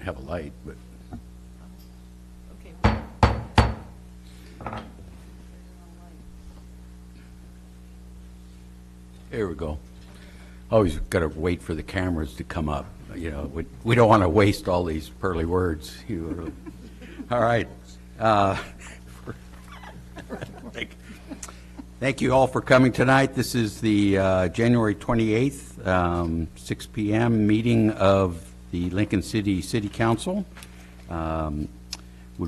have a light, but Okay. here we go. Always got to wait for the cameras to come up. You know, we don't want to waste all these pearly words. All right. Thank you all for coming tonight. This is the January 28th, 6 p.m. meeting of the Lincoln City City Council. Would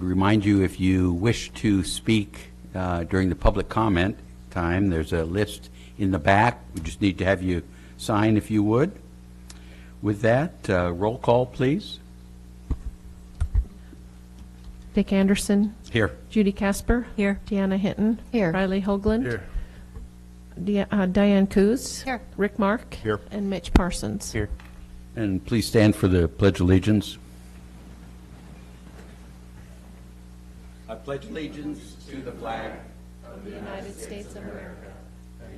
remind you, if you wish to speak during the public comment time, there's a list in the back. We just need to have you sign if you would. With that, roll call, please. Dick Anderson. Here. Judy Casper. Here. Deanna Hinton. Here. Riley Hoagland. Here. Diane Coos. Here. Rick Mark. Here. And Mitch Parsons. Here. And please stand for the Pledge of Allegiance. I pledge allegiance to the flag Of the United States of America,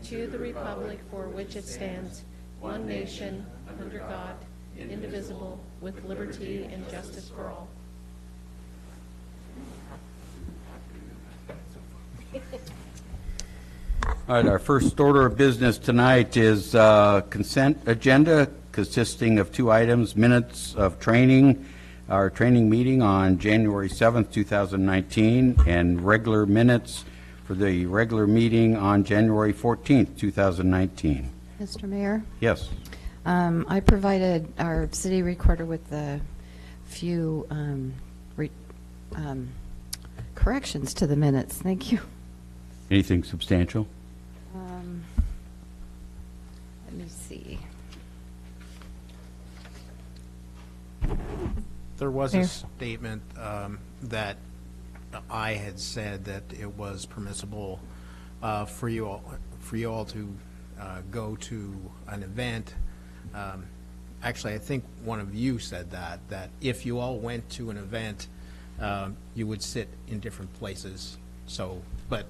to the republic for which it stands, one nation, under God, indivisible, with liberty and justice for all. All right, our first order of business tonight is consent agenda consisting of two items: minutes of training, our training meeting on January 7th, 2019, and regular minutes for the regular meeting on January 14th, 2019. Mr. Mayor, Yes. I provided our city recorder with a few corrections to the minutes. Thank you. Anything substantial? Let me see. There was Mayor. a statement that I had said that it was permissible for you all to go to an event. Actually, I think one of you said that if you all went to an event, you would sit in different places. So, but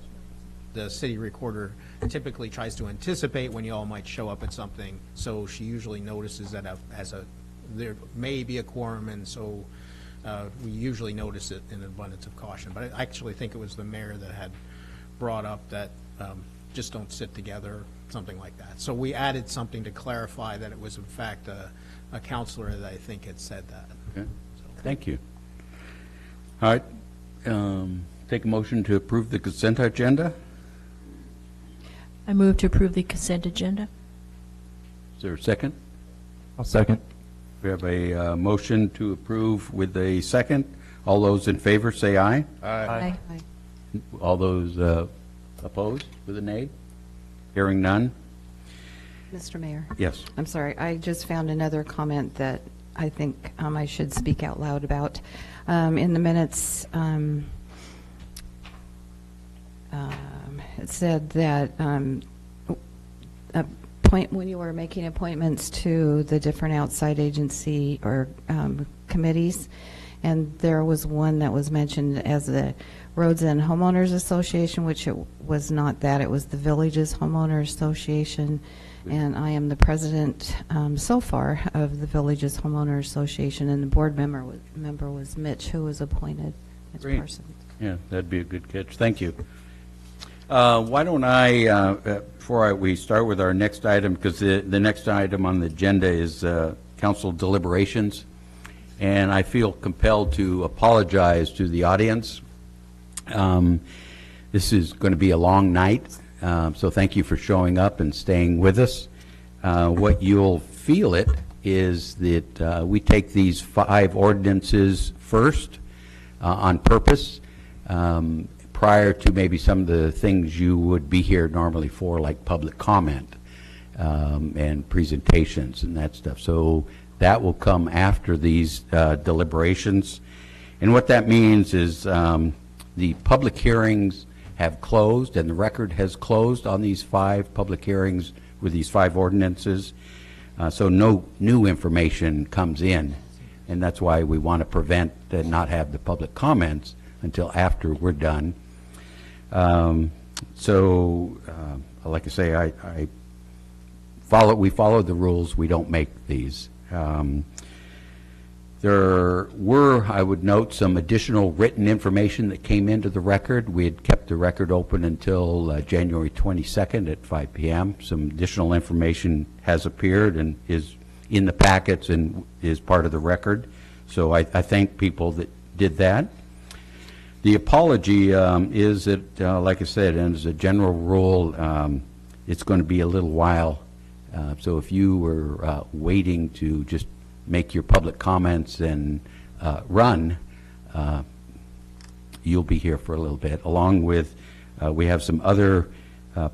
the city recorder typically tries to anticipate when you all might show up at something, so she usually notices that there may be a quorum, and so we usually notice it in abundance of caution. But I actually think it was the mayor that had brought up that just don't sit together, something like that. So we added something to clarify that it was in fact a counselor that I think had said that. Okay. Thank you. All right. Take a motion to approve the consent agenda. I move to approve the consent agenda. Is there a second? I'll second. We have a motion to approve with a second. All those in favor say aye. Aye. All those opposed with a nay? Hearing none? Mr. Mayor, Yes. I'm sorry. I just found another comment that I think I should speak out loud about. In the minutes, it said that when you were making appointments to the different outside agency or committees, and there was one that was mentioned as the Roads and Homeowners Association, which it was not that. It was the Villages Homeowners Association, and I am the president so far of the Villages Homeowners Association, and the board member was Mitch, who was appointed as Great. person. Yeah, that'd be a good catch. Thank you. Why don't I, before we start with our next item, because the next item on the agenda is council deliberations, and I feel compelled to apologize to the audience. This is going to be a long night, so thank you for showing up and staying with us. What you'll feel it is that we take these 5 ordinances first on purpose, prior to maybe some of the things you would be here normally for, like public comment and presentations and that stuff. So that will come after these deliberations. And what that means is the public hearings have closed and the record has closed on these 5 public hearings with these 5 ordinances. So no new information comes in. And that's why we want to prevent and not have the public comments until after we're done. Like I say, we follow the rules. We don't make these. There were, I would note, some additional written information that came into the record. We had kept the record open until January 22nd at 5 p.m. Some additional information has appeared and is in the packets and is part of the record. So I thank people that did that. The apology is that, like I said, and as a general rule, it's going to be a little while. So if you were waiting to just make your public comments and run, you'll be here for a little bit. Along with, we have some other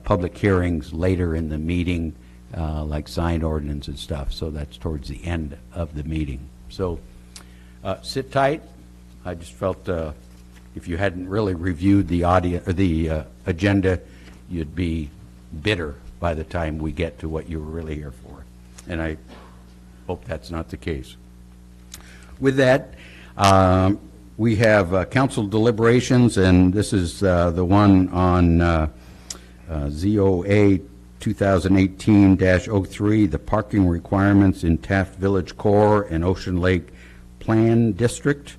public hearings later in the meeting, like sign ordinance and stuff. So that's towards the end of the meeting. So sit tight. I just felt if you hadn't really reviewed the agenda, you'd be bitter by the time we get to what you were really here for. And I hope that's not the case. With that, we have council deliberations, and this is the one on ZOA 2018-03, the parking requirements in Taft Village Core and Ocean Lake Plan District.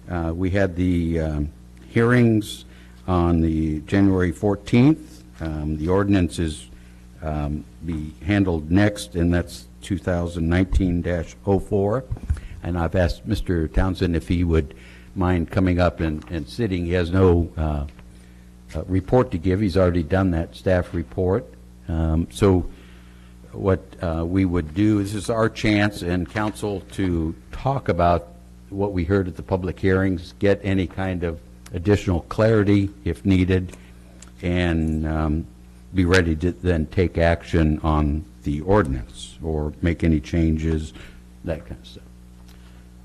We had the hearings on the January 14th. The ordinance is be handled next, and that's 2019-04. And I've asked Mr. Townsend if he would mind coming up and sitting. He has no report to give. He's already done that staff report. So what we would do, this is our chance and council to talk about what we heard at the public hearings, get any kind of additional clarity if needed, and be ready to then take action on the ordinance or make any changes, that kind of stuff.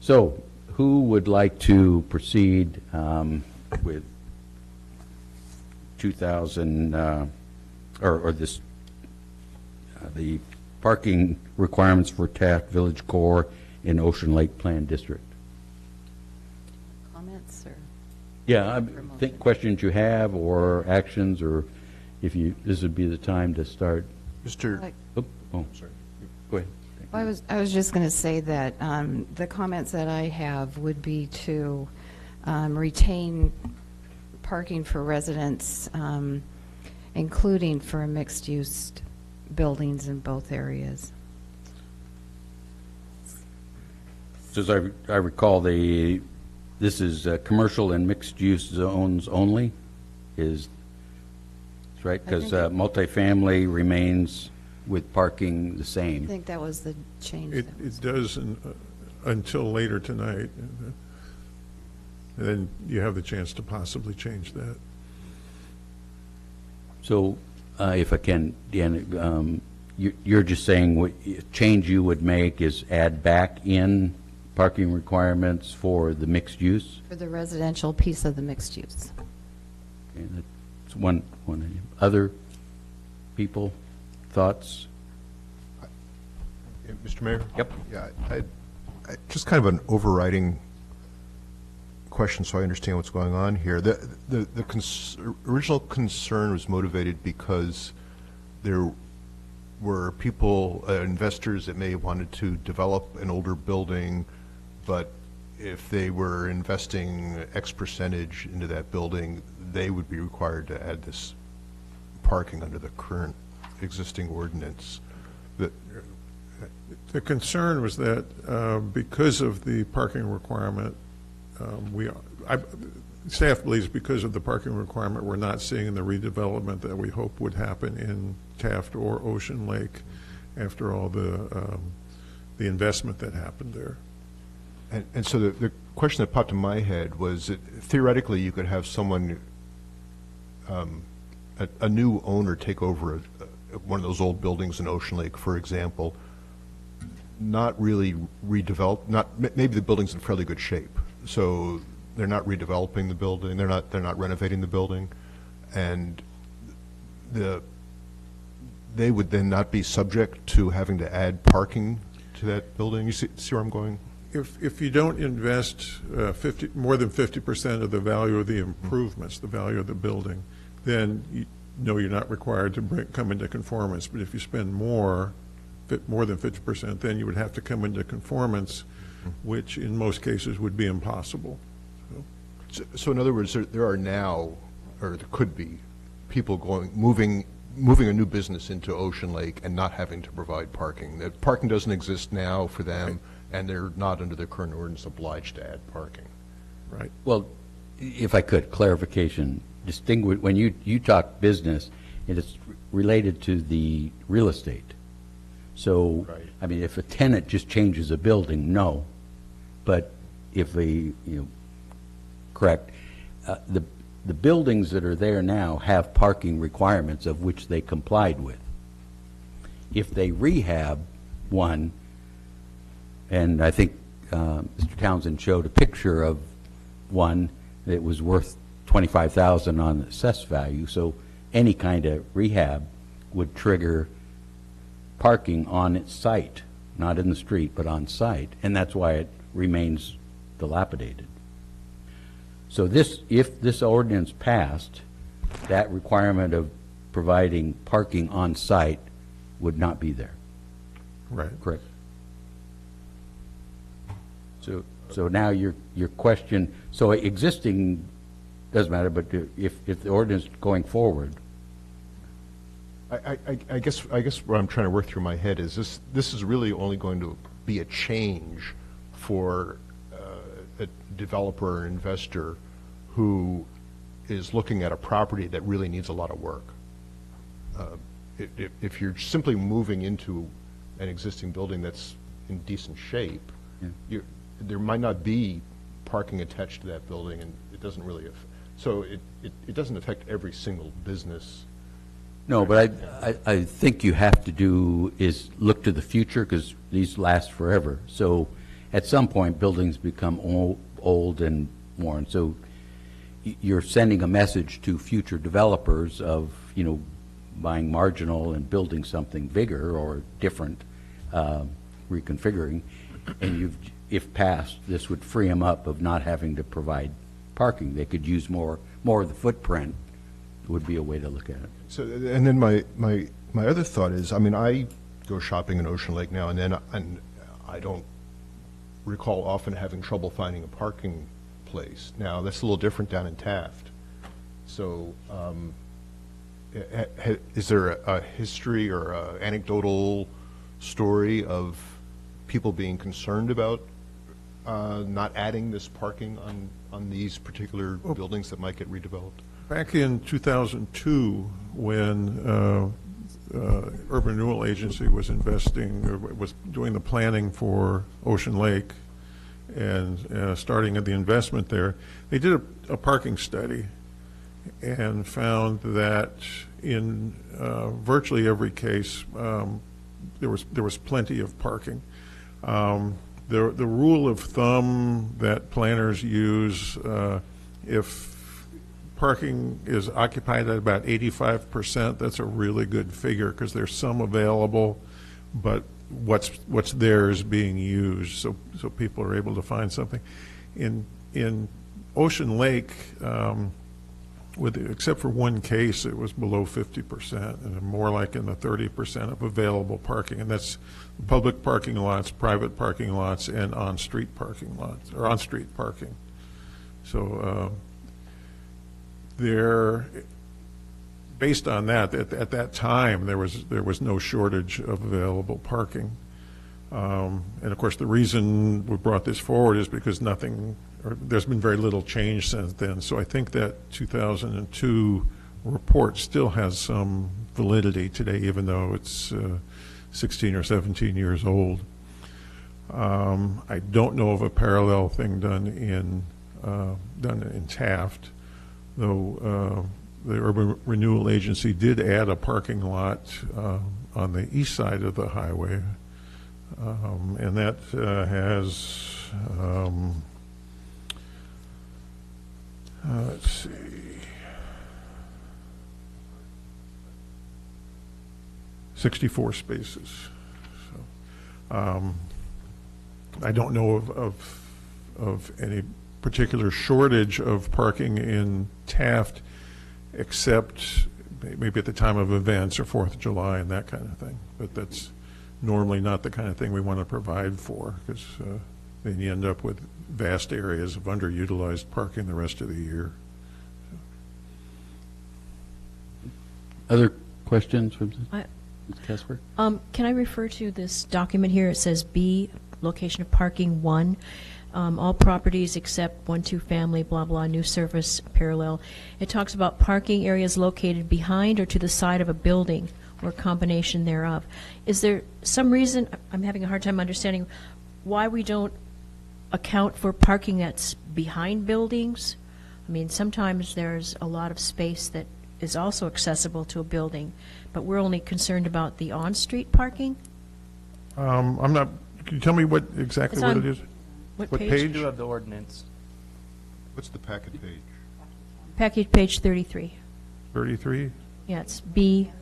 So who would like to proceed with 2000 or this the parking requirements for Taft Village Core in Ocean Lake Plan District? Comments or? Yeah, I think questions you have or actions, or if you, this would be the time to start. Mr. Oh, sorry. Go ahead. Well, I was just going to say that the comments that I have would be to retain parking for residents, including for mixed-use buildings in both areas. So as I recall, this is commercial and mixed-use zones only, is right? Because multifamily remains with parking the same. I think that was the change. It does until later tonight. And then you have the chance to possibly change that. So if I can, Deanna, you're just saying what change you would make is add back in parking requirements for the mixed use? For the residential piece of the mixed use. Okay, that's one. Other people, thoughts? Mr. Mayor? Yep. Yeah, I just kind of an overriding question so I understand what's going on here. The original concern was motivated because there were people, investors that may have wanted to develop an older building, but if they were investing X percentage into that building, they would be required to add this parking under the current existing ordinance. The concern was that because of the parking requirement, staff believes because of the parking requirement, we're not seeing the redevelopment that we hope would happen in Taft or Ocean Lake after all the investment that happened there. And so the question that popped in my head was that theoretically you could have someone, a new owner take over one of those old buildings in Ocean Lake, for example, not really redevelop, maybe the building's in fairly good shape, so they're not redeveloping the building, they're not renovating the building, and they would then not be subject to having to add parking to that building. You see where I'm going? If you don't invest more than 50% of the value of the improvements, the value of the building, then you're not required to come into conformance. But if you spend more than 50%, then you would have to come into conformance which in most cases would be impossible. So in other words, there are now, or there could be, people moving a new business into Ocean Lake and not having to provide parking. The parking doesn't exist now for them, and they're not under the current ordinance obliged to add parking. Right. Well, if I could, clarification, distinguish, when you talk business, it is related to the real estate. So, Right. I mean, if a tenant just changes a building, no. But if correct, the buildings that are there now have parking requirements of which they complied with. If they rehab one, and I think Mr. Townsend showed a picture of one that was worth $25,000 on assessed value, so any kind of rehab would trigger parking on its site, not in the street, but on site, and that's why it remains dilapidated. So if this ordinance passed, that requirement of providing parking on site would not be there. Right. Correct. So now your question, so existing doesn't matter, but if the ordinance going forward, I guess what I'm trying to work through my head is this is really only going to be a change for a developer or investor who is looking at a property that really needs a lot of work. If you're simply moving into an existing building that's in decent shape, there might not be parking attached to that building, and it doesn't really so it doesn't affect every single business. no, but I think you have to do is look to the future, because these last forever. So at some point, buildings become old and worn. So you're sending a message to future developers of, buying marginal and building something bigger or different, reconfiguring. And if passed, this would free them up of not having to provide parking. They could use more of the footprint, would be a way to look at it. So, and then my other thought is, I mean, I go shopping in Ocean Lake now and then, and I don't recall often having trouble finding a parking place. Now, that's a little different down in Taft. So, is there a history or an anecdotal story of people being concerned about not adding this parking on these particular buildings that might get redeveloped? Back in 2002, when Urban Renewal Agency was was doing the planning for Ocean Lake and starting at the investment there, they did a parking study and found that in virtually every case there was plenty of parking. The rule of thumb that planners use, if parking is occupied at about 85%, that's a really good figure, because there's some available, but what's there is being used, so people are able to find something. In Ocean Lake, except for one case, it was below 50%, and more like in the 30% of available parking, and that's public parking lots, private parking lots, and on-street parking lots, or on-street parking. So based on that, at that time, there was no shortage of available parking. And of course, the reason we brought this forward is because there's been very little change since then. So I think that 2002 report still has some validity today, even though it's 16 or 17 years old. I don't know of a parallel thing done in Taft, though the Urban Renewal Agency did add a parking lot on the east side of the highway, and that has, let's see, '64 spaces. So, I don't know of any particular shortage of parking in Taft, except maybe at the time of events or 4th of July and that kind of thing. But that's normally not the kind of thing we want to provide for, because then you end up with vast areas of underutilized parking the rest of the year. Other questions from I- Ms. Kesper? Can I refer to this document here? It says B, location of parking 1, all properties except 1, 2 family, blah, blah, new service parallel. It talks about parking areas located behind or to the side of a building or a combination thereof. Is there some reason, I'm having a hard time understanding, why we don't account for parking that's behind buildings? I mean, sometimes there's a lot of space that is also accessible to a building, but we're only concerned about the on-street parking? I'm not, can you tell me exactly It's what on- it is? What What page? page? You do have the ordinance. What's the packet page? Package page 33. 33? Yeah, it's B,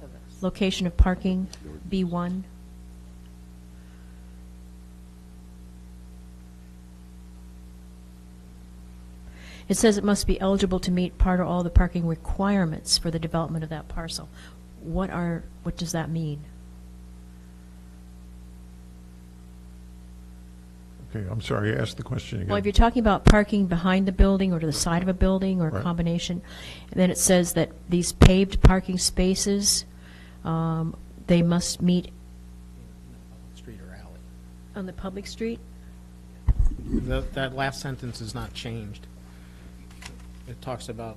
location of parking, B1. It says it must be eligible to meet part or all the parking requirements for the development of that parcel. What does that mean? Okay, I'm sorry, ask the question again. Well, if you're talking about parking behind the building or to the side of a building or a Right. combination, and then it says that these paved parking spaces, they must meet Street or alley. on the public street? That last sentence is not changed. It talks about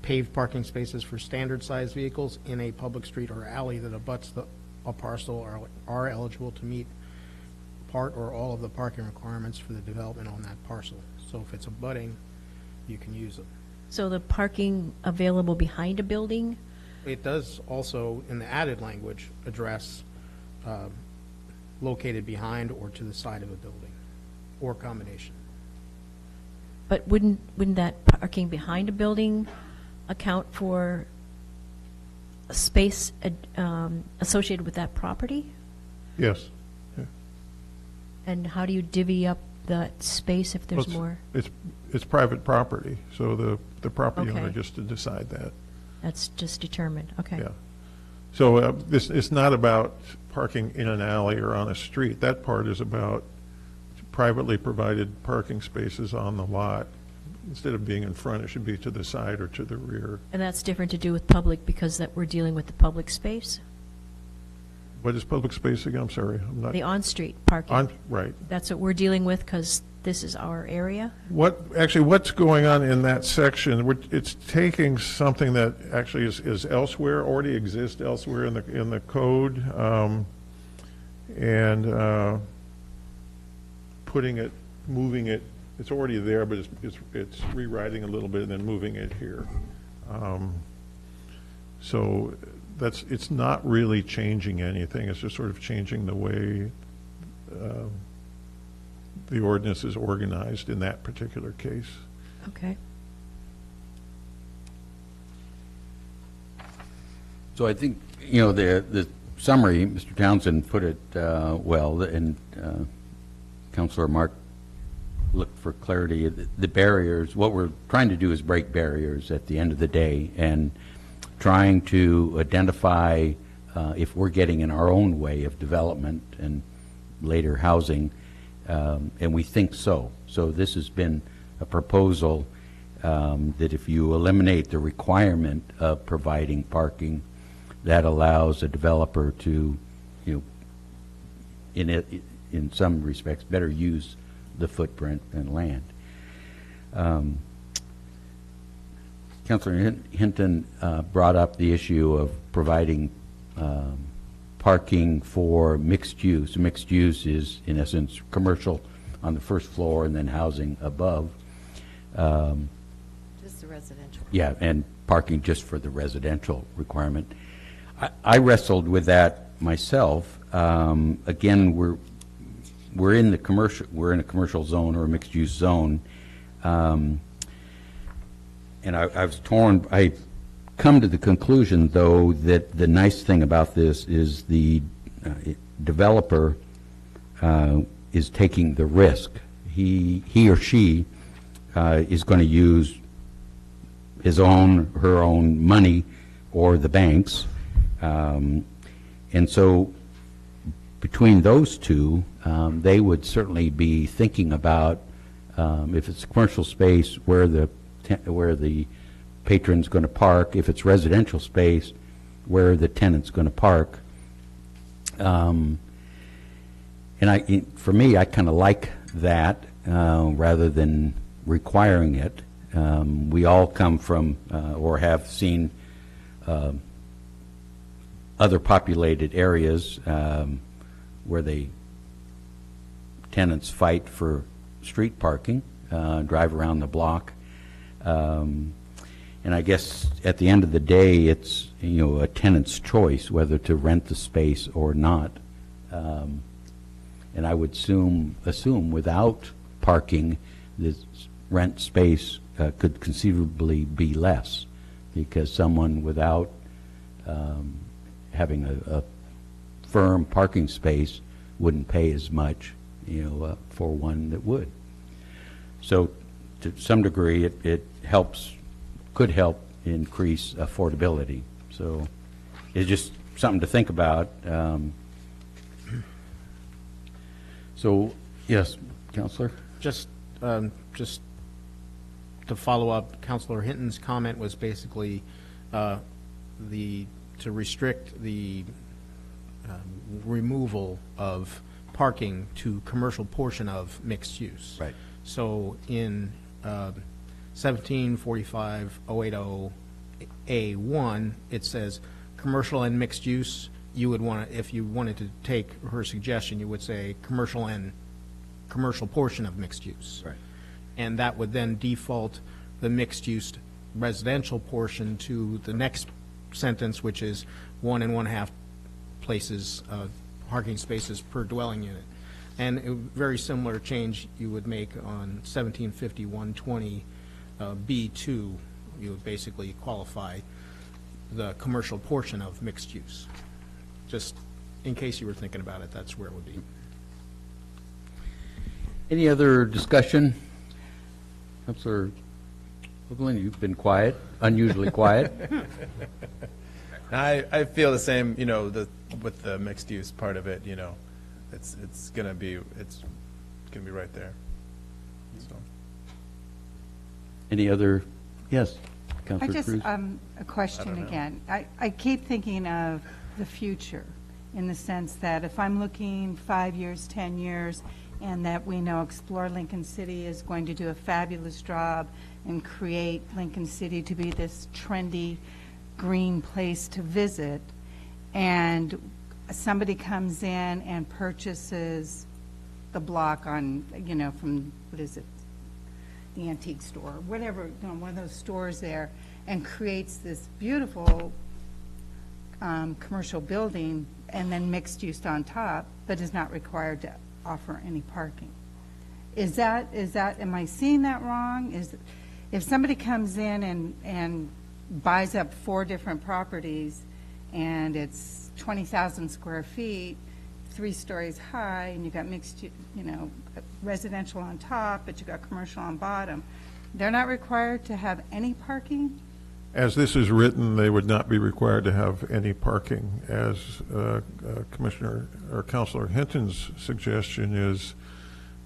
paved parking spaces for standard-sized vehicles in a public street or alley that abuts a parcel are eligible to meet part or all of the parking requirements for the development on that parcel. So if it's abutting, you can use it. So the parking available behind a building? It does also, in the added language, address located behind or to the side of a building, or combination. But wouldn't that parking behind a building account for a space associated with that property? Yes. Yeah. And how do you divvy up that space if there's Well, more? It's private property, so the property owner Okay. gets to decide that. That's just determined, okay. Yeah. So it's not about parking in an alley or on a street. That part is about privately provided parking spaces on the lot. Instead of being in front, it should be to the side or to the rear. And that's different to do with public because that we're dealing with the public space? What is public space again? I'm sorry, I'm not. The on-street parking? Right. That's what we're dealing with because this is our area? What's going on in that section, it's taking something that actually is elsewhere, already exists elsewhere in the code, and moving it, it's already there, but it's rewriting a little bit and then moving it here. So it's not really changing anything, it's just sort of changing the way the ordinance is organized in that particular case. Okay. So I think, the summary, Mr. Townsend put it well, and Councilor Mark looked for clarity. The barriers, what we're trying to do is break barriers at the end of the day, and trying to identify if we're getting in our own way of development and later housing, and we think so. So this has been a proposal that if you eliminate the requirement of providing parking, that allows a developer to, in some respects, better use the footprint and land. Councilor Hinton brought up the issue of providing parking for mixed use. Mixed use is, in essence, commercial on the first floor and then housing above. Just the residential. Yeah, and parking just for the residential requirement. I wrestled with that myself. Again, we're in a commercial zone or a mixed use zone, and I was torn. I've come to the conclusion, though, that the nice thing about this is the developer is taking the risk. He or she is going to use her own money or the bank's. And so between those two, they would certainly be thinking about, if it's a commercial space, where the patron's going to park. If it's residential space, where the tenant's going to park. And for me, I kind of like that rather than requiring it. We all come from or have seen other populated areas where tenants fight for street parking, drive around the block. And I guess at the end of the day, it's a tenant's choice whether to rent the space or not. And I would assume without parking, this rent space could conceivably be less, because someone without having a firm parking space wouldn't pay as much, for one that would. So, to some degree, it could help increase affordability. So, it's just something to think about. So, yes, Councilor? Just to follow up, Councilor Hinton's comment was basically to restrict the removal of parking to commercial portion of mixed use. Right. So in 1745-080A1, it says commercial and mixed use. You would want to, if you wanted to take her suggestion, you would say commercial and commercial portion of mixed use. Right. And that would then default the mixed use residential portion to the next sentence, which is 1 1/2 places, parking spaces per dwelling unit. And a very similar change you would make on 1750-120 B2. You would basically qualify the commercial portion of mixed use. Just in case you were thinking about it, that's where it would be. Any other discussion? Councilor Hoagland, you've been quiet, unusually quiet. I feel the same, with the mixed use part of it, it's gonna be right there. So. Any other, yes, I Councilor just, Cruz? a question again. I keep thinking of the future in the sense that if I'm looking 5 years, 10 years, and that we know Explore Lincoln City is going to do a fabulous job and create Lincoln City to be this trendy green place to visit, and somebody comes in and purchases the block on, from, what is it, the antique store, whatever, one of those stores there, and creates this beautiful commercial building and then mixed use on top, but is not required to offer any parking. Is that, am I seeing that wrong? If somebody comes in and buys up 4 different properties and it's 20,000 square feet, 3 stories high, and you've got mixed, residential on top, but you've got commercial on bottom, they're not required to have any parking? As this is written, they would not be required to have any parking. As Commissioner or Councilor Hinton's suggestion is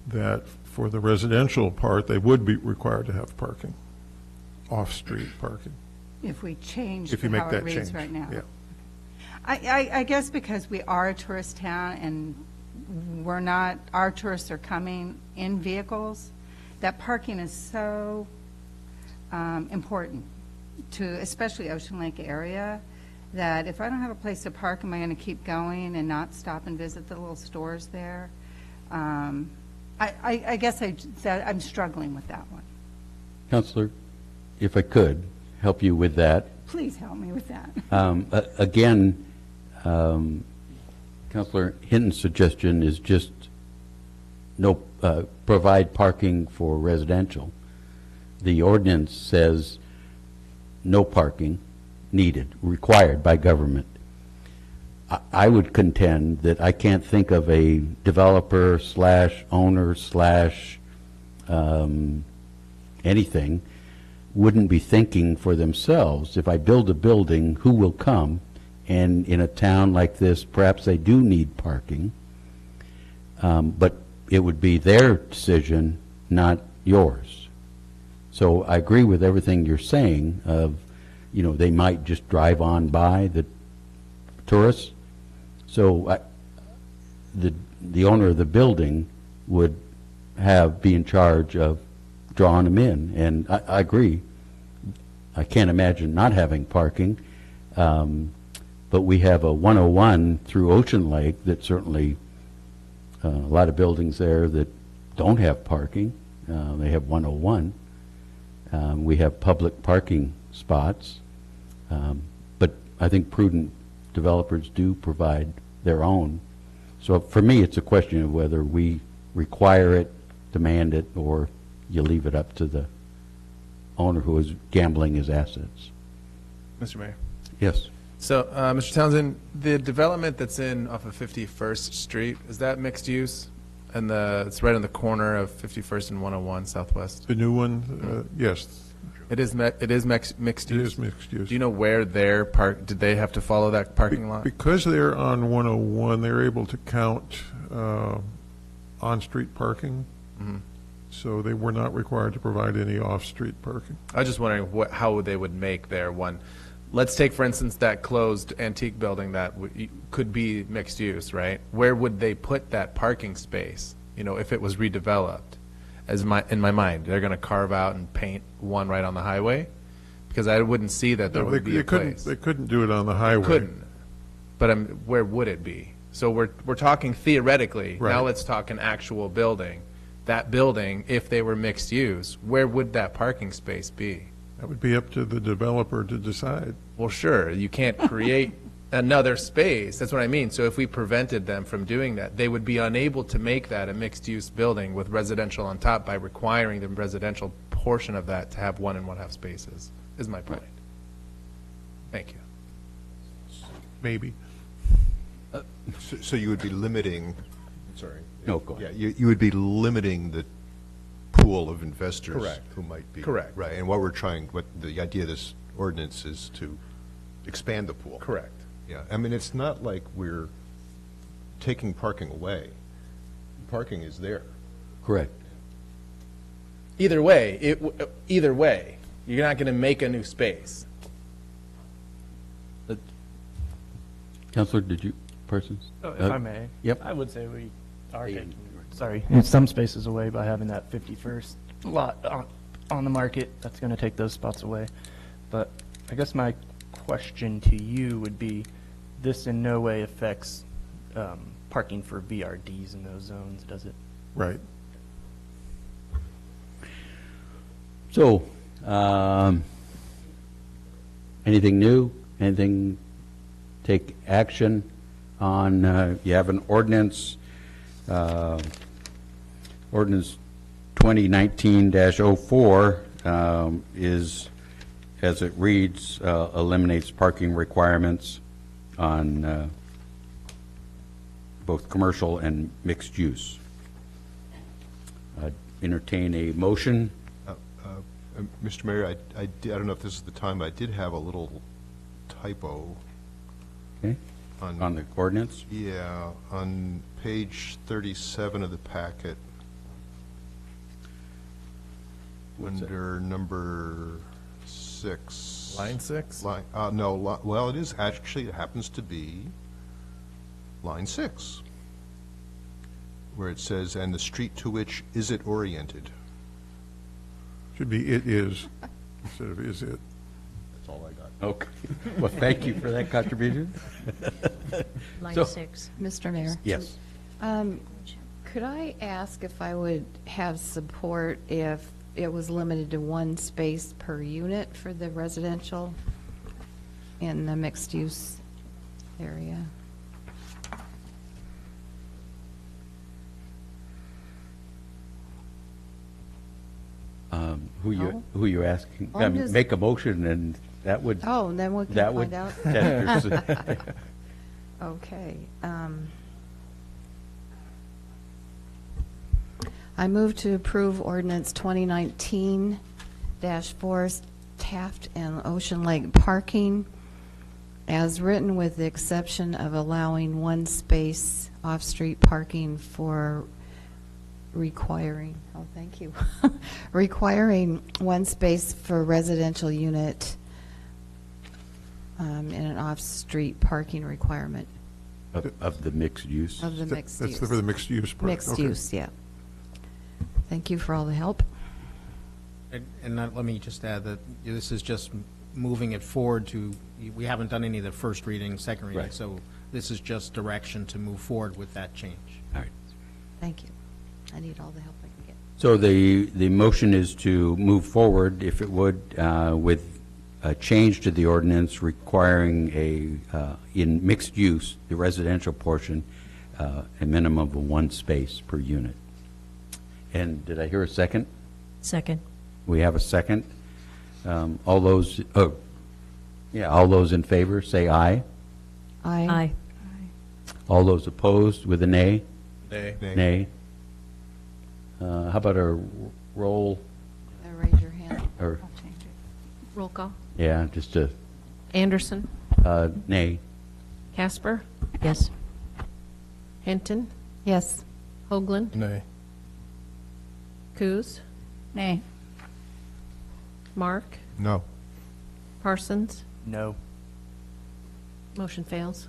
that for the residential part, they would be required to have parking, off-street parking. If we change If you to make how that it reads change, right now? yeah. I guess because we are a tourist town and we're not, our tourists are coming in vehicles, that parking is so important to especially Ocean Lake area, that if I don't have a place to park, am I going to keep going and not stop and visit the little stores there? I guess I'm struggling with that one. Councilor, if I could help you with that. Please help me with that. Again, Councilor Hinton's suggestion is just provide parking for residential. The ordinance says no parking needed, required by government. I would contend that I can't think of a developer / owner / anything wouldn't be thinking for themselves, if I build a building, who will come? And in a town like this, perhaps they do need parking. But it would be their decision, not yours. So I agree with everything you're saying of, they might just drive on by the tourists. So the owner of the building would be in charge of drawing them in. And I agree. I can't imagine not having parking. But we have a 101 through Ocean Lake that certainly, a lot of buildings there that don't have parking. They have 101. We have public parking spots. But I think prudent developers do provide their own. So for me, it's a question of whether we require it, demand it, or you leave it up to the owner who is gambling his assets. Mr. Mayor. Yes. So, Mr. Townsend, the development that's off of 51st Street, is that mixed use? And it's right on the corner of 51st and 101 Southwest. The new one, yes. It is mixed use? It is mixed use. Do you know where their did they have to follow that parking lot? Because they're on 101, they're able to count on-street parking. Mm-hmm. So they were not required to provide any off-street parking. I was just wondering how they would make their one. Let's take, for instance, that closed antique building that could be mixed use, right? Where would they put that parking space, if it was redeveloped? In my mind, they're going to carve out and paint one right on the highway? Because I wouldn't see that there would be a place. They couldn't do it on the highway. Couldn't. But where would it be? So we're talking theoretically. Right. Now let's talk an actual building. That building, if they were mixed use, where would that parking space be? That would be up to the developer to decide. Well, sure, you can't create another space. That's what I mean. So if we prevented them from doing that, they would be unable to make that a mixed-use building with residential on top by requiring the residential portion of that to have 1 1/2 spaces, is my point. Thank you. Maybe. So you would be limiting, sorry. No, go ahead. Yeah, you would be limiting the pool of investors. Correct. Who might be. Correct. Right, and what the idea of this ordinance is to expand the pool. Correct. Yeah, I mean, it's not like we're taking parking away. Parking is there. Correct. Either way, you're not going to make a new space. Councilor, Parsons? If I may. Yep. I would say we are Hey, taking, some spaces away by having that 51st lot on the market. That's going to take those spots away. But I guess my question to you would be, this in no way affects parking for VRDs in those zones, does it? Right. So, anything new? Anything, take action on, you have an ordinance, ordinance 2019-04 is, as it reads, eliminates parking requirements on both commercial and mixed use. Entertain a motion. Mr. Mayor, I don't know if this is the time, I did have a little typo. Okay. On the ordinance? Yeah, on page 37 of the packet, under number 6. Line 6? Well, it is, actually, it happens to be line 6, where it says, "and the street to which is it oriented." Should be "it is" instead of "is it." That's all I got. Okay. Well, thank you for that contribution. Line So- 6. Mr. Mayor? Yes. Could I ask if I would have support if it was limited to 1 space per unit for the residential in the mixed-use area? Who you asking? Well, I'm just- Make a motion and that would. Oh, and then we can That would find out? test your Okay. I move to approve ordinance 2019-4 Taft and Ocean Lake parking as written with the exception of allowing one space off-street parking for requiring, oh, thank you, requiring one space for residential unit in an off-street parking requirement Of the mixed use. of the mixed use. That's for the mixed use part. Mixed Okay. use, yeah. Thank you for all the help. Let me just add that this is just moving it forward to, we haven't done any of the first reading, second reading, Right. so this is just direction to move forward with that change. All right. Thank you. I need all the help I can get. So the motion is to move forward, if it would, with a change to the ordinance requiring in mixed use, the residential portion, a minimum of one space per unit. And did I hear a second? Second. We have a second. All those in favor, say aye. Aye. All those opposed with a nay? Nay. Nay. How about a roll, Raise your hand. or, I'll change it. Roll call. yeah, just a, Anderson, nay. Casper, Yes. Hinton, Yes. Hoagland, Nay. Coos, Nay. Mark, No. Parsons. No. Motion fails.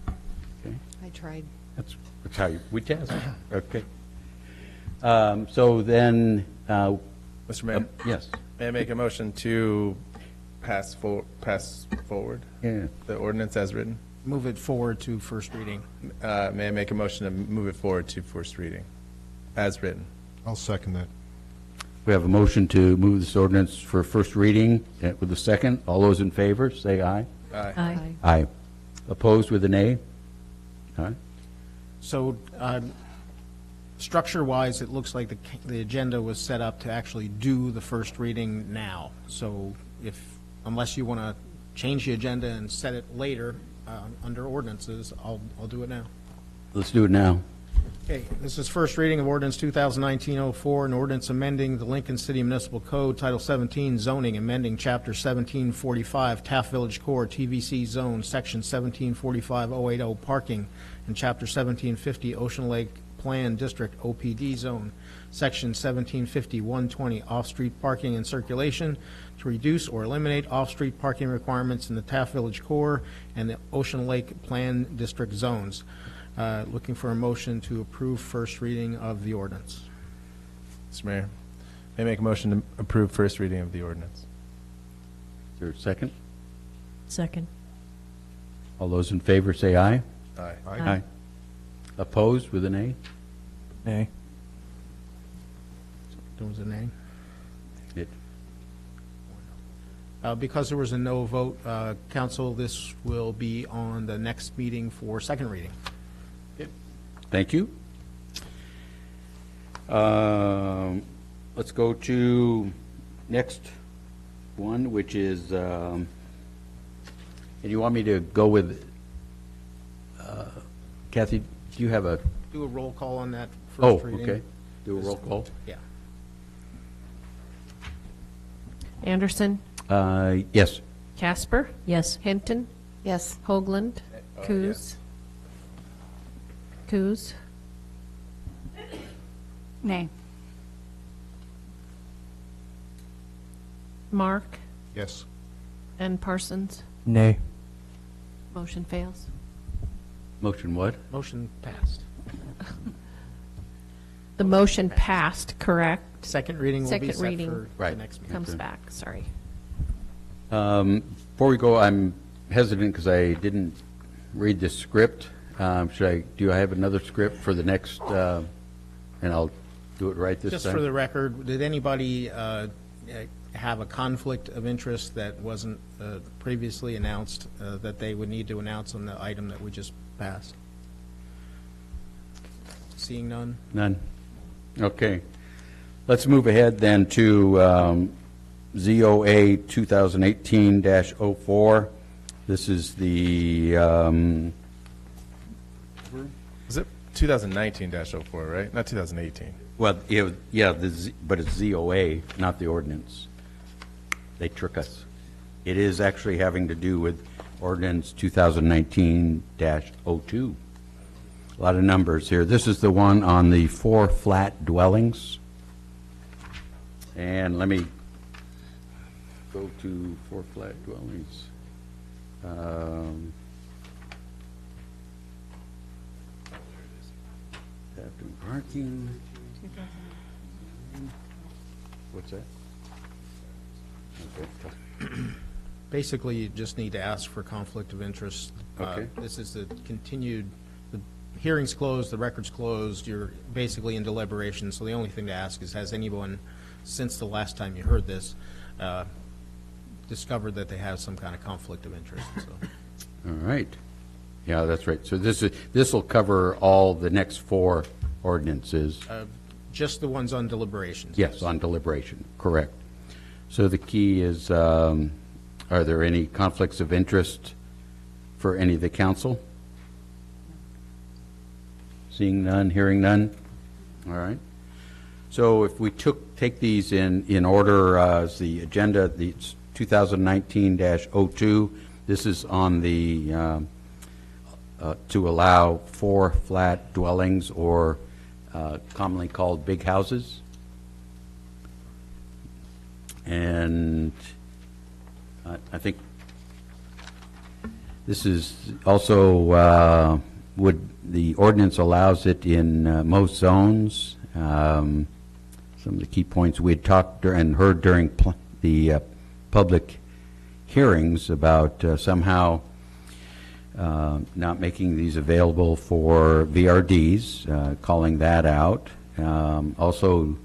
Okay. I tried. That's how we test. Okay. So then, Mr. Mayor, yes. may I make a motion to pass forward Yeah. the ordinance as written? Move it forward to first reading. May I make a motion to move it forward to first reading as written? I'll second that. We have a motion to move this ordinance for first reading with a second. All those in favor, say aye. Aye. Aye. Opposed with a nay? All right. So, structure-wise, it looks like the agenda was set up to actually do the first reading now. So unless you want to change the agenda and set it later under ordinances, I'll do it now. Let's do it now. Okay, this is first reading of ordinance 2019-04, an ordinance amending the Lincoln City Municipal Code, Title 17, zoning, amending Chapter 1745, Taft Village Core, TVC Zone, Section 1745-080, parking, and Chapter 1750, Ocean Lake Plan District, OPD Zone, Section 1750-120, off-street parking and circulation, to reduce or eliminate off-street parking requirements in the Taft Village Core and the Ocean Lake Plan District zones. Looking for a motion to approve first reading of the ordinance. Mr. Mayor, may I make a motion to approve first reading of the ordinance? Is there a second? Second. All those in favor, say aye. Aye. Aye. Opposed with a nay? Nay. There was a nay. It- Because there was a no vote, council, this will be on the next meeting for second reading. Thank you. Let's go to next one, which is, and you want me to go with, Kathy, do you have a, Do a roll call on that oh, first reading. okay. Do a roll call. Yeah. Anderson, Yes. Casper, Yes. Hinton, Yes. Hoagland, Coos. Coos, Nay. Mark, Yes. and Parsons. Nay. Motion fails. Motion what? Motion passed. The motion passed, correct? Second reading will be Second set reading. for the Right. next meeting. Comes back, sorry. Before we go, I'm hesitant because I didn't read the script. Do I have another script for the next, and I'll do it right this time? Just for the record, did anybody have a conflict of interest that wasn't previously announced, that they would need to announce on the item that we just passed? Seeing none? None? Okay. Let's move ahead then to ZOA 2018-04. This is the, Is it 2019-04, right? Not 2018. well, yeah, but it's ZOA, not the ordinance. They trick us. It is actually having to do with ordinance 2019-02. A lot of numbers here. This is the one on the 4 flat dwellings. And let me go to 4 flat dwellings. Captain parking. What's that? Okay. Basically, you just need to ask for conflict of interest. Okay. This is the continued, the hearing's closed, the record's closed, you're basically in deliberation, so the only thing to ask is, has anyone, since the last time you heard this, discovered that they have some kind of conflict of interest? So. All right. Yeah, that's right. So this will cover all the next 4 ordinances. Just the ones on deliberations? Yes, on deliberation, correct. So the key is, are there any conflicts of interest for any of the council? Seeing none, hearing none? All right. So if we take these in order as the agenda, the 2019-02, this is on the, to allow 4 flat dwellings, or commonly called big houses. And I think this is also, the ordinance allows it in most zones. Some of the key points we had talked and heard during the public hearings about somehow not making these available for VRDs, calling that out. Also,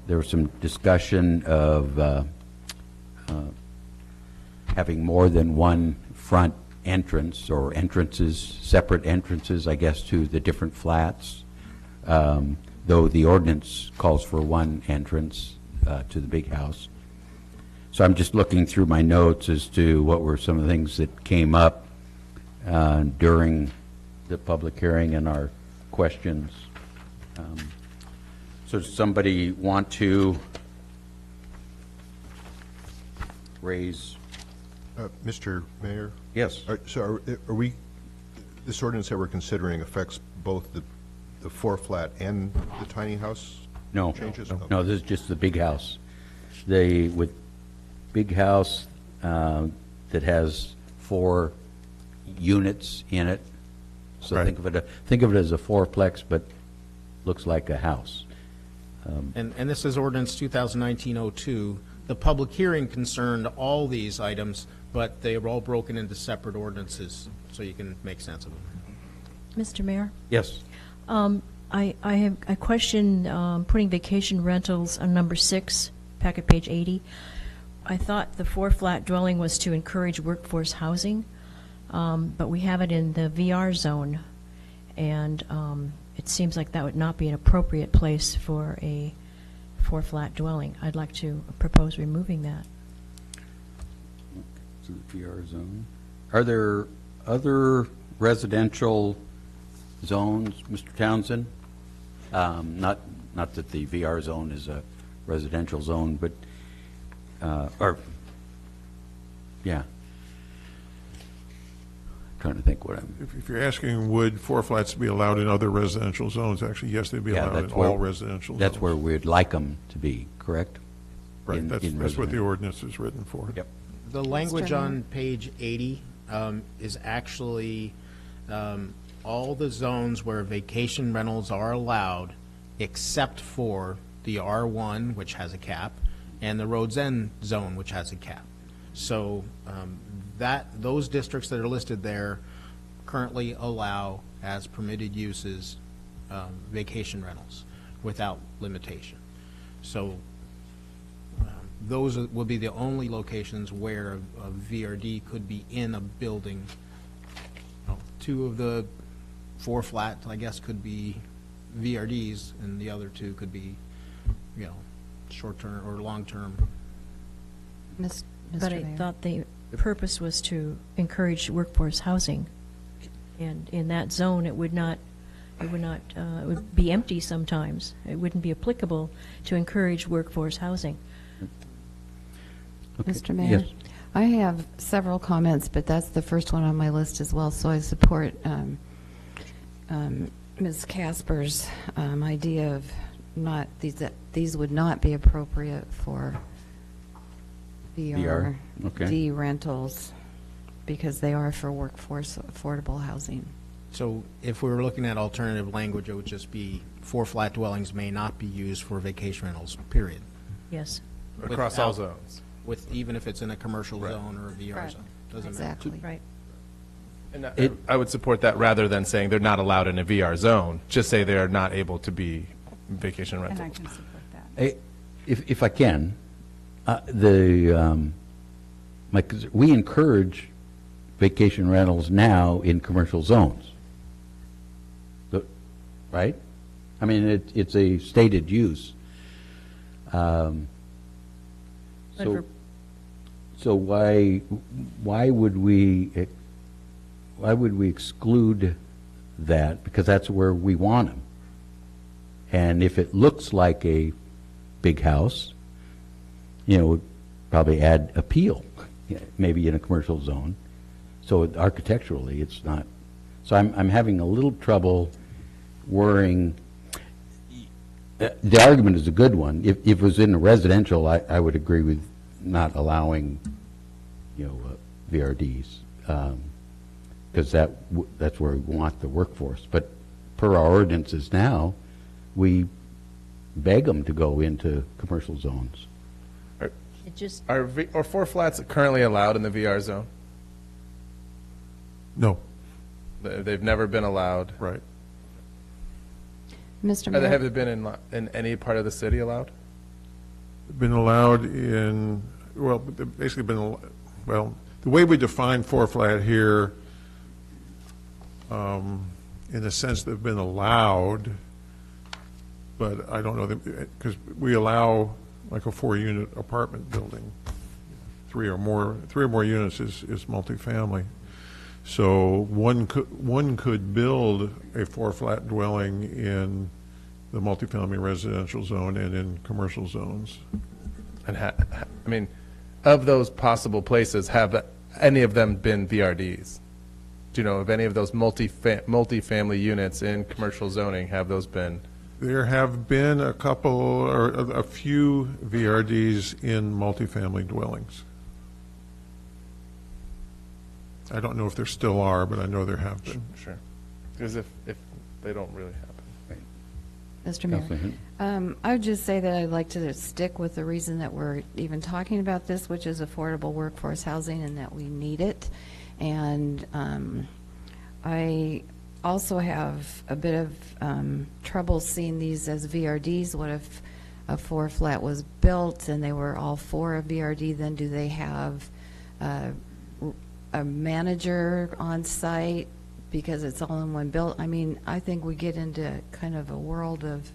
there was some discussion of having more than one front entrance, or entrances, separate entrances, I guess, to the different flats, though the ordinance calls for one entrance to the big house. So I'm just looking through my notes as to what were some of the things that came up during the public hearing and our questions. So does somebody want to raise? Mr. Mayor? Yes. So are we, this ordinance that we're considering affects both the 4 flat and the tiny house No. changes? No, this is just the big house. With big house that has 4 units in it. So Right. think of it as a 4-plex, but looks like a house. And this is ordinance 2019-02. The public hearing concerned all these items, but they are all broken into separate ordinances, so you can make sense of them. Mr. Mayor? Yes. I have a question, putting vacation rentals on number 6, packet page 80. I thought the 4 flat dwelling was to encourage workforce housing, but we have it in the VR zone, and it seems like that would not be an appropriate place for a 4 flat dwelling. I'd like to propose removing that. To the VR zone. Are there other residential zones, Mr. Townsend? Not that the VR zone is a residential zone, but, yeah. Trying to think what I'm. If you're asking, would 4 flats be allowed in other residential zones, actually, yes, they'd be Yeah, allowed in that's where- all residential zones. That's where we'd like them to be, correct? Right, in that's what the residential. ordinance is written for. Yep. The language Mayor? on page 80 is actually all the zones where vacation rentals are allowed, except for the R1, which has a cap, and the Roads End zone, which has a cap. So those districts that are listed there currently allow, as permitted uses, vacation rentals without limitation. So those will be the only locations where a VRD could be in a building. 2 of the 4 flat, I guess, could be VRDs, and the other 2 could be, short-term or long-term. Mr. But I Mayor? thought the purpose was to encourage workforce housing. And in that zone, it would be empty sometimes. It wouldn't be applicable to encourage workforce housing. Okay. Mr. Mayor? Yes. I have several comments, but that's the first one on my list as well, so I support Ms. Casper's idea of not, that these would not be appropriate for VR, okay. D rentals, because they are for workforce affordable housing. So if we were looking at alternative language, it would just be 4 flat dwellings may not be used for vacation rentals, period. Yes. Across all zones. With, even if it's in a commercial Right. zone or a VR Right. zone. Doesn't matter. Exactly. Right. And I would support that rather than saying they're not allowed in a VR zone. Just say they're not able to be vacation And I rentals. can support that. If I can, we encourage vacation rentals now in commercial zones. Right? I mean, it's a stated use. But So why would we exclude that? Because that's where we want them. And if it looks like a big house, we'd probably add appeal, maybe in a commercial zone. So architecturally, it's not. So I'm having a little trouble worrying. The argument is a good one. If it was in a residential, I would agree with not allowing, VRDs, because that's where we want the workforce. But per our ordinances now, we beg them to go into commercial zones. It just, Are 4 flats currently allowed in the VR zone? No, They've never been allowed. right. Mr. Have Mayor, they been in any part of the city allowed? Been allowed in, well, they've basically been, well, the way we define 4 flat here, in a sense, they've been allowed, but I don't know, because we allow like a 4-unit apartment building. 3 or more units is multifamily. So one could build a 4 flat dwelling in the multifamily residential zone and in commercial zones. And I mean, of those possible places, have any of them been VRDs? Do you know of any of those multifamily units in commercial zoning, have those been? There have been a couple, or a few VRDs in multifamily dwellings. I don't know if there still are, but I know there have been. Sure. Because if they don't really happen. Mr. Mayor. Councilor Hinton. I would just say that I'd like to stick with the reason that we're even talking about this, which is affordable workforce housing, and that we need it. And I also have a bit of trouble seeing these as VRDs. What if a 4 flat was built and they were all 4 a VRD? Then do they have a manager on site because it's all in one build? I mean, I think we get into kind of a world of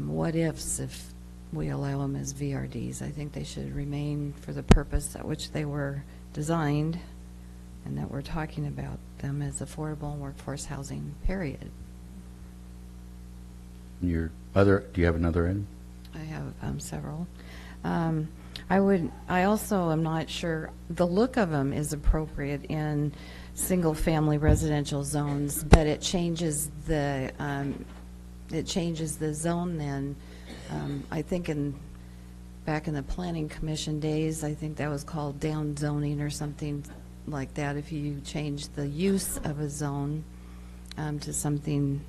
what ifs if we allow them as VRDs. I think they should remain for the purpose at which they were designed, and that we're talking about them as affordable and workforce housing, period. Do you have another item? I have several. I also am not sure, the look of them is appropriate in single-family residential zones, but it changes the zone then. I think back in the Planning Commission days, I think that was called down zoning or something like that, if you change the use of a zone to something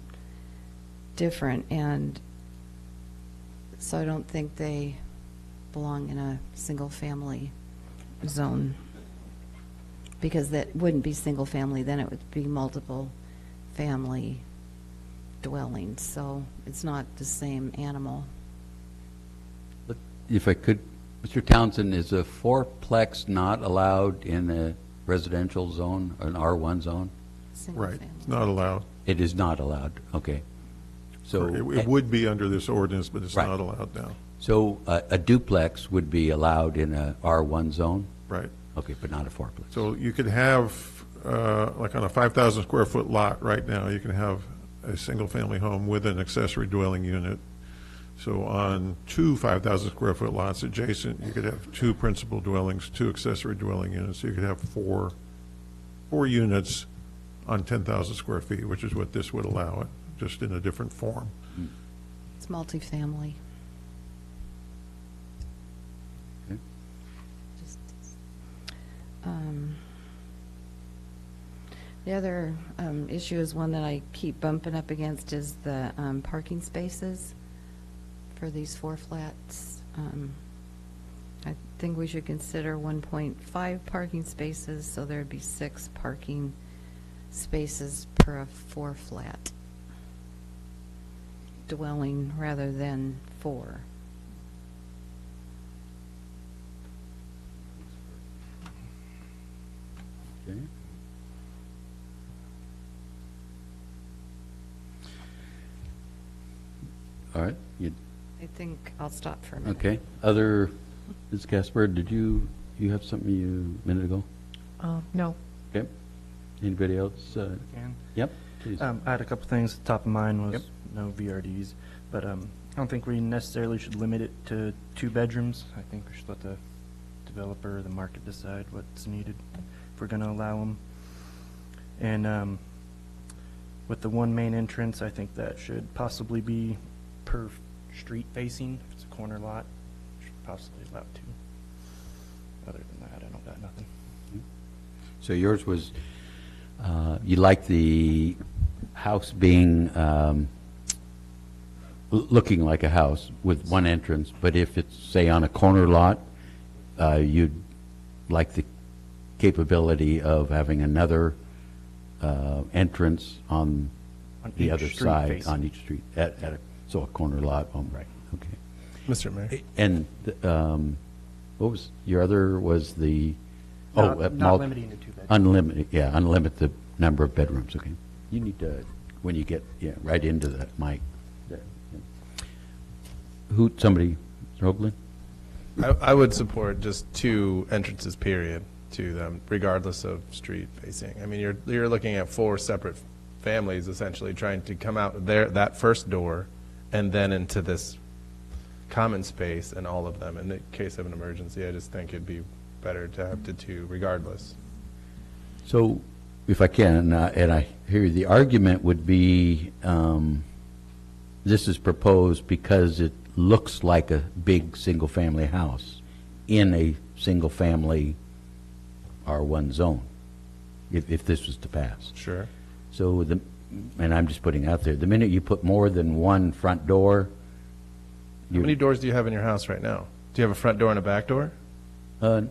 different. And so I don't think they belong in a single-family zone, because that wouldn't be single-family, then it would be multiple family dwellings, so it's not the same animal. If I could, Mr. Townsend, is a 4-plex not allowed in a residential zone, an R1 zone? Single Right, family. it's not allowed. It is not allowed, okay. So It would be under this ordinance, but it's Right. not allowed now. So a duplex would be allowed in a R1 zone? Right. Okay, but not a 4-plex. So you could have, like on a 5,000 square foot lot right now, you can have a single-family home with an accessory dwelling unit. So on two 5,000 square foot lots adjacent, you could have two principal dwellings, two accessory dwelling units. So you could have four units on 10,000 square feet, which is what this would allow it, just in a different form. It's multifamily. Okay. Just, The other issue is one that I keep bumping up against is the parking spaces for these 4 flats. I think we should consider 1.5 parking spaces, so there'd be 6 parking spaces per a 4 flat dwelling rather than 4. Okay. All right, I think I'll stop for a minute. okay. Other, Ms. Casper, did you have something a minute ago? No. Okay. Anybody else? Can. Yep, please. I had a couple things. Top of mind was Yep. no VRDs, but I don't think we necessarily should limit it to 2 bedrooms. I think we should let the developer or the market decide what's needed if we're going to allow them. And with the 1 main entrance, I think that should possibly be per street facing. If it's a corner lot, should possibly allow 2. Other than that, I don't got nothing. So yours was, you like the house being, looking like a house with 1 entrance, but if it's, say, on a corner lot, you'd like the capability of having another entrance on the each other street side, facing. on each street, so a corner lot, right, okay. Mr. Mayor. And what was, your other was the, Not limiting to 2 bedrooms. unlimited, yeah, unlimit the number of bedrooms, okay. You need to, when you get, right into that mic. There, yeah. Somebody, Mr. Hoagland? I would support just 2 entrances, period, to them, regardless of street facing. I mean, you're looking at 4 separate families essentially trying to come out there, that first door, and then into this common space and all of them. In the case of an emergency, I just think it'd be better to have the 2 regardless. So, if I can, and I hear you, the argument would be, this is proposed because it looks like a big single-family house in a single-family R1 zone, if this was to pass. Sure. So, and I'm just putting out there, the minute you put more than 1 front door, How many doors do you have in your house right now? Do you have a front door and a back door?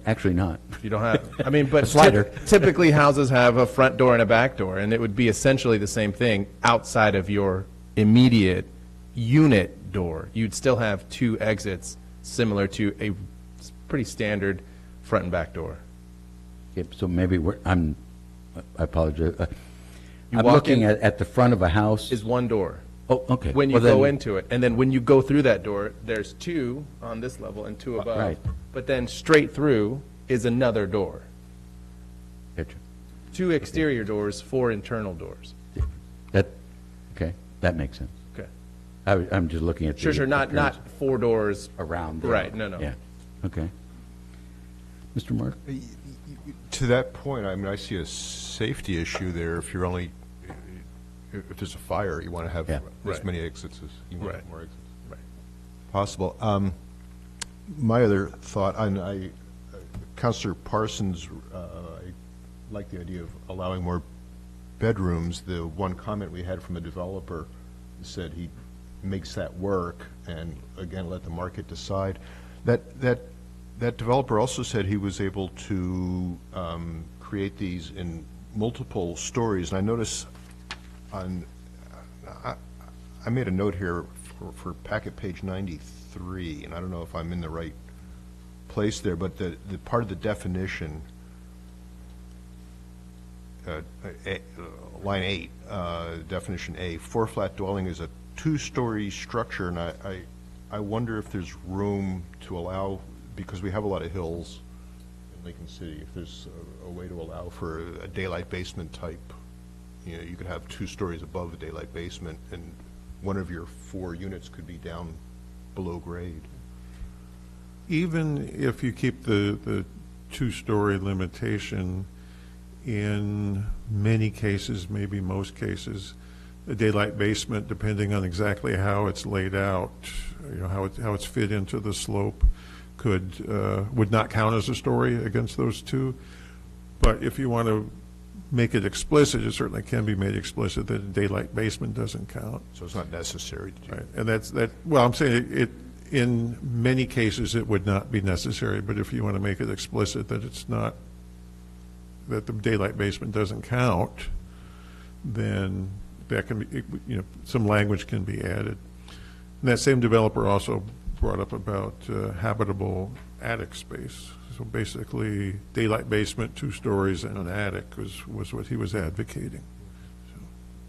actually not. You don't have, I mean, but A slider. typically houses have a front door and a back door, and it would be essentially the same thing outside of your immediate unit door. You'd still have 2 exits similar to a pretty standard front and back door. Okay, so maybe I apologize. You I'm walk looking in- at the front of a house. Is one door. Oh, okay. When you Well, then- go into it, and then when you go through that door, there's 2 on this level and 2 above. Right. But then straight through is another door. Gotcha. 2 exterior doors, 4 internal doors. Okay, that makes sense. Okay. I'm just looking at the. Sure, not appearance 4 doors. around there. Right, no. Yeah, okay. Mr. Mark? To that point, I mean, I see a safety issue there. If you're only, if there's a fire, you want to have Yeah. as Right. many exits as, you want Right. more exits Right. possible. My other thought, and Councilor Parsons, I like the idea of allowing more bedrooms. The one comment we had from a developer said he makes that work, and again, let the market decide. That developer also said he was able to create these in multiple stories, and I notice I made a note here for packet page 93, and I don't know if I'm in the right place there, but the part of the definition, line 8, definition A, 4-flat dwelling is a 2-story structure, and I wonder if there's room to allow, because we have a lot of hills in Lincoln City, if there's a way to allow for a daylight basement type. You know, you could have 2 stories above the daylight basement, and one of your 4 units could be down below grade. Even if you keep the two-story limitation, in many cases, maybe most cases, a daylight basement, depending on exactly how it's laid out, how it's fit into the slope, would not count as a story against those two. But if you want to make it explicit, it certainly can be made explicit that a daylight basement doesn't count. So it's not necessary to do. Right, and well, I'm saying it, in many cases, it would not be necessary, but if you want to make it explicit that it's not, that the daylight basement doesn't count, then that can be, some language can be added. And that same developer also brought up about habitable attic space. So basically, daylight basement, 2 stories, and an attic was what he was advocating.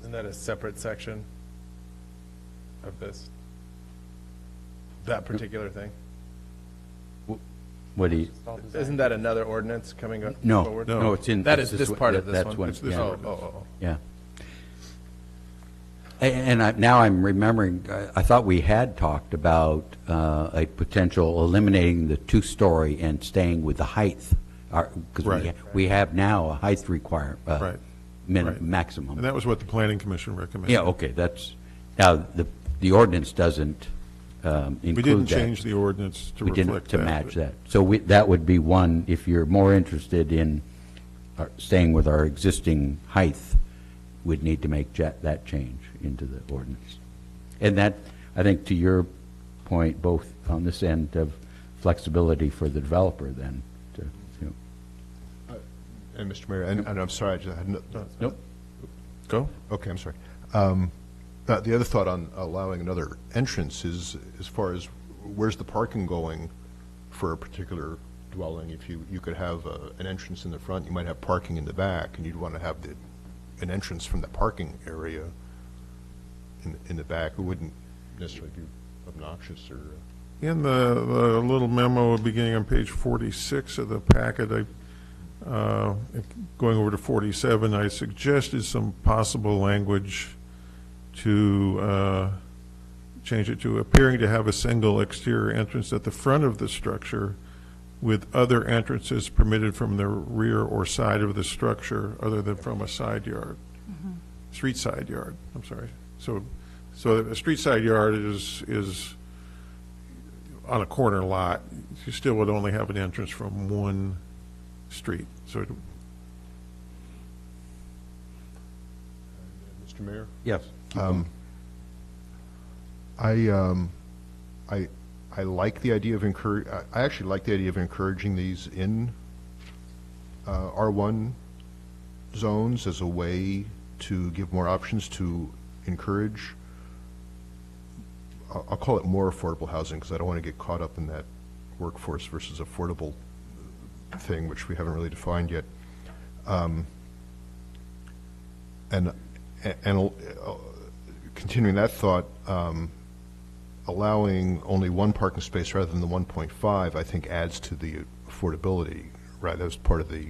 Isn't that a separate section of this? That particular thing? What do you, Isn't that another ordinance coming up no, forward? no, it's in. That is this part of this that's one? when- It's this yeah. ordinance. Yeah. And now I'm remembering, I thought we had talked about a potential eliminating the 2-story and staying with the height. Because Right. we have now a height requirement, Right. Right. maximum. And that was what the planning commission recommended. Yeah, okay, now, the ordinance doesn't include that. We didn't change the ordinance to We reflect didn't, that. to match that. So that would be one, if you're more interested in staying with our existing height, we'd need to make that change into the ordinance. And that, I think, to your point, both on this end of flexibility for the developer then, to, And Mr. Mayor, and I'm sorry, I just had Nope. Go. Okay, I'm sorry. The other thought on allowing another entrance is, as far as where's the parking going for a particular dwelling? If you could have an entrance in the front, you might have parking in the back, and you'd want to have an entrance from the parking area in the back. It wouldn't necessarily be obnoxious or... In the little memo beginning on page 46 of the packet, going over to 47, I suggested some possible language to change it to appearing to have a single exterior entrance at the front of the structure with other entrances permitted from the rear or side of the structure other than from a side yard. Street side yard, I'm sorry. So a street side yard is on a corner lot. You still would only have an entrance from one street. So, Mr. Mayor? yes. I like the idea of I actually like the idea of encouraging these in R1 zones as a way to give more options to encourage, I'll call it more affordable housing, because I don't want to get caught up in that workforce versus affordable thing, which we haven't really defined yet. And continuing that thought, allowing only one parking space rather than the 1.5, I think adds to the affordability, right? That was part of the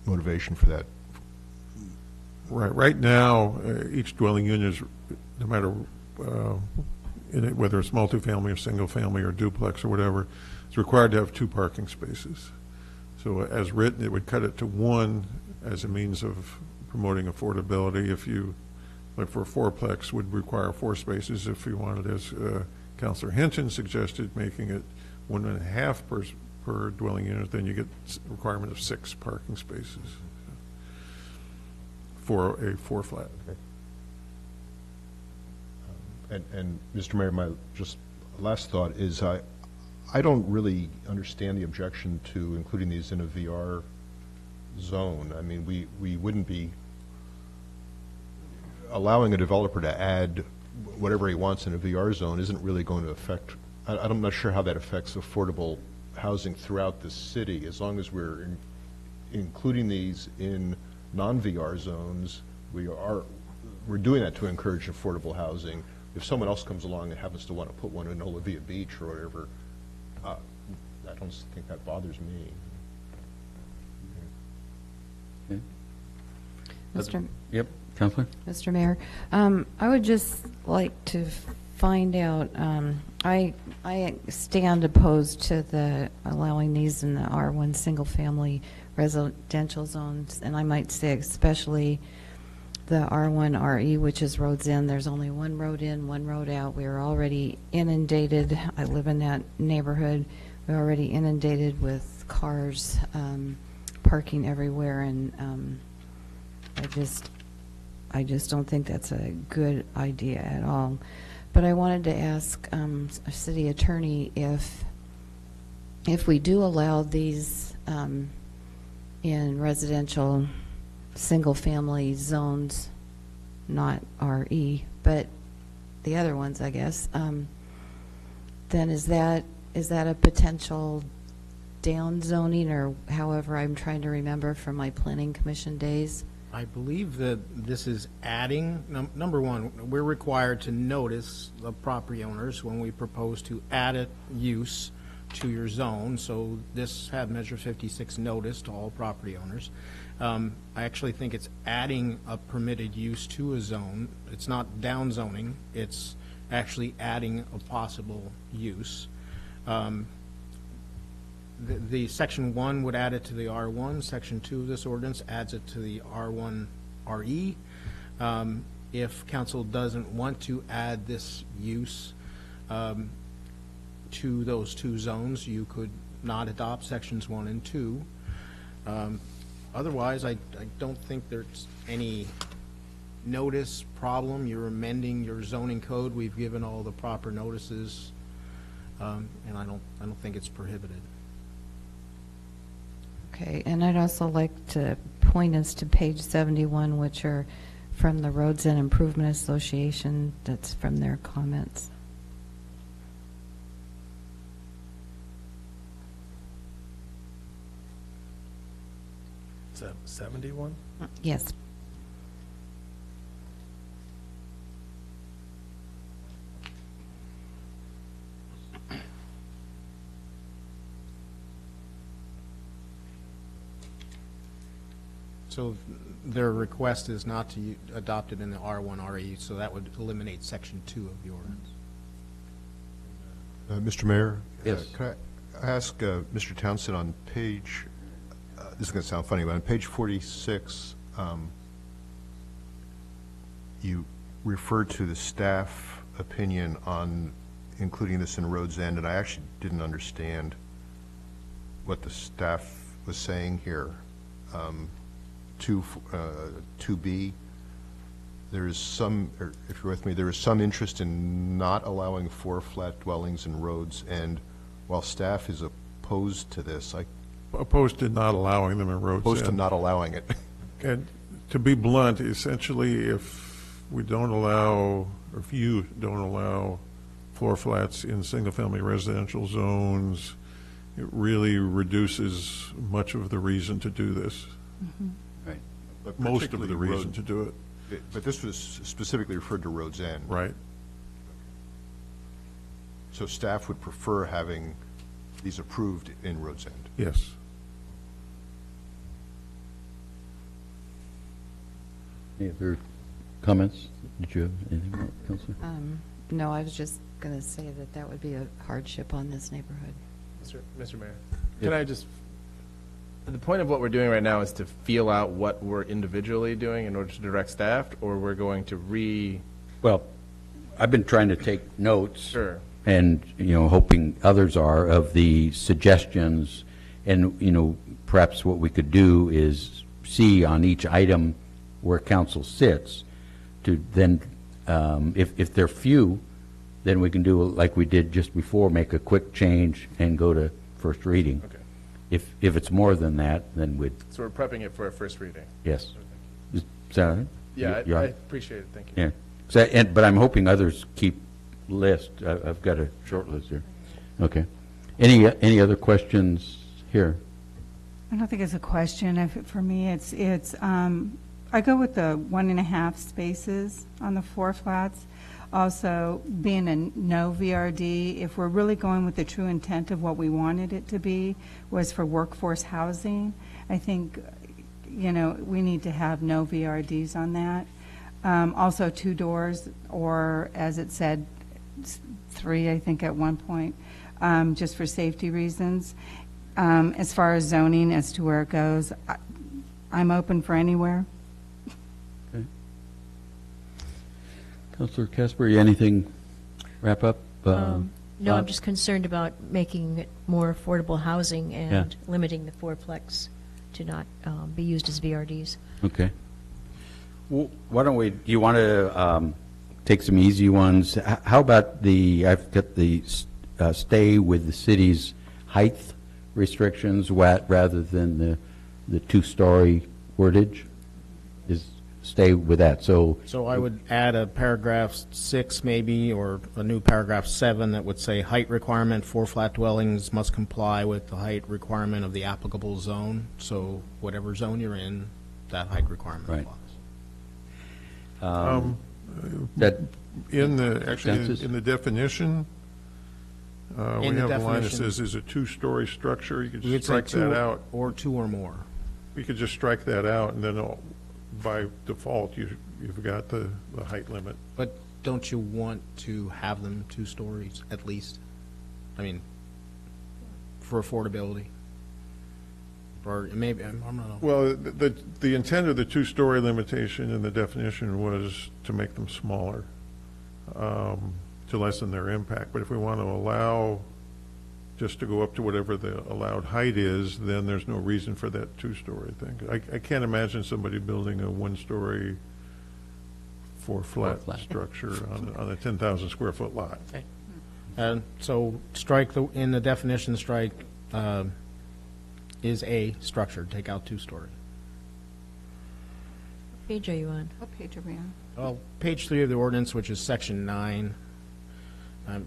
motivation for that. right now, each dwelling unit is, no matter whether it's multifamily or single family or duplex or whatever, it's required to have 2 parking spaces. So as written, it would cut it to 1 as a means of promoting affordability. If you, like for a 4-plex, would require 4 spaces. If you wanted, as Councilor Hinton suggested, making it 1.5 per dwelling unit, then you get a requirement of 6 parking spaces for a 4-flat. And Mr. Mayor, my just last thought is I don't really understand the objection to including these in a VR zone. I mean, we wouldn't be allowing a developer to add whatever he wants in a VR zone isn't really going to affect, I'm not sure how that affects affordable housing throughout the city. As long as we're including these in non-VR zones, we're doing that to encourage affordable housing. If someone else comes along and happens to want to put one in Olivia Beach or whatever, I don't think that bothers me. Mr. Yep, Councilor? Mr. Mayor, I would just like to find out, I stand opposed to the allowing these in the R1 single-family residential zones, and I might say especially the R1 RE, which is roads in. There's only one road in, one road out. We're already inundated. I live in that neighborhood. We're already inundated with cars parking everywhere, and I just don't think that's a good idea at all. But I wanted to ask a city attorney if we do allow these in residential single-family zones, not RE, but the other ones, I guess, then is that a potential down zoning, or however I'm trying to remember from my planning commission days? I believe that this is adding, number one, we're required to notice the property owners when we propose to add a use to your zone. So this had Measure 56 notice to all property owners. I actually think it's adding a permitted use to a zone. It's not down zoning. It's actually adding a possible use. The Section 1 would add it to the R1. Section 2 of this ordinance adds it to the R1 RE. If council doesn't want to add this use to those two zones, you could not adopt Sections 1 and 2. Otherwise, I don't think there's any notice problem. You're amending your zoning code. We've given all the proper notices, and I don't think it's prohibited. Okay, and I'd also like to point us to page 71, which are from the Roads and Improvement Association. That's from their comments. Is that 71? Yes. So their request is not to adopt it in the R1 RE, so that would eliminate Section 2 of the ordinance. Mr. Mayor? Yes. Can I ask Mr. Townsend on page, this is going to sound funny, but on page 46, you referred to the staff opinion on including this in Roads End, and I actually didn't understand what the staff was saying here. 2B, there is some, or if you're with me, there is some interest in not allowing 4 flat dwellings in Roads End. While staff is opposed to this, Opposed to not allowing them in roads. opposed to not allowing it. And to be blunt, essentially, if we don't allow, or if you don't allow floor flats in single-family residential zones, it really reduces much of the reason to do this. Mm-hmm. Right. But Most of particularly the reason road- to do it, But this was specifically referred to Roads End. right? So staff would prefer having these approved in Roads End. Yes. Any other comments? Did you have anything more, Counselor? No, I was just going to say that that would be a hardship on this neighborhood. Mr. Mayor, can I just, the point of what we're doing right now is to feel out what we're individually doing in order to direct staff, or we're going to Well, I've been trying to take notes. Sure. And, hoping others are, of the suggestions. And, perhaps what we could do is see on each item where council sits, to then, if they're few, then we can do like we did just before, make a quick change and go to first reading. Okay. If it's more than that, then we'd, So we're prepping it for a first reading. yes. Is that all right? Yeah, You all I right? appreciate it, thank you. Yeah. So, but I'm hoping others keep list. I've got a short list here. Okay. Any other questions here? I don't think it's a question. For me, it's I go with the 1.5 spaces on the 4 flats. Also, being a no VRD, if we're really going with the true intent of what we wanted it to be, was for workforce housing, I think, we need to have no VRDs on that. Also, 2 doors, or as it said, 3, I think, at one point, just for safety reasons. As far as zoning, as to where it goes, I'm open for anywhere. Councilor Casper, anything wrap up? No, I'm Bob? just concerned about making it more affordable housing and limiting the fourplex to not be used as VRDs. Okay. Well, why don't we, do you want to take some easy ones? How about I've got the stay with the city's height restrictions rather than the two-story wordage? Stay with that, so. So I would add a paragraph 6 maybe, or a new paragraph 7 that would say height requirement for flat dwellings must comply with the height requirement of the applicable zone. So whatever zone you're in, that height requirement Right. applies. That, Actually, Consensus? in the definition, we In the have a line that definition. says is a two-story structure. You could You could just say strike 2 that out. or 2 or more. You could just strike that out, and then by default, you've got the height limit. But don't you want to have them 2 stories at least? I mean, for affordability? Or maybe, I'm not. Well, the intent of the two-story limitation in the definition was to make them smaller, to lessen their impact. But if we want to allow just to go up to whatever the allowed height is, then there's no reason for that two-story thing. I can't imagine somebody building a one-story, four-flat structure on a 10,000 square foot lot. And so strike in the definition, strike is a structure, take out 2-story. What page are you on? What page are we on? Well, page 3 of the ordinance, which is section 9. I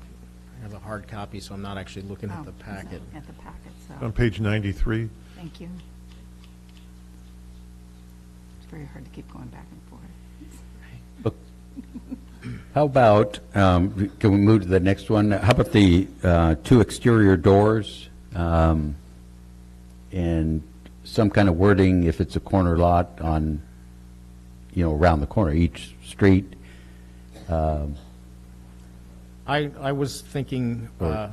have a hard copy, so I'm not actually looking at the packet. At the packet, On so, page 93, thank you. It's very hard to keep going back and forth. how about, can we move to the next one? How about the 2 exterior doors and some kind of wording if it's a corner lot on, around the corner, each street? I was thinking, Or-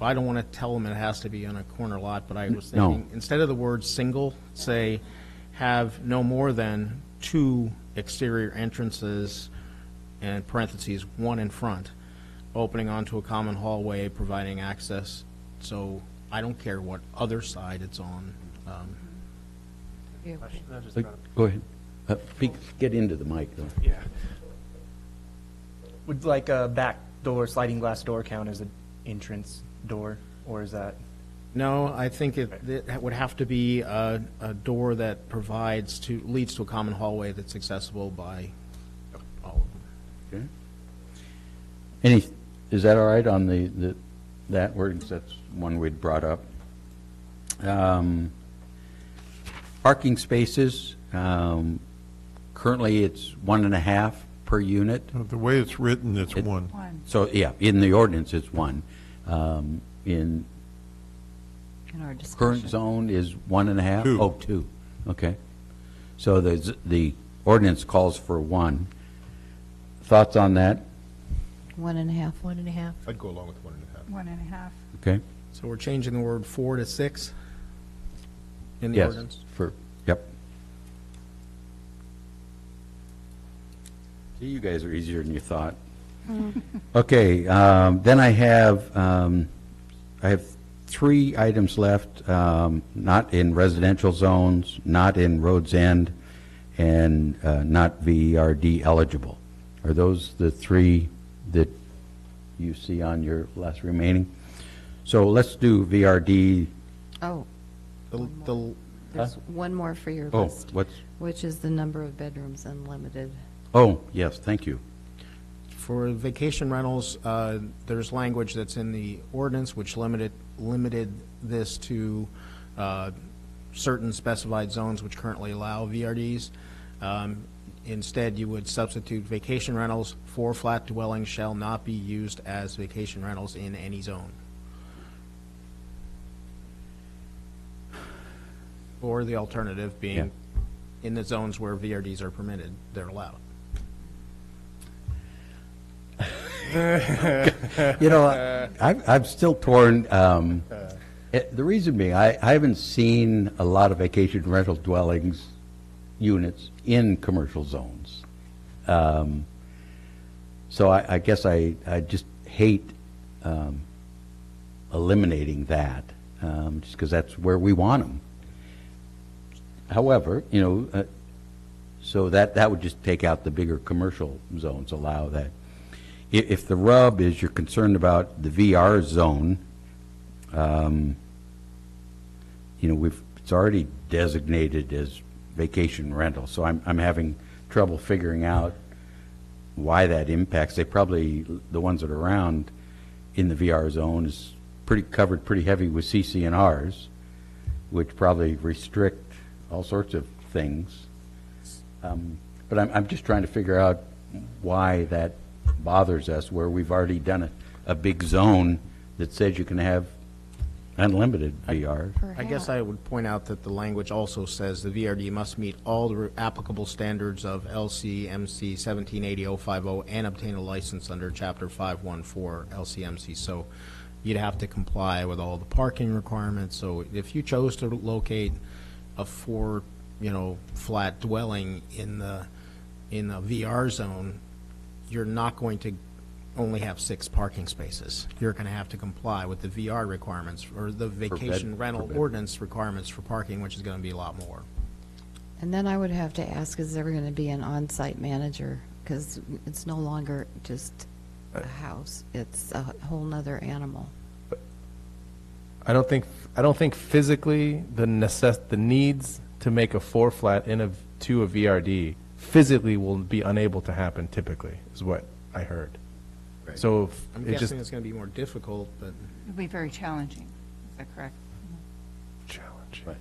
I don't want to tell them it has to be on a corner lot, but I was No. thinking, instead of the word single, say, have no more than 2 exterior entrances, and parentheses, 1 in front, opening onto a common hallway, providing access. So I don't care what other side it's on. Go ahead. Get into the mic, though. Yeah. Would like a back door, sliding glass door count as an entrance door, or is that? No, I think it would have to be a door that leads to a common hallway that's accessible by all of them. Okay. Is that all right on that word? That's one we'd brought up. Parking spaces, currently it's 1.5 per unit. the way it's written, it's 1. One. So, yeah, in the ordinance, it's 1. In In our discussion. current zone is 1.5? 2. Oh, 2, okay. So the ordinance calls for 1. Thoughts on that? 1.5. 1.5. I'd go along with 1.5. 1.5. Okay? So we're changing the word 4 to 6 in the Yes, ordinance? yep. See, you guys are easier than you thought. Okay, then I have 3 items left, not in residential zones, not in roads end, and not VRD eligible. Are those the 3 that you see on your last remaining? So let's do VRD. Oh, The there's one more for your Oh, list, which is the number of bedrooms unlimited. Oh, yes, thank you. For vacation rentals, there's language that's in the ordinance which limited this to certain specified zones which currently allow VRDs. Instead, you would substitute vacation rentals for flat dwellings shall not be used as vacation rentals in any zone. Or the alternative being, in the zones where VRDs are permitted, they're allowed. You know, I'm still torn. The reason being, I haven't seen a lot of vacation rental dwellings units in commercial zones. So I guess I just hate eliminating that, just because that's where we want them. However, you know, so that would just take out the bigger commercial zones, allow that. If the rub is you're concerned about the VR zone, you know, it's already designated as vacation rental, so I'm having trouble figuring out why that impacts. They probably, the ones that are around in the VR zone is covered pretty heavy with CC&Rs, which probably restrict all sorts of things. But I'm just trying to figure out why that bothers us, where we've already done a big zone that says you can have unlimited VR. I guess I would point out that the language also says the VRD must meet all the applicable standards of LCMC 1780-050 and obtain a license under Chapter 514 LCMC. So you'd have to comply with all the parking requirements. So if you chose to locate a flat dwelling in the VR zone, you're not going to only have 6 parking spaces. You're going to have to comply with the VR requirements or the vacation rental ordinance requirements for parking, which is going to be a lot more. And then I would have to ask, is there going to be an on-site manager? Because it's no longer just a house. It's a whole nother animal. I don't think physically the needs to make a 4-flat to a VRD physically will be unable to happen typically, is what I heard. Right. So I'm it guessing it's going to be more difficult, but It'll be very challenging. Is that correct? challenging. Right.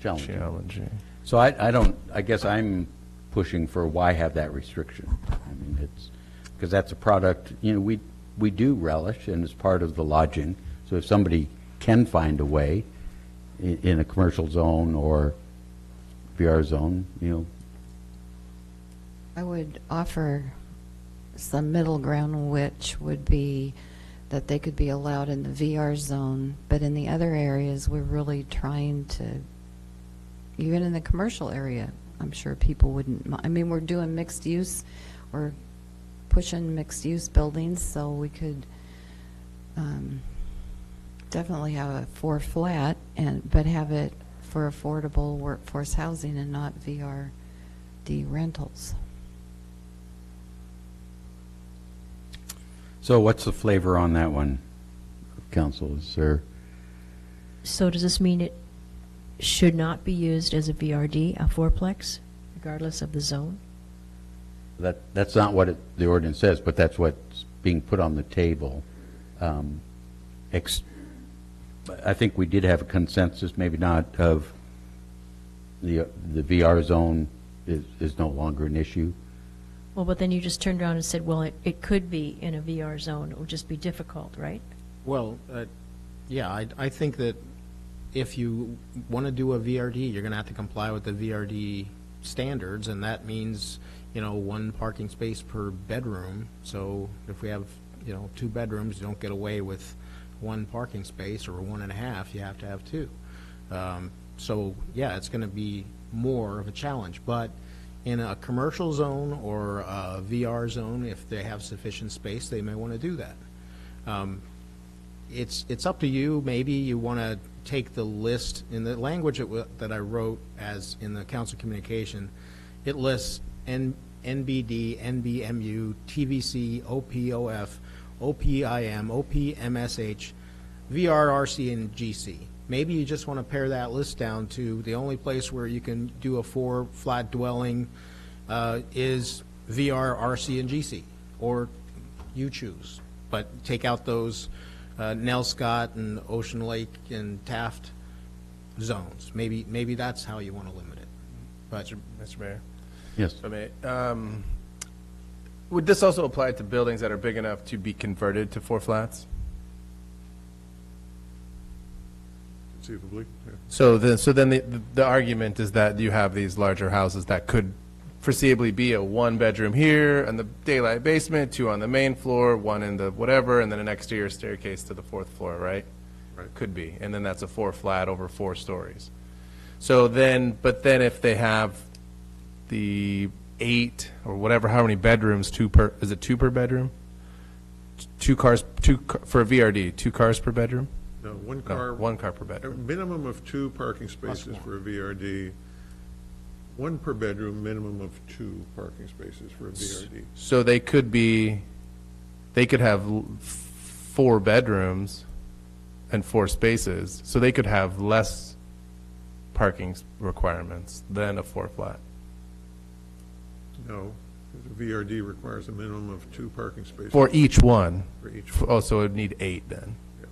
Challenging. Challenging. So I guess I'm pushing for why have that restriction? I mean, it's, because that's a product, you know, we do relish, and it's part of the lodging. So if somebody can find a way in a commercial zone or VR zone, you know. I would offer some middle ground, which would be that they could be allowed in the VR zone, but in the other areas, we're really trying to, even in the commercial area, I'm sure people wouldn't, I mean, we're doing mixed use, we're pushing mixed use buildings, so we could definitely have a 4-flat, but have it for affordable workforce housing and not VRD rentals. So what's the flavor on that one, Council? Is there? So does this mean it should not be used as a VRD, a fourplex, regardless of the zone? That's not what the ordinance says, but that's what's being put on the table. I think we did have a consensus, maybe not, of the VR zone is no longer an issue. Well, but then you just turned around and said, well, it could be in a VR zone. It would just be difficult, right? well, yeah, I think that if you want to do a VRD, you're going to have to comply with the VRD standards, and that means, 1 parking space per bedroom. So if we have, 2 bedrooms, you don't get away with 1 parking space, or 1.5, you have to have 2. So yeah, it's going to be more of a challenge, but in a commercial zone or a VR zone, if they have sufficient space, they may want to do that. It's up to you. Maybe you want to take the list in the language that I wrote as in the council communication. It lists NBD, NBMU, TVC, OPOF, OPIM, OPMSH, VRRC, and GC. Maybe you just want to pare that list down to the only place where you can do a 4-flat dwelling is VR, RC, and GC, or you choose. But take out those Nell Scott and Ocean Lake and Taft zones. Maybe that's how you want to limit it. But Mr. Mayor? Yes. If I may, would this also apply to buildings that are big enough to be converted to 4-flats? Conceivably, yeah. So then the argument is that you have these larger houses that could foreseeably be a one-bedroom here and the daylight basement, 2 on the main floor, 1 in the whatever, and then an exterior staircase to the 4th floor, right? Right. Could be, and then that's a 4 flat over 4 stories. So then, but then if they have the 8 or whatever, how many bedrooms, is it 2 per bedroom? 2 cars, for a VRD, 2 cars per bedroom? No, one No, car. 1 car per A bedroom. minimum of 2 parking spaces one. for a VRD, 1 per bedroom, minimum of 2 parking spaces for a VRD. So they could have 4 bedrooms and 4 spaces, so they could have less parking requirements than a 4 flat. No, the VRD requires a minimum of 2 parking spaces. For each one. For each Oh, so it would need 8 then? Yeah.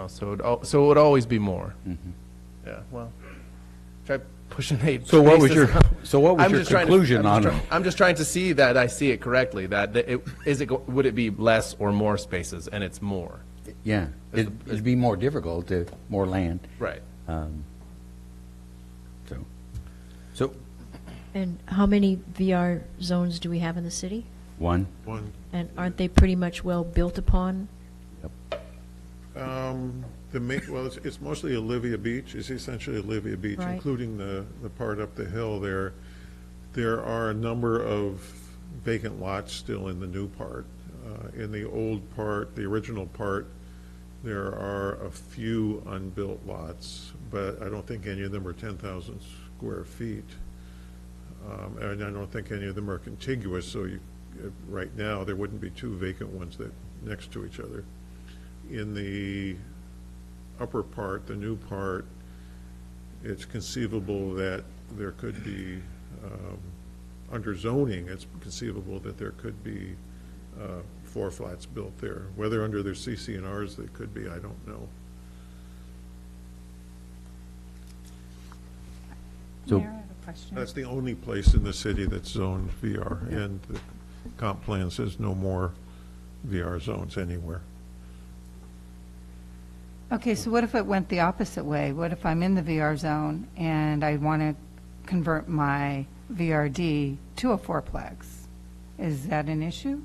Oh, so it would always be more? Yeah, well, try pushing 8 So what was spaces. your I'm just trying to- conclusion I'm on just it? I'm just trying to see that I see it correctly, that would it be less or more spaces, and it's more? Yeah, it'd be more difficult to, more land. Right. So, And how many VR zones do we have in the city? one, And aren't they pretty much well built upon? Well, it's mostly Olivia Beach, it's essentially Olivia Beach, Right. including the part up the hill there. There are a number of vacant lots still in the new part. In the old part, the original part, there are a few unbuilt lots, but I don't think any of them are 10,000 square feet. And I don't think any of them are contiguous, so right now, there wouldn't be 2 vacant ones next to each other. In the upper part, the new part, it's conceivable that there could be, under zoning, it's conceivable that there could be 4 flats built there. Whether under their CC&Rs they could be, I don't know. So- Mayor, I have a question. That's the only place in the city that's zoned VR, and the comp plan says no more VR zones anywhere. Okay, so what if it went the opposite way? What if I'm in the VR zone and I want to convert my VRD to a fourplex? Is that an issue?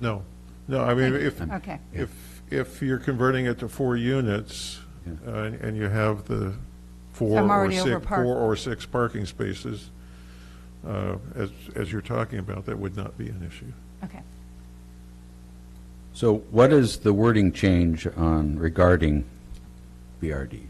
No, I mean, Okay. if you're converting it to 4 units, and you have the I'm already over parked. 4 or 6 parking spaces, as you're talking about, that would not be an issue. Okay. so what is the wording change on regarding VRDs?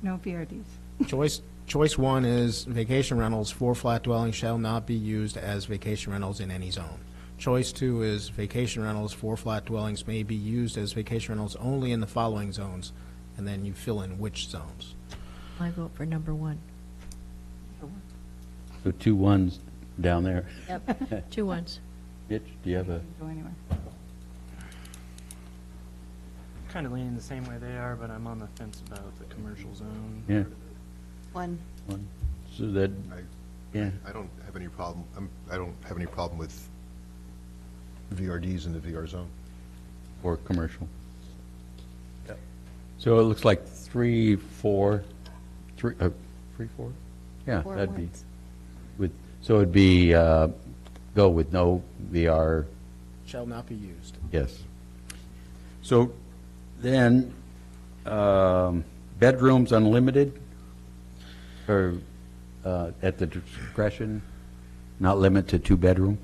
No VRDs. Choice 1 is vacation rentals for flat dwellings shall not be used as vacation rentals in any zone. Choice 2 is vacation rentals for flat dwellings may be used as vacation rentals only in the following zones, and then you fill in which zones. I vote for number 1. So 2 ones down there. Yep. 2 ones. Mitch, do you have a? Go anywhere. Kind of leaning the same way they are, but I'm on the fence about the commercial zone. Yeah. One. One. So that, yeah. I don't have any problem, I don't have any problem with VRDs in the VR zone. Or commercial. So it looks like 3, 4, 3, 3, 4? Yeah, Four that'd be, ones. so it'd be, go with no VR, Shall not be used. yes. So then, bedrooms unlimited? Or at the discretion, not limit to 2-bedroom?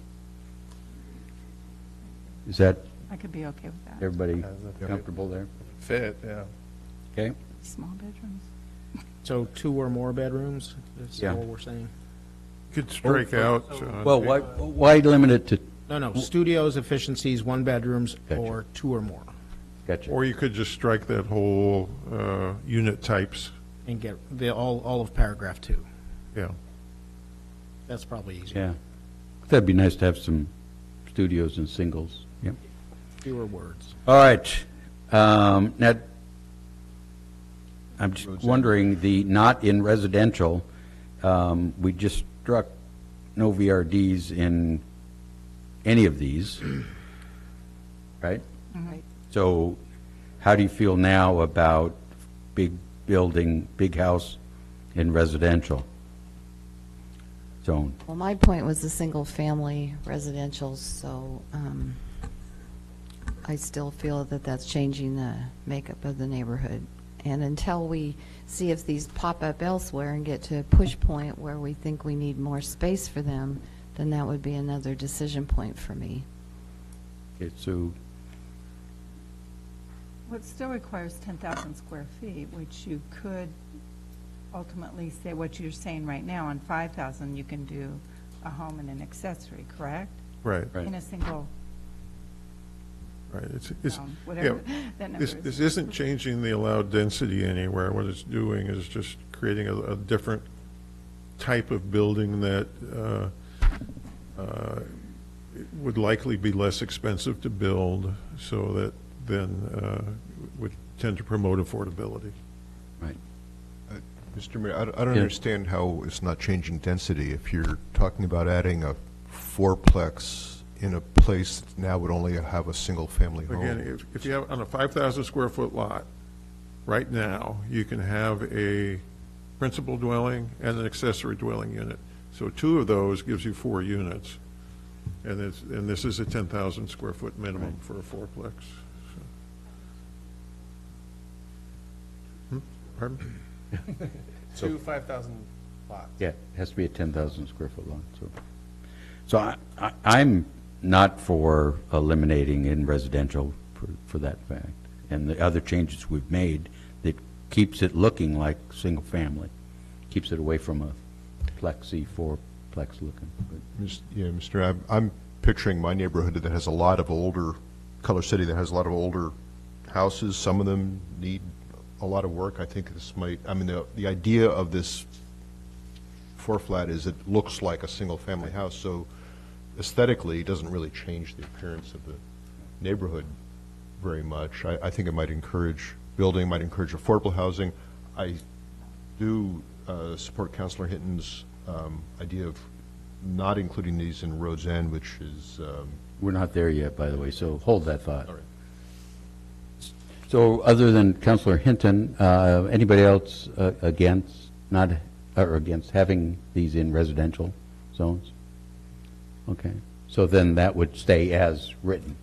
Is that, I could be okay with that. everybody that's comfortable there? Fit, yeah. Okay? Small bedrooms. So 2 or more bedrooms, is Yeah. what we're saying? You could strike out. Well, why limit it to, No, studios, efficiencies, 1 bedrooms, Gotcha. or 2 or more, gotcha. Or you could just strike that whole unit types, and get all of paragraph 2. yeah. That's probably easier. Yeah. That'd be nice to have some studios and singles. Yep. Fewer words. All right. Now, I'm just wondering, the not in residential, we just struck no VRDs in any of these, right? Right. So how do you feel now about big building, big house in residential zone? Well, my point was the single-family residential, so I still feel that that's changing the makeup of the neighborhood. And until we see if these pop up elsewhere and get to a push point where we think we need more space for them, then that would be another decision point for me. Okay, so, Well, it still requires 10,000 square feet, which you could ultimately say what you're saying right now, on 5,000, you can do a home and an accessory, correct? Right, Right. In a single right. It's, zone, whatever yeah, that number is. this isn't changing the allowed density anywhere. What it's doing is just creating a different type of building that would likely be less expensive to build, so that then would tend to promote affordability. right. Mr. Mayor, I don't Yeah. understand how it's not changing density. If you're talking about adding a fourplex in a place that now would only have a single-family home. Again, if you have, on a 5,000 square foot lot, right now, you can have a principal dwelling and an accessory dwelling unit. So two of those gives you 4 units. And this is a 10,000 square foot minimum for a fourplex. Pardon? Two 5,000 lots. Yeah, it has to be a 10,000 square foot lot, so I'm not for eliminating in residential for that fact. And the other changes we've made that keeps it looking like single family, keeps it away from a plexi, fourplex looking. Yeah, Mr. I'm picturing my neighborhood that has a lot of older, Color City, that has a lot of older houses. Some of them need a lot of work. I think this might, I mean, the idea of this four-flat is it looks like a single-family house, so aesthetically, it doesn't really change the appearance of the neighborhood very much. I think it might encourage building, might encourage affordable housing. I do support Councilor Hinton's idea of not including these in Rhodes End, which is, We're not there yet, by the way, so hold that thought. all right. So other than Councilor Hinton, anybody else against, not, or against having these in residential zones? Okay, so then that would stay as written.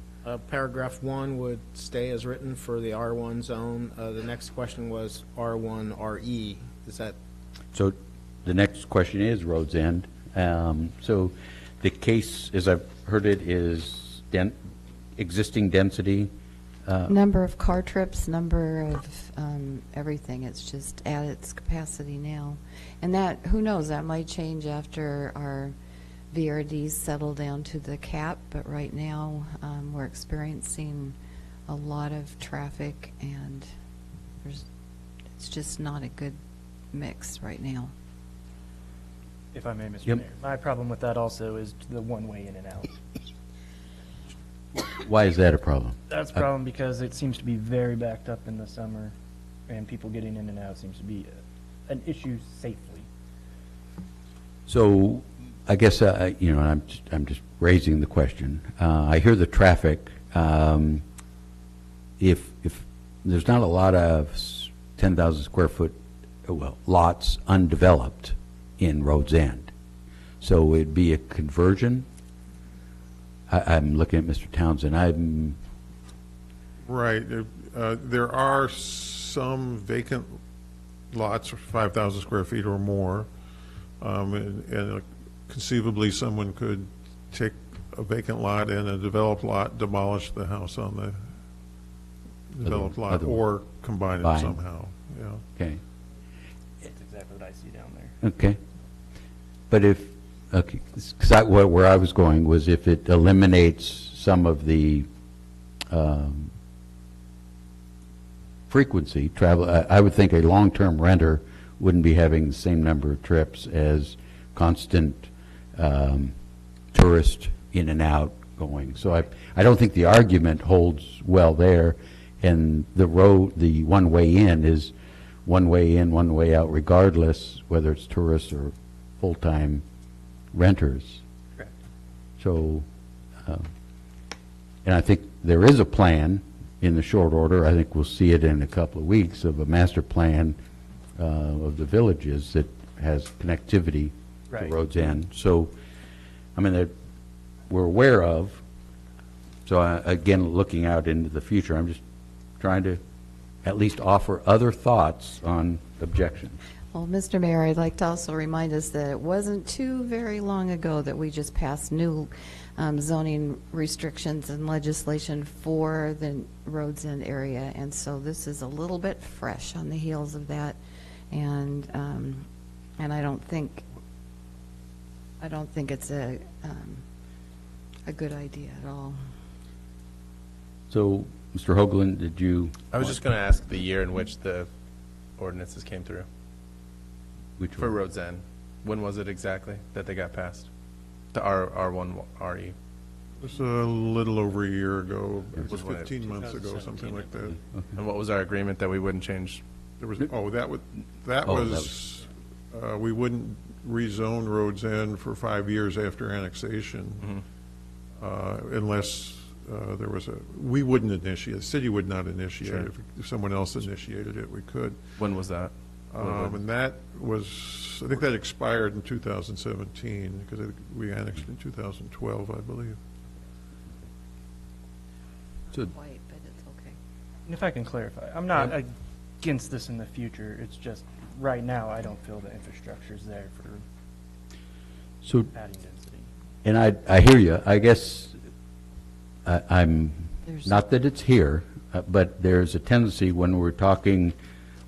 Paragraph 1 would stay as written for the R1 zone. The next question was R1, RE. Is that, So the next question is Rhodes End. So the case, as I've heard it, is existing density. Number of car trips, number of everything. It's just at its capacity now. And that, who knows, that might change after our VRDs settle down to the cap, but right now we're experiencing a lot of traffic, and it's just not a good mix right now. If I may, Mr. Yep. Mayor, my problem with that also is the one-way in and out. Why is that a problem? That's a problem because it seems to be very backed up in the summer, and people getting in and out seems to be an issue safely. So I guess, you know, I'm just raising the question. I hear the traffic. If there's not a lot of 10,000 square foot, well, lots undeveloped in Rhodes End, so it'd be a conversion. I'm looking at Mr. Townsend. Right. There are some vacant lots of 5,000 square feet or more, and conceivably someone could take a vacant lot and a developed lot, demolish the house on the developed lot, other- or combine it Combine. somehow, yeah. Okay. That's exactly what I see down there. Okay. But if, okay, because where I was going was if it eliminates some of the frequency, travel, I would think a long-term renter wouldn't be having the same number of trips as constant tourist in and out going. So I don't think the argument holds well there, and the one way in is one way in, one way out, regardless whether it's tourists or full-time renters. Correct. So, and I think there is a plan in the short order, I think we'll see it in a couple of weeks, of a master plan of the villages that has connectivity to Right. Roads End. So, I mean, that we're aware of. So again, looking out into the future, I'm just trying to at least offer other thoughts on objections. Well, Mr. Mayor, I'd like to also remind us that it wasn't too very long ago that we just passed new zoning restrictions and legislation for the Roads End area, and so this is a little bit fresh on the heels of that, and I don't think it's a good idea at all. So, Mr. Hoagland, did you? I was just going to ask the year in which the ordinances came through Which for one? Roads End. When was it exactly that they got passed? The R1 RE. It was a little over a year ago, it was when it- 15 months ago, something like that. And what was our agreement that we wouldn't change? There was, that Oh, that was, we wouldn't rezone Roads End for 5 years after annexation unless there was we wouldn't initiate, the city would not initiate Sure. it. If someone else initiated it, we could. When was that? And that was, I think that expired in 2017, because we annexed in 2012, I believe. So, Quite, but it's okay. And if I can clarify, I'm not against this in the future. It's just, right now, I don't feel the infrastructure's there for so adding density. and I hear you. I guess I'm, There's- not that it's here, but there's a tendency when we're talking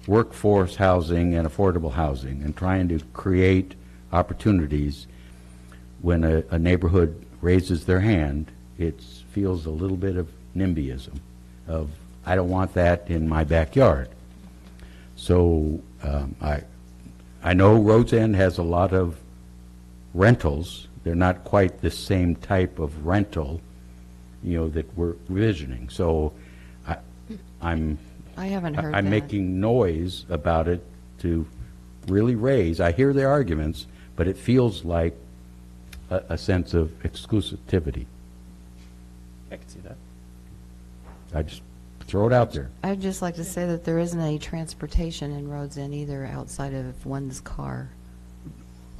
workforce housing and affordable housing and trying to create opportunities, when a neighborhood raises their hand, it feels a little bit of NIMBYism, of I don't want that in my backyard. So I know Roads End has a lot of rentals. They're not quite the same type of rental, that we're visioning. So I'm I haven't heard that. I'm making noise about it to really raise. I hear the arguments, but it feels like a sense of exclusivity. I can see that. I just throw it out there. I'd just like to say that there isn't any transportation in Roads End either outside of one's car,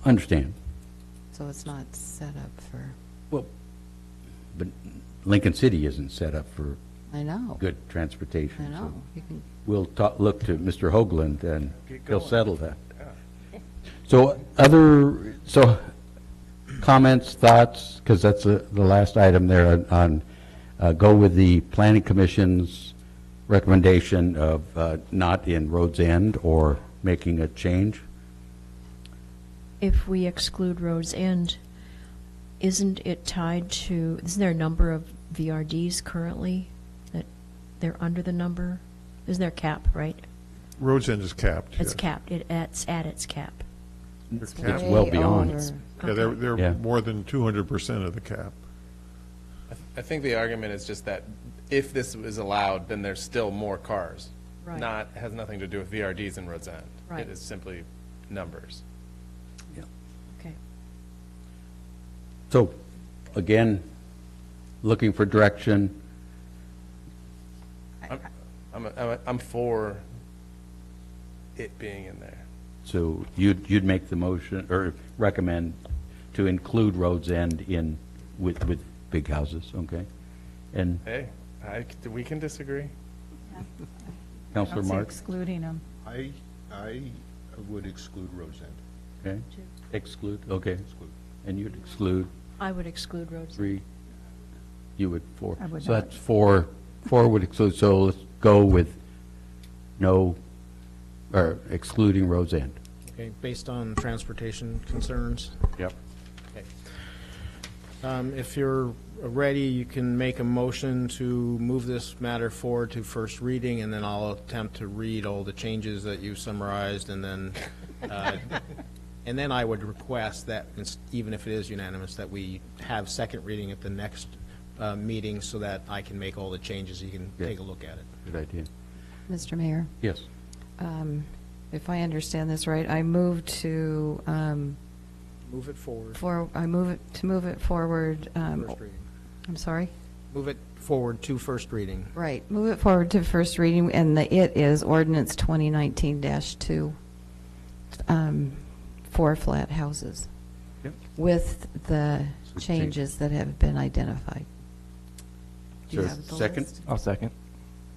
Understand. so it's not set up for, Well, but Lincoln City isn't set up for I know. good transportation. I so know. You can, We'll look to Mr. Hoagland, and Get he'll going. settle that. So comments, thoughts, because that's the last item there on go with the Planning Commission's recommendation of not in Roads End or making a change? If we exclude Roads End, isn't it tied to, isn't there a number of VRDs currently that they're under the number? Isn't there a cap, right? Roads End is capped. It's yes. capped, it's at its cap. It's way well beyond. over. Yeah, they're Yeah. more than 200% of the cap. I think the argument is just that if this is allowed, then there's still more cars. Right. Has nothing to do with VRDs in Roads End. Right. It is simply numbers. Okay. So, again, looking for direction. I'm for it being in there. So you'd make the motion, or recommend to include Roads End in with big houses, okay? And Hey, we can disagree. Counselor Don't say Mark, excluding them. I would exclude Rose End. okay? Exclude, okay. Exclude. And you'd exclude I would exclude Roads End. 3, you would 4. I would So not. that's 4 would exclude, so let's go with no, or excluding Roads End. Okay, based on transportation concerns. Yep. If you're ready, you can make a motion to move this matter forward to first reading, and then I'll attempt to read all the changes that you summarized, and then I would request that, even if it is unanimous, that we have second reading at the next meeting so that I can make all the changes, you can Yeah. take a look at it. Good idea. Mr. Mayor, Yes. if I understand this right, I move to, Move it forward. move it forward, First reading. I'm sorry? Move it forward to first reading. Right, move it forward to first reading, and it is ordinance 2019-2, 4 flat houses, Yep. with the changes that have been identified. Do you Sir, have the second? list? I'll second.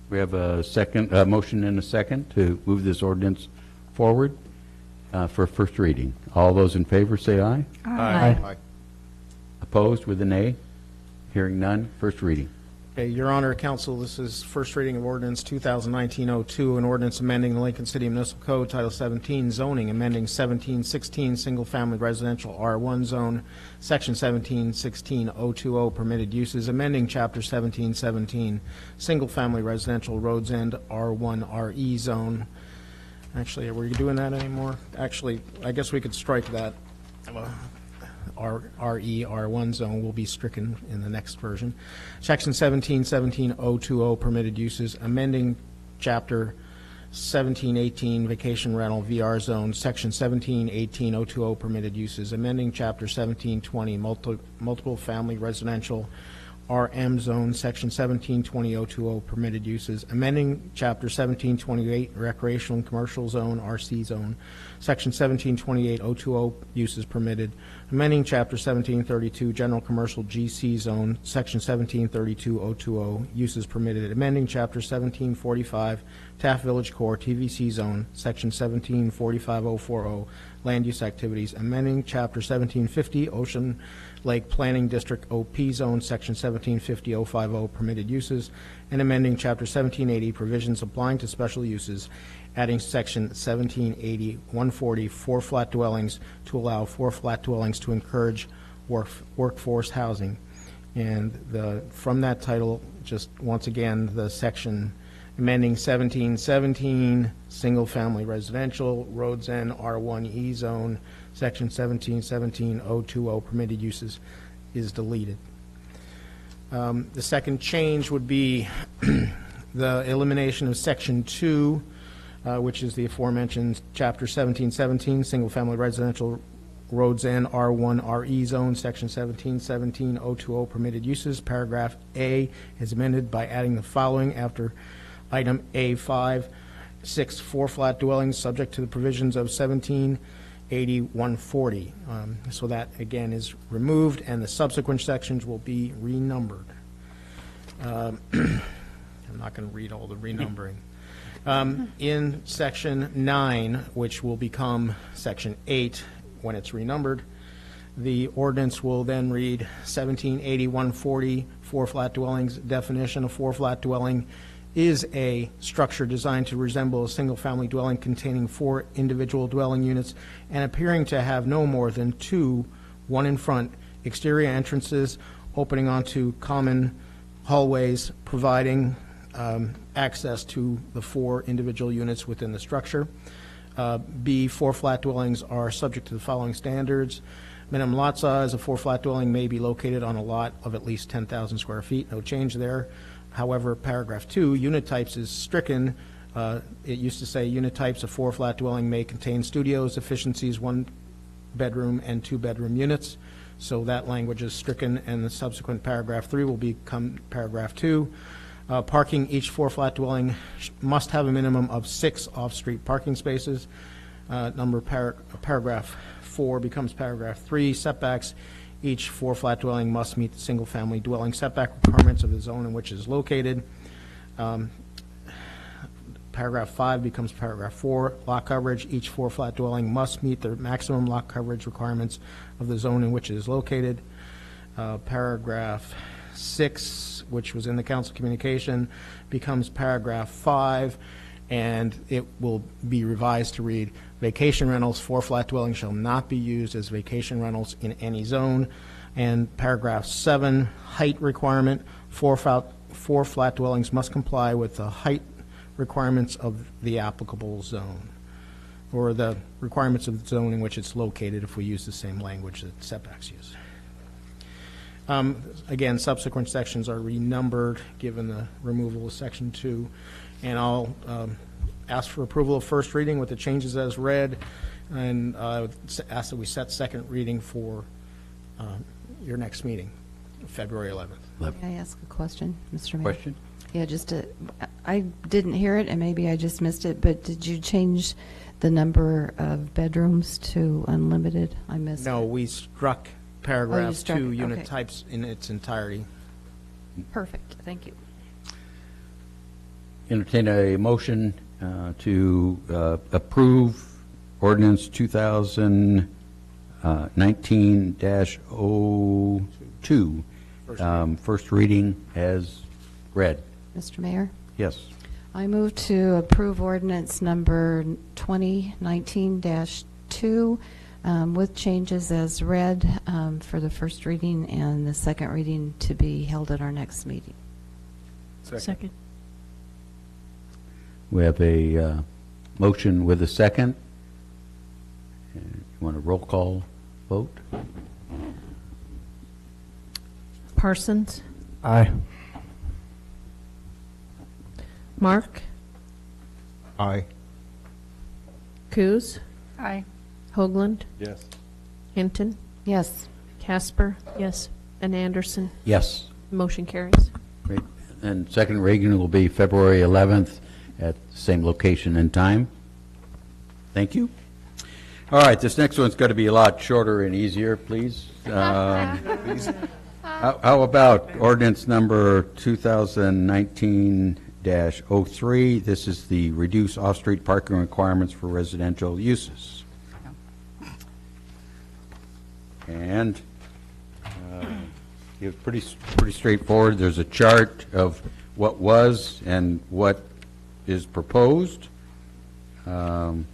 We have a second, motion and a second to move this ordinance forward for first reading. All those in favor say aye. Aye. Opposed with a nay? Hearing none, first reading. Okay, Your Honor, Council, this is first reading of ordinance 2019-02, an ordinance amending the Lincoln City Municipal Code, Title 17, zoning, amending 1716, single-family residential R1 zone, Section 1716-020, permitted uses, amending Chapter 1717, single-family residential roads end R1 RE zone. Actually, are we doing that anymore? Actually, I guess we could strike that. RE, R1 zone will be stricken in the next version. Section 1717-020, permitted uses, amending Chapter 1718, vacation rental VR zone, Section 1718-020, permitted uses, amending Chapter 1720, multiple family residential RM zone, Section 1720-020, permitted uses, amending Chapter 1728, recreational and commercial zone, RC zone, Section 1728-020, uses permitted, amending Chapter 1732, general commercial GC zone, Section 1732-020, uses permitted, amending Chapter 1745, Taft Village Core, TVC zone, Section 1745-040, land use activities, amending Chapter 1750, Ocean Lake Planning District OP zone, Section 1750-050, permitted uses, and amending Chapter 1780, provisions applying to special uses, adding Section 1780-140, 4 flat dwellings to allow 4 flat dwellings to encourage workforce housing. And from that title, just once again, the section amending 1717, single-family residential, roads end R1E zone, Section 1717-020, permitted uses, is deleted. The second change would be the elimination of Section 2, which is the aforementioned Chapter 1717, single-family residential, roads end R1 RE zone, Section 1717-020, permitted uses. Paragraph A is amended by adding the following after item A5, 6 4 flat dwellings subject to the provisions of 1780-140. So that, again, is removed, and the subsequent sections will be renumbered. I'm not going to read all the renumbering. In Section 9, which will become Section 8 when it's renumbered, the ordinance will then read 1780-140, 4 flat dwellings. Definition of 4 flat dwelling is a structure designed to resemble a single-family dwelling containing 4 individual dwelling units and appearing to have no more than 2, one in front, exterior entrances opening onto common hallways, providing access to the 4 individual units within the structure. B, 4 flat dwellings are subject to the following standards. Minimum lot size, a 4 flat dwelling may be located on a lot of at least 10,000 square feet. No change there. However, paragraph 2, unit types is stricken. It used to say unit types of 4 flat dwelling may contain studios, efficiencies, 1 bedroom and 2 bedroom units. So that language is stricken, and the subsequent paragraph 3 will become paragraph 2. Parking, each 4 flat dwelling must have a minimum of 6 off-street parking spaces. Paragraph 4 becomes paragraph 3. Setbacks, each 4 flat dwelling must meet the single-family dwelling setback requirements of the zone in which it is located. Paragraph 5 becomes paragraph 4. Lot coverage, each 4 flat dwelling must meet the maximum lot coverage requirements of the zone in which it is located. Paragraph 6, which was in the council communication, becomes paragraph 5, and it will be revised to read, vacation rentals, 4 flat dwellings shall not be used as vacation rentals in any zone. And paragraph 7, height requirement, 4 flat dwellings must comply with the height requirements of the applicable zone, or the requirements of the zone in which it's located, if we use the same language that setbacks use. Again, subsequent sections are renumbered given the removal of Section 2, and I'll ask for approval of first reading with the changes as read, and ask that we set second reading for your next meeting. February 11th. May I ask a question, Mr. Mayor? Question? Yeah, I didn't hear it, and maybe I just missed it, but did you change the number of bedrooms to unlimited? I missed No, it. we struck paragraph struck 2, it, unit okay. types in its entirety. Perfect, thank you. Entertain a motion to approve ordinance 2019-02, first reading as read. Mr. Mayor? Yes. I move to approve ordinance number 2019-2 with changes as read for the first reading and the second reading to be held at our next meeting. Second. We have a motion with a second. And you want a roll call vote? Parsons, Aye. Mark, Aye. Coos, Aye. Hoagland, Yes. Hinton, Yes. Casper, Yes. and Anderson. Yes. Motion carries. Great. And second reading will be February 11th at the same location and time. Thank you. All right, this next one's got to be a lot shorter and easier, please. How about ordinance number 2019-03? This is the reduce off-street parking requirements for residential uses. And it's pretty straightforward. There's a chart of what was and what is proposed. And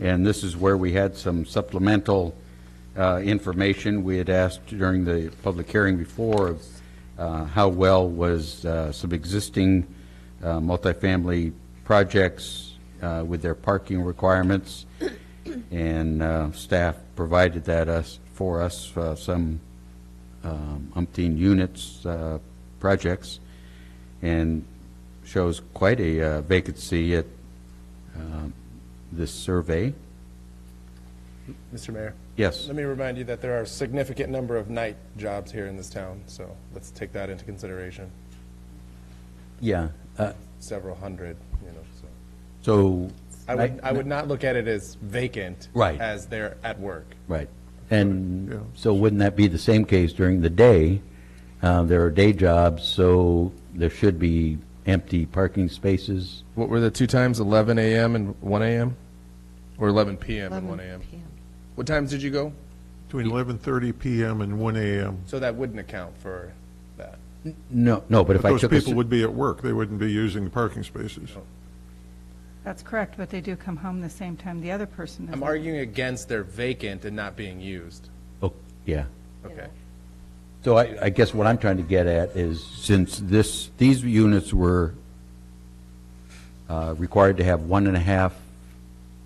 this is where we had some supplemental information. We had asked during the public hearing before of how well was some existing multifamily projects with their parking requirements, and staff provided that for us some umpteen units projects, and shows quite a vacancy at this survey. Mr. Mayor? Yes. Let me remind you that there are a significant number of night jobs here in this town, so let's take that into consideration. Yeah. Several hundred, so. So. I would not look at it as vacant. Right. As they're at work. Right. And Yeah. so wouldn't that be the same case during the day? There are day jobs, so there should be empty parking spaces. What were the two times, 11 a.m. and 1 a.m.? Or 11 p.m. and 1 a.m.? What times did you go? Between 11:30 PM and 1 AM. So that wouldn't account for that. No, but if I Those took people would be at work. They wouldn't be using the parking spaces. That's correct, but they do come home the same time the other person is. I'm arguing against they're vacant and not being used. Oh, yeah. Okay. So I guess what I'm trying to get at is, since these units were required to have 1.5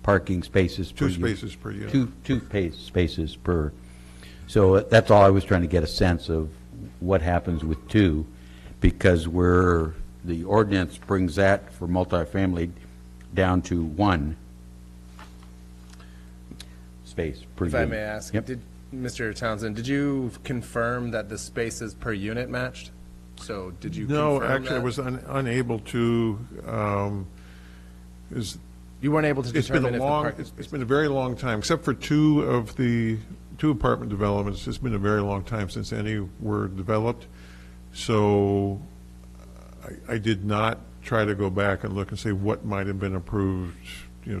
parking spaces per Two unit. spaces per unit. Two spaces per. So that's all I was trying to get a sense of what happens with two, because the ordinance brings that for multifamily down to 1 space per If unit. I may ask, Yep. Mr. Townsend, did you confirm that the spaces per unit matched? So did you No, confirm actually, I that? was unable to, You weren't able to it's been determine a if the long, parking it's spaces. been a very long time, except for two apartment developments, it's been a very long time since any were developed. So I did not try to go back and look and see what might have been approved,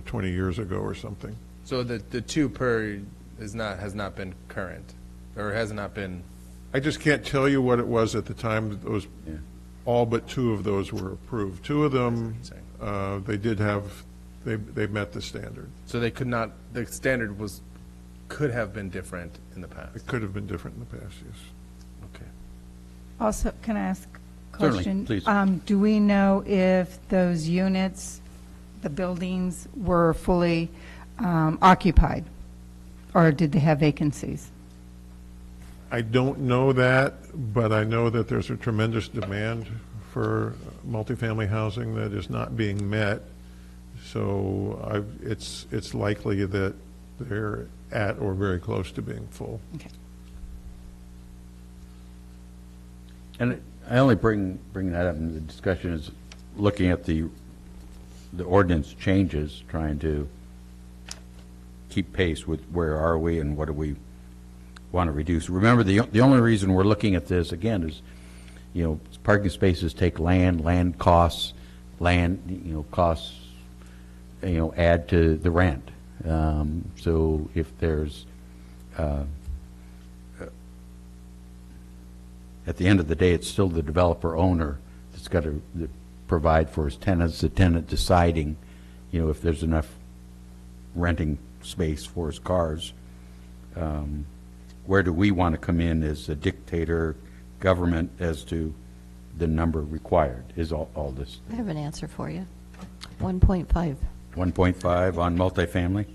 20 years ago or something. So the two per has not been current, or has not been, I just can't tell you what it was at the time that those, Yeah. all but two of those were approved. Two of them, they did have, they met the standard. so they could not, the standard could have been different in the past. It could have been different in the past, yes. Okay. Also, can I ask a Certainly, question? please. Do we know if those units, the buildings, were fully occupied? Or did they have vacancies? I don't know that, but I know that there's a tremendous demand for multifamily housing that is not being met. So it's likely that they're at or very close to being full. Okay. And I only bring that up in the discussion is looking at the ordinance changes, trying to keep pace with where are we and what do we want to reduce. Remember, the only reason we're looking at this, again, is, parking spaces take land costs, costs, add to the rent. So if there's, at the end of the day, it's still the developer owner that's got to provide for his tenants, the tenant deciding, if there's enough renting space for his cars. Where do we want to come in as a dictator government as to the number required is all this. I have an answer for you. 1.5. 1.5 on multifamily?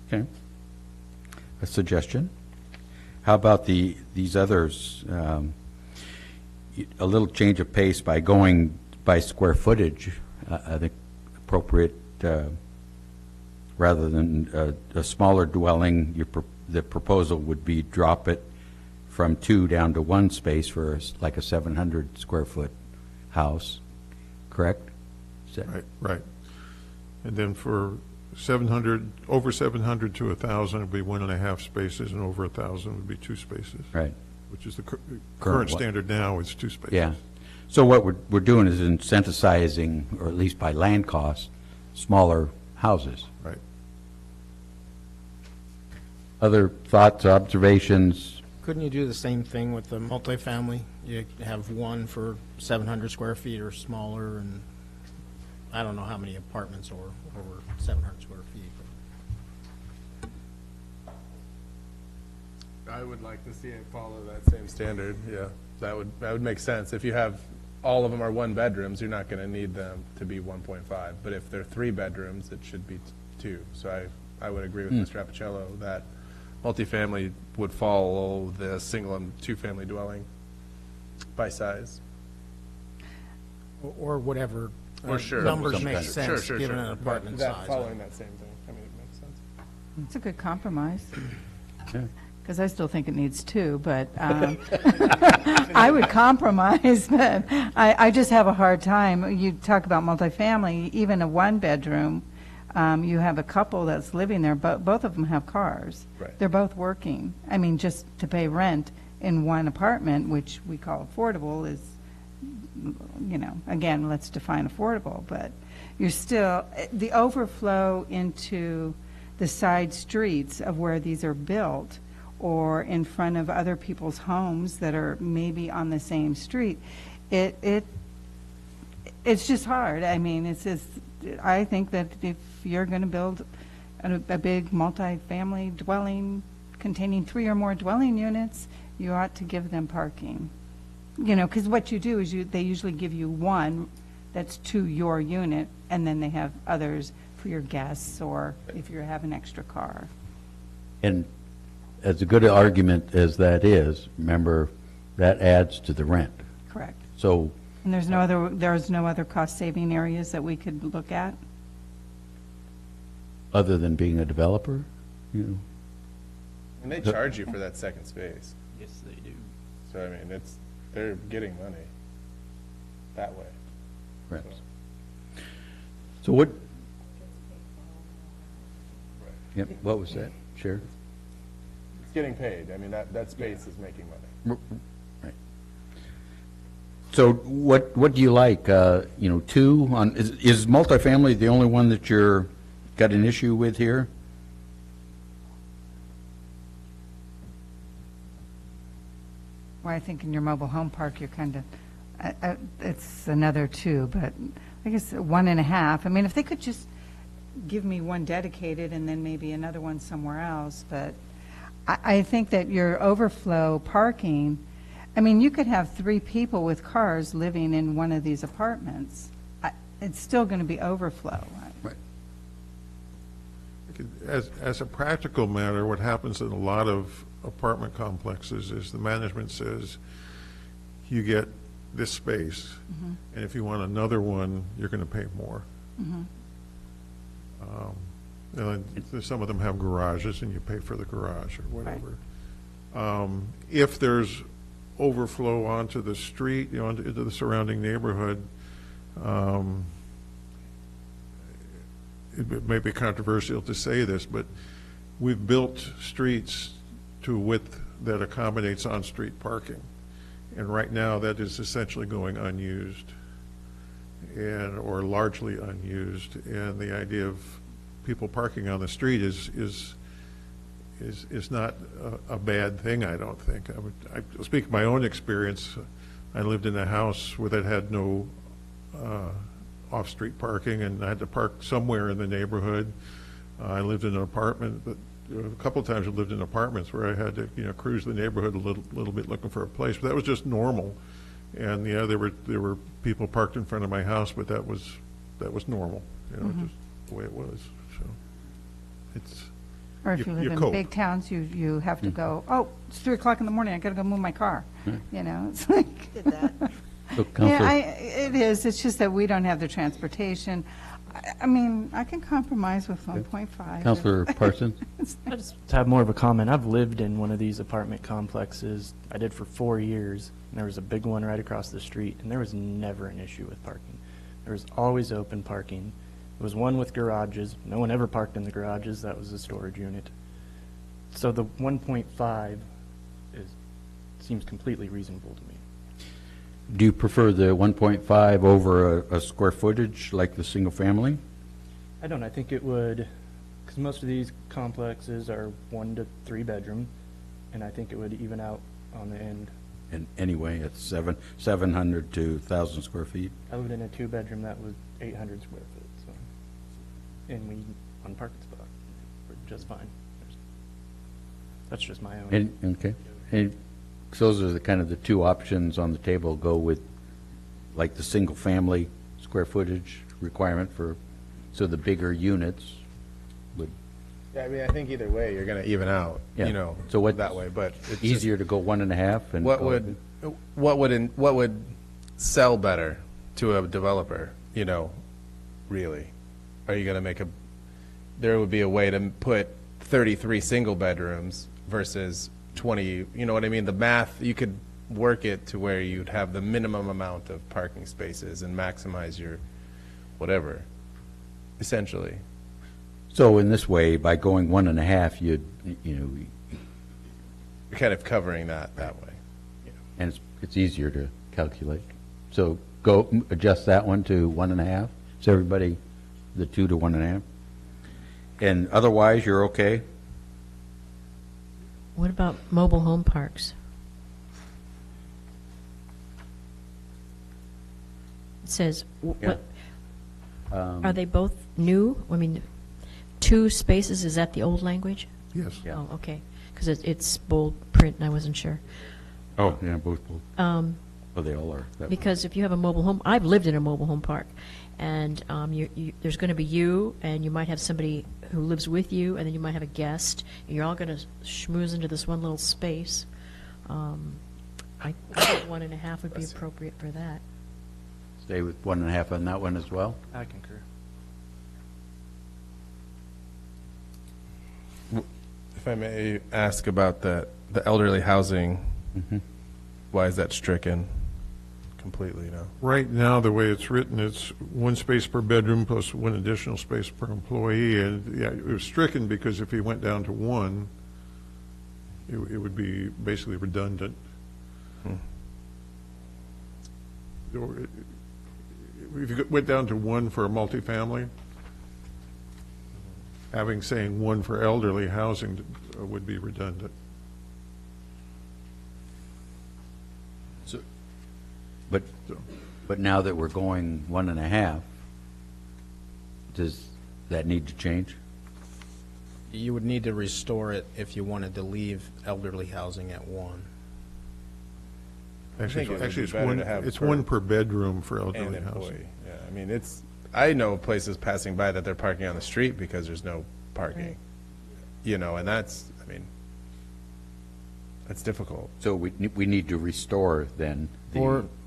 Okay. A suggestion. How about these others? A little change of pace by going by square footage, I think appropriate, rather than a smaller dwelling, the proposal would be drop it from 2 down to 1 space for like a 700 square foot house, correct? Right. And then for 700, over 700 to 1,000 would be 1.5 spaces, and over 1,000 would be 2 spaces. Right. Which is the current standard now is 2 spaces. Yeah. So what we're doing is incentivizing, or at least by land costs, smaller houses. Right. Other thoughts, observations? Couldn't you do the same thing with the multifamily? You have one for 700 square feet or smaller, and I don't know how many apartments or over 700 square feet. I would like to see it follow that same standard, yeah. That would make sense. If you have, all of them are 1 bedrooms, you're not going to need them to be 1.5. But if they're 3 bedrooms, it should be 2. So I would agree with Mr. Apichello that multifamily would follow the single and 2-family dwelling by size. Or whatever Or sure. numbers make Sure, sense, given an apartment size. Following that same thing, I mean, it makes sense. It's a good compromise, Yeah. because I still think it needs 2, but I would compromise, but I just have a hard time. You talk about multifamily, even a 1-bedroom, you have a couple that's living there, but both of them have cars. Right. They're both working. I mean, just to pay rent in one apartment, which we call affordable, is, again, let's define affordable, but you're still, the overflow into the side streets of where these are built or in front of other people's homes that are maybe on the same street, it's just hard. I mean, it's just, I think that if you're going to build a big multi-family dwelling containing 3 or more dwelling units, you ought to give them parking. Because what you do is they usually give you one that's to your unit, and then they have others for your guests or if you have an extra car. And as a good argument as that is, remember, that adds to the rent. Correct. So, And there's no other cost-saving areas that we could look at? other than being a developer, And they charge you for that second space. Yes, they do. So, I mean, they're getting money that way. perhaps. So what? Yep, what was that? Share? It's getting paid. I mean, that space is making money. Right. So what do you like? 2 on, is multifamily the only one that you're got an issue with here? Well, I think in your mobile home park, you're kind of, it's another 2, but I guess 1.5. I mean, if they could just give me one dedicated and then maybe another one somewhere else, but I think that your overflow parking, I mean, you could have 3 people with cars living in one of these apartments. It's still going to be overflow. Right. As a practical matter, what happens in a lot of apartment complexes is the management says, you get this space, and if you want another one, you're going to pay more. Some of them have garages, and you pay for the garage or whatever. If there's overflow onto the street, into the surrounding neighborhood. It may be controversial to say this, but we've built streets to a width that accommodates on-street parking. And right now, that is essentially going unused, or largely unused. And the idea of people parking on the street is not a bad thing, I don't think. I speak of my own experience. I lived in a house where that had no off-street parking, and I had to park somewhere in the neighborhood. I lived in an apartment, but a couple of times I lived in apartments where I had to, cruise the neighborhood a little bit looking for a place. But that was just normal. And there were people parked in front of my house, but that was normal. Just the way it was. So it's. Or if you live in big towns, you have to go, oh, it's 3 o'clock in the morning, I got to go move my car. It's like. Did that. So, Yeah, it is. It's just that we don't have the transportation. I mean, I can compromise with 1.5. Councilor Parsons? I just have more of a comment. I've lived in one of these apartment complexes. I did for 4 years, and there was a big one right across the street, and there was never an issue with parking. There was always open parking. There was one with garages. No one ever parked in the garages. That was a storage unit. So the 1.5 seems completely reasonable to me. Do you prefer the 1.5 over a square footage like the single family? I don't. I think it would, because most of these complexes are 1 to 3 bedroom, and I think it would even out on the end. And anyway, it's 700 to 1,000 square feet. I lived in a 2-bedroom that was 800 square feet, so, and we on parking spot, we're just fine. That's just my own. Okay. And so those are the kind of the two options on the table. Go with like the single family square footage requirement so the bigger units would. Yeah, I mean, I think either way, you're going to even out, So what, that way, but it's easier to go 1.5 and what would sell better to a developer, really? Are you going to there would be a way to put 33 single bedrooms versus 20, you know what I mean? The math, you could work it to where you'd have the minimum amount of parking spaces and maximize your whatever, essentially. So in this way, by going 1.5, you're kind of covering that way. And it's easier to calculate. So go adjust that one to 1.5. So everybody, the 2 to 1.5. And otherwise, you're okay? What about mobile home parks? It says, are they both new? I mean, 2 spaces, is that the old language? Yes. Yeah. Oh, okay, because it's bold print and I wasn't sure. Oh, yeah, both. Well, they all are. Because if you have a mobile home, I've lived in a mobile home park, and there's going to be you, and you might have somebody who lives with you, and then you might have a guest, and you're all going to schmooze into this one little space. I think 1.5 would be appropriate for that. Stay with 1.5 on that one as well? I concur. If I may ask about the elderly housing, why is that stricken completely now? Right now, the way it's written, it's 1 space per bedroom plus 1 additional space per employee. And yeah, it was stricken because if you went down to 1, it would be basically redundant. Or if you went down to 1 for a multifamily, saying 1 for elderly housing would be redundant. But now that we're going 1.5, does that need to change? You would need to restore it if you wanted to leave elderly housing at 1. Actually, it's 1 per bedroom for elderly housing. Yeah, I mean, I know places passing by that they're parking on the street because there's no parking, and that's difficult. So we need to restore then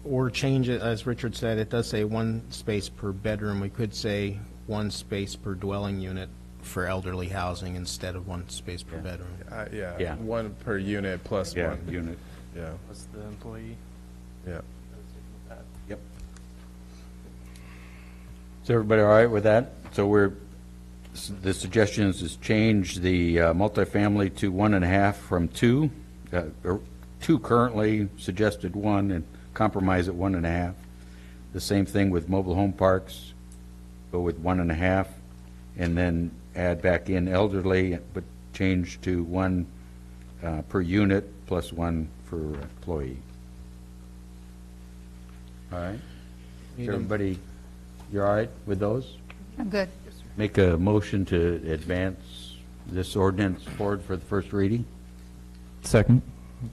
Or change it, as Richard said, it does say 1 space per bedroom. We could say 1 space per dwelling unit for elderly housing instead of 1 space per bedroom. Yeah, 1 per unit plus 1 unit. Yeah. Was the employee. Yeah. Yep. Is everybody all right with that? So the suggestions is change the multifamily to 1.5 from 2. Or 2 currently, suggested 1, and compromise at 1.5. The same thing with mobile home parks, go with 1.5, and then add back in elderly, but change to 1 per unit plus 1 for employee. All right? Is everybody, you're all right with those? I'm good. Make a motion to advance this ordinance forward for the first reading? Second.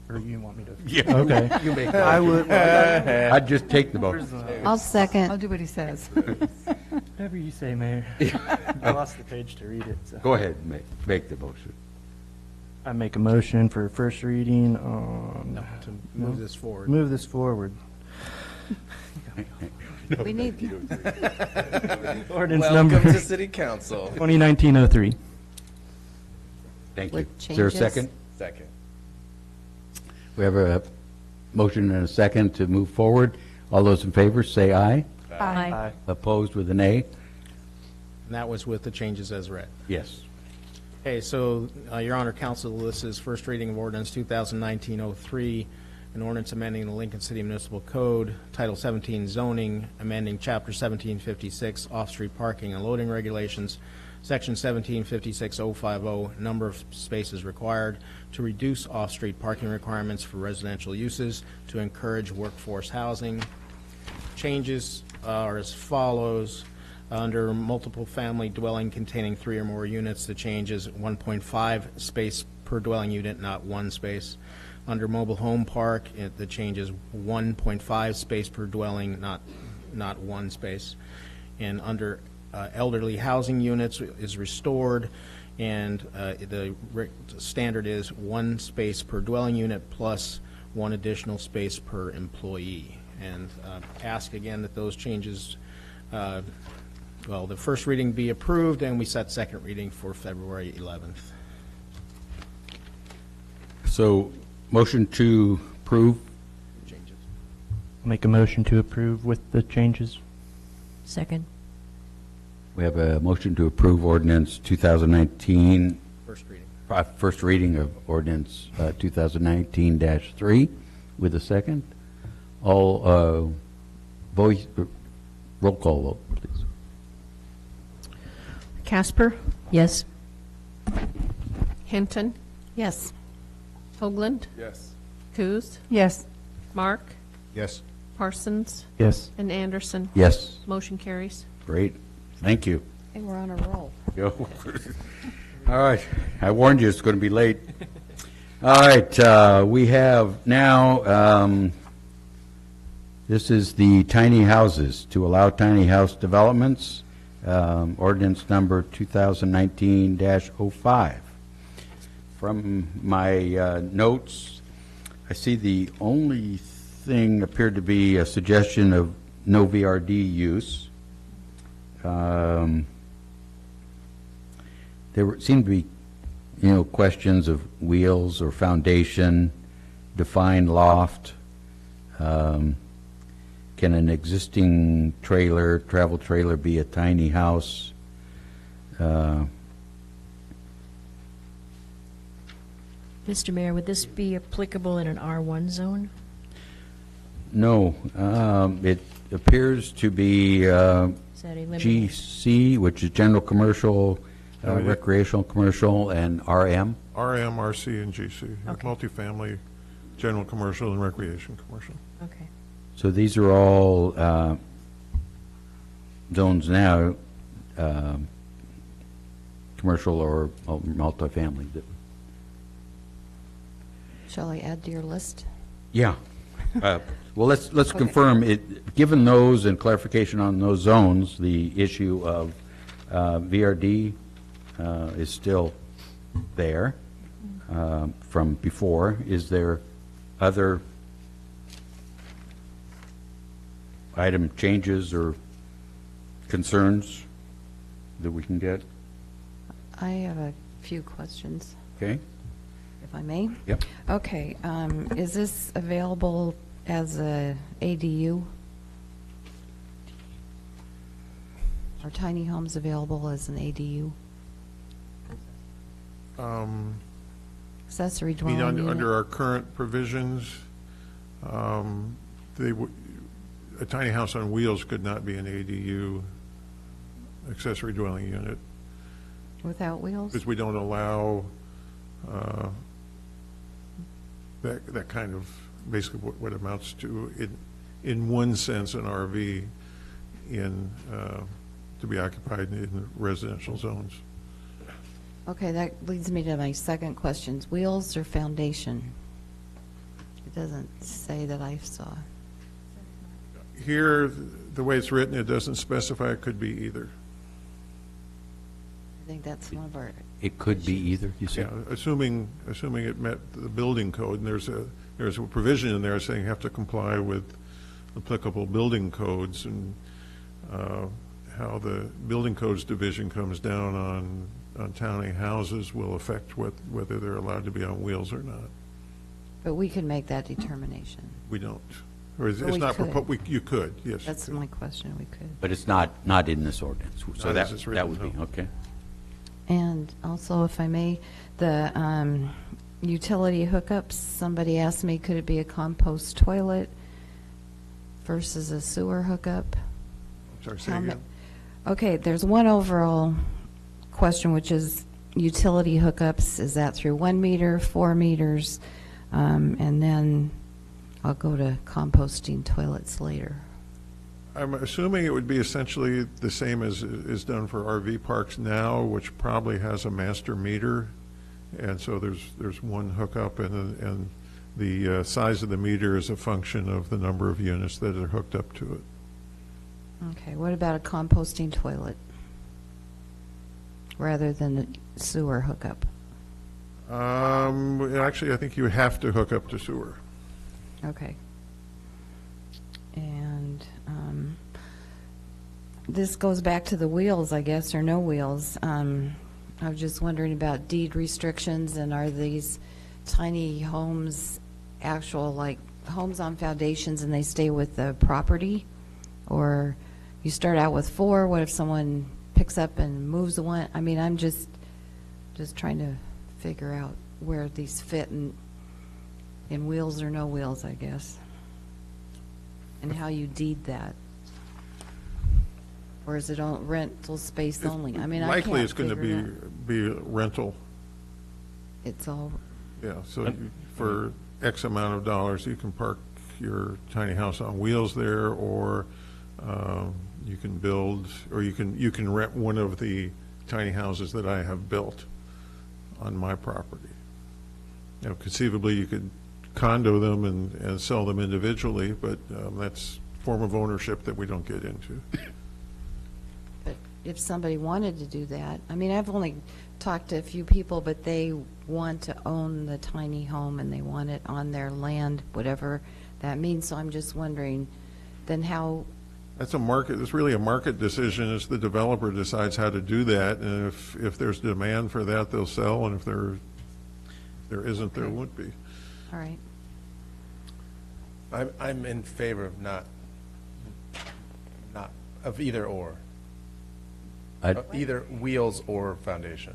Or you want me to? Yeah. Okay. You make I would. I'd just take the vote. I'll second. I'll do what he says. Whatever you say, Mayor. I lost the page to read it. So. Go ahead, make the motion. I make a motion for first reading on. To move this forward. Move this forward. We need, Ordinance Welcome number to City Council. 2019-03. Thank you. With Is there a changes? second? Second. We have a motion and a second to move forward. All those in favor, say aye. Aye. Opposed with an A? And that was with the changes as read. Yes. Okay, so, Your Honor, Council, this is first reading of ordinance 2019-03, an ordinance amending the Lincoln City Municipal Code, Title 17 zoning, amending Chapter 1756 off-street parking and loading regulations, Section 1756050, number of spaces required, to reduce off-street parking requirements for residential uses, to encourage workforce housing. Changes are as follows. Under multiple family dwelling containing 3 or more units, the change is 1.5 space per dwelling unit, not 1 space. Under mobile home park, the change is 1.5 space per dwelling, not 1 space. And under elderly housing units is restored, and the standard is 1 space per dwelling unit plus 1 additional space per employee. And ask again that those changes, the first reading be approved, and we set second reading for February 11th. So, motion to approve? Changes. Make a motion to approve with the changes. Second. We have a motion to approve ordinance 2019, First reading. first reading of ordinance 2019-3 with a second. All voice, roll call vote, please. Casper, Yes. Hinton, yes. Hoagland, Yes. Coos, Yes. Mark, Yes. Parsons, Yes. and Anderson. Yes. Motion carries. Great. Thank you. Hey, we're on a roll. Go. All right. I warned you it's going to be late. All right. We have now, this is the tiny houses, to allow tiny house developments, ordinance number 2019-05. From my notes, I see the only thing appeared to be a suggestion of no VRD use. There seemed to be, questions of wheels or foundation, defined loft. Can an existing travel trailer be a tiny house? Mr. Mayor, would this be applicable in an R1 zone? No, it appears to be Is that eliminated? GC, which is general commercial, recreational commercial, and RM. RM, RC, and GC. Okay. Multifamily, general commercial, and recreation commercial. Okay. So these are all zones now, commercial or multifamily. Shall I add to your list? Yeah. Well, let's confirm it. Given those and clarification on those zones, the issue of VRD is still there from before. Is there other item changes or concerns that we can get? I have a few questions. Okay. if I may. Yep. Okay, is this available as a ADU? Are tiny homes available as an ADU? Accessory I mean, dwelling unit? under our current provisions, they would, a tiny house on wheels could not be an ADU, accessory dwelling unit, Without wheels? because we don't allow that kind of, basically what amounts to, in one sense, an RV to be occupied in residential zones. Okay, that leads me to my second question. Wheels or foundation? It doesn't say that I saw. Here, the way it's written, it doesn't specify, it could be either. I think that's one of our, It could be either, you Yeah, said? assuming it met the building code, and there's a provision in there saying you have to comply with applicable building codes, and how the building codes division comes down on tiny houses will affect whether they're allowed to be on wheels or not. but we can make that determination. We don't. Or it's Well, we not, could. you could, yes. you That's could. my question, we could. But it's not in this ordinance, so Not as it's that written, would be, no. okay. And also, if I may, the utility hookups, somebody asked me, could it be a compost toilet versus a sewer hookup? Sorry, say How ma- again? Okay, there's one overall question, which is utility hookups. Is that through 1 meter, 4 meters? And then I'll go to composting toilets later. I'm assuming it would be essentially the same as is done for RV parks now, which probably has a master meter. And so there's one hookup, and the size of the meter is a function of the number of units that are hooked up to it. Okay, what about a composting toilet rather than the sewer hookup? Actually, I think you have to hook up to sewer. Okay. And this goes back to the wheels, I guess, or no wheels. I was just wondering about deed restrictions, and are these tiny homes actual, like, homes on foundations and they stay with the property? Or you start out with 4, what if someone picks up and moves one? I mean, I'm just trying to figure out where these fit in wheels or no wheels, I guess, and how you deed that. Or is it on rental space only? I mean, I can't Likely it's going to figure it out. be rental, It's all, yeah. So for X amount of dollars, you can park your tiny house on wheels there, or you can build, or you can rent one of the tiny houses that I have built on my property. You know, conceivably, you could condo them and sell them individually, but that's a form of ownership that we don't get into. but if somebody wanted to do that, I mean, I've only talked to a few people, but they want to own the tiny home and they want it on their land, whatever that means. So I'm just wondering, then how, That's a market, it's really a market decision as the developer decides how to do that, and if there's demand for that, they'll sell, and if there isn't, there Okay. won't be. all right. I'm in favor of not of either or. Either wheels or foundation.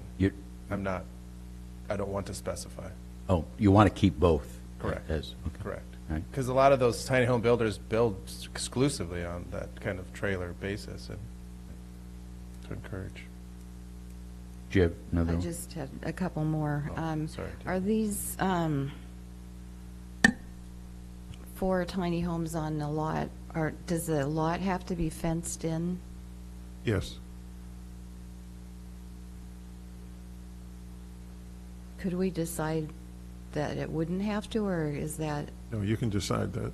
I don't want to specify. Oh, you want to keep both? Correct. As, okay. Correct. Right. Because a lot of those tiny home builders build exclusively on that kind of trailer basis, and to encourage. Do you have another I one? just had a couple more. Oh, sorry. Are these 4 tiny homes on a lot, or does the lot have to be fenced in? Yes. Could we decide that it wouldn't have to, or is that, No, you can decide that.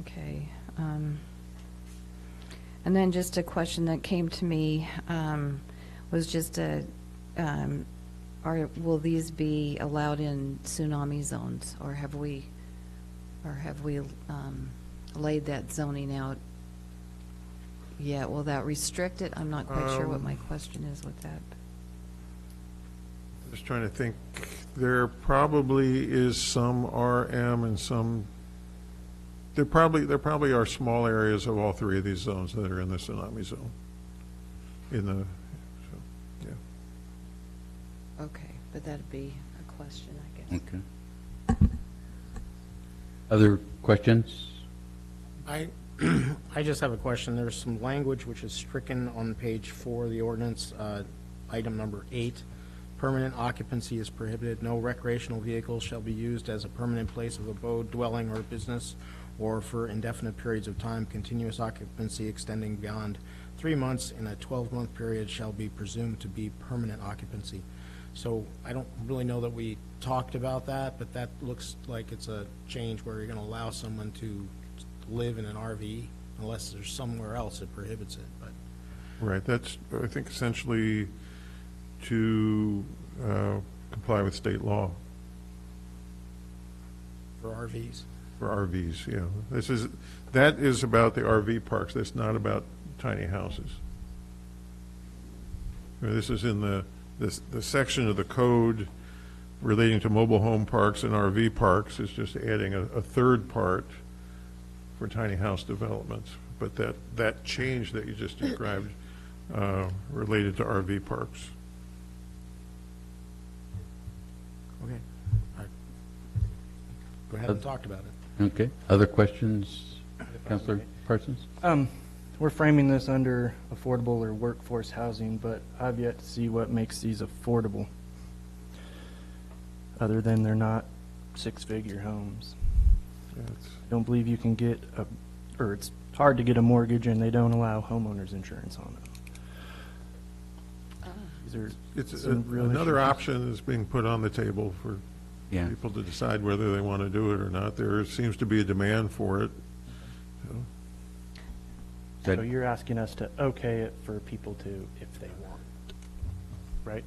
okay. And then just a question that came to me was just will these be allowed in tsunami zones, or have we laid that zoning out Yeah, will that restrict it? I'm not quite sure what my question is with that. Just trying to think, there probably is some RM and some, there probably are small areas of all three of these zones that are in the tsunami zone. Yeah. Okay, but that'd be a question, I guess. Okay. Other questions? I just have a question. There's some language which is stricken on page 4 of the ordinance, item number 8. Permanent occupancy is prohibited. No recreational vehicle shall be used as a permanent place of abode, dwelling, or business, or for indefinite periods of time. Continuous occupancy extending beyond 3 months in a 12-month period shall be presumed to be permanent occupancy. So I don't really know that we talked about that, but that looks like it's a change where you're going to allow someone to live in an RV unless there's somewhere else that prohibits it. But Right, that's, I think, essentially to comply with state law for RVs. for RVs, yeah. That is about the RV parks, that's not about tiny houses. This is in the section of the code relating to mobile home parks and RV parks. It's just adding a third part for tiny house developments. But that change that you just described related to RV parks. Okay. Go ahead and talk about it. Okay. Other questions, Councilor Parsons? We're framing this under affordable or workforce housing, but I've yet to see what makes these affordable, other than they're not six-figure homes. Yeah, I don't believe you can get or it's hard to get a mortgage, and they don't allow homeowners insurance on it. These are it's some real another issues. option is being put on the table for Yeah. people to decide whether they want to do it or not. There seems to be a demand for it. That- So you're asking us to okay it for people to, if they want, right?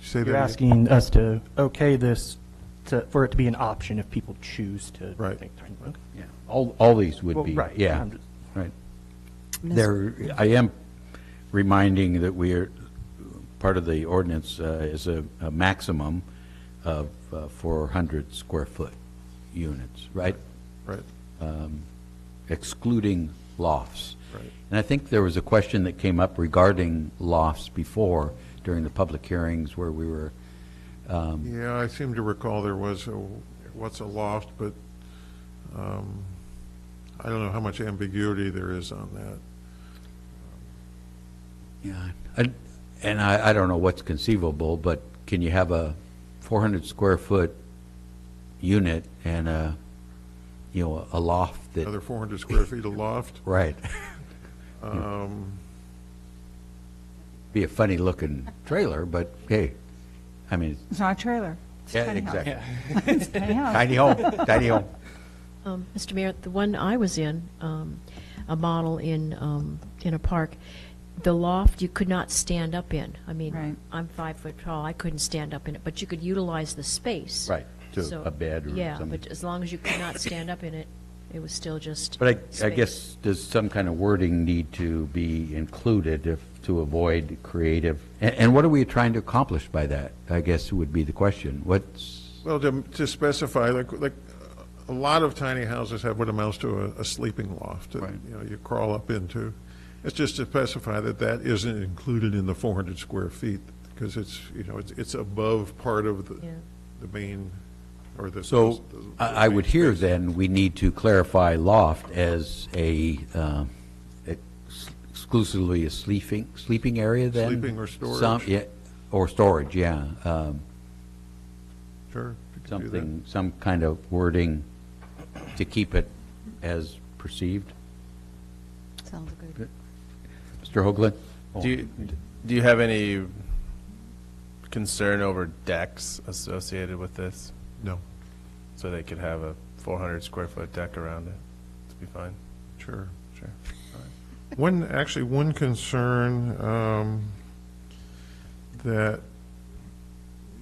Say You're that again. asking us to okay this for it to be an option if people choose to. Right. Okay. Yeah. All these would Well, be, right. yeah, I'm just- right. There, I am reminding that we are, part of the ordinance is a maximum of 400 square foot units, right? Right, Excluding lofts. right. And I think there was a question that came up regarding lofts before during the public hearings where we were, Yeah, I seem to recall there was what's a loft, but I don't know how much ambiguity there is on that. yeah, and I don't know what's conceivable, but can you have a 400 square foot unit and a loft that, Another 400 square feet of loft. right? Be a funny looking trailer, but hey, I mean, It's not a trailer. It's a yeah, tiny house. exactly. It's a tiny house. Tiny home, tiny home. Mr. Mayor, the one I was in, a model in a park, the loft you could not stand up in. I mean, Right. I'm 5 foot tall, I couldn't stand up in it, but you could utilize the space. Right, to So- a bed or Yeah, something. but as long as you could not stand up in it, it was still just But I space. guess, does some kind of wording need to be included to avoid creative, and what are we trying to accomplish by that, I guess would be the question. What's, Well, to specify, like a lot of tiny houses have what amounts to a sleeping loft that, Right. you crawl up into. It's just to specify that that isn't included in the 400 square feet, because it's above part of Yeah. the main, or the. so the I would main hear space. then, we need to clarify loft as exclusively a sleeping area then? Sleeping or storage. Yeah, or storage, yeah. Sure, you could do that. Something, some kind of wording to keep it as perceived. Sounds good. Mr. Hoagland? Do you have any concern over decks associated with this? No, So they could have a 400 square foot deck around it? To be fine? sure. Sure. One concern that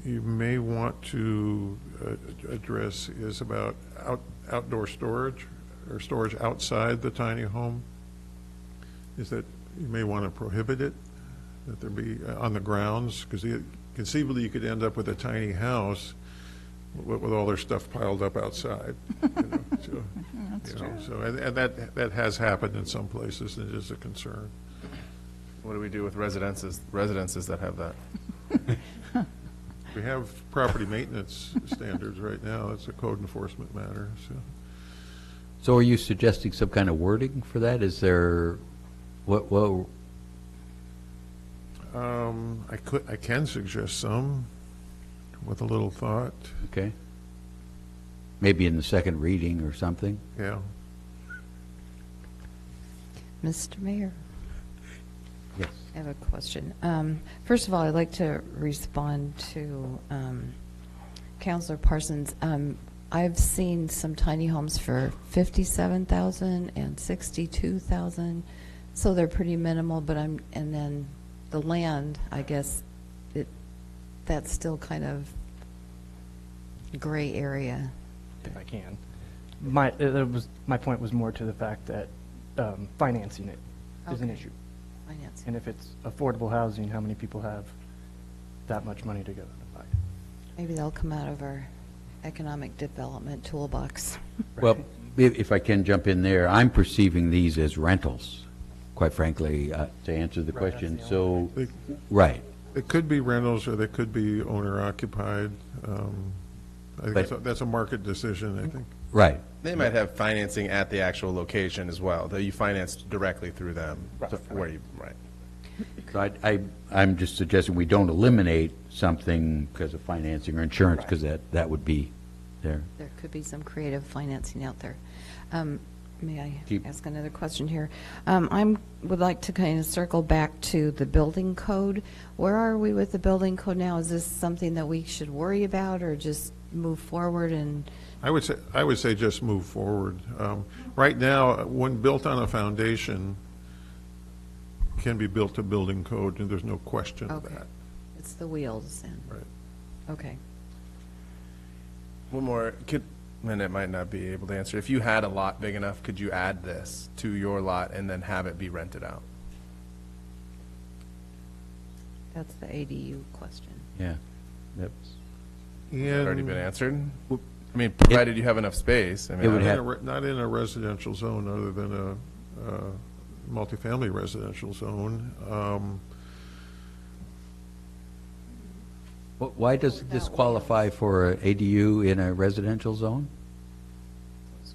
you may want to address is about outdoor storage or storage outside the tiny home. is that you may want to prohibit it, that there be on the grounds, because conceivably you could end up with a tiny house with all their stuff piled up outside. So, so and that has happened in some places, and it is a concern. What do we do with residences that have that? We have property maintenance standards right now. It's a code enforcement matter. So are you suggesting some kind of wording for that? Is there, what I can suggest some with a little thought. okay. Maybe in the second reading or something? Yeah. Mr. Mayor, Yes. I have a question. First of all, I'd like to respond to Councilor Parsons. I've seen some tiny homes for 57,000 and 62,000, so they're pretty minimal. But and then the land, I guess, that's still kind of gray area. If I can. My point was more to the fact that financing it is an Okay. issue. Finance. And if it's affordable housing, how many people have that much money to go to buy it? Maybe they'll come out of our economic development toolbox. Well, if I can jump in there, I'm perceiving these as rentals, quite frankly, to answer the question. So, right. It could be rentals, or they could be owner-occupied. I think that's a market decision, I think. Right. They might have financing at the actual location as well, that you finance directly through them. So where you, right. So I'm just suggesting we don't eliminate something because of financing or insurance, because that would be there. There could be some creative financing out there. May I ask another question here? I would like to kind of circle back to the building code. Where are we with the building code now? Is this something that we should worry about, or just move forward? And I would say just move forward. Right now, when built on a foundation, can be built to building code, and there's no question of okay, that. it's the wheels then. Right. Okay. One more, and it might not be able to answer. If you had a lot big enough, could you add this to your lot and then have it be rented out? That's the ADU question. Yeah. That's, Already been answered? I mean, provided you have enough space. I mean, It would Not in a residential zone, other than a multifamily residential zone. why does this qualify for a ADU in a residential zone?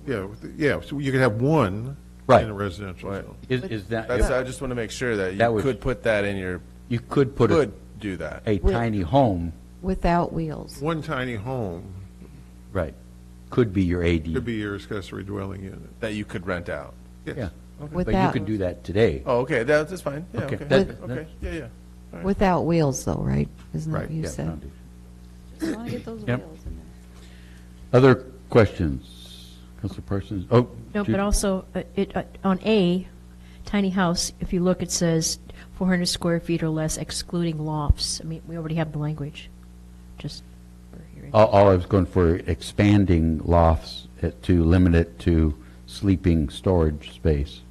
Yeah, so you could have one Right. in a residential Right. zone. Is that, I just want to make sure that That you was- could put that in your, you could put could do that. a tiny home, Without wheels. One tiny home right, could be your ADU. could be your accessory dwelling unit. That you could rent out. Yes. Yeah. But you Without, could do that today. Oh, okay, that's fine. Yeah, Okay. okay. That- Okay, yeah, yeah. All right. without wheels though, right? Isn't that Right, what you Yeah, said? foundation. Just want to get those Yep. wheels in there. Other questions? Councilor Parsons? Oh. No, Judy? but also, on A, tiny house, if you look, it says 400 square feet or less excluding lofts. I mean, we already have the language, just for hearing. All I was going for expanding lofts to limit it to sleeping storage space.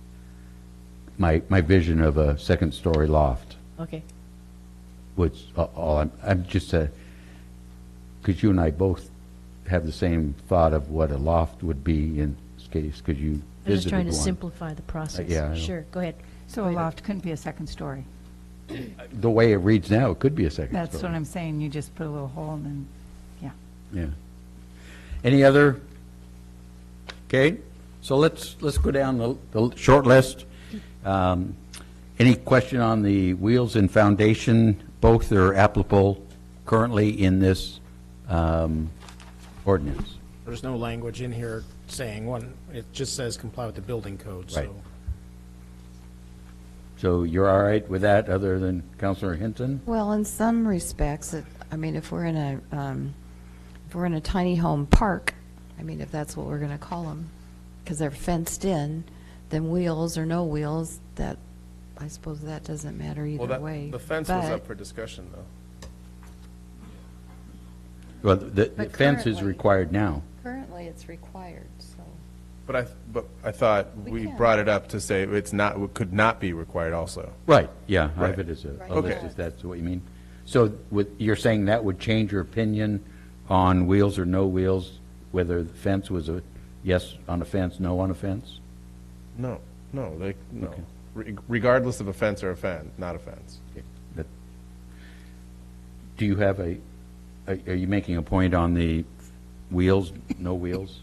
My vision of a second-story loft, Okay. which, I'm just, because you and I both have the same thought of what a loft would be in this case, because you I'm just visited trying to one. simplify the process. yeah, I know. Sure, go ahead. So a loft couldn't be a second story. The way it reads now, it could be a second story. That's what I'm saying, you just put a little hole and then, yeah. Yeah. Any other? Okay, so let's go down the short list. Any question on the wheels and foundation? Both are applicable currently in this ordinance. There's no language in here saying one, it just says comply with the building code, so. Right. So you're all right with that, other than Councilor Hinton? Well, in some respects, I mean, if we're in a tiny home park, I mean, if that's what we're going to call them, because they're fenced in, then wheels or no wheels, that, I suppose that doesn't matter Well, either way. the fence was But- up for discussion, though. Well, the But fence is currently- required now. Currently, it's required, so. But I thought we can. brought it up to say it's not, it could not be required also. Right, yeah, I have Right. it as a Right. list, Okay. if that's what you mean. So you're saying that would change your opinion on wheels or no wheels, whether the fence was a yes on a fence, no on a fence? No, no. Okay. Regardless of offense or offense, not offense. That- Do you have are you making a point on the wheels, no wheels?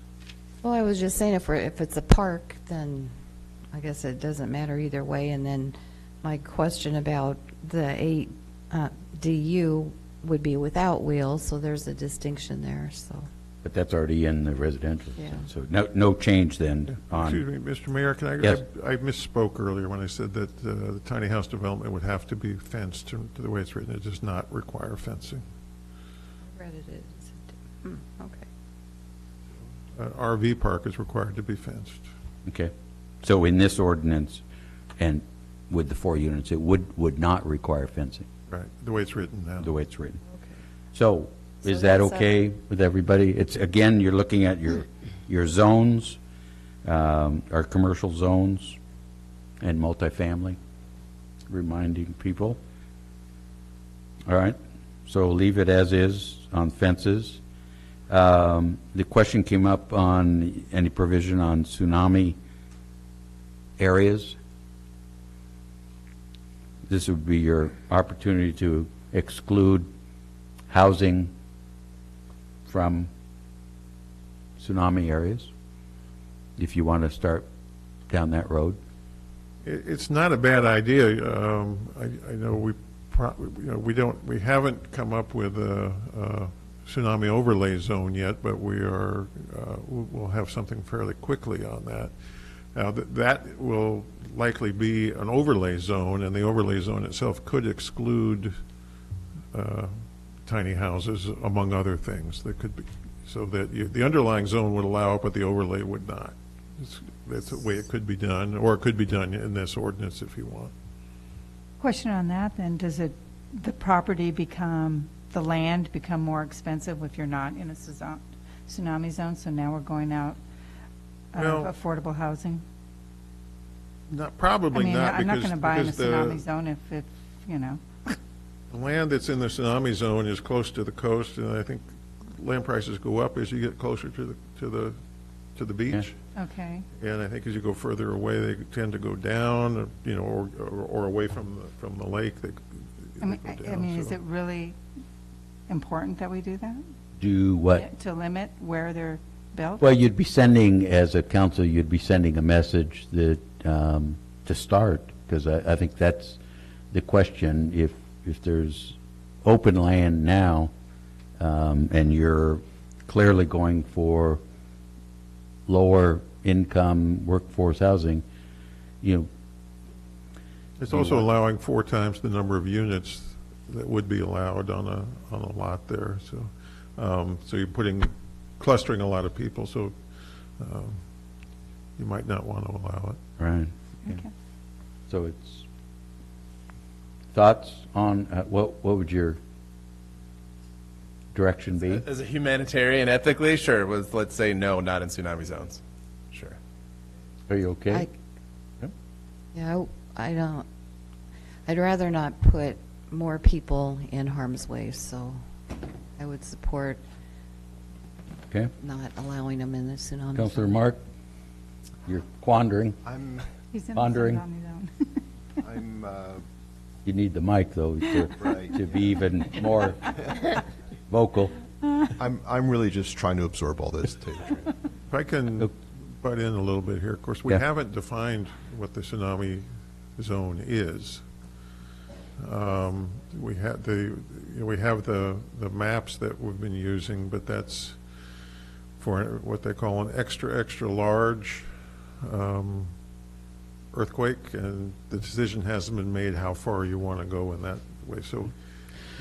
Well, I was just saying, if it's a park, then I guess it doesn't matter either way. And then my question about the 8 DU would be without wheels, so there's a distinction there, so. But that's already in the residential. Yeah. So no change then Excuse on, me, Mr. Mayor, can I? Yes. I misspoke earlier when I said that the tiny house development would have to be fenced to the way it's written. It does not require fencing. Read it as, okay. An RV park is required to be fenced. okay. So in this ordinance and with the 4 units, it would not require fencing, Right, the way it's written now. the way it's written. So So is that that's, okay with everybody? It's, again, you're looking at your zones, our commercial zones and multifamily, reminding people. All right, so leave it as is on fences. The question came up on any provision on tsunami areas. This would be your opportunity to exclude housing from tsunami areas, if you want to start down that road. It's not a bad idea. I know we haven't come up with a tsunami overlay zone yet, but we'll have something fairly quickly on that. Now, that will likely be an overlay zone, and the overlay zone itself could exclude tiny houses, among other things. That could be, so that the underlying zone would allow it, but the overlay would not. That's the way it could be done, or it could be done in this ordinance if you want. Question on that, then, does the property become, the land become more expensive if you're not in a tsunami zone? So now we're going out Well- of affordable housing? Probably I mean, not, I'm not because going to buy in a because tsunami zone if, you know. the land that's in the tsunami zone is close to the coast, and I think land prices go up as you get closer to the beach. Okay. And I think as you go further away, they tend to go down, or away from the lake. They go down, Is so. it really important that we do that? Do what? To limit where they're built? Well, you'd be sending, as a council, you'd be sending a message that, to start, because I think that's the question. If there's open land now, and you're clearly going for lower income workforce housing, It's also allowing 4 times the number of units that would be allowed on a lot there. So you're clustering a lot of people, so you might not want to allow it. right? Okay. So it's, thoughts on, what would your direction be? As a humanitarian, ethically, sure, let's say no, not in tsunami zones. Sure. Are you okay? Yep. Yeah, I don't, I'd rather not put more people in harm's way, so I would support Okay. not allowing them in the tsunami. Councilor zone. Mark, you're quandering. He's in the Pondering. tsunami zone. I'm, You need the mic, though, Right. to be even more vocal. I'm really just trying to absorb all this, to tell you the truth. If I can butt in a little bit here, of course, we Yeah. haven't defined what the tsunami zone is. We have the maps that we've been using, but that's for what they call an extra large earthquake, and the decision hasn't been made how far you want to go in that way. So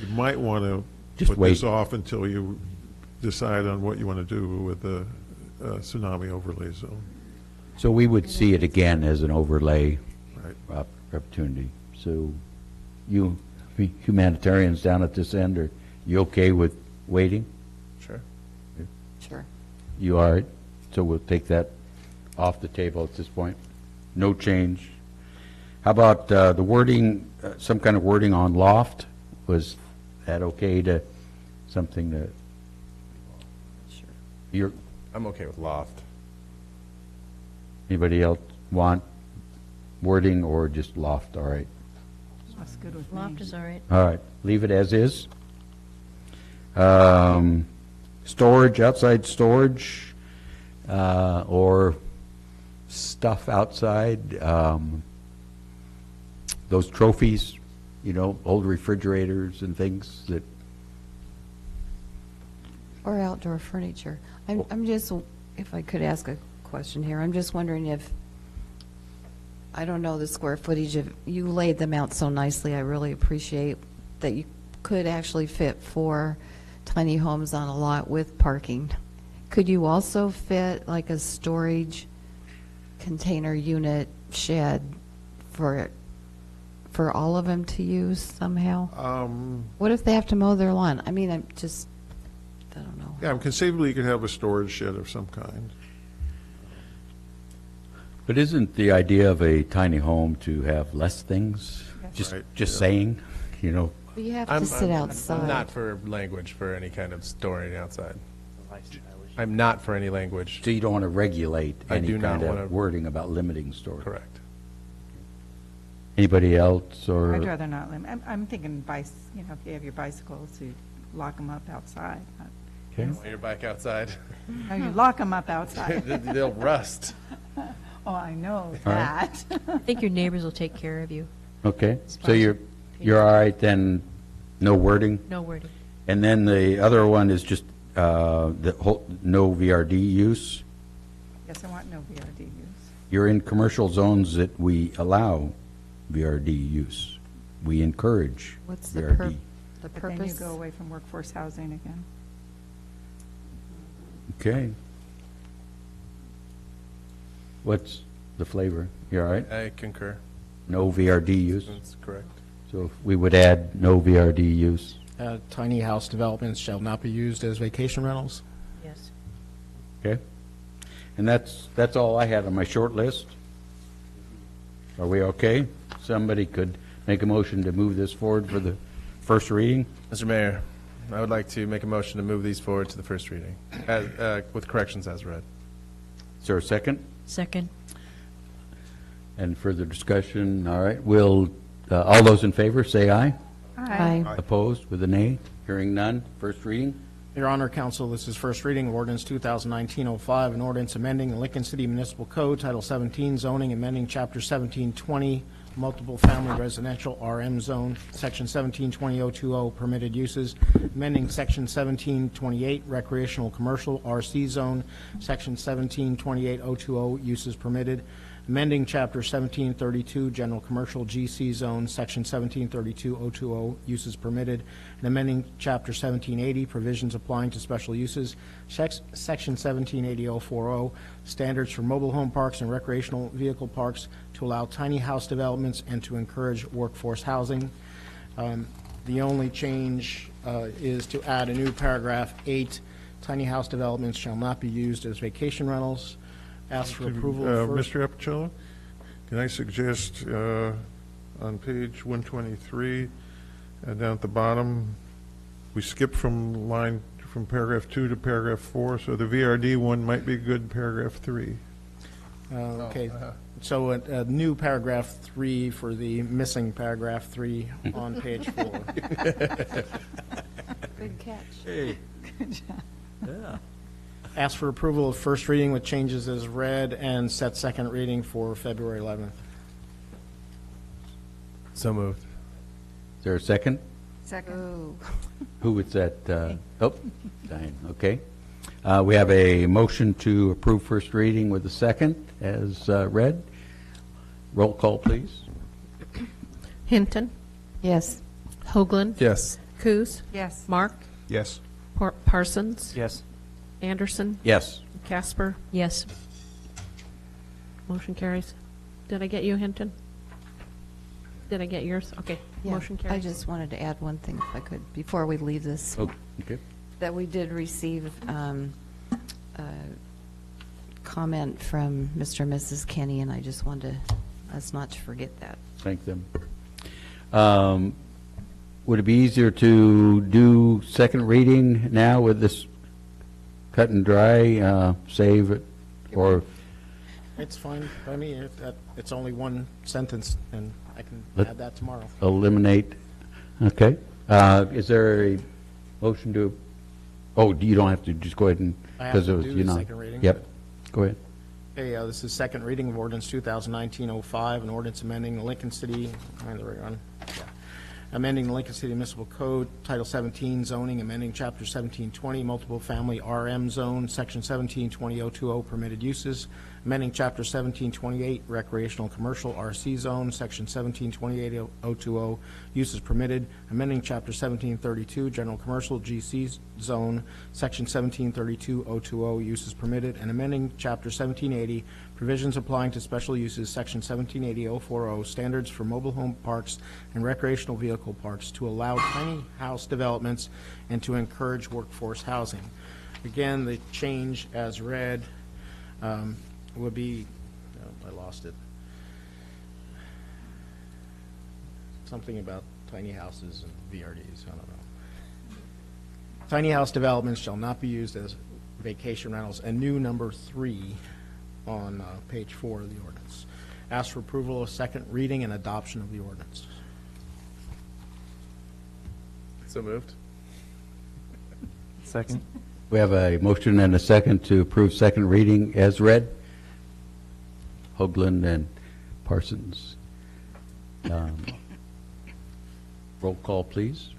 you might want to Just put this wait. off until you decide on what you want to do with the tsunami overlay zone. So we would see it again as an overlay Right. opportunity. So you humanitarians down at this end, are you okay with waiting? Sure. Sure. You are, so we'll take that off the table at this point? No change. How about the wording, some kind of wording on loft? Was that okay to, something that? Sure. You're, I'm okay with loft. anybody else want wording or just loft? All right. That's good with me. Loft is all right. All right, leave it as is. Storage, outside storage, or stuff outside, those trophies, you know, old refrigerators and things that, Or outdoor furniture. I'm just, if I could ask a question here, I'm just wondering if, I don't know the square footage of, you laid them out so nicely, I really appreciate that you could actually fit 4 tiny homes on a lot with parking. Could you also fit like a storage container unit shed for all of them to use somehow? What if they have to mow their lawn? I mean, I don't know. Yeah, conceivably you could have a storage shed of some kind. but isn't the idea of a tiny home to have less things? Yes. Right, Just yeah. saying, you know, But you have to sit outside. I'm not for language for any kind of storing outside. I'm not for any language. so you don't want to regulate I any do not kind wanna- of wording about limiting storage. Correct. Anybody else, or? I'd rather not limit. I'm thinking if you have your bicycles, you lock them up outside. Okay. Want your bike outside? No, you lock them up outside. They'll rust. Oh, I know All right. that. I think your neighbors will take care of you. Okay, so you're all right then, no wording? No wording. And then the other one is just the whole, no VRD use. Yes, I want no VRD use. You're in commercial zones that we allow VRD use. We encourage What's the VRD. the But then you purpose? go away from workforce housing again. Okay. What's the flavor? You all right? I concur. No VRD use? That's correct. So we would add no VRD use. Tiny house developments shall not be used as vacation rentals. Yes. Okay? And that's all I had on my short list. Are we okay? Somebody could make a motion to move this forward for the first reading? Mr. Mayor, I would like to make a motion to move these forward to the first reading, with corrections as read. Is there a second? Second. And further discussion? All right, will, all those in favor, say aye. Aye. Opposed, with a nay? Hearing none, first reading? Your Honor, Council, this is first reading of ordinance 2019-05, an ordinance amending the Lincoln City Municipal Code, Title 17, zoning, amending Chapter 1720, multiple family residential RM zone, Section 1720-020, permitted uses, amending Section 1728, recreational commercial RC zone, Section 1728-020, uses permitted, amending Chapter 1732, general commercial GC zone, Section 1732-020, uses permitted, and amending Chapter 1780, provisions applying to special uses, Section 1780-040, standards for mobile home parks and recreational vehicle parks to allow tiny house developments and to encourage workforce housing. The only change is to add a new paragraph 8, tiny house developments shall not be used as vacation rentals. Ask for approval first. Mr. Appicello, can I suggest on page 123, down at the bottom, we skip from paragraph 2 to paragraph 4, so the VRD one might be good, paragraph 3. Okay, so a new paragraph 3 for the missing paragraph 3 on page 4. Good catch. Ask for approval of first reading with changes as read and set second reading for February 11th. So moved. Is there a second? Second. Who was that? Oh, Diane, okay. We have a motion to approve first reading with a second as read. Roll call, please. Hinton, Yes. Hoagland, Yes. Coos, Yes. Mark, Yes. Parsons, Yes. Anderson, Yes. Casper. Yes. Motion carries. Did I get you, Hinton? Did I get yours? Okay, Yeah, motion I carries. just wanted to add one thing, if I could, before we leave this, Oh, okay. that we did receive comment from Mr. and Mrs. Kenny, and I just wanted us not to forget that. Thank them. Would it be easier to do second reading now with this cut and dry, save it, or It's fine by me. It's only one sentence, and I can Let- add that tomorrow. eliminate? Okay. Is there a motion to, oh, you don't have to, just go ahead and, I have because to it was, do you know. second reading, Yep, go ahead. Okay, this is second reading of ordinance 2019-05, an ordinance amending the Lincoln City, amending the Lincoln City Municipal Code, Title 17 zoning, amending Chapter 1720 multiple family RM zone, Section 1720-020 permitted uses, amending Chapter 1728 recreational commercial RC zone, Section 1728-020 uses permitted, amending Chapter 1732 general commercial GC zone, Section 1732-020 uses permitted, and amending Chapter 1780 provisions applying to special uses, Section 1780-040 standards for mobile home parks and recreational vehicle parks to allow tiny house developments and to encourage workforce housing. Again, the change as read would be, I lost it. Something about tiny houses and VRDs, I don't know. Tiny house developments shall not be used as vacation rentals, and new number 3 on page 4 of the ordinance. Ask for approval of second reading and adoption of the ordinance. So moved. Second? We have a motion and a second to approve second reading as read. Hoagland and Parsons. Roll call, please.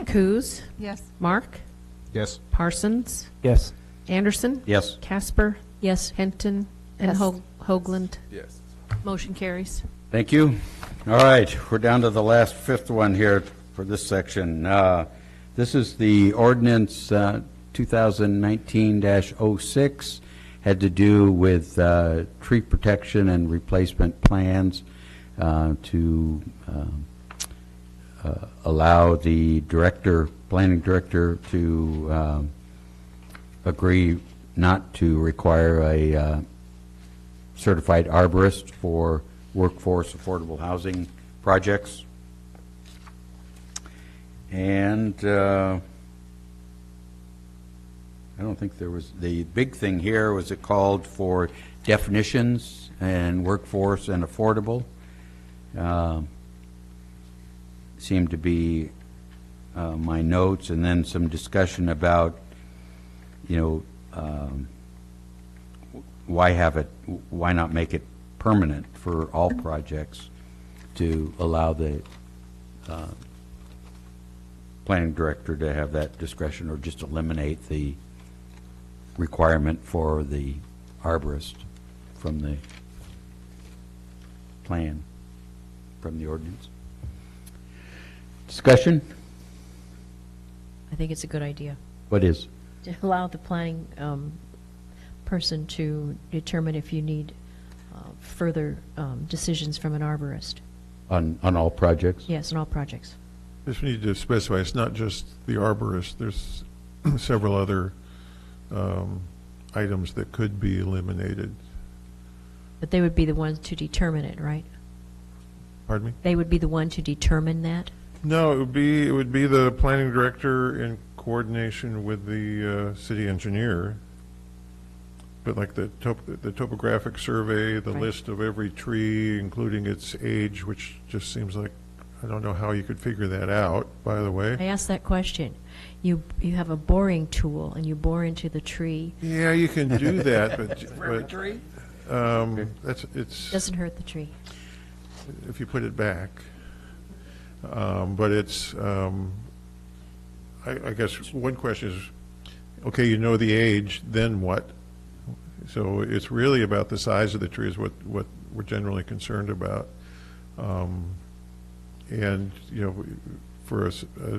Coos, Yes. Mark, Yes. Parsons, Yes. Anderson, Yes. Casper, yes, Hinton, and Yes. Hoagland. Yes. Motion carries. Thank you. All right, we're down to the last fifth one here for this section. This is the ordinance 2019-06, had to do with tree protection and replacement plans to allow the director, planning director, to agree not to require a certified arborist for workforce affordable housing projects. And I don't think there was, the big thing here was it called for definitions and workforce and affordable. Seemed to be my notes, and then some discussion about, why not make it permanent for all projects to allow the planning director to have that discretion, or just eliminate the requirement for the arborist from the plan, from the ordinance. Discussion? I think it's a good idea What is? to allow the planning person to determine if you need further decisions from an arborist. On all projects? Yes, on all projects. Just need to specify, it's not just the arborist, there's several other items that could be eliminated. But they would be the ones to determine it, right? Pardon me? They would be the one to determine that? No, it would be the planning director in coordination with the city engineer. But like the topographic survey, the Right. list of every tree, including its age, which just seems like, I don't know how you could figure that out, by the I way. asked that question. You have a boring tool, and you bore into the tree. Yeah, you can do that, but it's, Doesn't hurt the tree. if you put it back. But it's, I guess one question is, okay, you know the age, then what? So it's really about the size of the tree is what we're generally concerned about. And, for a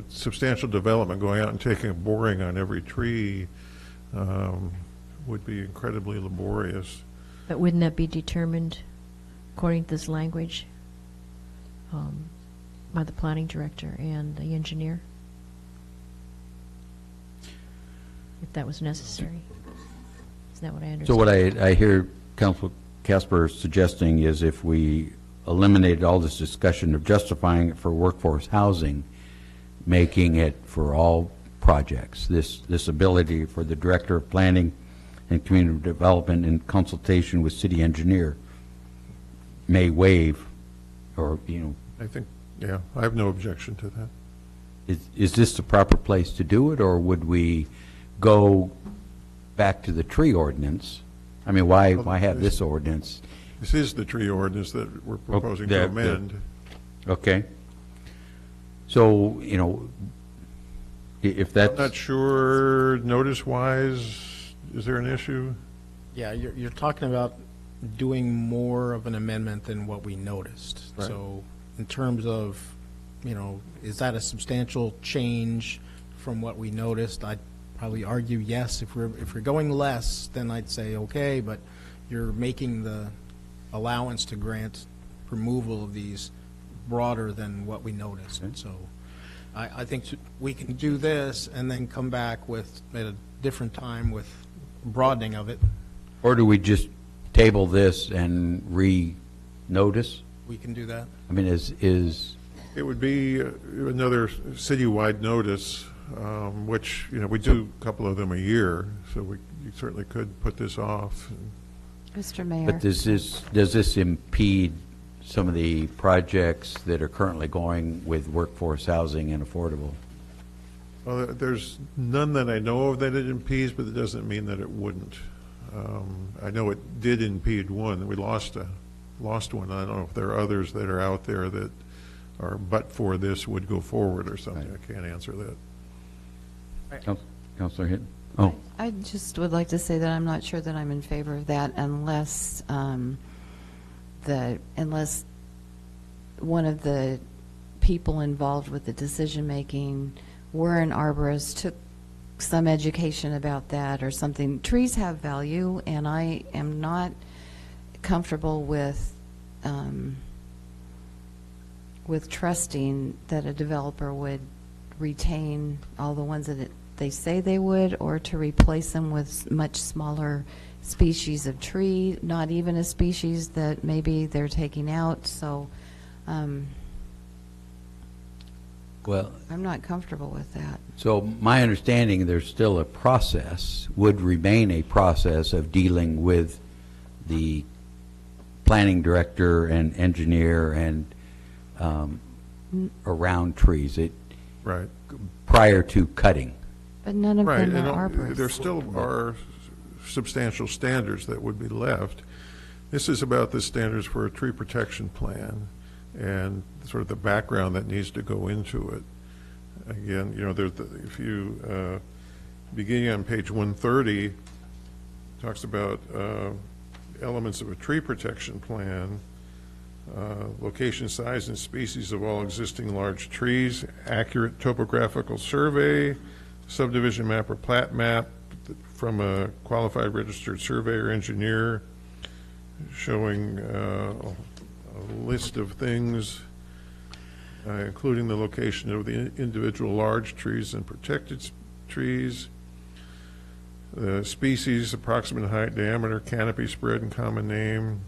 substantial development, going out and taking a boring on every tree would be incredibly laborious. But wouldn't that be determined, according to this language, by the planning director and the engineer? If that was necessary. Isn't that what I understand? So what I hear Council Casper suggesting is if we eliminated all this discussion of justifying it for workforce housing, making it for all projects, this ability for the Director of Planning and Community Development in consultation with city engineer may waive, or, I think, yeah, I have no objection to that. is this the proper place to do it, or would we go back to the tree ordinance? I mean, why have this ordinance? This is the tree ordinance that we're proposing to the- amend. Okay. So, if that's. I'm not sure, notice-wise, is there an issue? Yeah, you're talking about doing more of an amendment than what we noticed. Right. So in terms of, is that a substantial change from what we noticed? I'd probably argue yes. If we're going less, then I'd say okay, but you're making the allowance to grant removal of these broader than what we noticed. Okay. So I think we can do this and then come back with, at a different time, with broadening of it. Or do we just table this and re-notice? We can do that. I mean, is It would be another citywide notice, which, we do a couple of them a year, so you certainly could put this off. Mr. Mayor. but does this impede some of the projects that are currently going with workforce housing and affordable? Well, there's none that I know of that it impedes, but it doesn't mean that it wouldn't. I know it did impede one. We lost one. I don't know if there are others that are out there that are, but for this, would go forward or something. Right. I can't answer that. Councilor Hinton? Oh, I just would like to say that I'm not sure that I'm in favor of that unless unless one of the people involved with the decision-making were an arborist, took some education about that or something. Trees have value, and I am not comfortable with trusting that a developer would retain all the ones that they say they would, or to replace them with much smaller species of tree, not even a species that maybe they're taking out. So well, I'm not comfortable with that. so my understanding, there's still a process, would remain a process of dealing with the planning director and engineer and around trees, Right. prior to cutting. But none of Right, them and are arborists. there still are substantial standards that would be left. This is about the standards for a tree protection plan and sort of the background that needs to go into it. Again, if you, beginning on page 130, talks about elements of a tree protection plan, location, size, and species of all existing large trees, accurate topographical survey, subdivision map or plat map from a qualified registered surveyor engineer showing a list of things, including the location of the individual large trees and protected trees, the species, approximate height, diameter, canopy spread, and common name,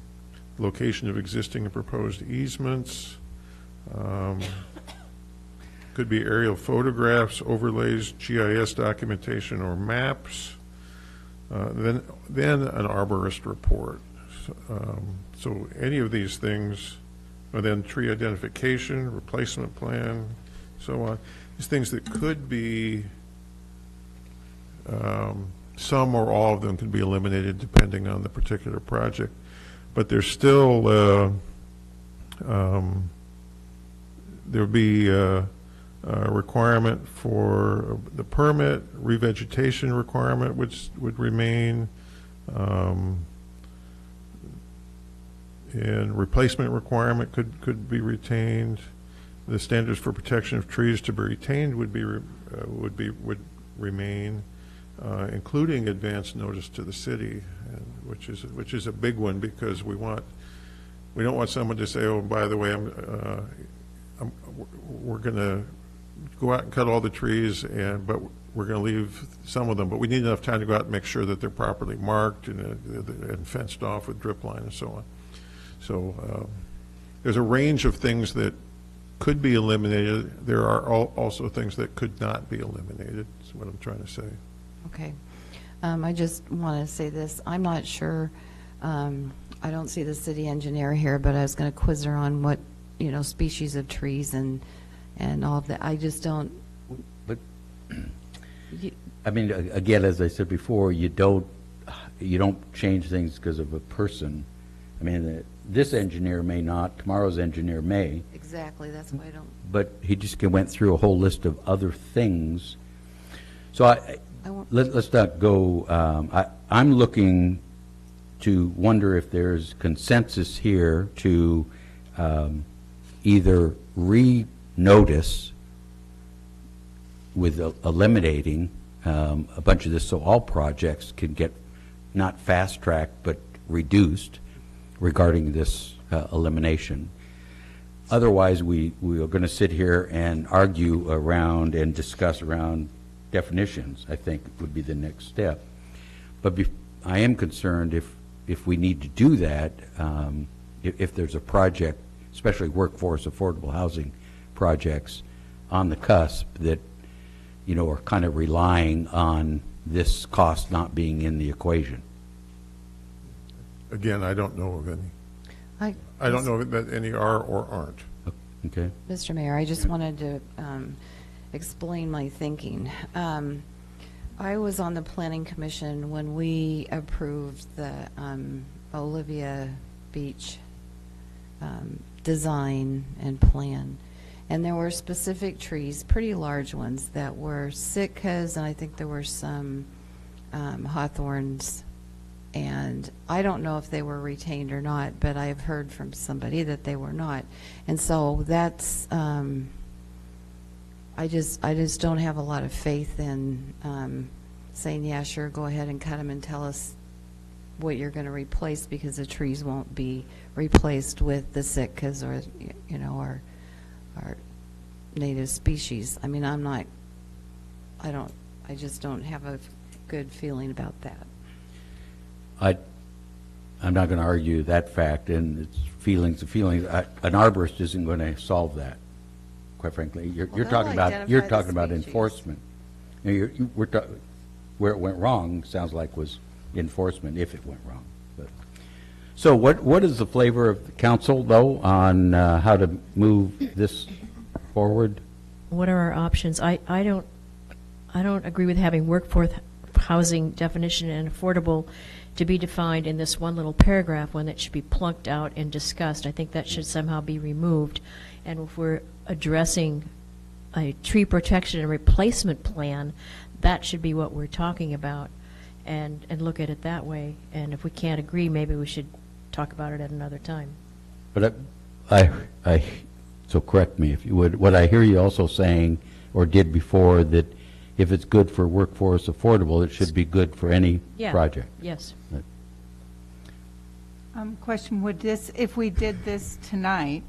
location of existing and proposed easements, could be aerial photographs, overlays, GIS documentation, or maps. Then an arborist report. So any of these things, and then tree identification, replacement plan, so on. These things that could be, some or all of them can be eliminated depending on the particular project. But there's still, there would be a requirement for the permit, revegetation requirement, which would remain, and replacement requirement could be retained. The standards for protection of trees to be retained would remain, including advance notice to the city, which is a big one, because we don't want someone to say, oh, by the way, we're going to go out and cut all the trees, but we're going to leave some of them, but we need enough time to go out and make sure that they're properly marked and fenced off with drip line and so on. So there's a range of things that could be eliminated. There are also things that could not be eliminated, is what I'm trying to say. Okay. I just want to say this. I'm not sure, I don't see the city engineer here, but I was going to quiz her on what, species of trees and all of that. I just don't. But, I mean, again, as I said before, you don't change things because of a person. I mean, this engineer may not, tomorrow's engineer may. Exactly, that's why I don't. But he just went through a whole list of other things. So let's not go, I'm looking to wonder if there's consensus here to either re-notice with eliminating a bunch of this, so all projects can get not fast-tracked but reduced regarding this elimination. Otherwise, we are going to sit here and argue around and discuss around definitions, I think would be the next step. But I am concerned if we need to do that, if there's a project, especially workforce affordable housing projects on the cusp that, are kind of relying on this cost not being in the equation. Again, I don't know of any. I don't know that any are or aren't. Okay. Mr. Mayor, I just wanted to explain my thinking. I was on the Planning Commission when we approved the Olivia Beach design and plan. And there were specific trees, pretty large ones, that were Sitkas, and I think there were some hawthorns. And I don't know if they were retained or not, but I've heard from somebody that they were not. And so that's, I just don't have a lot of faith in saying, yeah, sure, go ahead and cut them and tell us what you're going to replace, because the trees won't be replaced with the Sitkas or, our native species. I mean, I just don't have a good feeling about that. I'm not going to argue that fact, and it's feelings of feelings. An arborist isn't going to solve that, quite frankly. You're talking about enforcement. Where it went wrong sounds like was enforcement, if it went wrong. But, so what is the flavor of the council, though, on how to move this forward? What are our options? I don't agree with having workforce housing definition and affordable to be defined in this one little paragraph when it should be plunked out and discussed. I think that should somehow be removed. And if we're addressing a tree protection and replacement plan, that should be what we're talking about, and look at it that way. And if we can't agree, maybe we should talk about it at another time. But so correct me if you would, what I hear you also saying, or did before, that if it's good for workforce affordable, it should be good for any project. Yes. Question, would this, if we did this tonight,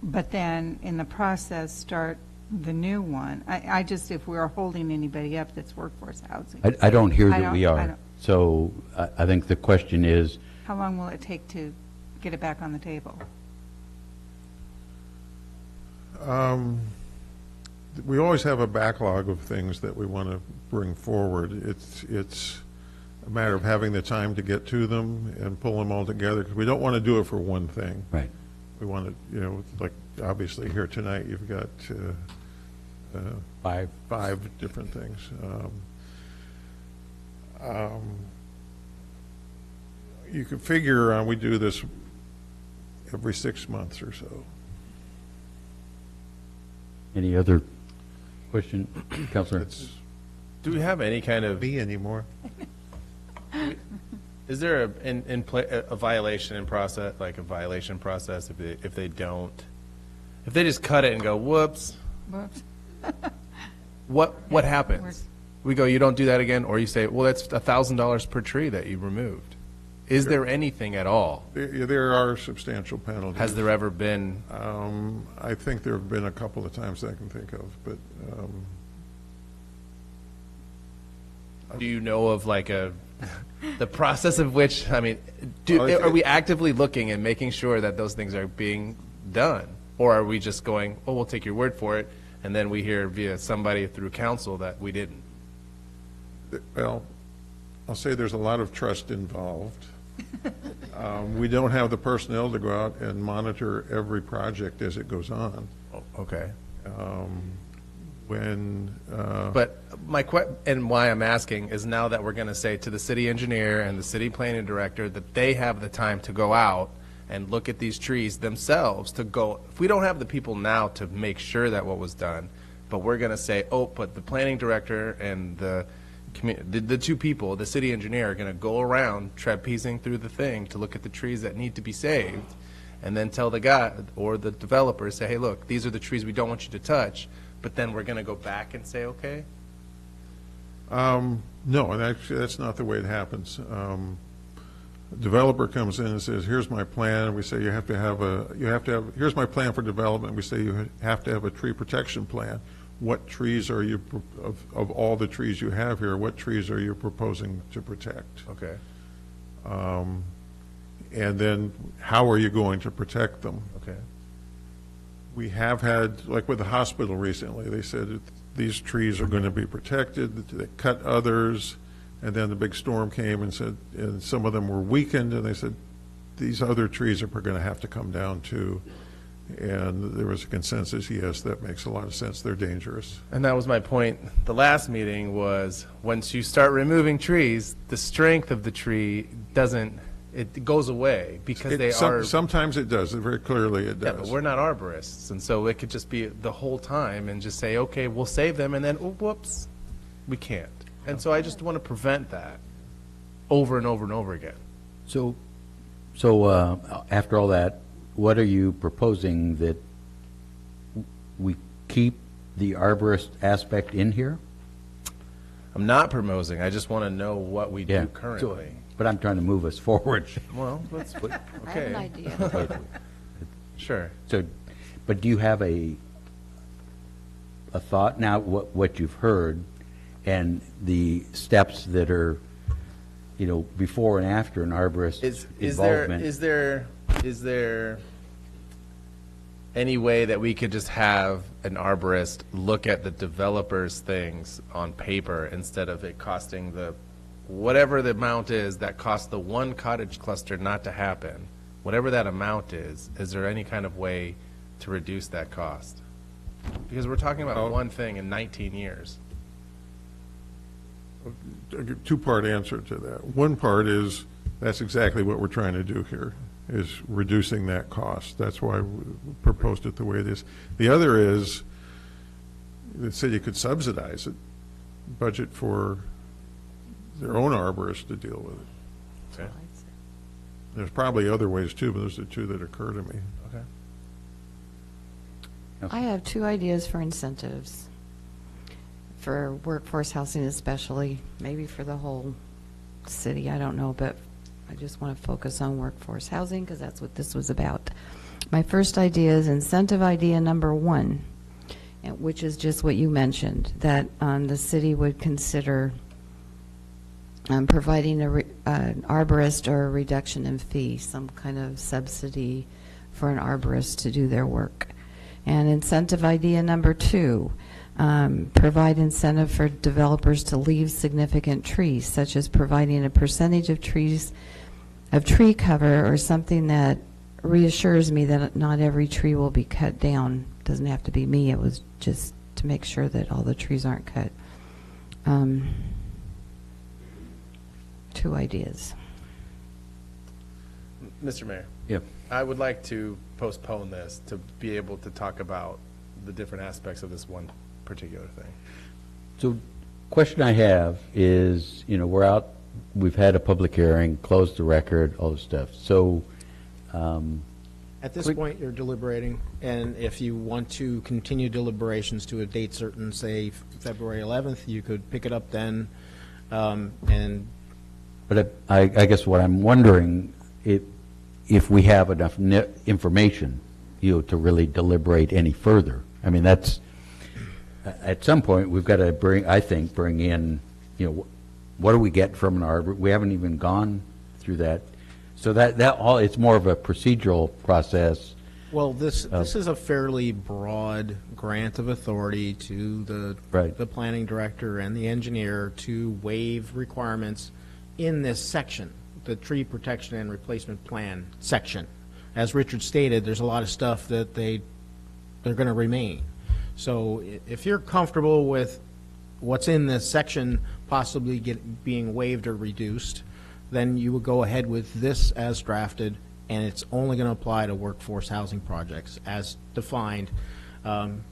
but then in the process start the new one, I just, if we are holding anybody up that's workforce housing. I don't hear that we are. So I think the question is, how long will it take to get it back on the table? We always have a backlog of things that we want to bring forward. It's a matter of having the time to get to them and pull them all together, because we don't want to do it for one thing. right. We want to, like obviously here tonight, you've got five different things. You could figure we do this every 6 months or so. Any other question, Councilor? Do we have any kind of, Be anymore. is there a violation in process, like a violation process if they just cut it and go, whoops, Whoops. what happens? We go, you don't do that again, or you say, well, that's $1,000 per tree that you removed. Is there anything at all? There are substantial penalties. Has there ever been? I think there have been a couple of times I can think of, but Do you know of like the process of which, I mean, Well, are we actively looking and making sure that those things are being done? Or are we just going, oh, we'll take your word for it, and then we hear via somebody through council that we didn't? Well, I'll say there's a lot of trust involved. We don't have the personnel to go out and monitor every project as it goes on. Okay. But And why I'm asking is now that we're going to say to the city engineer and the city planning director that they have the time to go out and look at these trees themselves to go, if we don't have the people now to make sure that what was done, but we're going to say, oh, but the planning director and the two people, the city engineer, are going to go around trapezing through the thing to look at the trees that need to be saved, and then tell the guy or the developer, say, hey, look, these are the trees we don't want you to touch, but then we're going to go back and say, okay? no, and actually, that's not the way it happens. Developer comes in and says, here's my plan. We say, here's my plan for development. We say, you have to have a tree protection plan. What trees are you, of all the trees you have here, what trees are you proposing to protect? Okay. And then how are you going to protect them? Okay. We have had, like with the hospital recently, they said these trees are going to be protected, they cut others, and then the big storm came and said, and some of them were weakened, and they said, these other trees are going to have to come down too. And there was a consensus, yes, that makes a lot of sense, they're dangerous. And that was my point. The last meeting was, once you start removing trees, the strength of the tree it goes away because they are. Sometimes it does, very clearly it does. Yeah, but we're not arborists, and so it could just be the whole time and just say, okay, we'll save them, and then, oh, whoops, we can't. And so I just want to prevent that over and over and over again. So after all that, what are you proposing, that we keep the arborist aspect in here? I'm not promoting. I just want to know what we do currently. But I'm trying to move us forward. Well, let's, okay. I have an idea. Sure. So, but do you have a thought now, what you've heard, and the steps that are, before and after an arborist involvement? Is there any way that we could just have an arborist look at the developer's things on paper instead of it costing whatever the amount is that costs the one cottage cluster not to happen, whatever that amount is there any kind of way to reduce that cost? Because we're talking about one thing in 19 years. A two-part answer to that. One part is, that's exactly what we're trying to do here, is reducing that cost. That's why we proposed it the way it is. The other is, the city could subsidize it, budget for their own arborist to deal with it. Okay. There's probably other ways too, but those are two that occur to me. Okay. I have two ideas for incentives for workforce housing, especially, maybe for the whole city, I don't know, but I just want to focus on workforce housing because that's what this was about. My first idea is incentive idea number one, which is just what you mentioned, that the city would consider providing an arborist or a reduction in fee, some kind of subsidy for an arborist to do their work. And incentive idea number two, provide incentive for developers to leave significant trees, such as providing a percentage of tree cover or something that reassures me that not every tree will be cut down. Doesn't have to be me, it was just to make sure that all the trees aren't cut. Two ideas. Mr. Mayor. Yep. I would like to postpone this to be able to talk about the different aspects of this one particular thing. So, question I have is, we're out, we've had a public hearing, closed the record, all this stuff. So, At this point, you're deliberating, and if you want to continue deliberations to a date certain, say February 11th, you could pick it up then, and but I guess what I'm wondering, if we have enough information, to really deliberate any further. I mean, that's, at some point, we've got to bring in, what do we get from an arbor? We haven't even gone through that. So that all, it's more of a procedural process. Well, this is a fairly broad grant of authority to the planning director and the engineer to waive requirements in this section, the tree protection and replacement plan section. As Richard stated, there's a lot of stuff that they're going to remain. So if you're comfortable with what's in this section possibly being waived or reduced, then you would go ahead with this as drafted, and it's only going to apply to workforce housing projects as defined. And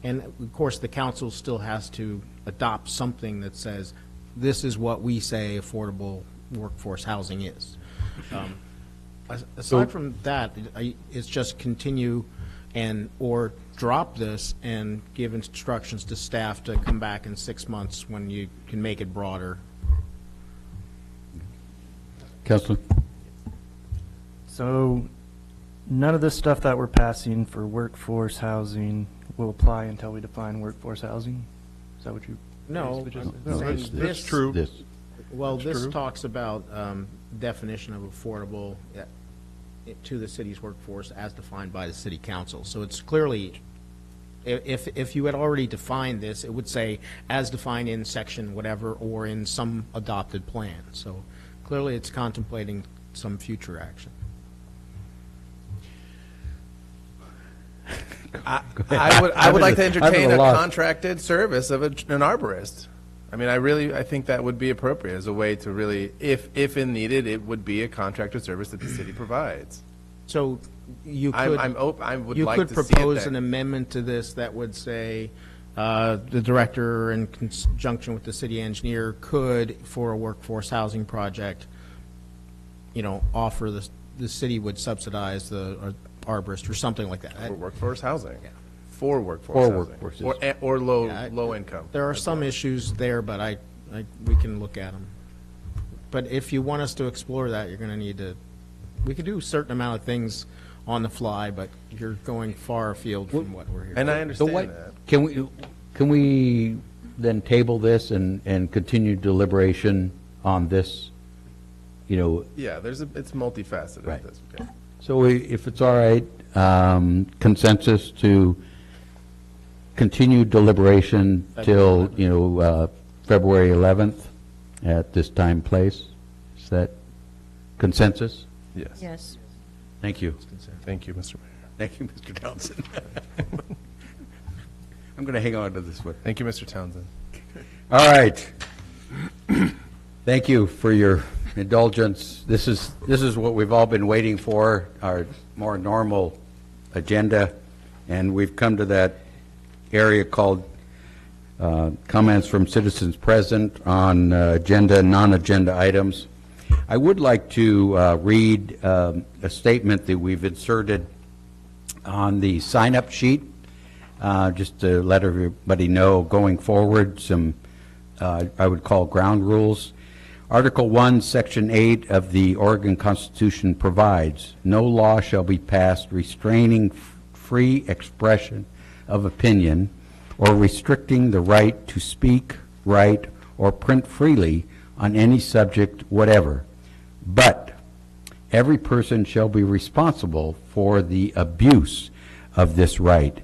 of course, the council still has to adopt something that says this is what we say affordable workforce housing is. Aside from that, it's just continue or drop this and give instructions to staff to come back in 6 months when you can make it broader. Councilor? So none of this stuff that we're passing for workforce housing will apply until we define workforce housing? Is that what you? No, No, that's true. This. well, That's this true. talks about definition of affordable to the city's workforce as defined by the city council. So it's clearly, if you had already defined this, it would say as defined in section whatever or in some adopted plan. So clearly it's contemplating some future action. I would like to entertain a loss. contracted service of an arborist. I mean, I think that would be appropriate as a way to really, if in needed, it would be a contracted service that the city provides. So you could, I would you like could to see it propose there. an amendment to this that would say the director in conjunction with the city engineer could, for a workforce housing project, offer the city would subsidize the arborist or something like that. For workforce housing. Yeah. For workforce For housing. workforces. Or low Yeah, low income. There are some issues there, but we can look at them. But if you want us to explore that, you're going to need to, we could do a certain amount of things on the fly, but you're going far afield from what we're here. And I So understand what, that. can we then table this and continue deliberation on this? Yeah, it's multifaceted. Right. This, okay. So if it's all right, consensus to continue deliberation till, February 11th at this time, place? Is that consensus? Yes. Yes. Thank you. Thank you, Mr. Mayor. Thank you, Mr. Townsend. I'm going to hang on to this one. Thank you, Mr. Townsend. All right. Thank you for your indulgence. This is what we've all been waiting for, our more normal agenda, and we've come to that area called comments from citizens present on agenda and non-agenda items. I would like to read a statement that we've inserted on the sign-up sheet, just to let everybody know going forward some, I would call ground rules. Article 1, Section 8 of the Oregon Constitution provides, no law shall be passed restraining free expression of opinion or restricting the right to speak, write, or print freely on any subject whatever. But every person shall be responsible for the abuse of this right.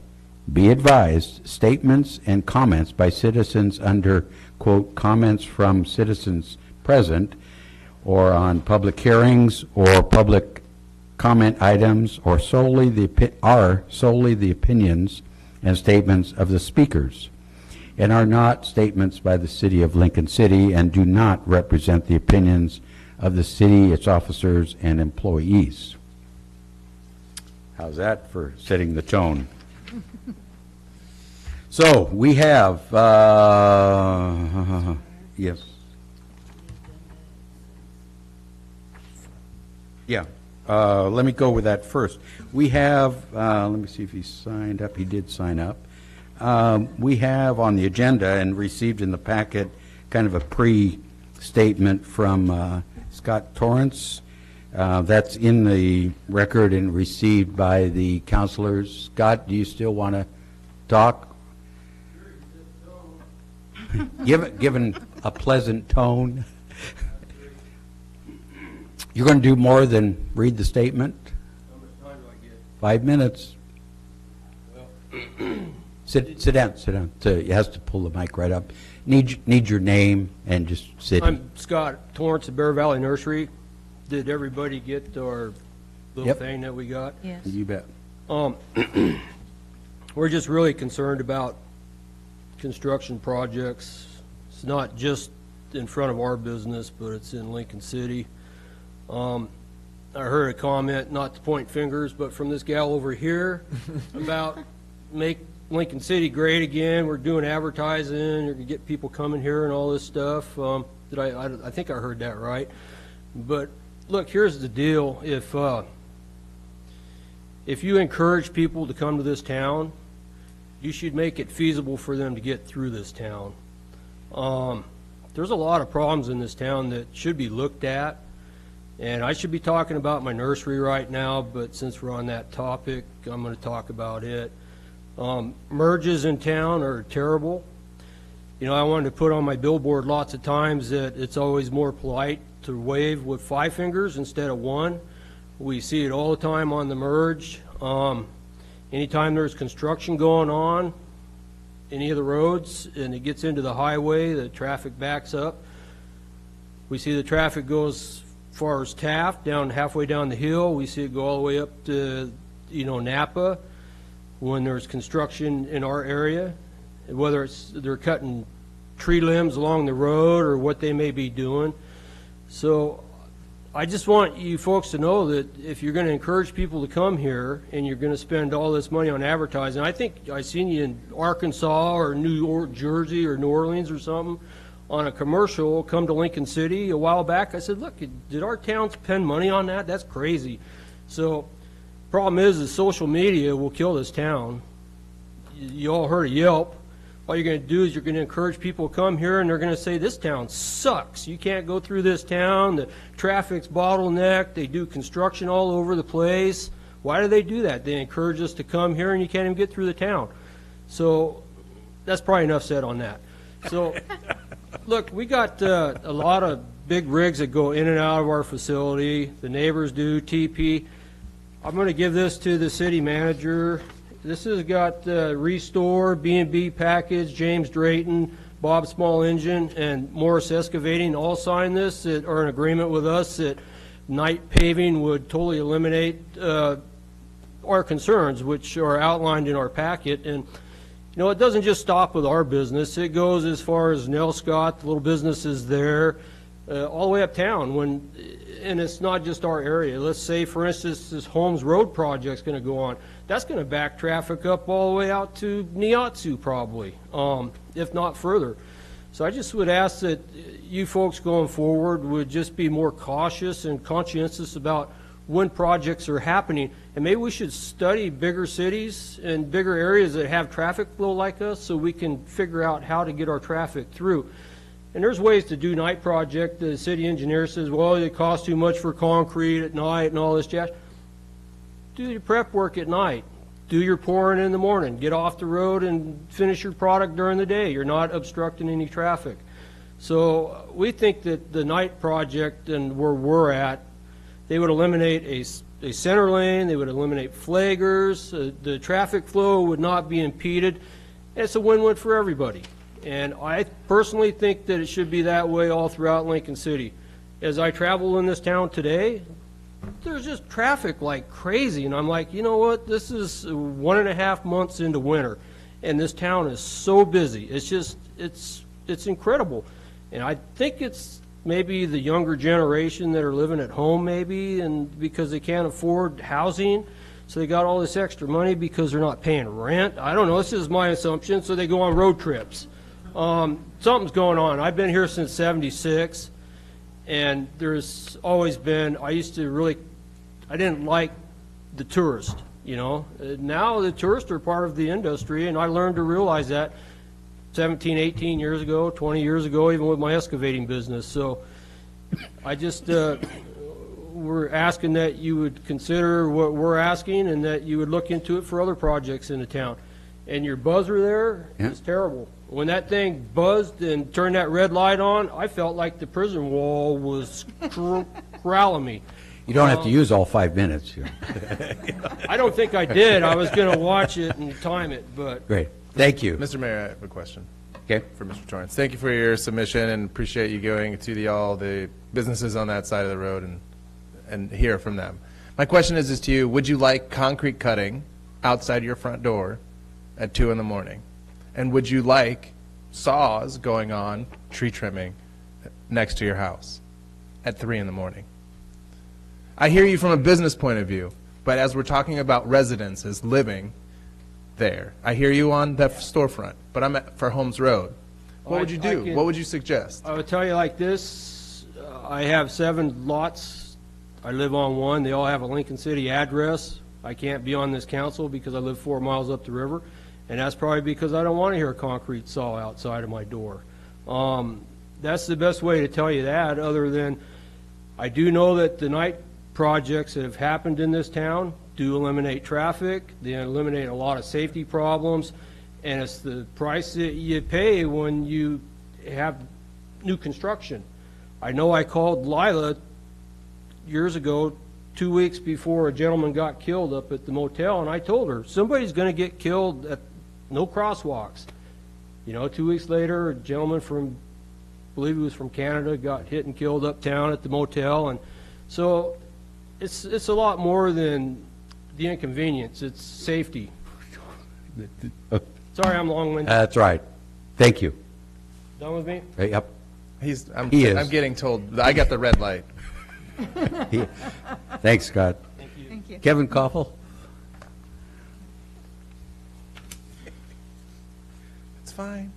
Be advised, statements and comments by citizens under, quote, comments from citizens present or on public hearings or public comment items or solely the opinions and statements of the speakers and are not statements by the city of Lincoln City and do not represent the opinions of the city, its officers, and employees. How's that for setting the tone? So we have, yes. Yeah, let me go with that first. We have, let me see if he signed up. He did sign up. We have on the agenda and received in the packet kind of a pre-statement from Scott Torrance. That's in the record and received by the counselors. Scott, do you still want to talk? Given a pleasant tone. You're going to do more than read the statement? How much time do I get? 5 minutes. Sit down. So you has to pull the mic right up. Need your name and just sit. I'm Scott Torrance of Bear Valley Nursery. Did everybody get our little Yep. thing that we got? Yes. You bet. We're just really concerned about construction projects. It's not just in front of our business, but it's in Lincoln City. I heard a comment, not to point fingers, but from this gal over here about make Lincoln City great again. We're doing advertising. You're gonna get people coming here and all this stuff. I think I heard that right. But look, here's the deal. If you encourage people to come to this town, you should make it feasible for them to get through this town. There's a lot of problems in this town that should be looked at, and I should be talking about my nursery right now, but since we're on that topic, I'm going to talk about it. Merges in town are terrible. You know, I wanted to put on my billboard lots of times that it's always more polite to wave with 5 fingers instead of 1. We see it all the time on the merge. Anytime there's construction going on, any of the roads, and it gets into the highway, the traffic backs up. We see the traffic goes as far as Taft, down halfway down the hill. We see it go all the way up to, Napa when there's construction in our area, whether it's they're cutting tree limbs along the road or what they may be doing. So I just want you folks to know that if you're going to encourage people to come here and you're going to spend all this money on advertising, I think I seen you in Arkansas or New Jersey or New Orleans or something on a commercial, come to Lincoln City a while back. I said, look, did our town spend money on that? That's crazy. So problem is social media will kill this town. You all heard of Yelp. All you're going to do is you're going to encourage people to come here, and they're going to say, this town sucks. You can't go through this town. The traffic's bottlenecked. They do construction all over the place. Why do they do that? They encourage us to come here, and you can't even get through the town. So that's probably enough said on that. So, look, we got a lot of big rigs that go in and out of our facility. The neighbors do, TP. I'm going to give this to the city manager. This has got Restore, B&B Package, James Drayton, Bob Small Engine, and Morris Excavating all signed this that are in agreement with us that night paving would totally eliminate our concerns, which are outlined in our packet. And, it doesn't just stop with our business. It goes as far as Nell Scott, the little businesses there, all the way uptown. And it's not just our area. Let's say, for instance, this Holmes Road project's going to go on. That's going to back traffic up all the way out to Niatsu probably, if not further. So I just would ask that you folks going forward would just be more cautious and conscientious about when projects are happening. And maybe we should study bigger cities and bigger areas that have traffic flow like us so we can figure out how to get our traffic through. And there's ways to do night project. The city engineer says, well, it costs too much for concrete at night and all this jazz. Do your prep work at night. Do your pouring in the morning. Get off the road and finish your product during the day. You're not obstructing any traffic. So we think that the night project and where we're at, they would eliminate a center lane. They would eliminate flaggers. The traffic flow would not be impeded. It's a win-win for everybody. And I personally think that it should be that way all throughout Lincoln City. As I travel in this town today, there's just traffic like crazy. And I'm like, you know what? This is 1.5 months into winter, and this town is so busy. It's just, it's incredible. And I think it's maybe the younger generation that are living at home maybe, and because they can't afford housing, so they got all this extra money because they're not paying rent. I don't know. This is my assumption. So they go on road trips. Something's going on. I've been here since '76, and there's always been, I didn't like the tourist, Now the tourists are part of the industry, and I learned to realize that 17, 18 years ago, 20 years ago, even with my excavating business. So I just, we're asking that you would consider what we're asking and that you would look into it for other projects in the town. and your buzzer there is Yeah. terrible. When that thing buzzed and turned that red light on, I felt like the prison wall was corralling me. You don't have to use all 5 minutes. I don't think I did. I was going to watch it and time it, but Great. Thank you. Mr. Mayor, I have a question Okay. for Mr. Torrance. Thank you for your submission and appreciate you going to all the businesses on that side of the road and hear from them. My question is to you, would you like concrete cutting outside your front door at 2 in the morning? And would you like saws going on, tree trimming, next to your house at 3 in the morning? I hear you from a business point of view, but as we're talking about residences living there, I hear you on that storefront, but I'm for Holmes Road. What would you do? What would you suggest? I would tell you like this, I have 7 lots. I live on one. They all have a Lincoln City address. I can't be on this council because I live 4 miles up the river, and that's probably because I don't want to hear a concrete saw outside of my door. That's the best way to tell you that, other than I do know that the night projects that have happened in this town do eliminate traffic, they eliminate a lot of safety problems, and it's the price that you pay when you have new construction. I know I called Lila years ago, 2 weeks before a gentleman got killed up at the motel, and I told her, somebody's going to get killed at no crosswalks. You know, 2 weeks later, a gentleman from, I believe he was from Canada, got hit and killed uptown at the motel, and so it's a lot more than the inconvenience. It's safety. Sorry, I'm long-winded. That's right. Thank you. Done with me? Yep. He is. I'm getting told, I got the red light. Thanks, Scott. Thank you. Kevin Koffel? It's fine.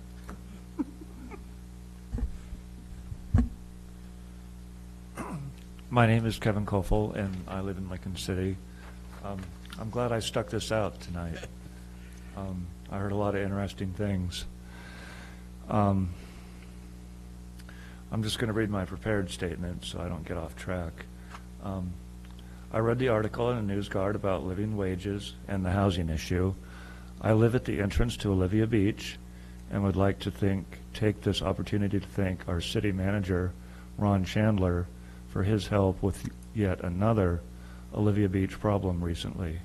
My name is Kevin Koffel, and I live in Lincoln City. I'm glad I stuck this out tonight. I heard a lot of interesting things. I'm just going to read my prepared statement so I don't get off track. I read the article in the NewsGuard about living wages and the housing issue. I live at the entrance to Olivia Beach and would like to take this opportunity to thank our city manager, Ron Chandler, for his help with yet another Olivia Beach problem recently.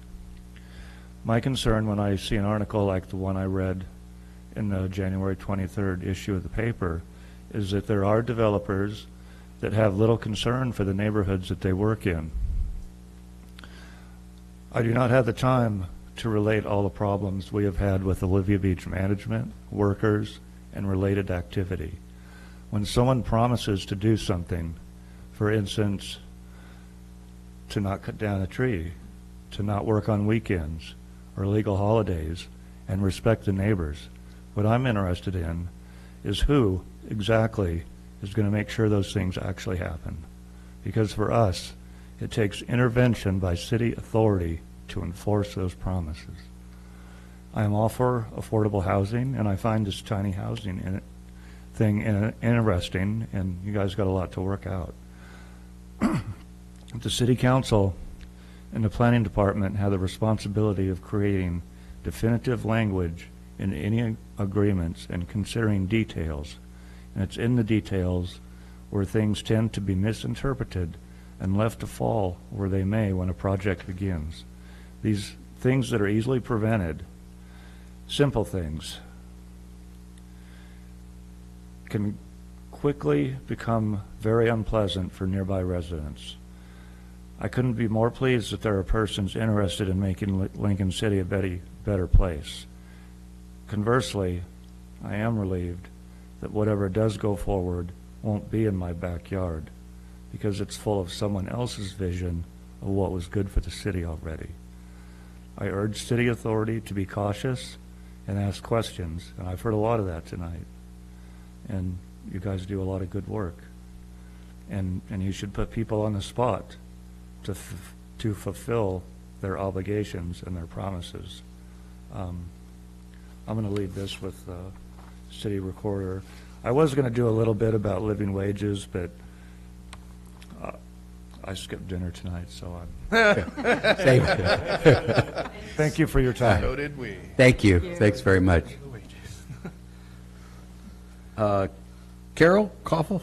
My concern when I see an article like the one I read in the January 23rd issue of the paper is that there are developers that have little concern for the neighborhoods that they work in. I do not have the time to relate all the problems we have had with Olivia Beach management, workers, and related activity. When someone promises to do something, for instance, to not cut down a tree, to not work on weekends or legal holidays, and respect the neighbors, what I'm interested in is who exactly is going to make sure those things actually happen. Because for us, it takes intervention by city authority to enforce those promises. I am all for affordable housing, and I find this tiny housing thing interesting, and you guys got a lot to work out. The City Council and the Planning Department have the responsibility of creating definitive language in any agreements and considering details. And it's in the details where things tend to be misinterpreted and left to fall where they may when a project begins. These things that are easily prevented, simple things, can quickly become very unpleasant for nearby residents. I couldn't be more pleased that there are persons interested in making Lincoln City a better place. Conversely, I am relieved that whatever does go forward won't be in my backyard, because it's full of someone else's vision of what was good for the city already. I urge city authority to be cautious and ask questions, and I've heard a lot of that tonight. And you guys do a lot of good work. And you should put people on the spot to fulfill their obligations and their promises. I'm going to leave this with the city recorder. I was going to do a little bit about living wages, but I skipped dinner tonight, so Same. thank you for your time. So did we. Thank you. Thanks very much. Carol Koffel?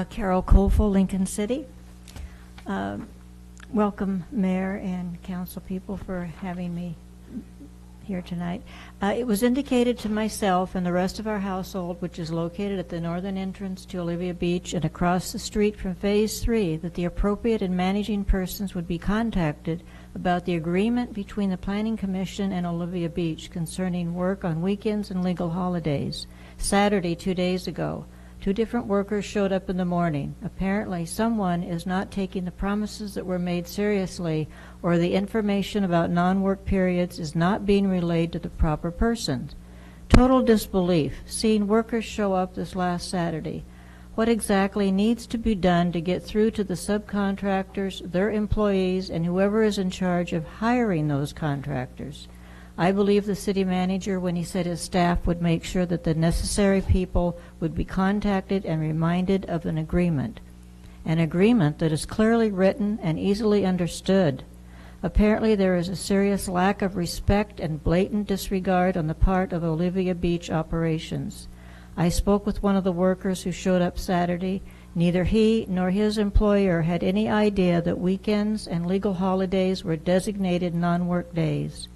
Carol Coleful, Lincoln City. Welcome, Mayor and council people, for having me here tonight. It was indicated to myself and the rest of our household, which is located at the northern entrance to Olivia Beach and across the street from Phase 3, that the appropriate and managing persons would be contacted about the agreement between the Planning Commission and Olivia Beach concerning work on weekends and legal holidays. Saturday, 2 days ago, 2 different workers showed up in the morning. Apparently, someone is not taking the promises that were made seriously, or the information about non-work periods is not being relayed to the proper persons. Total disbelief, seeing workers show up this last Saturday. What exactly needs to be done to get through to the subcontractors, their employees, and whoever is in charge of hiring those contractors? I believe the city manager, when he said his staff would make sure that the necessary people would be contacted and reminded of an agreement that is clearly written and easily understood. Apparently there is a serious lack of respect and blatant disregard on the part of Olivia Beach operations. I spoke with one of the workers who showed up Saturday. Neither he nor his employer had any idea that weekends and legal holidays were designated non-work days.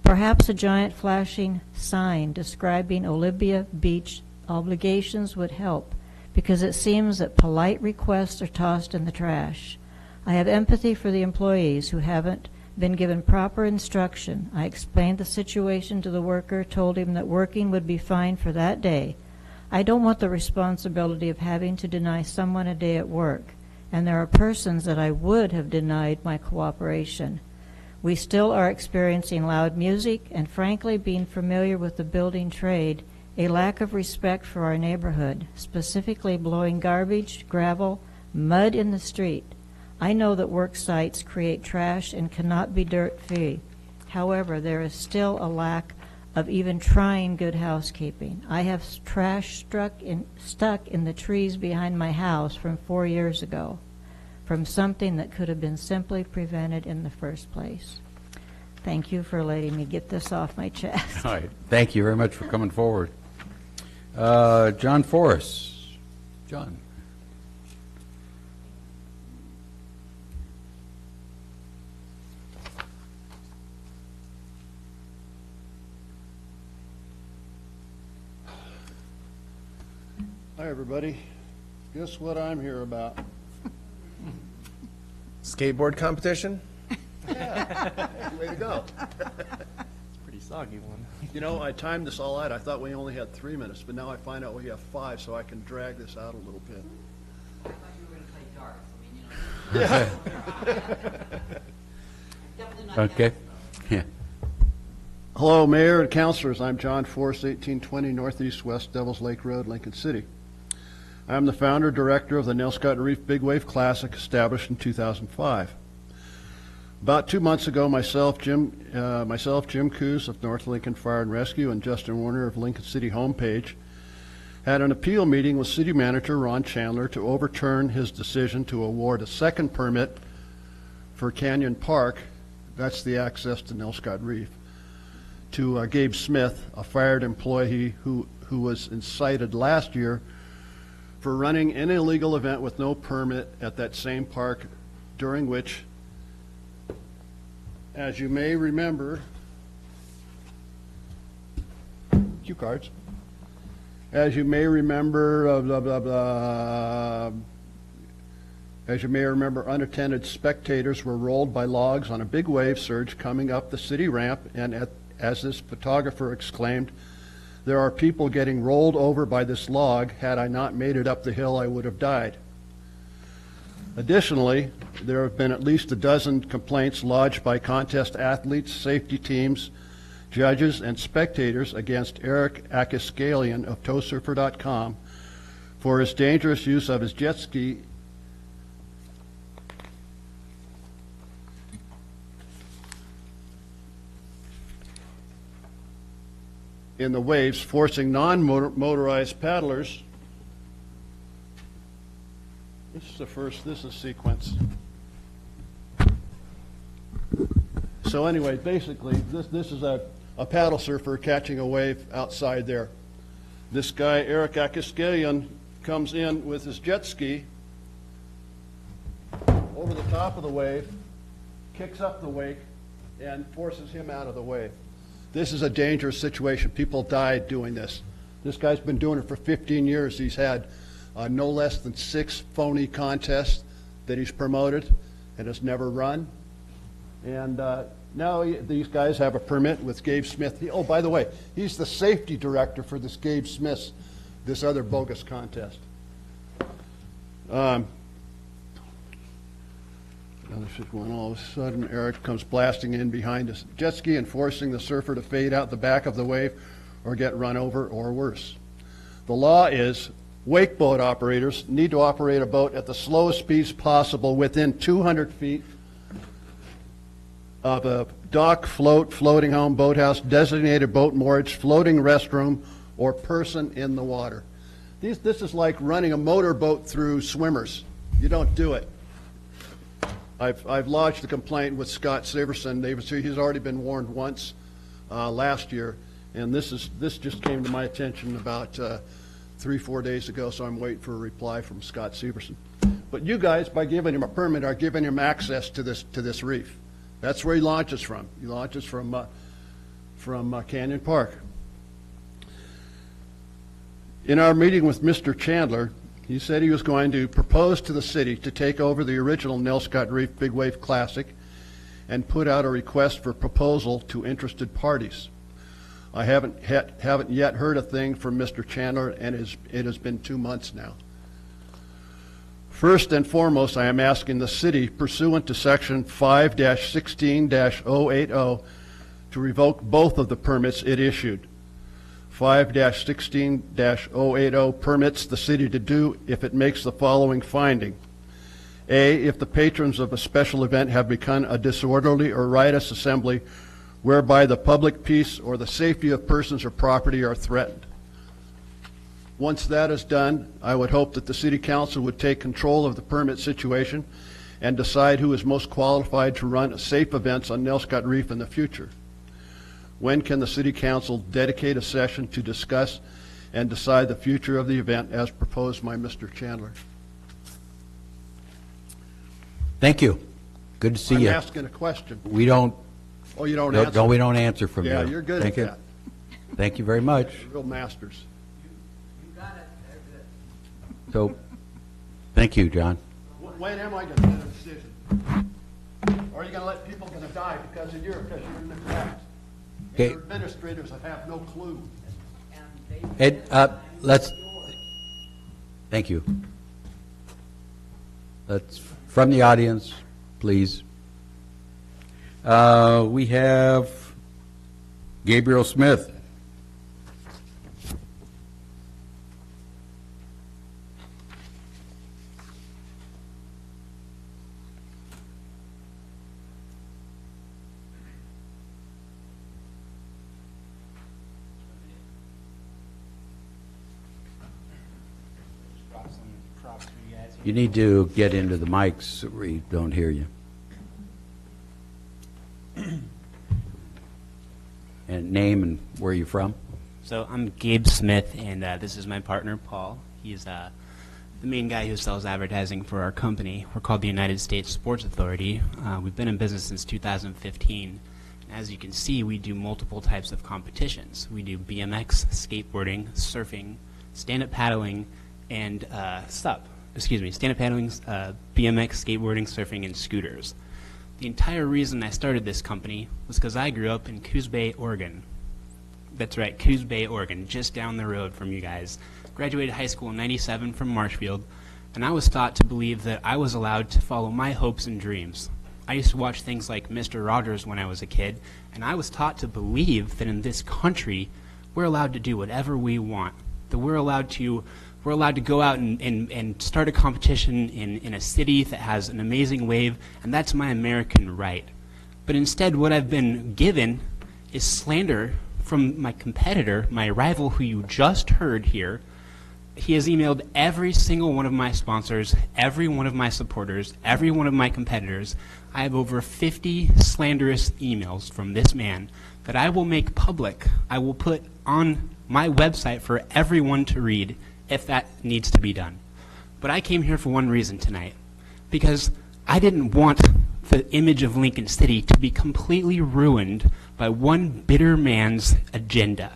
Perhaps a giant flashing sign describing Olivia Beach obligations would help, because it seems that polite requests are tossed in the trash. I have empathy for the employees who haven't been given proper instruction. I explained the situation to the worker, told him that working would be fine for that day. I don't want the responsibility of having to deny someone a day at work, and there are persons that I would have denied my cooperation. We still are experiencing loud music and, frankly, being familiar with the building trade, a lack of respect for our neighborhood, specifically blowing garbage, gravel, mud in the street. I know that work sites create trash and cannot be dirt-free. However, there is still a lack of even trying good housekeeping. I have trash stuck in the trees behind my house from 4 years ago, from something that could have been simply prevented in the first place. Thank you for letting me get this off my chest. All right. Thank you very much for coming forward. John Forrest. John. Hi, everybody. Guess what I'm here about? Skateboard competition? Yeah, way to go. Pretty soggy one. You know, I timed this all out. I thought we only had 3 minutes, but now I find out we have 5, so I can drag this out a little bit. I thought you were going to play darts. I mean, you know. Okay. Yeah. Hello, Mayor and Councilors. I'm John Forrest, 1820 Northeast West Devils Lake Road, Lincoln City. I'm the founder director of the Nell Scott and Reef Big Wave Classic, established in 2005. About 2 months ago, myself, Jim Coos of North Lincoln Fire and Rescue, and Justin Warner of Lincoln City Homepage had an appeal meeting with City Manager Ron Chandler to overturn his decision to award a second permit for Canyon Park, that's the access to Nell Scott Reef, to Gabe Smith, a fired employee who was incited last year for running an illegal event with no permit at that same park, during which, as you may remember, cue cards, as you may remember, as you may remember, unattended spectators were rolled by logs on a big wave surge coming up the city ramp, and as this photographer exclaimed, "There are people getting rolled over by this log. Had I not made it up the hill, I would have died." Additionally, there have been at least a dozen complaints lodged by contest athletes, safety teams, judges, and spectators against Eric Akaskalian of TowSurfer.com for his dangerous use of his jet ski in the waves, forcing non-motorized paddlers. This is sequence. So anyway, basically, this is a paddle surfer catching a wave outside there. This guy, Eric Akaskelian, comes in with his jet ski over the top of the wave, kicks up the wake, and forces him out of the wave. This is a dangerous situation. People died doing this. This guy's been doing it for 15 years. He's had no less than 6 phony contests that he's promoted and has never run. And now these guys have a permit with Gabe Smith. Oh, by the way, he's the safety director for this Gabe Smith's, this other bogus contest. All of a sudden, Eric comes blasting in behind his jet ski and forcing the surfer to fade out the back of the wave or get run over or worse. The law is wake boat operators need to operate a boat at the slowest speeds possible within 200 feet of a dock, float, floating home, boathouse, designated boat moorage, floating restroom, or person in the water. This is like running a motorboat through swimmers. You don't do it. I've lodged a complaint with Scott Severson. He's already been warned once last year, and this just came to my attention about 3-4 days ago, so I'm waiting for a reply from Scott Severson. But you guys, by giving him a permit, are giving him access to this reef. That's where he launches from. He launches from Canyon Park. In our meeting with Mr. Chandler, he said he was going to propose to the city to take over the original Nell Scott Reef Big Wave Classic and put out a request for proposal to interested parties. I haven't yet heard a thing from Mr. Chandler, and it has been 2 months now. First and foremost, I am asking the city, pursuant to Section 5-16-080, to revoke both of the permits it issued. 5-16-080 permits the city to do if it makes the following finding. A, if the patrons of a special event have begun a disorderly or riotous assembly whereby the public peace or the safety of persons or property are threatened. Once that is done, I would hope that the City Council would take control of the permit situation and decide who is most qualified to run safe events on Nell Scott Reef in the future. When can the City Council dedicate a session to discuss and decide the future of the event as proposed by Mr. Chandler? Thank you. Good to see you. I'm asking a question. We don't. Oh, you don't answer? No, we don't answer from you. Yeah, you're good Thank at you. that. Thank you very much. You're real masters. So, thank you, John. When am I going to get a decision? Or are you going to let people going to die because you're neglect? Okay. Your administrators that have no clue. Ed, thank you. Let's, from the audience, please. We have Gabriel Smith. You need to get into the mics so we don't hear you. And name and where you're from? So I'm Gabe Smith, and this is my partner, Paul. He's the main guy who sells advertising for our company. We're called the United States Sports Authority. We've been in business since 2015. As you can see, we do multiple types of competitions. We do BMX, skateboarding, surfing, stand-up paddling, and stand-up paddling, BMX, skateboarding, surfing, and scooters. The entire reason I started this company was because I grew up in Coos Bay, Oregon. That's right, Coos Bay, Oregon, just down the road from you guys. Graduated high school in '97 from Marshfield, and I was taught to believe that I was allowed to follow my hopes and dreams. I used to watch things like Mr. Rogers when I was a kid, and I was taught to believe that in this country, we're allowed to do whatever we want. That we're allowed to go out and start a competition in a city that has an amazing wave, and that's my American right. But instead, what I've been given is slander from my competitor, my rival who you just heard here. He has emailed every single one of my sponsors, every one of my supporters, every one of my competitors. I have over 50 slanderous emails from this man that I will make public. I will put on my website for everyone to read if that needs to be done. But I came here for one reason tonight, because I didn't want the image of Lincoln City to be completely ruined by one bitter man's agenda.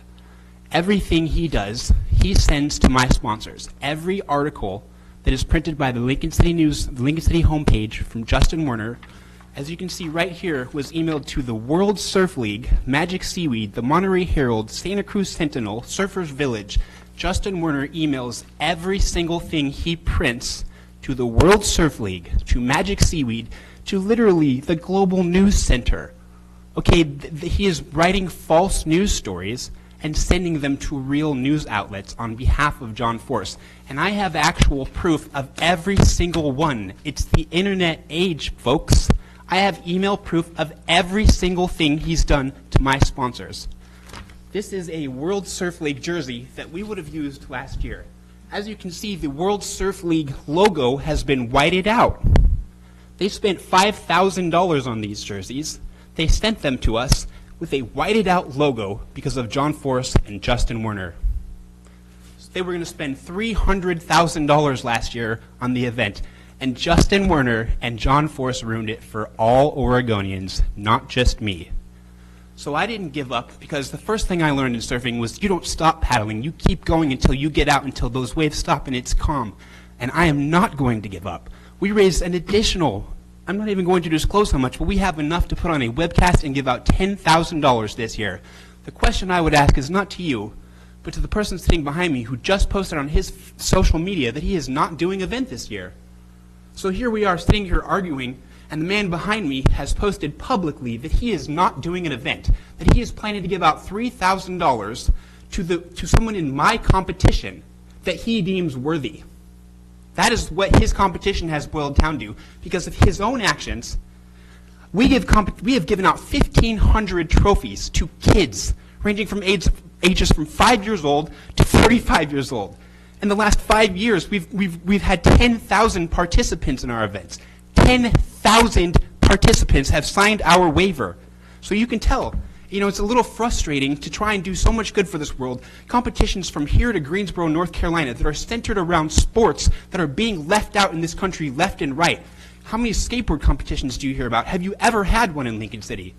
Everything he does, he sends to my sponsors. Every article that is printed by the Lincoln City News, the Lincoln City homepage from Justin Werner, as you can see right here, was emailed to the World Surf League, Magic Seaweed, the Monterey Herald, Santa Cruz Sentinel, Surfers Village. Justin Werner emails every single thing he prints to the World Surf League, to Magic Seaweed, to literally the Global News Center. Okay, he is writing false news stories and sending them to real news outlets on behalf of John Force. And I have actual proof of every single one. It's the internet age, folks. I have email proof of every single thing he's done to my sponsors. This is a World Surf League jersey that we would have used last year. As you can see, the World Surf League logo has been whited out. They spent $5,000 on these jerseys. They sent them to us with a whited out logo because of John Force and Justin Werner. So they were going to spend $300,000 last year on the event, and Justin Werner and John Force ruined it for all Oregonians, not just me. So I didn't give up, because the first thing I learned in surfing was you don't stop paddling. You keep going until you get out, until those waves stop and it's calm. And I am not going to give up. We raised an additional, I'm not even going to disclose how much, but we have enough to put on a webcast and give out $10,000 this year. The question I would ask is not to you, but to the person sitting behind me who just posted on his social media that he is not doing an event this year. So here we are sitting here arguing, and the man behind me has posted publicly that he is not doing an event, that he is planning to give out $3,000 to someone in my competition that he deems worthy. That is what his competition has boiled down to. Because of his own actions, we have given out 1,500 trophies to kids ranging from ages from 5 years old to 35 years old. In the last 5 years, we've had 10,000 participants in our events. 10,000 participants have signed our waiver. So you can tell, it's a little frustrating to try and do so much good for this world. Competitions from here to Greensboro, North Carolina, that are centered around sports that are being left out in this country left and right. How many skateboard competitions do you hear about? Have you ever had one in Lincoln City?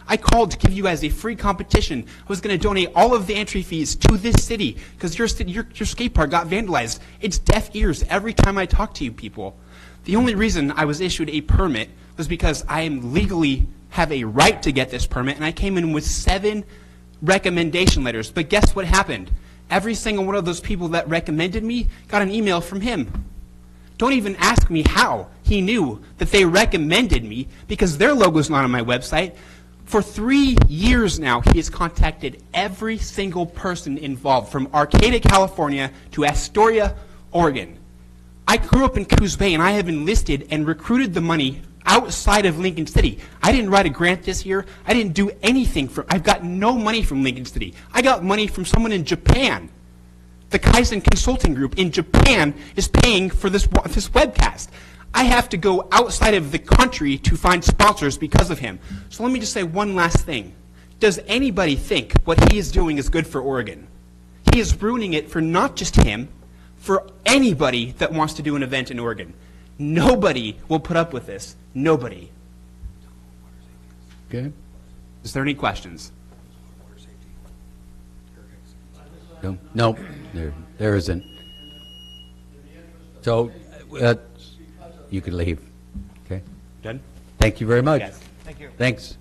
I called to give you as a free competition. I was going to donate all of the entry fees to this city because your skate park got vandalized. It's deaf ears every time I talk to you people. The only reason I was issued a permit was because I am legally have a right to get this permit, and I came in with 7 recommendation letters. But guess what happened? Every single one of those people that recommended me got an email from him. Don't even ask me how he knew that they recommended me, because their logo's not on my website. For 3 years now, he has contacted every single person involved, from Arcata, California to Astoria, Oregon. I grew up in Coos Bay, and I have enlisted and recruited the money outside of Lincoln City. I didn't write a grant this year. I didn't do anything. I've got no money from Lincoln City. I got money from someone in Japan. The Kaizen Consulting Group in Japan is paying for this webcast. I have to go outside of the country to find sponsors because of him. So let me just say one last thing. Does anybody think what he is doing is good for Oregon? He is ruining it for not just him, for anybody that wants to do an event in Oregon. Nobody will put up with this. Nobody. Okay. Is there any questions? No, there isn't. So, you could leave. Okay. Done? Thank you very much. Yes. Thank you. Thanks.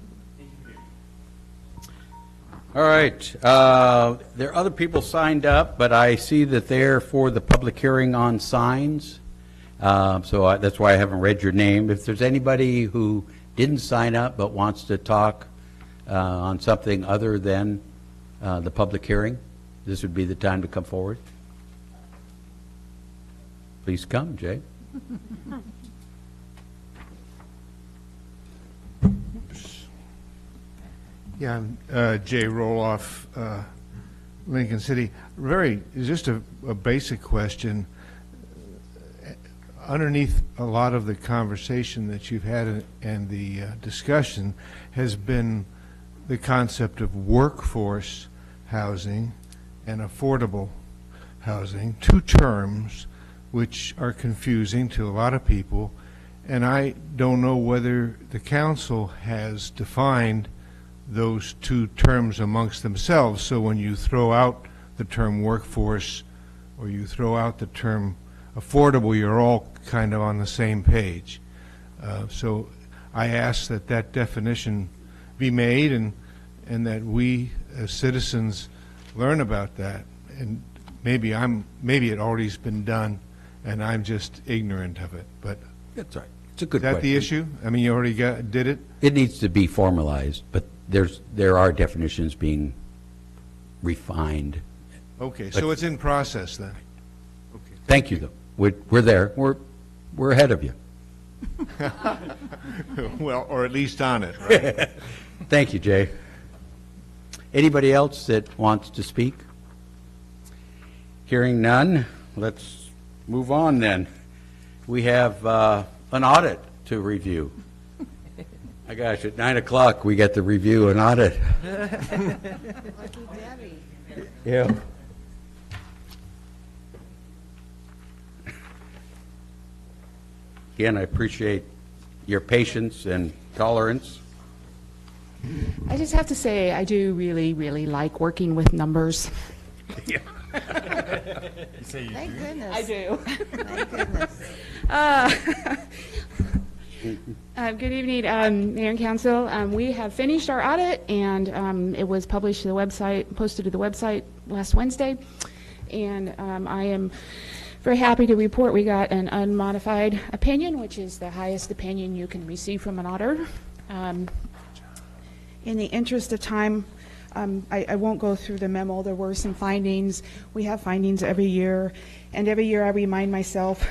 All right. There are other people signed up, but I see that they're for the public hearing on signs. So that's why I haven't read your name. If there's anybody who didn't sign up but wants to talk on something other than the public hearing, this would be the time to come forward. Please come, Jay. Yeah, I'm Jay Roloff, Lincoln City. Just a basic question. Underneath a lot of the conversation that you've had and the discussion has been the concept of workforce housing and affordable housing, two terms which are confusing to a lot of people, and I don't know whether the council has defined those two terms amongst themselves. So when you throw out the term workforce or you throw out the term affordable, you're all kind of on the same page. So I ask that that definition be made and that we as citizens learn about that. And maybe it already's been done and I'm just ignorant of it. But that's right. It's a good question. Is that the issue? I mean, you already did it? It needs to be formalized, but there are definitions being refined. Okay, so it's in process then. Okay. Thank you, though. We're there. We're ahead of you. Well, or at least on it, right? Thank you, Jay. Anybody else that wants to speak? Hearing none, let's move on then. We have an audit to review. My gosh, at 9 o'clock we get to review an audit. Lucky Debbie. Yeah. Again, I appreciate your patience and tolerance. I just have to say, I do really, really like working with numbers. Yeah. You say you Thank goodness. I do. Thank goodness. Good evening, Mayor and Council. We have finished our audit, and it was published to the website, posted to the website last Wednesday. And I am very happy to report we got an unmodified opinion, which is the highest opinion you can receive from an auditor. In the interest of time, I won't go through the memo. There were some findings. We have findings every year, and every year I remind myself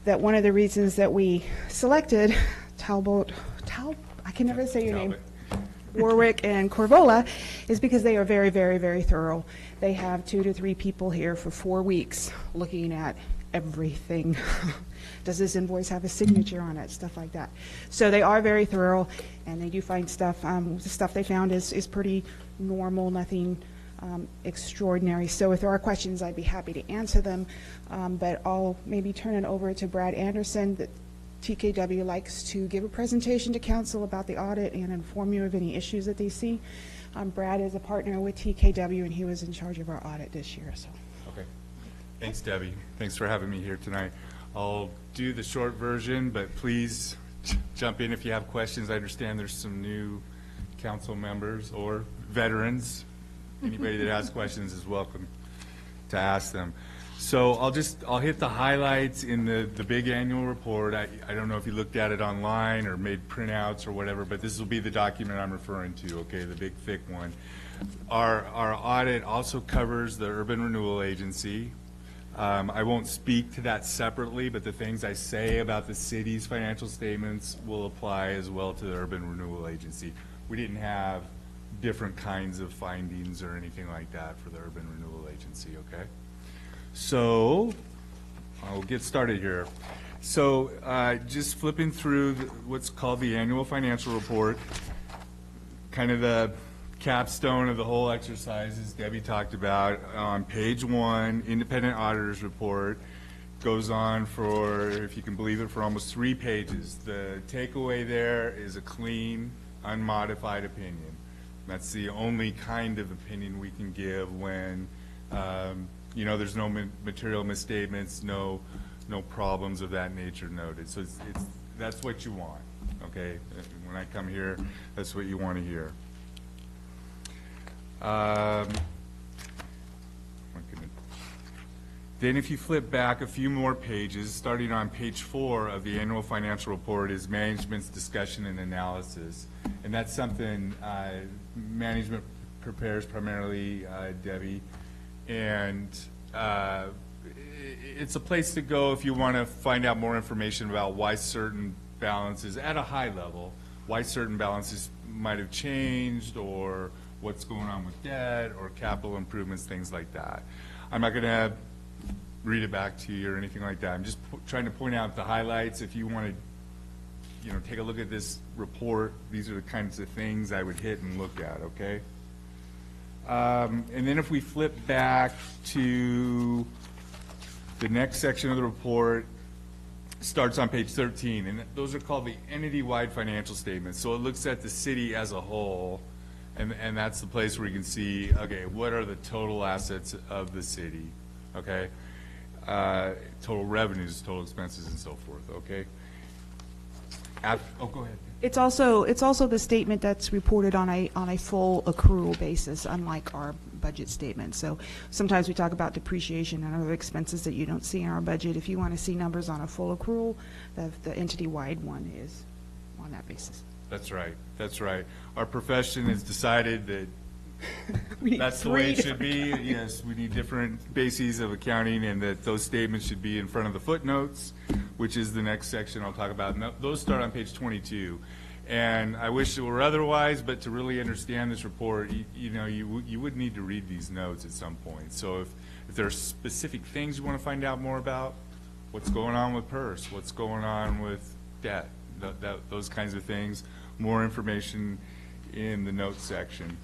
that one of the reasons that we selected I can never say your name, Warwick and Corvola, is because they are very, very, very thorough. They have 2 to 3 people here for 4 weeks looking at everything. Does this invoice have a signature on it? Stuff like that. So they are very thorough, and they do find stuff. The stuff they found is pretty normal, nothing extraordinary. So if there are questions, I'd be happy to answer them. But I'll maybe turn it over to Brad Anderson. That TKW likes to give a presentation to council about the audit and inform you of any issues that they see. Brad is a partner with TKW, and he was in charge of our audit this year. So. Okay. Thanks, Debbie. Thanks for having me here tonight. I'll do the short version, but please jump in if you have questions. I understand there's some new council members or veterans. Anybody that has questions is welcome to ask them. So I'll hit the highlights in the big annual report. I don't know if you looked at it online or made printouts or whatever, but this will be the document I'm referring to, okay, the big thick one. Our audit also covers the Urban Renewal Agency. I won't speak to that separately, but the things I say about the city's financial statements will apply as well to the Urban Renewal Agency. We didn't have different kinds of findings or anything like that for the Urban Renewal Agency, okay? So I'll get started here. So just flipping through what's called the annual financial report, kind of the capstone of the whole exercise, as Debbie talked about. On page 1, independent auditor's report goes on for, if you can believe it, for almost 3 pages. The takeaway there is a clean, unmodified opinion. That's the only kind of opinion we can give when you know, there's no material misstatements, no problems of that nature noted. So that's what you want, okay? When I come here, that's what you want to hear. Then if you flip back a few more pages, starting on page 4 of the annual financial report is management's discussion and analysis. And that's something management prepares primarily, Debbie. And it's a place to go if you want to find out more information about why certain balances, at a high level, why certain balances might have changed, or what's going on with debt or capital improvements, things like that. I'm not going to read it back to you or anything like that. I'm just trying to point out the highlights. If you want to, take a look at this report, these are the kinds of things I would hit and look at, okay? And then if we flip back to the next section of the report, starts on page 13, and those are called the entity-wide financial statements. So it looks at the city as a whole, and that's the place where you can see, okay, what are the total assets of the city, okay? Total revenues, total expenses, and so forth, okay? Go ahead. It's also the statement that's reported on a full accrual basis, unlike our budget statement. So sometimes we talk about depreciation and other expenses that you don't see in our budget. If you want to see numbers on a full accrual, the entity-wide one is on that basis. That's right. That's right. Our profession has decided that that's the way it should be. Yes, we need different bases of accounting, and that those statements should be in front of the footnotes, which is the next section I'll talk about. And those start on page 22. And I wish it were otherwise, but to really understand this report, you would need to read these notes at some point. So if there are specific things you want to find out more about, what's going on with PERS, what's going on with debt, those kinds of things, more information in the notes section.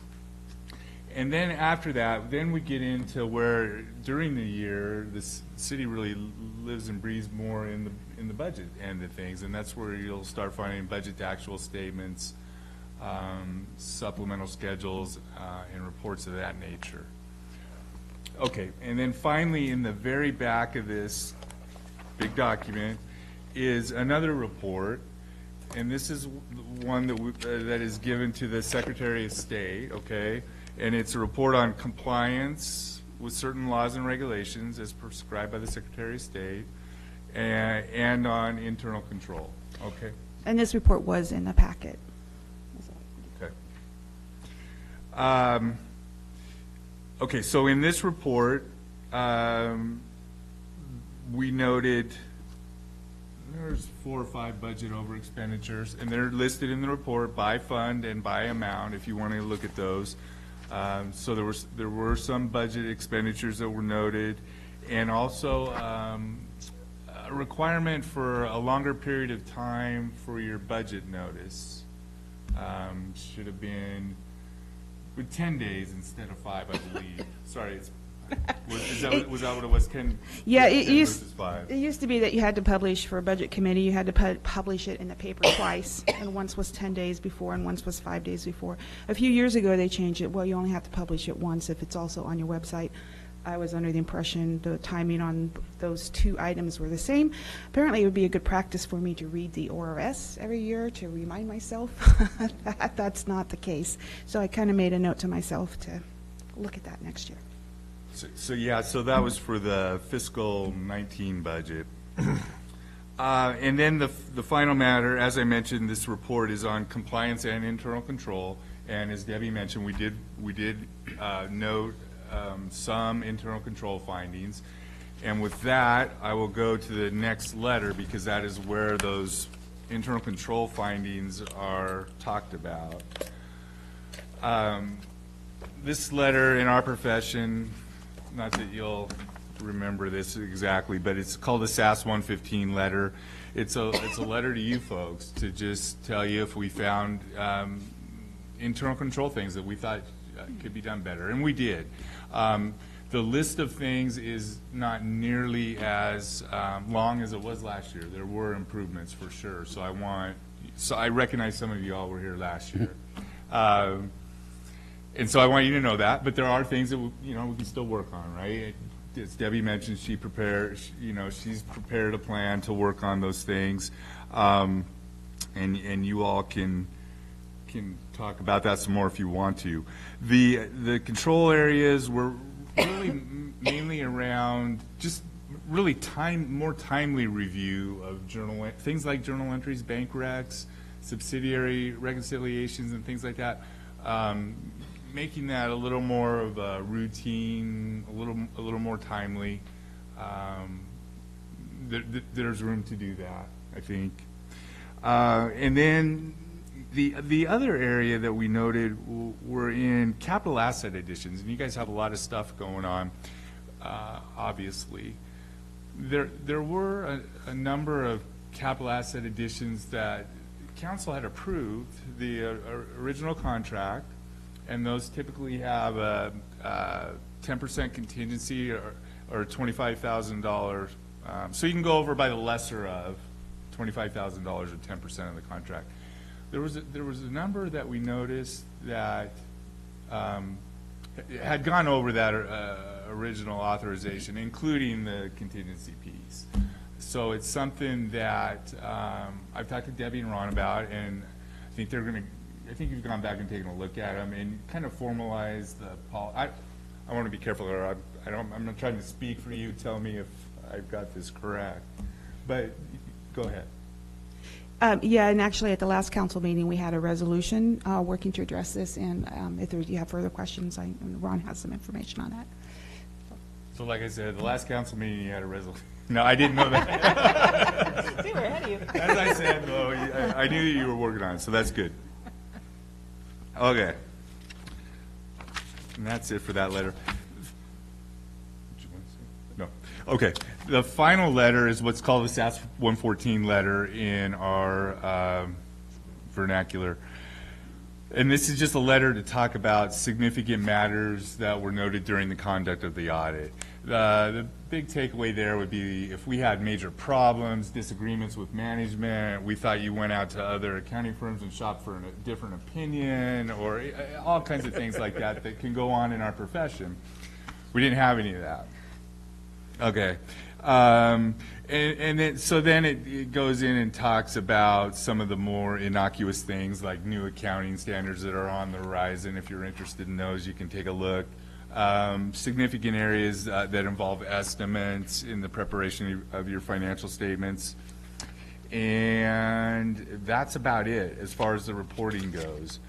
And then after that, then we get into where during the year the city really lives and breathes more in the budget end of things, and that's where you'll start finding budget to actual statements, supplemental schedules, and reports of that nature. Okay, and then finally, in the very back of this big document is another report, and this is one that is given to the Secretary of State. Okay. And it's a report on compliance with certain laws and regulations as prescribed by the Secretary of State, and on internal control. Okay. And this report was in the packet. Okay. Okay, so in this report, we noted there's 4 or 5 budget over expenditures, and they're listed in the report by fund and by amount if you want to look at those. So there were some budget expenditures that were noted, and also a requirement for a longer period of time for your budget notice. Should have been with 10 days instead of 5, I believe. Sorry, was that what it was? 10? Yeah, 10 versus 5. It used to be that you had to publish for a budget committee. You had to publish it in the paper twice, and once was 10 days before, and once was 5 days before. A few years ago, they changed it. Well, you only have to publish it once if it's also on your website. I was under the impression the timing on those 2 items were the same. Apparently, it would be a good practice for me to read the ORS every year to remind myself that that's not the case. So I kind of made a note to myself to look at that next year. So that was for the fiscal 19 budget. And then the final matter, as I mentioned, this report is on compliance and internal control. And as Debbie mentioned, we did note some internal control findings. And with that, I will go to the next letter, because that is where those internal control findings are talked about. This letter in our profession, not that you'll remember this exactly, but it's called the SAS 115 letter. It's a letter to you folks to just tell you if we found internal control things that we thought could be done better, and we did. The list of things is not nearly as long as it was last year. There were improvements for sure. So I recognize some of you all were here last year. And so I want you to know that, but there are things that we can still work on, right? As Debbie mentioned, she's prepared a plan to work on those things, and you all can talk about that some more if you want to. The control areas were really mainly around just really more timely review of things like journal entries, bank recs, subsidiary reconciliations, and things like that. Making that a little more of a routine, a little more timely. There's room to do that, I think. And then The other area that we noted were in capital asset additions, and you guys have a lot of stuff going on, obviously. There were a number of capital asset additions that council had approved, the original contract, and those typically have a 10% contingency or $25,000. So you can go over by the lesser of $25,000 or 10% of the contract. There was a number that we noticed that had gone over that original authorization, including the contingency piece. So it's something that I've talked to Debbie and Ron about, and I think I think you've gone back and taken a look at them and kind of formalized the I want to be careful, or I'm not trying to speak for you. Tell me if I've got this correct, but go ahead. Yeah, and actually at the last council meeting, we had a resolution working to address this, and if you have further questions, Ron has some information on that. So like I said, the last council meeting, you had a resolution. No, I didn't know that. See, we're ahead of you. As I said, though, I knew that you were working on it, so that's good. Okay. And that's it for that letter. No. Okay. The final letter is what's called the SAS 114 letter in our vernacular. And this is just a letter to talk about significant matters that were noted during the conduct of the audit. The big takeaway there would be if we had major problems, disagreements with management, we thought you went out to other accounting firms and shopped for a different opinion, or all kinds of things like that that can go on in our profession. We didn't have any of that. Okay. And then it goes in and talks about some of the more innocuous things like new accounting standards that are on the horizon. If you're interested in those, you can take a look. Significant areas that involve estimates in the preparation of your financial statements. And that's about it as far as the reporting goes.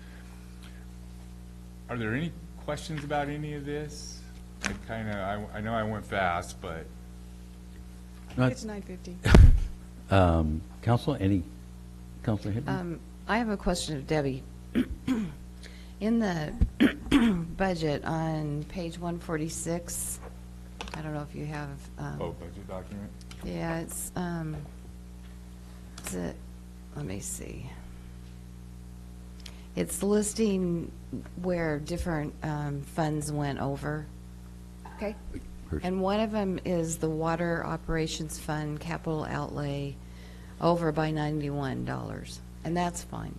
Are there any questions about any of this? I know I went fast, but. It's 9:50. Council, Councilor Hidden? I have a question of Debbie. In the budget on page 146, I don't know if you have. Budget document? Yeah, it's let me see. It's listing where different funds went over. Okay. And one of them is the Water Operations Fund capital outlay over by $91, and that's fine.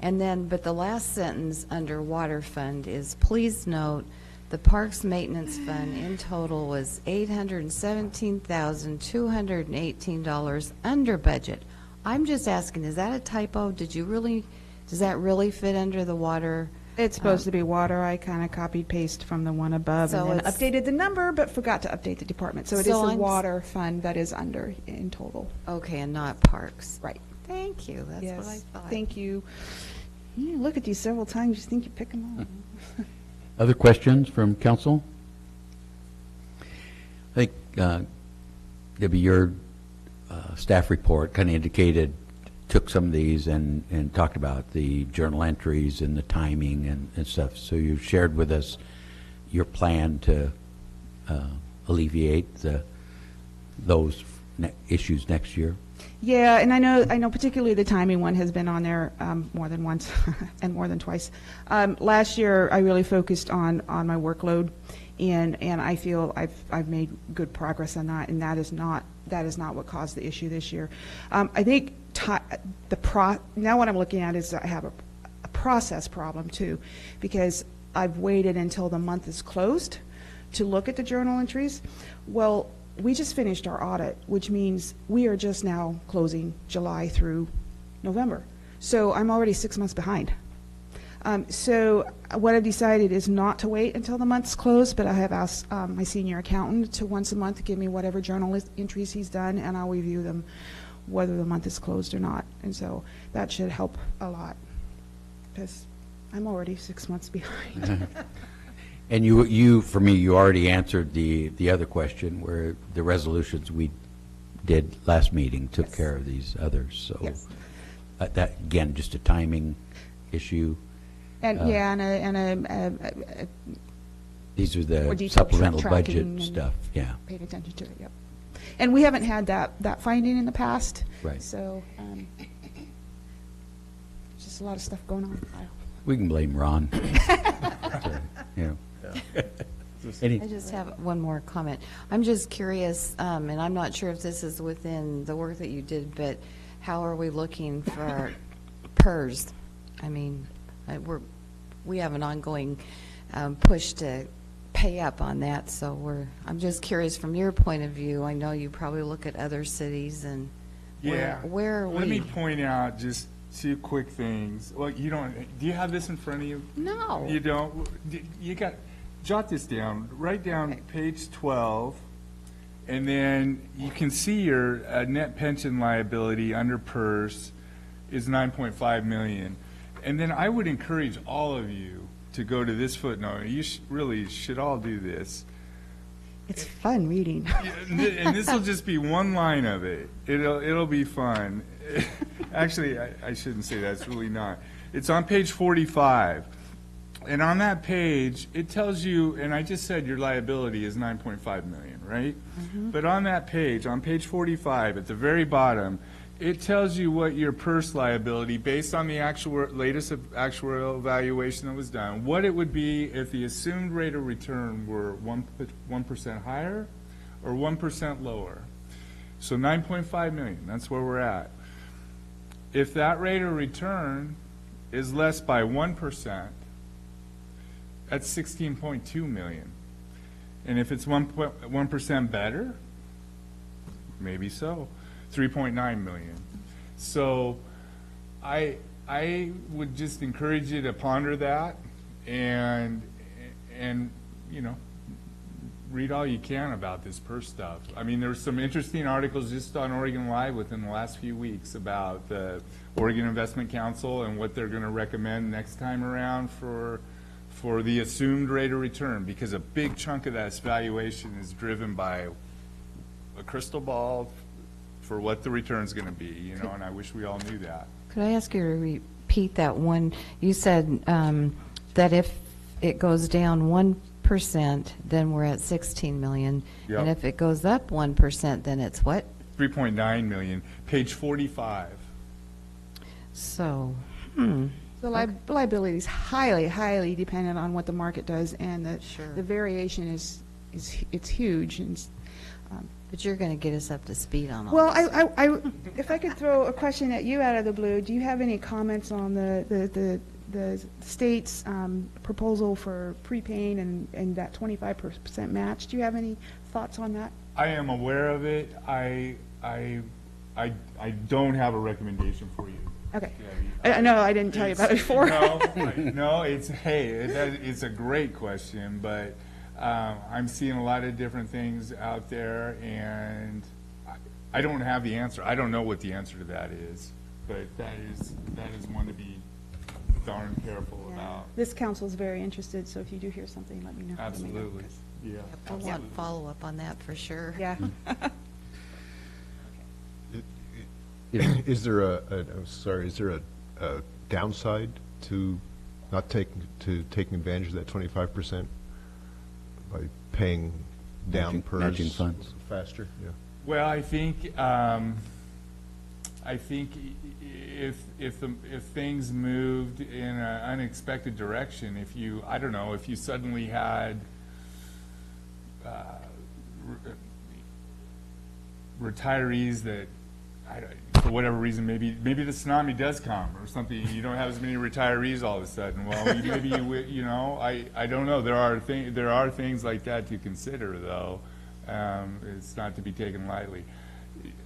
And then, but the last sentence under Water Fund is, please note, the Parks Maintenance Fund in total was $817,218 under budget. I'm just asking, is that a typo? Does that really fit under the water? It's supposed to be water. I kind of copied paste from the one above So and then it's- updated the number, but forgot to update the department. So it is So the I'm s- water fund that is under in total. Okay, and not Parks. Right. Thank you. That's Yes. what I thought. Thank you. You look at these several times, you think you pick them up. Other questions from council? I think, Debbie, your staff report kind of indicated, took some of these and talked about the journal entries and the timing and stuff. So you shared with us your plan to alleviate those issues next year. Yeah, and I know particularly the timing one has been on there more than once and more than twice. Last year, I really focused on my workload, and I feel I've made good progress on that, and that is not what caused the issue this year. I think now what I'm looking at is I have a process problem too, because I've waited until the month is closed to look at the journal entries. Well, we just finished our audit, which means we are just now closing July through November. So I'm already 6 months behind. So what I've decided is not to wait until the month's closed, but I have asked my senior accountant to once a month give me whatever journal entries he's done, and I'll review them whether the month is closed or not. And so that should help a lot, because I'm already 6 months behind. And you, for me, you already answered the other question, where the resolutions we did last meeting took care of these others. So That, again, just a timing issue. And, yeah, and These are more the detailed supplemental tracking budget and stuff, yeah. Paid attention to it, yep. And we haven't had that finding in the past. Right. So, just a lot of stuff going on. We can blame Ron. Yeah. I just have one more comment. I'm just curious, and I'm not sure if this is within the work that you did, but how are we looking for our PERS? I mean, we have an ongoing push to pay up on that, so I'm just curious from your point of view. I know you probably look at other cities and where are we? Let me point out just two quick things. Well, do you have this in front of you? No. You don't? Jot this down. Write down page 12, and then you can see your net pension liability under PERS is $9.5 million. And then I would encourage all of you to go to this footnote. You really should all do this. It's fun reading. And this will just be one line of it. It'll be fun. Actually, I shouldn't say that. It's really not. It's on page 45. And on that page, it tells you, and I just said your liability is $9.5 million, right? Mm-hmm. But on that page, on page 45, at the very bottom, it tells you what your PERS liability, based on the latest actuarial evaluation that was done, what it would be if the assumed rate of return were 1% higher or 1% lower. So $9.5 million, that's where we're at. If that rate of return is less by 1%, that's $16.2 million. And if it's 1% better, maybe so, $3.9 million. So I would just encourage you to ponder that and read all you can about this PERS stuff. I mean, there's some interesting articles just on Oregon Live within the last few weeks about the Oregon Investment Council and what they're going to recommend next time around for the assumed rate of return, because a big chunk of that valuation is driven by a crystal ball for what the return's going to be, and I wish we all knew that. Could I ask you to repeat that one? You said that if it goes down 1%, then we're at 16 million. Yep. And if it goes up 1%, then it's what? 3.9 million, page 45. So, The liability is highly, highly dependent on what the market does, and the variation is huge. And, but you're going to get us up to speed on all well, this. if I could throw a question at you out of the blue, do you have any comments on the state's proposal for prepaying and that 25% match? Do you have any thoughts on that? I am aware of it. I don't have a recommendation for you. Okay. No, I didn't tell you about it before. No, it's a great question, but I'm seeing a lot of different things out there, and I don't have the answer. I don't know what the answer to that is, but that is one to be darn careful about. This council is very interested, so if you do hear something, let me know. Absolutely. Yeah. I want follow-up on that for sure. Yeah. Is there a downside to not taking advantage of that 25% by paying down PERS matching funds faster? Yeah. Well, I think if things moved in an unexpected direction, if you suddenly had retirees that, for whatever reason, maybe the tsunami does come or something. You don't have as many retirees all of a sudden. Well, maybe I don't know. There are things like that to consider, though. It's not to be taken lightly.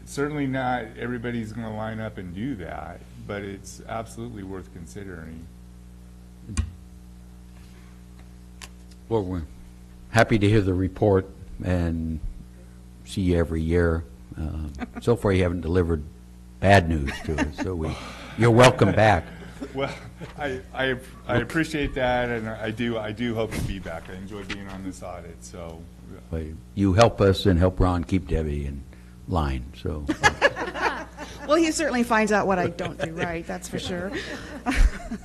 Certainly not everybody's going to line up and do that, but it's absolutely worth considering. Well, we're happy to hear the report and see you every year. So far, you haven't delivered bad news to us, so you're welcome back. Well, I appreciate that, and I do hope to be back. I enjoy being on this audit. So You help us and help Ron keep Debbie in line. So. Well, he certainly finds out what I don't do right, that's for sure.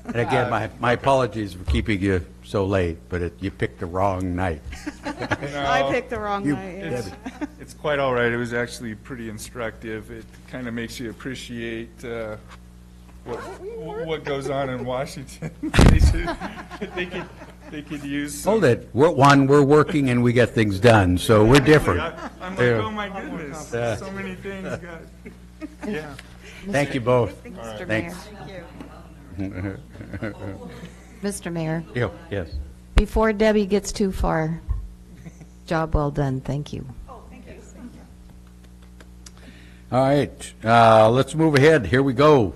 And again, my apologies for keeping you so late, but you picked the wrong night. I picked the wrong night, yes. It's quite all right. It was actually pretty instructive. It kind of makes you appreciate what goes on in Washington. They could use some. Hold it. We're working and we get things done, so we're different. I'm like, oh my goodness, so many things got, yeah. Thank you both. Mr. Thanks. Mayor. Mr. Mayor, Yes. before Debbie gets too far, job well done. Thank you. All right, let's move ahead. Here we go.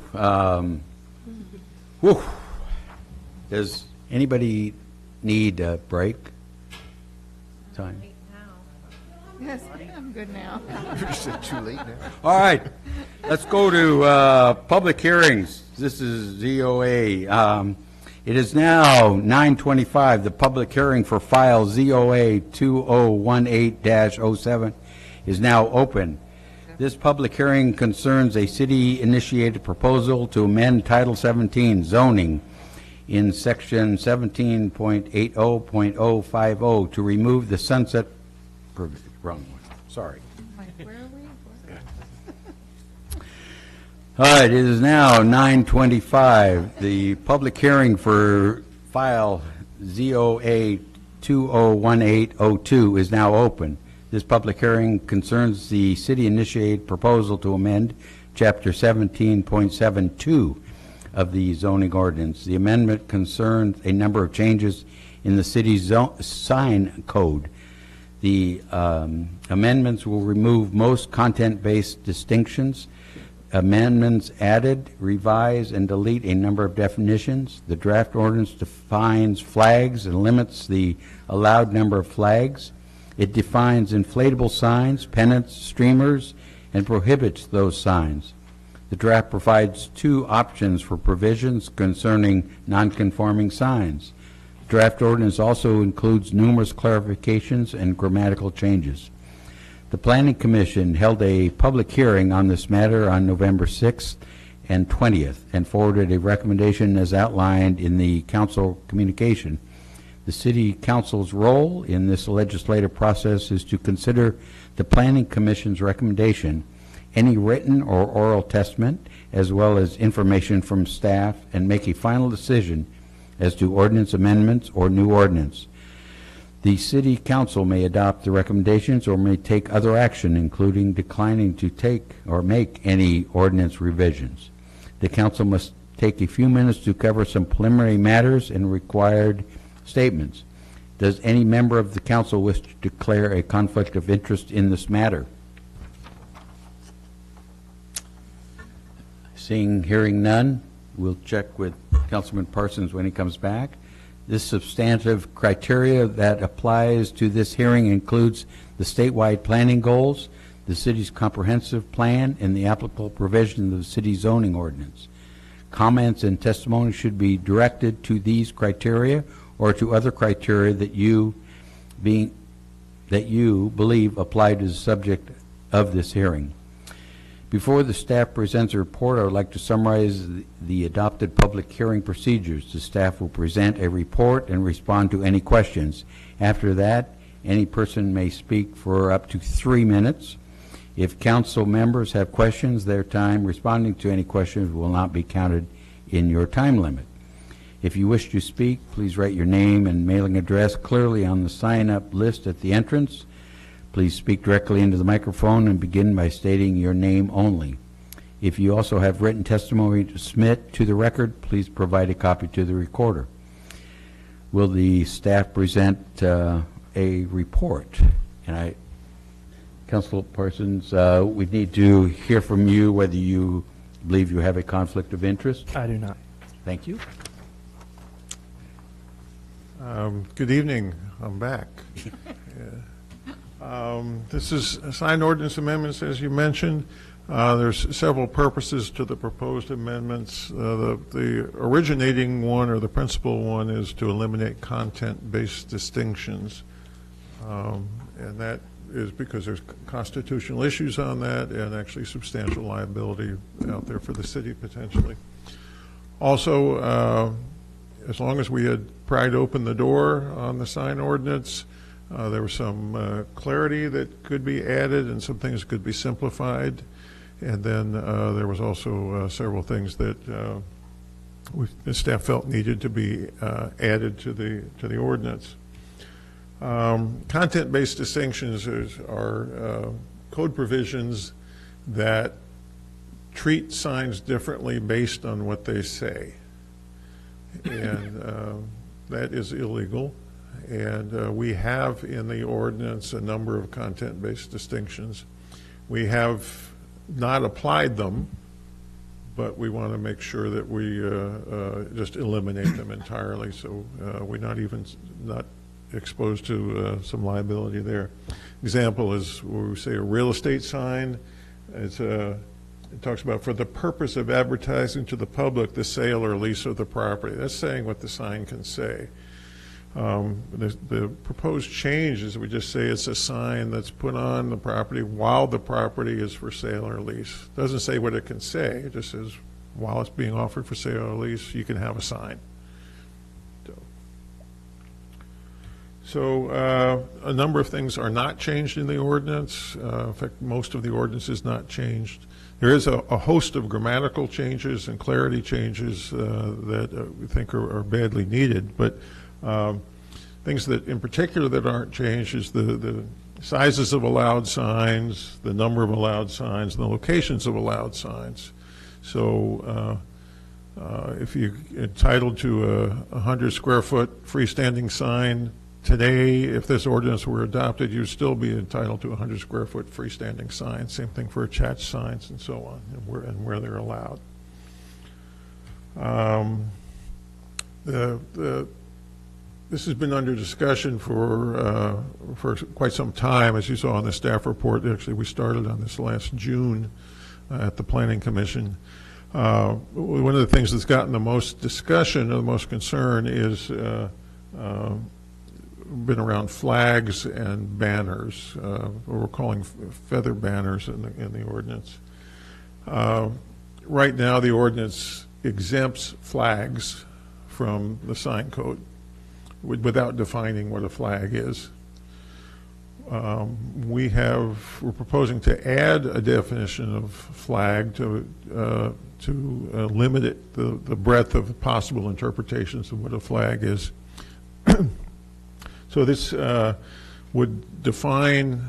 Does anybody need a break? Time. Yes, I'm good now. You said too late now. All right, let's go to public hearings. This is ZOA. It is now 9:25. The public hearing for file ZOA 2018-07 is now open. This public hearing concerns a city-initiated proposal to amend Title 17 zoning in Section 17.80.050 to remove the sunset provision. Wrong one. Sorry. Where are we? All right, it is now 9:25. The public hearing for file ZOA 2018-02 is now open. This public hearing concerns the city-initiated proposal to amend Chapter 17.72 of the zoning ordinance. The amendment concerns a number of changes in the city's sign code. The amendments will remove most content-based distinctions. Amendments added, revise, and delete a number of definitions. The draft ordinance defines flags and limits the allowed number of flags. It defines inflatable signs, pennants, streamers, and prohibits those signs. The draft provides two options for provisions concerning nonconforming signs. The draft ordinance also includes numerous clarifications and grammatical changes. The Planning Commission held a public hearing on this matter on November 6th and 20th and forwarded a recommendation as outlined in the council communication. The City Council's role in this legislative process is to consider the Planning Commission's recommendation, any written or oral testament, as well as information from staff, and make a final decision as to ordinance amendments or new ordinance. The City Council may adopt the recommendations or may take other action, including declining to take or make any ordinance revisions. The Council must take a few minutes to cover some preliminary matters and required statements. Does any member of the Council wish to declare a conflict of interest in this matter? Hearing none, we'll check with Councilman Parsons when he comes back. This substantive criteria that applies to this hearing includes the statewide planning goals, the city's comprehensive plan, and the applicable provisions of the city zoning ordinance. Comments and testimony should be directed to these criteria or to other criteria that you believe apply to the subject of this hearing. Before the staff presents a report, I would like to summarize the adopted public hearing procedures. The staff will present a report and respond to any questions. After that, any person may speak for up to 3 minutes. If council members have questions, their time responding to any questions will not be counted in your time limit. If you wish to speak, please write your name and mailing address clearly on the sign-up list at the entrance. Please speak directly into the microphone and begin by stating your name only. If you also have written testimony to submit to the record, please provide a copy to the recorder. Will the staff present a report? And Council Parsons, we need to hear from you whether you believe you have a conflict of interest. I do not. Thank you. Good evening. I'm back. This is signed ordinance amendments, as you mentioned. There's several purposes to the proposed amendments. The originating one, or the principal one, is to eliminate content-based distinctions. And that is because there's constitutional issues on that and actually substantial liability out there for the city potentially. Also, as long as we had pried open the door on the sign ordinance, there was some clarity that could be added and some things could be simplified. And then there was also several things that the staff felt needed to be added to the ordinance. Content-based distinctions are code provisions that treat signs differently based on what they say. And that is illegal. And we have in the ordinance a number of content-based distinctions. We have not applied them, but we want to make sure that we just eliminate them entirely, so we're not exposed to some liability there. Example is where we say a real estate sign. It talks about for the purpose of advertising to the public the sale or lease of the property. That's saying what the sign can say. The proposed change is we just say it's a sign that's put on the property while the property is for sale or lease. It doesn't say what it can say. It just says while it's being offered for sale or lease, you can have a sign. So a number of things are not changed in the ordinance. In fact, most of the ordinance is not changed. There is a host of grammatical changes and clarity changes that we think are badly needed, but things that in particular that aren't changed is the sizes of allowed signs, the number of allowed signs, and the locations of allowed signs. So if you're entitled to a 100 square foot freestanding sign today, if this ordinance were adopted, you'd still be entitled to a 100 square foot freestanding sign. Same thing for attached signs and so on, and where they're allowed. This has been under discussion for quite some time, as you saw in the staff report. Actually, we started on this last June at the Planning Commission. One of the things that's gotten the most discussion or the most concern is been around flags and banners, what we're calling feather banners in the ordinance. Right now, the ordinance exempts flags from the sign code without defining what a flag is. We're proposing to add a definition of flag to limit it, the breadth of possible interpretations of what a flag is. So this would define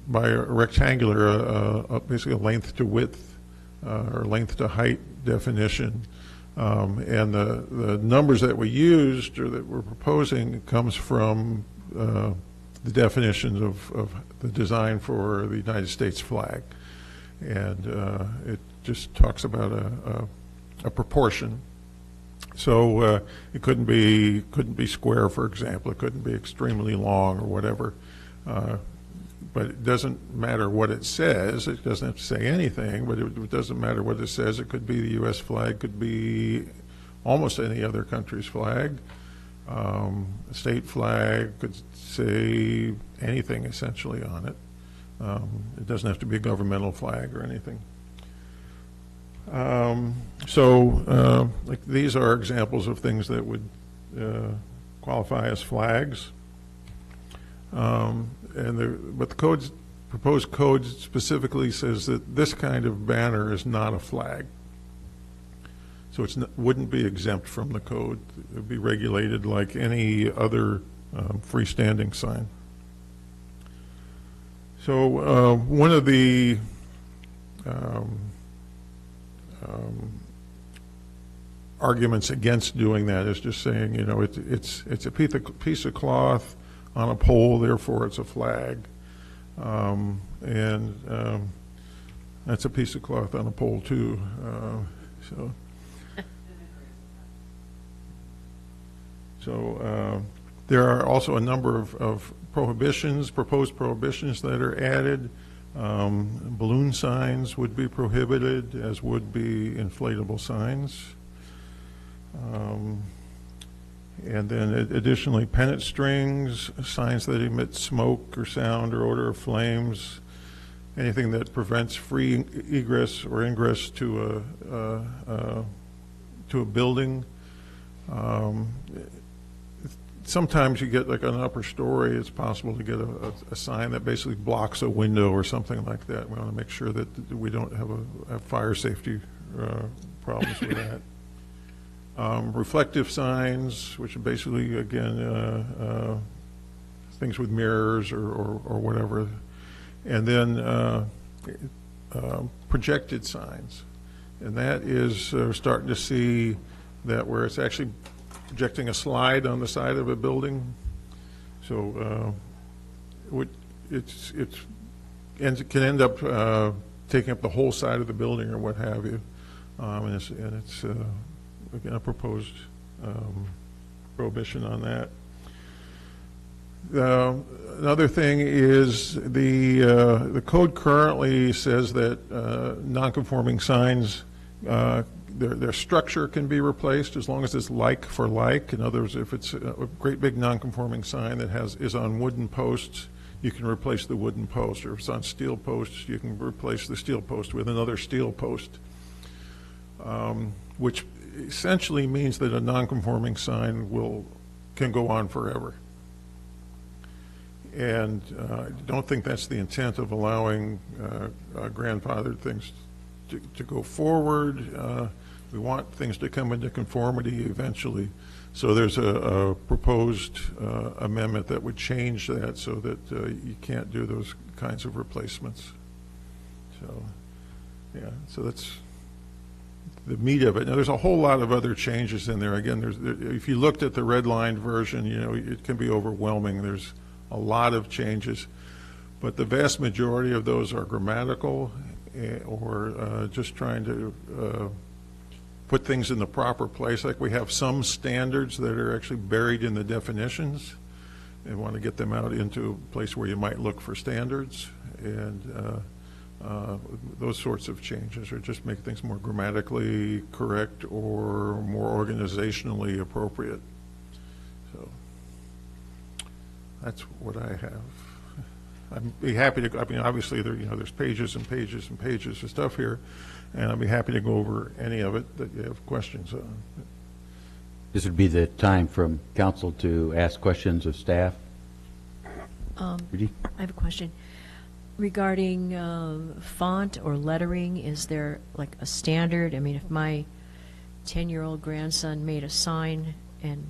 by a rectangular, basically a length to width or length to height definition. And the numbers that we used or that we're proposing comes from the definitions of the design for the United States flag. And it just talks about a proportion. So it couldn't be square, for example. It couldn't be extremely long or whatever. But it doesn't matter what it says. It doesn't have to say anything, but it doesn't matter what it says. It could be the U.S. flag, could be almost any other country's flag. A state flag could say anything essentially on it. It doesn't have to be a governmental flag or anything. Like these are examples of things that would qualify as flags. But the proposed code specifically says that this kind of banner is not a flag. So it wouldn't be exempt from the code. It would be regulated like any other freestanding sign. So one of the arguments against doing that is just saying, you know, it's a piece of cloth on a pole, therefore it's a flag. That's a piece of cloth on a pole too. So there are also a number of prohibitions, proposed prohibitions that are added. Balloon signs would be prohibited, as would be inflatable signs. And then additionally, pennant strings, signs that emit smoke or sound or odor of flames, anything that prevents free egress or ingress to a building. Sometimes you get like an upper story, it's possible to get a sign that basically blocks a window or something like that. We want to make sure that we don't have fire safety problems with that. Reflective signs, which are basically, again, things with mirrors or whatever. And then projected signs. And that is starting to see that where it's actually projecting a slide on the side of a building. So it can end up taking up the whole side of the building or what have you. And it's again, a proposed prohibition on that. Another thing is the code currently says that non-conforming signs, their structure can be replaced as long as it's like for like. In other words, if it's a great big non-conforming sign that is on wooden posts, you can replace the wooden post. Or if it's on steel posts, you can replace the steel post with another steel post, which essentially means that a non-conforming sign can go on forever. And I don't think that's the intent of allowing grandfathered things to go forward. We want things to come into conformity eventually. So there's a proposed amendment that would change that so that you can't do those kinds of replacements. So, yeah, so that's the meat of it. Now, there's a whole lot of other changes in there. Again, if you looked at the redlined version, it can be overwhelming. There's a lot of changes, but the vast majority of those are grammatical or just trying to put things in the proper place. Like we have some standards that are actually buried in the definitions and want to get them out into a place where you might look for standards. And those sorts of changes are just make things more grammatically correct or more organizationally appropriate. So that's what I have. I'd be happy to, I mean, obviously there's pages and pages and pages of stuff here, and I'd be happy to go over any of it that you have questions on. This would be the time from council to ask questions of staff. Rudy? I have a question. Regarding font or lettering, is there like a standard? I mean, if my 10-year-old grandson made a sign, and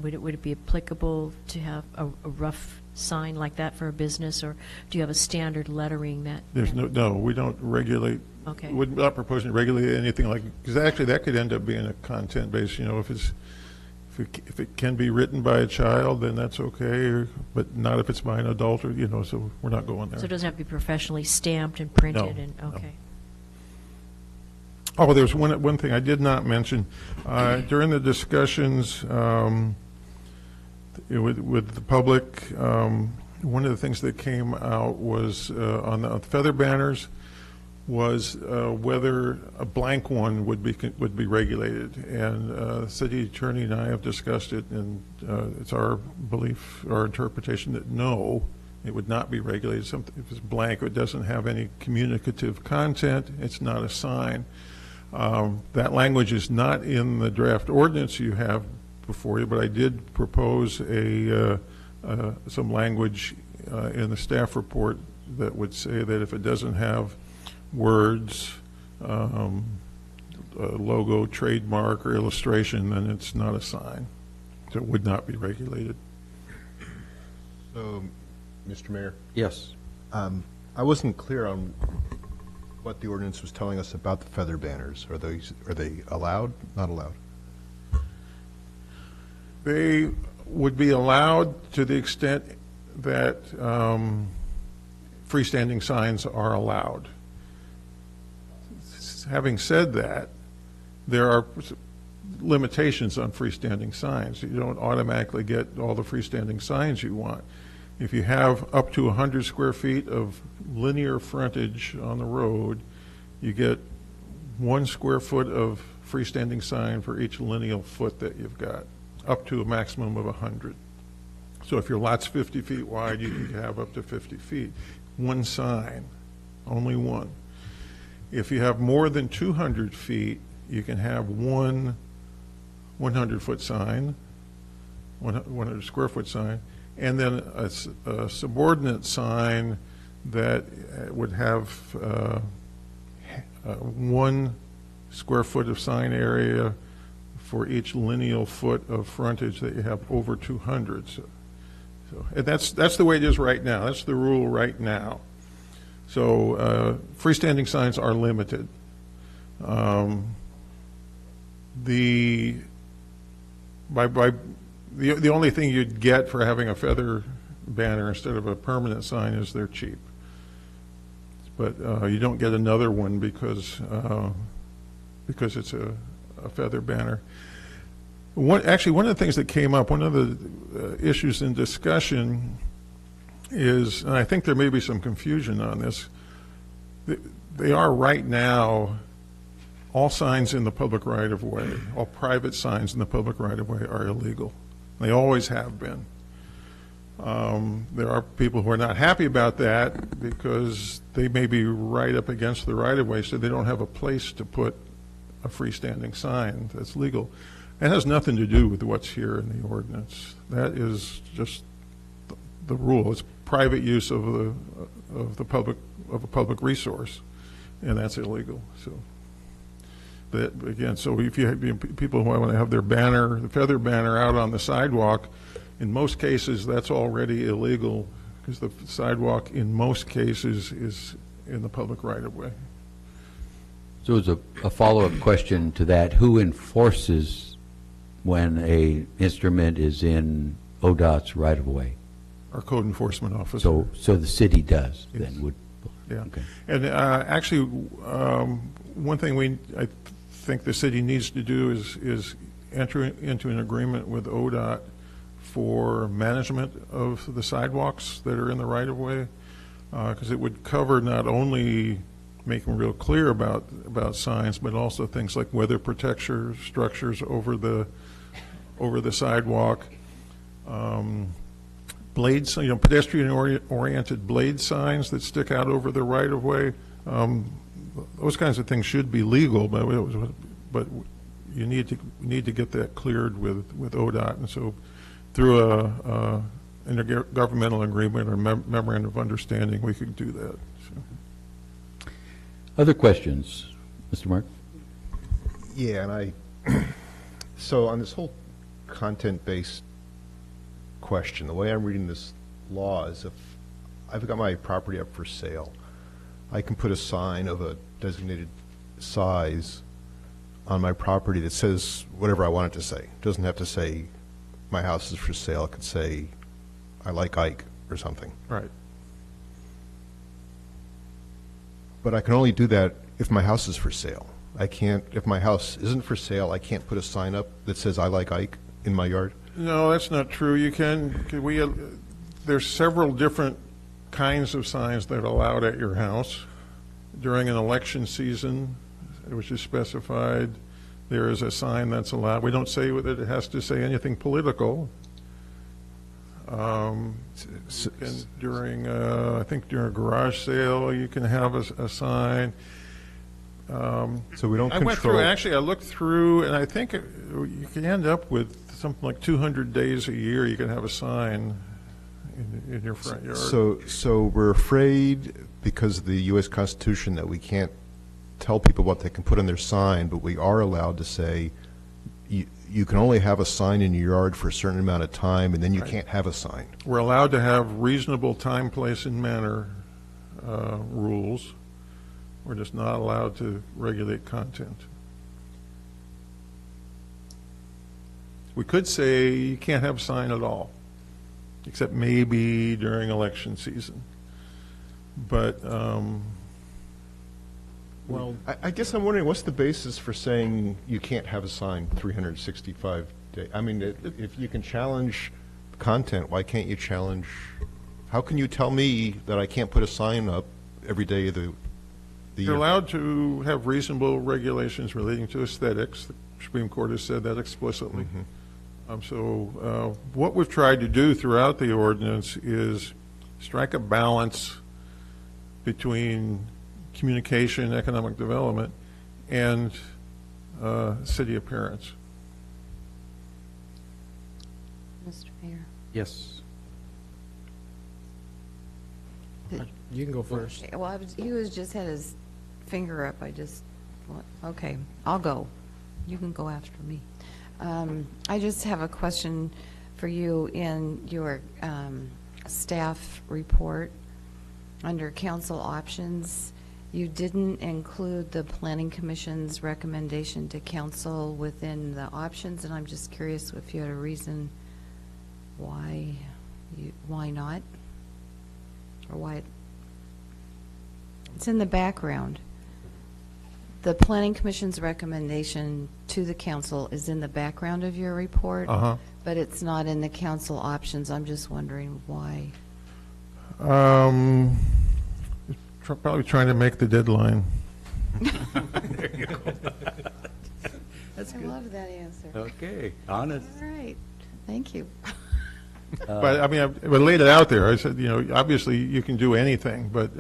would it be applicable to have a rough sign like that for a business, or do you have a standard lettering that? There's no, we don't regulate. Okay. We're not proposing to regulate anything like, because actually that could end up being a content-based, if it can be written by a child, then that's okay, but not if it's by an adult, or, so we're not going there. So it doesn't have to be professionally stamped and printed? No, okay. Oh, there's one thing I did not mention. During the discussions with the public, one of the things that came out was on the feather banners was whether a blank one would be regulated, and the city attorney and I have discussed it, and it's our belief, our interpretation that no, it would not be regulated. If it's blank, it doesn't have any communicative content, it's not a sign. That language is not in the draft ordinance you have before you, but I did propose some language in the staff report that would say that if it doesn't have words, logo, trademark, or illustration, then it's not a sign. So it would not be regulated. So, Mr. Mayor? Yes. I wasn't clear on what the ordinance was telling us about the feather banners. Are they allowed, not allowed? They would be allowed to the extent that freestanding signs are allowed. Having said that, there are limitations on freestanding signs. You don't automatically get all the freestanding signs you want. If you have up to 100 square feet of linear frontage on the road, you get 1 square foot of freestanding sign for each lineal foot that you've got. up to a maximum of 100. So if your lot's 50 feet wide, you can have up to 50 feet. One sign, only one. If you have more than 200 feet, you can have one 100-foot sign, 100 square foot sign, and then a subordinate sign that would have 1 square foot of sign area for each lineal foot of frontage that you have over 200. And that's the way it is right now. That's the rule right now. So freestanding signs are limited. The only thing you'd get for having a feather banner instead of a permanent sign is they're cheap. But you don't get another one because it's a feather banner. Actually, one of the things that came up, one of the issues in discussion is, and I think there may be some confusion on this, they are right now, all signs in the public right-of-way, all private signs in the public right-of-way are illegal. They always have been. There are people who are not happy about that because they may be right up against the right-of-way, so they don't have a place to put a freestanding sign that's legal. That has nothing to do with what's here in the ordinance. That is just the rule. It's private use of a public resource, and that's illegal. So, but again, so if you have people who want to have their banner, the feather banner, out on the sidewalk, in most cases that's already illegal because the sidewalk in most cases is in the public right-of-way. So as a follow-up question to that, who enforces when a instrument is in ODOT's right-of-way? Our code enforcement officer. So the city does, Yes. then would. Yeah, okay. and actually, one thing I think the city needs to do is enter into an agreement with ODOT for management of the sidewalks that are in the right-of-way, because it would cover not only making real clear about signs, but also things like weather protection structures over the sidewalk, blades, pedestrian-oriented blade signs that stick out over the right-of-way. Those kinds of things should be legal, but you need to get that cleared with ODOT, and so through a intergovernmental agreement or memorandum of understanding, we could do that. So. Other questions, Mr. Mark? Yeah, and so on this whole content-based question, the way I'm reading this law is if I've got my property up for sale, I can put a sign of a designated size on my property that says whatever I want it to say. It doesn't have to say my house is for sale. It could say I like Ike or something. Right. But I can only do that if my house is for sale. I can't, if my house isn't for sale, I can't put a sign up that says I like Ike in my yard? No, that's not true. You can, there's several different kinds of signs that are allowed at your house. During an election season, which is specified, there is a sign that's allowed. We don't say that it has to say anything political. And during, I think during a garage sale, you can have a sign. So we don't I went through, actually, I looked through, and I think you can end up with something like 200 days a year you can have a sign in your front yard. So we're afraid, because of the U.S. Constitution, that we can't tell people what they can put on their sign, but we are allowed to say you can only have a sign in your yard for a certain amount of time, and then you can't have a sign. We're allowed to have reasonable time, place, and manner rules. We're just not allowed to regulate content. We could say you can't have a sign at all, except maybe during election season. But, well, I guess I'm wondering, what's the basis for saying you can't have a sign 365 days? I mean, if you can challenge content, why can't you challenge, how can you tell me that I can't put a sign up every day of the year? You're allowed to have reasonable regulations relating to aesthetics. The Supreme Court has said that explicitly. What we've tried to do throughout the ordinance is strike a balance between communication, economic development, and city appearance. Mr. Mayor. Yes. You can go first. Okay, well, he was just had his finger up. Okay, I'll go. You can go after me. I just have a question for you in your staff report. Under council options, you didn't include the Planning Commission's recommendation to council within the options, and I'm just curious if you had a reason why not? Or why it's in the background. The Planning Commission's recommendation to the council is in the background of your report, but it's not in the council options. I'm just wondering why. Probably trying to make the deadline. There you go. That's good. I love that answer. Okay, honest. All right, thank you. But I mean, I laid it out there. I said, obviously you can do anything, but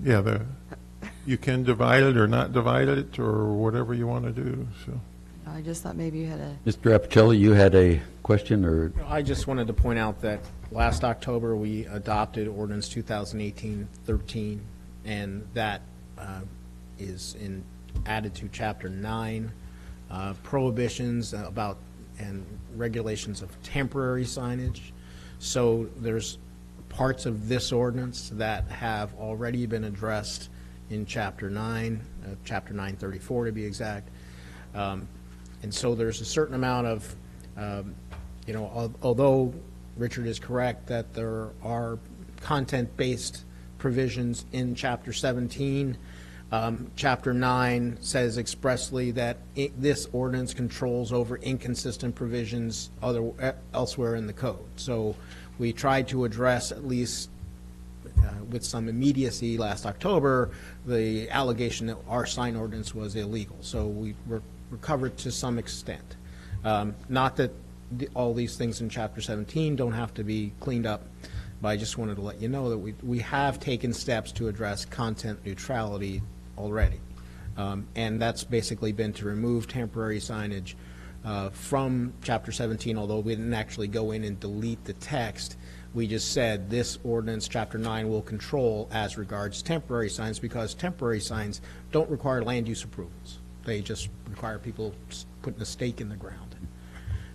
yeah, you can divide it or not divide it or whatever you want to do. So I just thought maybe you had a. Mr. Appicelli, you had a question, or? I just wanted to point out that last October we adopted Ordinance 2018-13, and that is added to Chapter 9, prohibitions about and regulations of temporary signage. So there's parts of this ordinance that have already been addressed in Chapter 9, Chapter 934 to be exact. And so there's a certain amount of, although Richard is correct that there are content-based provisions in Chapter 17, Chapter 9 says expressly that this ordinance controls over inconsistent provisions elsewhere in the code. So we tried to address, at least with some immediacy last October, the allegation that our sign ordinance was illegal. So we were recovered to some extent. Not that all these things in Chapter 17 don't have to be cleaned up, but I just wanted to let you know that we have taken steps to address content neutrality already. And that's basically been to remove temporary signage from Chapter 17, although we didn't actually go in and delete the text. We just said this ordinance, Chapter 9, will control as regards temporary signs, because temporary signs don't require land use approvals. They just require people putting a stake in the ground.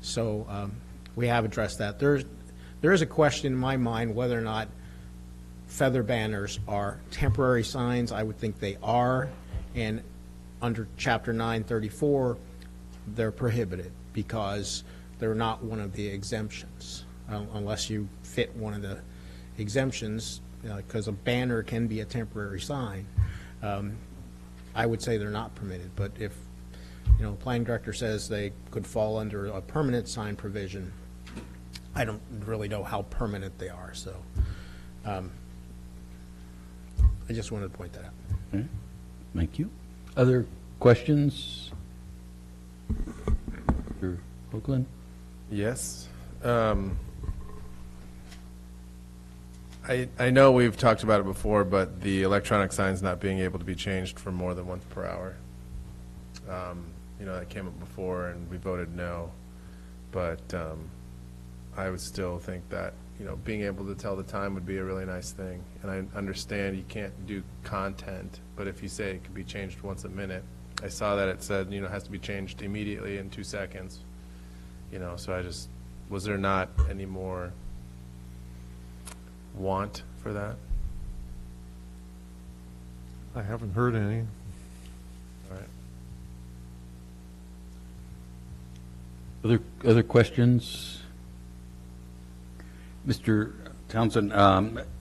So we have addressed that. There is a question in my mind whether or not feather banners are temporary signs. I would think they are, and under Chapter 934, they're prohibited because they're not one of the exemptions, unless you fit one of the exemptions, because a banner can be a temporary sign. I would say they're not permitted, but if the planning director says they could fall under a permanent sign provision, I don't really know how permanent they are. So I just wanted to point that out. Okay. Thank you. Other questions? Mr. Oakland? Yes. I know we've talked about it before, but the electronic signs not being able to be changed for more than once per hour. That came up before, and we voted no. But I would still think that, being able to tell the time would be a really nice thing. And I understand you can't do content, but if you say it could be changed once a minute, I saw that it said, it has to be changed immediately in 2 seconds. So was there not any more want for that? I haven't heard any. All right. Other questions? Mr. Townsend,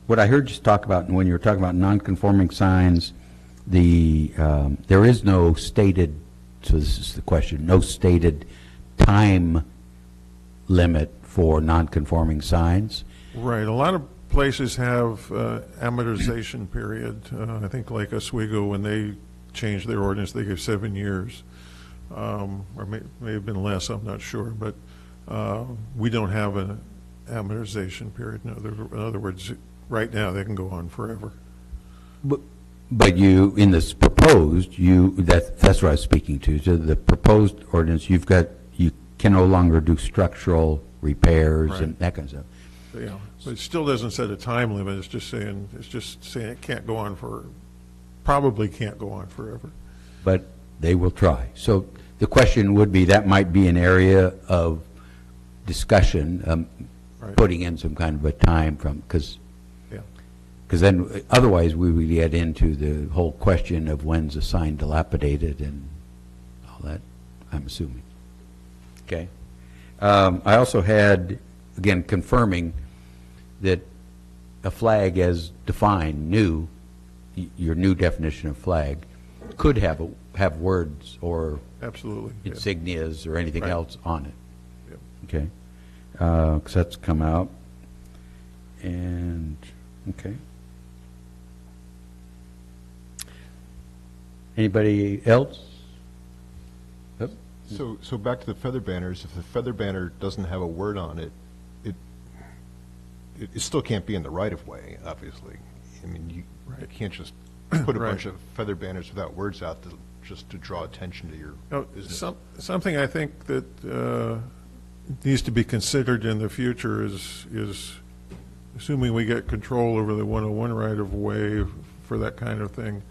what I heard you talk about when you were talking about non-conforming signs, there is no stated, so this is the question, no stated time limit for non-conforming signs. Right. A lot of places have amortization period. I think like Oswego, when they changed their ordinance, they give 7 years. or may have been less, I'm not sure, but we don't have an amortization period. In other words, right now, they can go on forever. But you, in this proposed, that's what I was speaking to. So the proposed ordinance, you can no longer do structural repairs and that kind of stuff. Yeah, but it still doesn't set a time limit. It's just saying it can't go on probably can't go on forever. But they will try. So the question would be, that might be an area of discussion, putting in some kind of a time because then otherwise we would get into the whole question of when's a sign dilapidated and all that, I'm assuming. Okay. I also had, again, confirming that a flag as defined, your new definition of flag, could have words or absolutely insignias or anything else on it. Yep. Okay. Because that's come out. And, okay. Anybody else? So back to the feather banners. If the feather banner doesn't have a word on it, it still can't be in the right of way. Obviously, I mean you can't just put a bunch of feather banners without words out just to draw attention to your business. Something I think that needs to be considered in the future is assuming we get control over the 101 right of way for that kind of thing,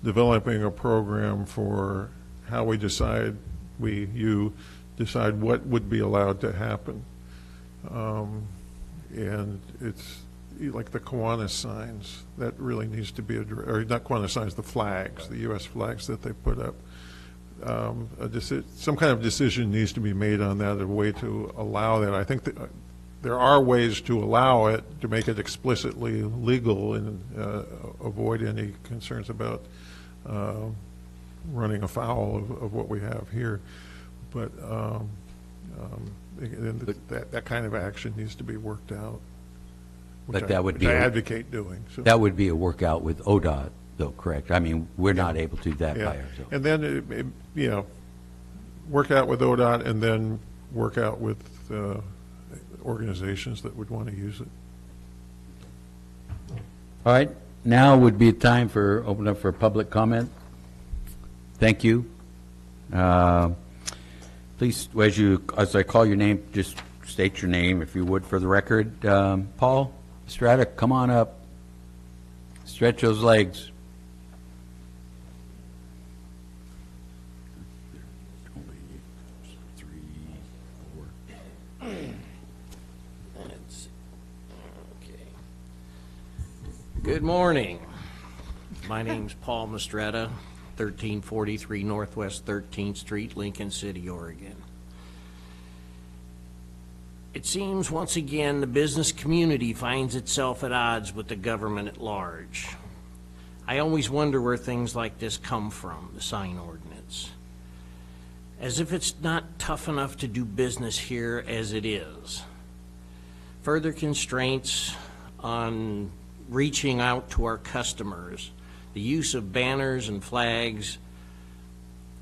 developing a program for how we decide, you decide what would be allowed to happen. And it's like the Kiwanis signs, that really needs to be, or not Kiwanis signs, the flags, the U.S. flags that they put up. Some kind of decision needs to be made on that, a way to allow that. I think that there are ways to allow it, to make it explicitly legal and avoid any concerns about running afoul of what we have here. But that kind of action needs to be worked out, which I advocate doing. So. That would be a workout with ODOT, though, correct? I mean, we're not able to do that by ourselves. And then, work out with ODOT and then work out with organizations that would want to use it. All right, now would be a time for open up for public comment. Thank you. Please, as I call your name, just state your name, if you would, for the record. Paul Estrada, come on up. Stretch those legs. Good morning. My name's Paul Mastretta, 1343 Northwest 13th Street, Lincoln City, Oregon. It seems once again the business community finds itself at odds with the government at large. I always wonder where things like this come from, the sign ordinance. As if it's not tough enough to do business here as it is. Further constraints on reaching out to our customers, the use of banners and flags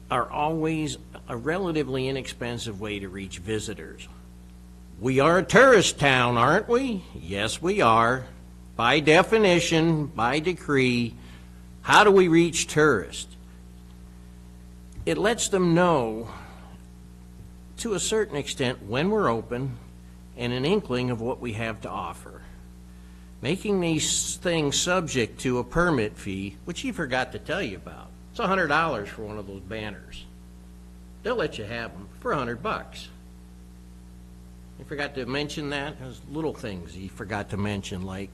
are always a relatively inexpensive way to reach visitors. We are a tourist town, aren't we? Yes, we are. By definition, by decree, how do we reach tourists? It lets them know, to a certain extent, when we're open and an inkling of what we have to offer. Making these things subject to a permit fee, which he forgot to tell you about. It's $100 for one of those banners. They'll let you have them for $100. He forgot to mention that. There's little things he forgot to mention, like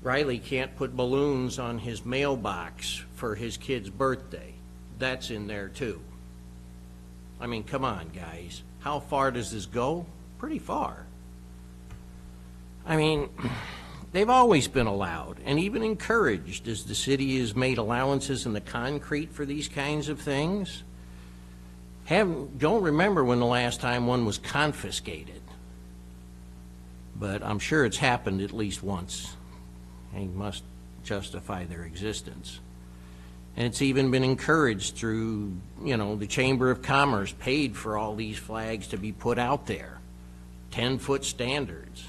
Riley can't put balloons on his mailbox for his kid's birthday. That's in there too. I mean, come on, guys. How far does this go? Pretty far. I mean, they've always been allowed and even encouraged as the city has made allowances in the concrete for these kinds of things. Don't remember when the last time one was confiscated, but I'm sure it's happened at least once and must justify their existence. And it's even been encouraged through, you know, the Chamber of Commerce paid for all these flags to be put out there. 10-foot standards.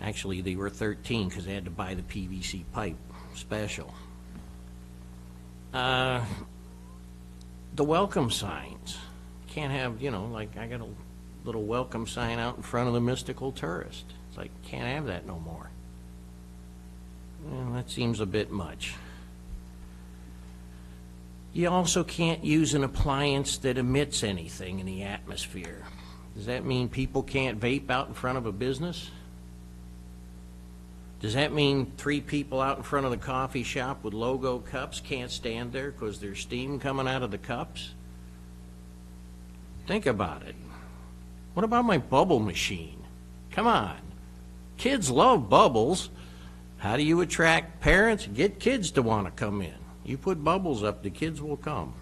Actually, they were 13 because they had to buy the PVC pipe special. The welcome signs. Can't have, you know, like I got a little welcome sign out in front of the mystical tourist. It's like, can't have that no more. Well, that seems a bit much. You also can't use an appliance that emits anything in the atmosphere. Does that mean people can't vape out in front of a business? Does that mean 3 people out in front of the coffee shop with logo cups can't stand there because there's steam coming out of the cups? Think about it. What about my bubble machine? Come on. Kids love bubbles. How do you attract parents? Get kids to want to come in. You put bubbles up, the kids will come.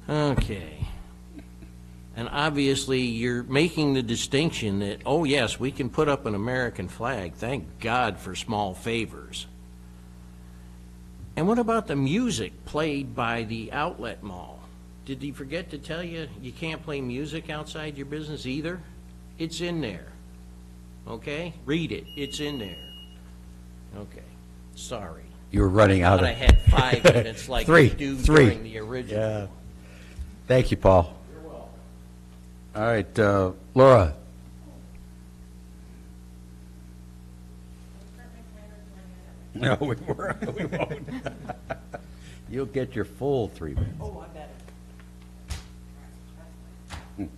Okay. And obviously you're making the distinction that, oh yes, we can put up an American flag. Thank God for small favors. And what about the music played by the outlet mall? Did he forget to tell you you can't play music outside your business either? It's in there. Okay? Read it. It's in there. Okay. Sorry. You were running out of... I had 5 minutes like you do during the original. Yeah. Thank you, Paul. You're welcome. All right, Laura. No, we won't. You'll get your full 3 minutes. Oh, I bet. Thank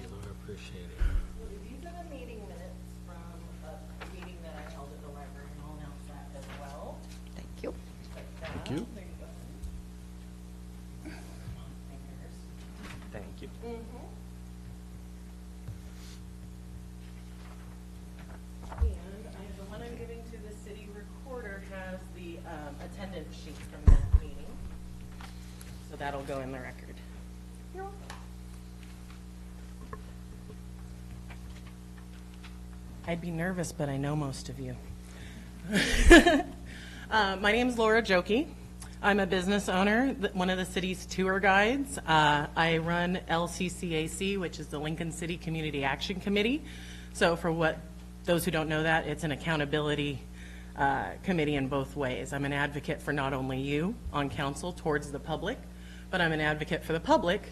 you, Laura. Appreciate it. These are the meeting minutes from a meeting that I held at the library, and I'll announce that as well. Thank you. Thank you. There you go. Thank you. And the one I'm giving to the city recorder has the attendance sheet from that meeting. So that'll go in the record. You're welcome. I'd be nervous, but I know most of you. My name's Laura Jokey. I'm a business owner, one of the city's tour guides. I run LCCAC, which is the Lincoln City Community Action Committee. So for those who don't know that, it's an accountability committee in both ways. I'm an advocate for not only you on council towards the public, but I'm an advocate for the public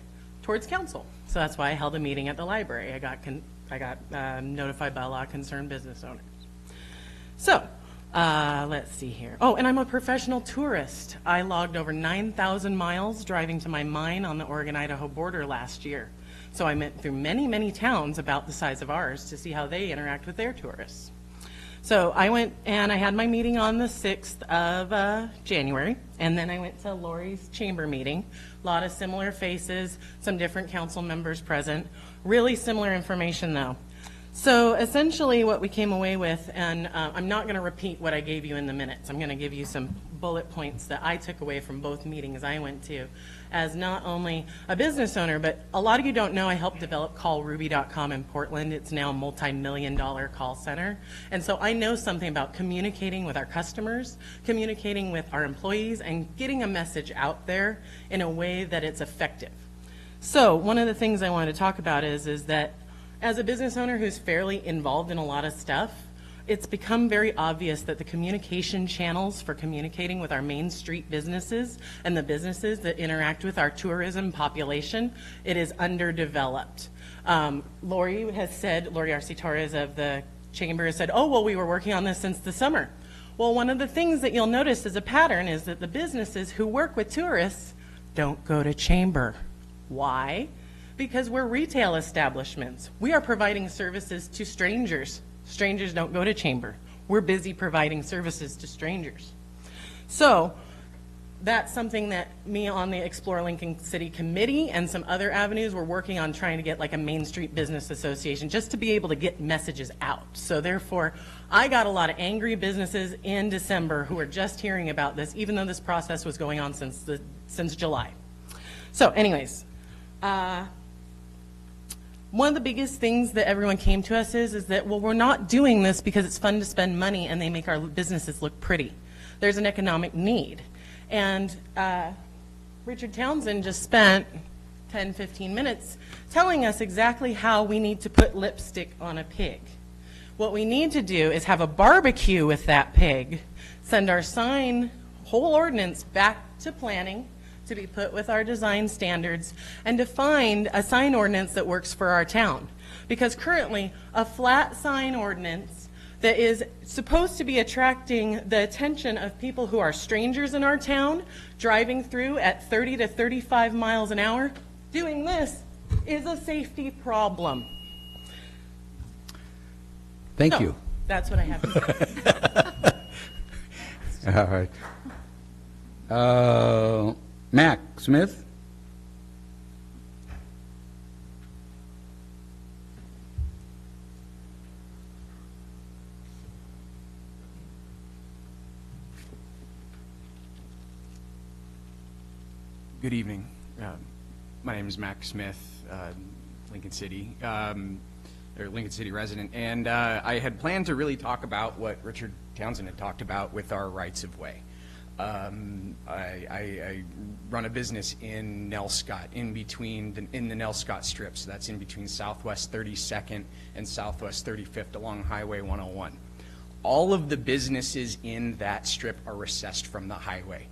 towards council. So that's why I held a meeting at the library. I got notified by a lot of concerned business owners. So let's see here. Oh, and I'm a professional tourist. I logged over 9,000 miles driving to my mine on the Oregon-Idaho border last year. So I went through many, many towns about the size of ours to see how they interact with their tourists. So I went and I had my meeting on the 6th of January, and then I went to Lori's chamber meeting. A lot of similar faces, some different council members present. Really similar information though. So essentially what we came away with, and I'm not going to repeat what I gave you in the minutes. I'm going to give you some bullet points that I took away from both meetings I went to as not only a business owner, but a lot of you don't know I helped develop callruby.com in Portland. It's now a multi-million-dollar call center. And so I know something about communicating with our customers, communicating with our employees, and getting a message out there in a way that it's effective. So one of the things I wanted to talk about is that as a business owner who's fairly involved in a lot of stuff, it's become very obvious that the communication channels for communicating with our Main Street businesses and the businesses that interact with our tourism population, it is underdeveloped. Lori R.C. Torres of the Chamber has said, oh, well, we were working on this since the summer. Well, one of the things that you'll notice as a pattern is that the businesses who work with tourists don't go to Chamber. Why? Because we're retail establishments. We are providing services to strangers. Strangers don't go to Chamber. We're busy providing services to strangers. So that's something that me on the Explore Lincoln City Committee and some other avenues we're working on, trying to get like a Main Street Business Association just to be able to get messages out. So therefore, I got a lot of angry businesses in December who are just hearing about this, even though this process was going on since July. So anyways, one of the biggest things that everyone came to us is that, well, we're not doing this because it's fun to spend money and they make our businesses look pretty. There's an economic need. And Richard Townsend just spent 10, 15 minutes telling us exactly how we need to put lipstick on a pig. What we need to do is have a barbecue with that pig, send our sign, whole ordinance back to planning to be put with our design standards, and to find a sign ordinance that works for our town. Because currently, a flat sign ordinance that is supposed to be attracting the attention of people who are strangers in our town, driving through at 30 to 35 miles an hour, doing this is a safety problem. Thank you. That's what I have to say. All right. Mac Smith? Good evening. My name is Mac Smith, Lincoln City, or Lincoln City resident, and I had planned to really talk about what Richard Townsend had talked about with our rights of way. I run a business in Nelscott, in the Nelscott strip, so that's in between Southwest 32nd and Southwest 35th along Highway 101. All of the businesses in that strip are recessed from the highway.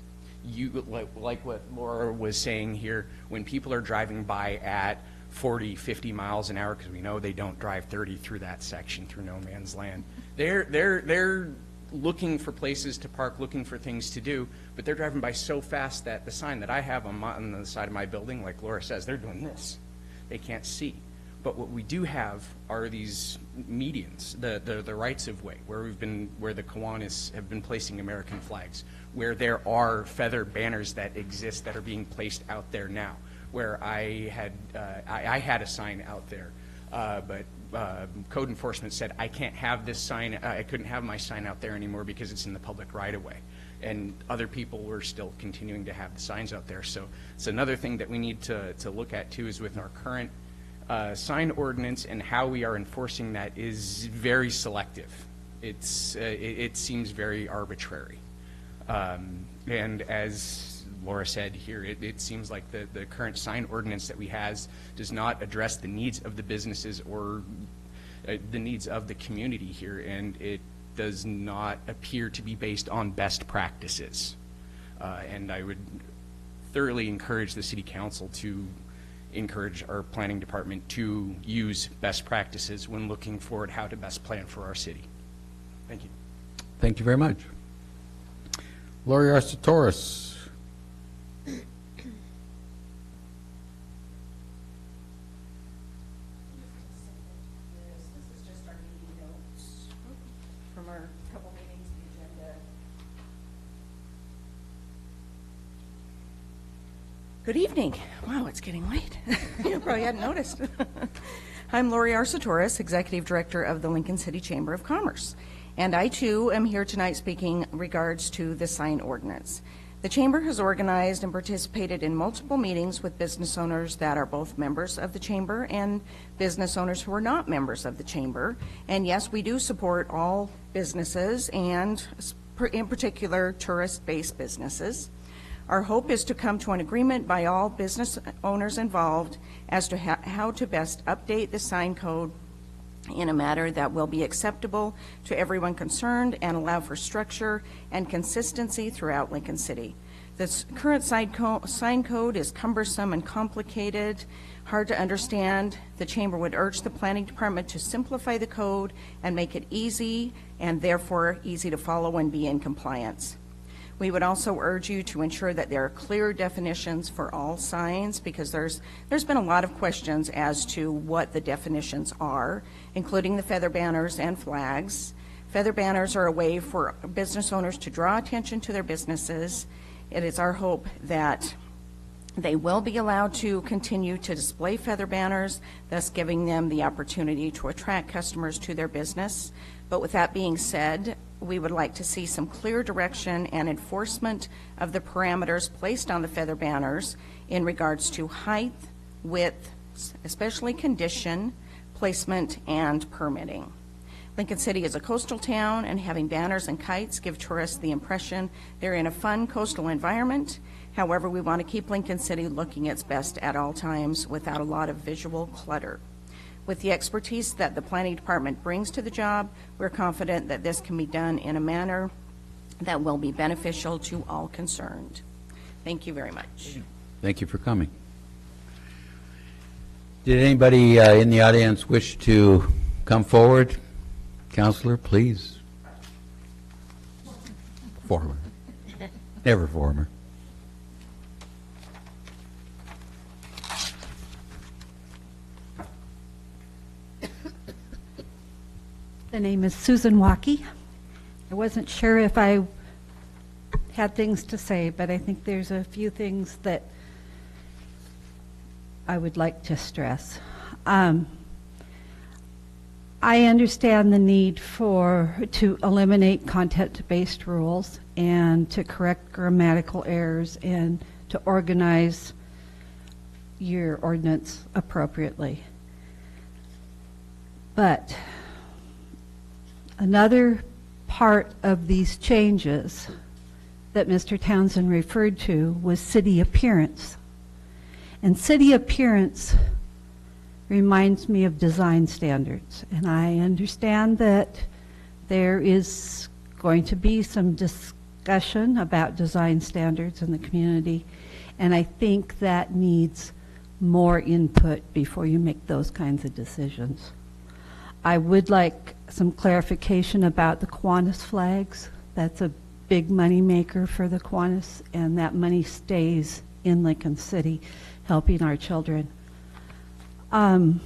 Like what Laura was saying here, when people are driving by at 40, 50 miles an hour, because we know they don't drive 30 through that section, through no man's land, they're looking for places to park, looking for things to do, but they're driving by so fast that the sign that I have on the side of my building, like Laura says, they're doing this. They can't see. But what we do have are these medians, the rights of way, where the Kiwanis have been placing American flags, where there are feather banners that exist that are being placed out there now, where I had a sign out there, but code enforcement said I can't have this sign, I couldn't have my sign out there anymore because it's in the public right of way. And other people were still continuing to have the signs out there. So it's another thing that we need to look at too, is with our current sign ordinance and how we are enforcing that is very selective. It seems very arbitrary. And as Laura said here, it seems like the current sign ordinance that we has does not address the needs of the businesses or the needs of the community here, and it does not appear to be based on best practices. And I would thoroughly encourage the City Council to encourage our planning department to use best practices when looking forward how to best plan for our city. Thank you. Thank you very much. Lori Arcetoris. From our couple meetings, the agenda. Good evening. Wow, it's getting late. You probably hadn't noticed. I'm Lori Arcetoris, Executive Director of the Lincoln City Chamber of Commerce. And I, too, am here tonight speaking in regards to the sign ordinance. The Chamber has organized and participated in multiple meetings with business owners that are both members of the Chamber and business owners who are not members of the Chamber. And yes, we do support all businesses and, in particular, tourist-based businesses. Our hope is to come to an agreement by all business owners involved as to how to best update the sign code in a manner that will be acceptable to everyone concerned and allow for structure and consistency throughout Lincoln City. This current sign code is cumbersome and complicated, hard to understand. The Chamber would urge the Planning Department to simplify the code and make it easy and therefore easy to follow and be in compliance. We would also urge you to ensure that there are clear definitions for all signs, because there's been a lot of questions as to what the definitions are, including the feather banners and flags. Feather banners are a way for business owners to draw attention to their businesses. It is our hope that they will be allowed to continue to display feather banners, thus giving them the opportunity to attract customers to their business. But with that being said, we would like to see some clear direction and enforcement of the parameters placed on the feather banners in regards to height, width, flags, especially condition, placement, and permitting. Lincoln City is a coastal town, and having banners and kites give tourists the impression they're in a fun coastal environment. However, we want to keep Lincoln City looking its best at all times without a lot of visual clutter. With the expertise that the planning department brings to the job, we're confident that this can be done in a manner that will be beneficial to all concerned. Thank you very much. Thank you for coming. Did anybody in the audience wish to come forward? Counselor, please. Former. Never former. The name is Susan Waukee. I wasn't sure if I had things to say, but I think there's a few things that I would like to stress. I understand the need to eliminate content-based rules and to correct grammatical errors and to organize your ordinance appropriately. But another part of these changes that Mr. Townsend referred to was city appearance. And city appearance reminds me of design standards. And I understand that there is going to be some discussion about design standards in the community, and I think that needs more input before you make those kinds of decisions. I would like some clarification about the Kiwanis flags. That's a big money maker for the Kiwanis, and that money stays in Lincoln City, helping our children. I'm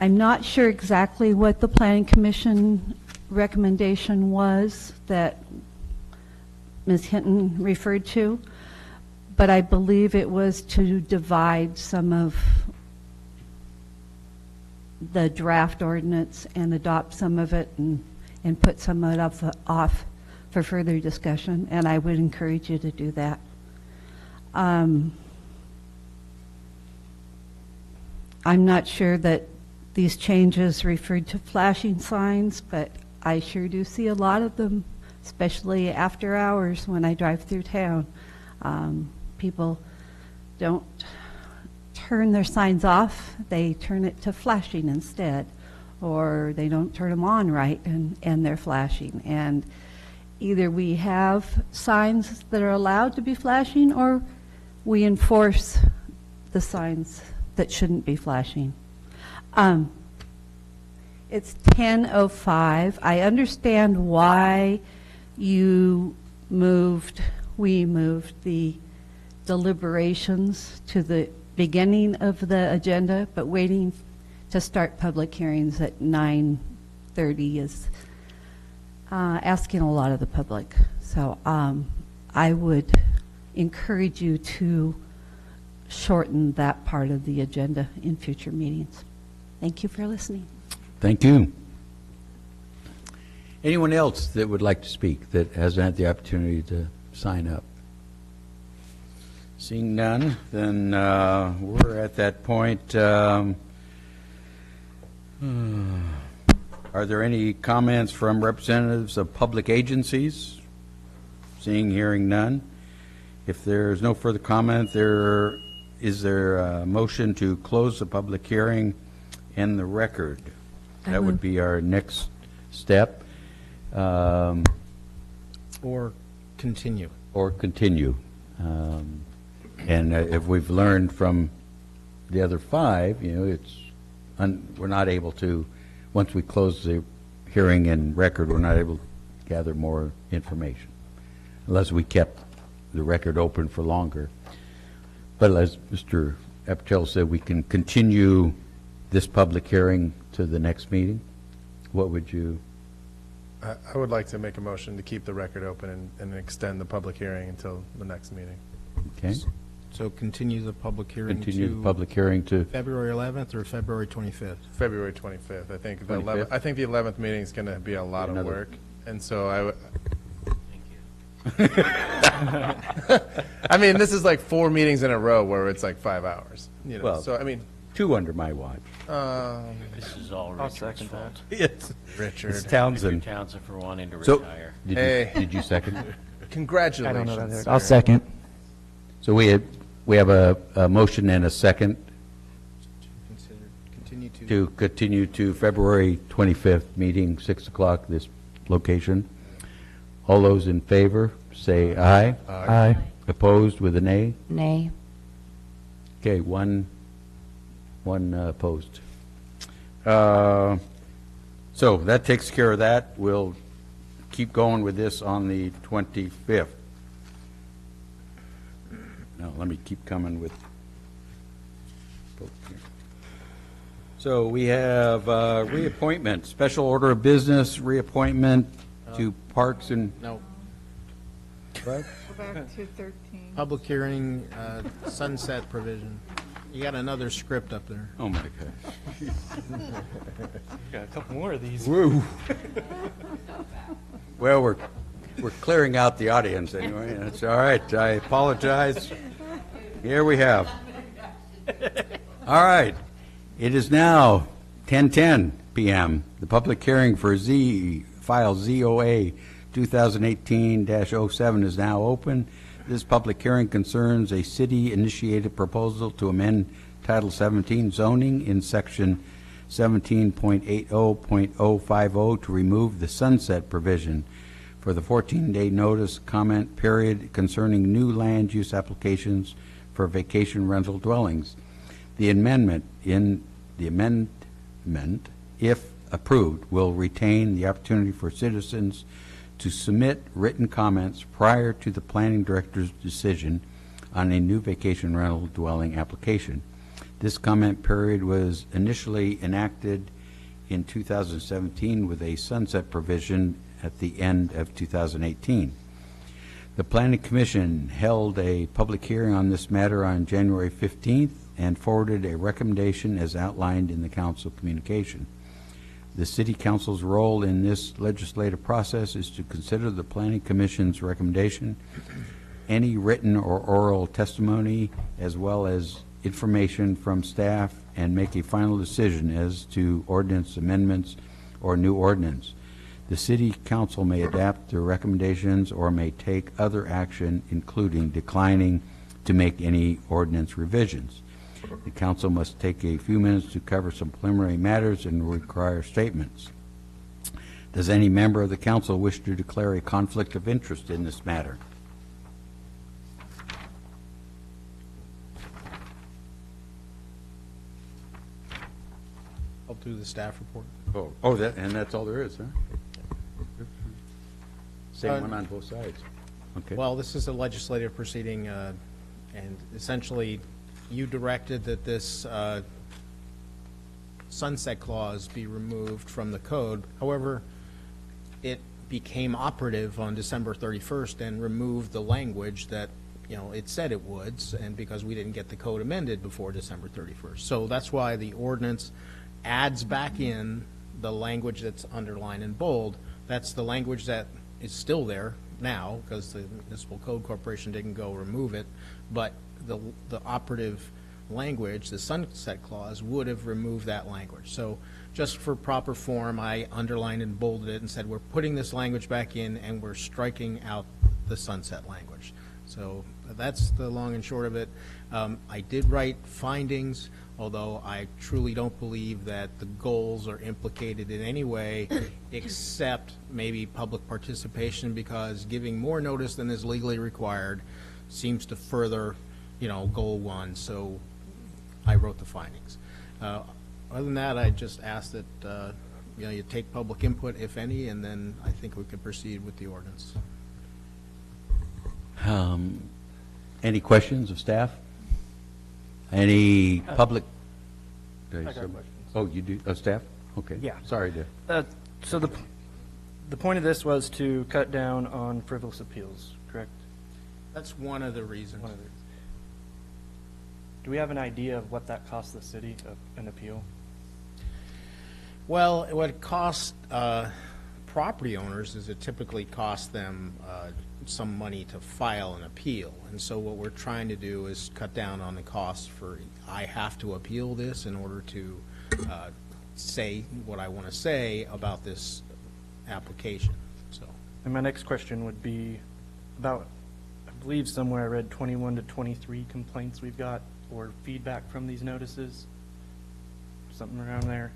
not sure exactly what the Planning Commission recommendation was that Ms. Hinton referred to, but I believe it was to divide some of the draft ordinance and adopt some of it and put some of it off for further discussion, and I would encourage you to do that. I'm not sure that these changes referred to flashing signs, but I sure do see a lot of them, especially after hours when I drive through town. People don't turn their signs off, they turn it to flashing instead, or they don't turn them on right and they're flashing. And either we have signs that are allowed to be flashing, or we enforce the signs that shouldn't be flashing. It's 10:05. I understand why we moved the deliberations to the beginning of the agenda, but waiting to start public hearings at 9:30 is asking a lot of the public. So I would encourage you to shorten that part of the agenda in future meetings. Thank you for listening. Thank you. Anyone else that would like to speak that hasn't had the opportunity to sign up? Seeing none, then we're at that point. Are there any comments from representatives of public agencies? Seeing, hearing none. If there's no further comment, is there a motion to close the public hearing and the record? That would be our next step. Or continue. Or continue. And if we've learned from the other five, we're not able to, once we close the hearing and record, we're not able to gather more information, unless we kept the record open for longer. But as Mr. Apicella said, we can continue this public hearing to the next meeting. What would you? I would like to make a motion to keep the record open and extend the public hearing until the next meeting. Okay. So continue the public hearing Continue the public hearing to February 11th or February 25th? February 25th. I think the 25th? I think the 11th meeting is going to be a lot of work, and so I mean, this is like 4 meetings in a row where it's like 5 hours, you know, Well, so I mean. 2 under my watch. This is all I'll Richard's second fault. It's Richard. It's Townsend. Richard Townsend for wanting to So, retire. did you second it? Congratulations. I don't know that. sir. I'll second. So we have a motion and a second to continue to February 25th, meeting, 6 o'clock, this location. All those in favor, say aye. Aye. Opposed with a nay? Nay. Okay, one opposed. So that takes care of that. We'll keep going with this on the 25th. Now, let me keep coming with. So we have reappointment, special order of business, reappointment to Parks and. No. What? Go back to 13. Public hearing, sunset provision. You got another script up there. Oh, my gosh. Got a couple more of these. Woo. Well, we're clearing out the audience anyway. That's all right. I apologize. Here we have. All right. It is now 10:10 p.m. The public hearing for file ZOA 2018-07 is now open. This public hearing concerns a city-initiated proposal to amend Title 17 zoning in Section 17.80.050 to remove the sunset provision for the 14-day notice comment period concerning new land use applications for vacation rental dwellings. The amendment, if approved, will retain the opportunity for citizens to submit written comments prior to the planning director's decision on a new vacation rental dwelling application. This comment period was initially enacted in 2017 with a sunset provision at the end of 2018. The Planning Commission held a public hearing on this matter on January 15th and forwarded a recommendation as outlined in the council communication. The City Council's role in this legislative process is to consider the Planning Commission's recommendation, any written or oral testimony, as well as information from staff, and make a final decision as to ordinance amendments or new ordinance. The City Council may adapt their recommendations or may take other action, including declining to make any ordinance revisions. The council must take a few minutes to cover some preliminary matters and require statements. Does any member of the council wish to declare a conflict of interest in this matter? I'll do the staff report. Oh, and that's all there is, huh? Same one on both sides. Okay. Well, this is a legislative proceeding, and essentially, you directed that this sunset clause be removed from the code. However, it became operative on December 31st and removed the language that, you know, it said it would, and because we didn't get the code amended before December 31st. So that's why the ordinance adds back in the language that's underlined in bold. That's the language that is still there now, because the Municipal Code Corporation didn't go remove it, but the operative language, the sunset clause, would have removed that language. So just for proper form, I underlined and bolded it and said, we're putting this language back in and we're striking out the sunset language. So that's the long and short of it. I did write findings, although I truly don't believe that the goals are implicated in any way except maybe public participation, because giving more notice than is legally required seems to further, you know, goal one. So I wrote the findings. Other than that, I just asked that you know, you take public input, if any, and then I think we could proceed with the ordinance. Any questions of staff? Any public? I got questions. Oh, you do? Oh, staff? Okay. Yeah. Sorry to. So the point of this was to cut down on frivolous appeals, correct? That's one of the reasons. One of the reasons. Do we have an idea of what that costs the city of an appeal? Well, what it costs property owners is it typically costs them some money to file an appeal. And so what we're trying to do is cut down on the cost for, I have to appeal this in order to say what I want to say about this application, so. And my next question would be about, I believe somewhere I read 21 to 23 complaints we've got or feedback from these notices, something around there,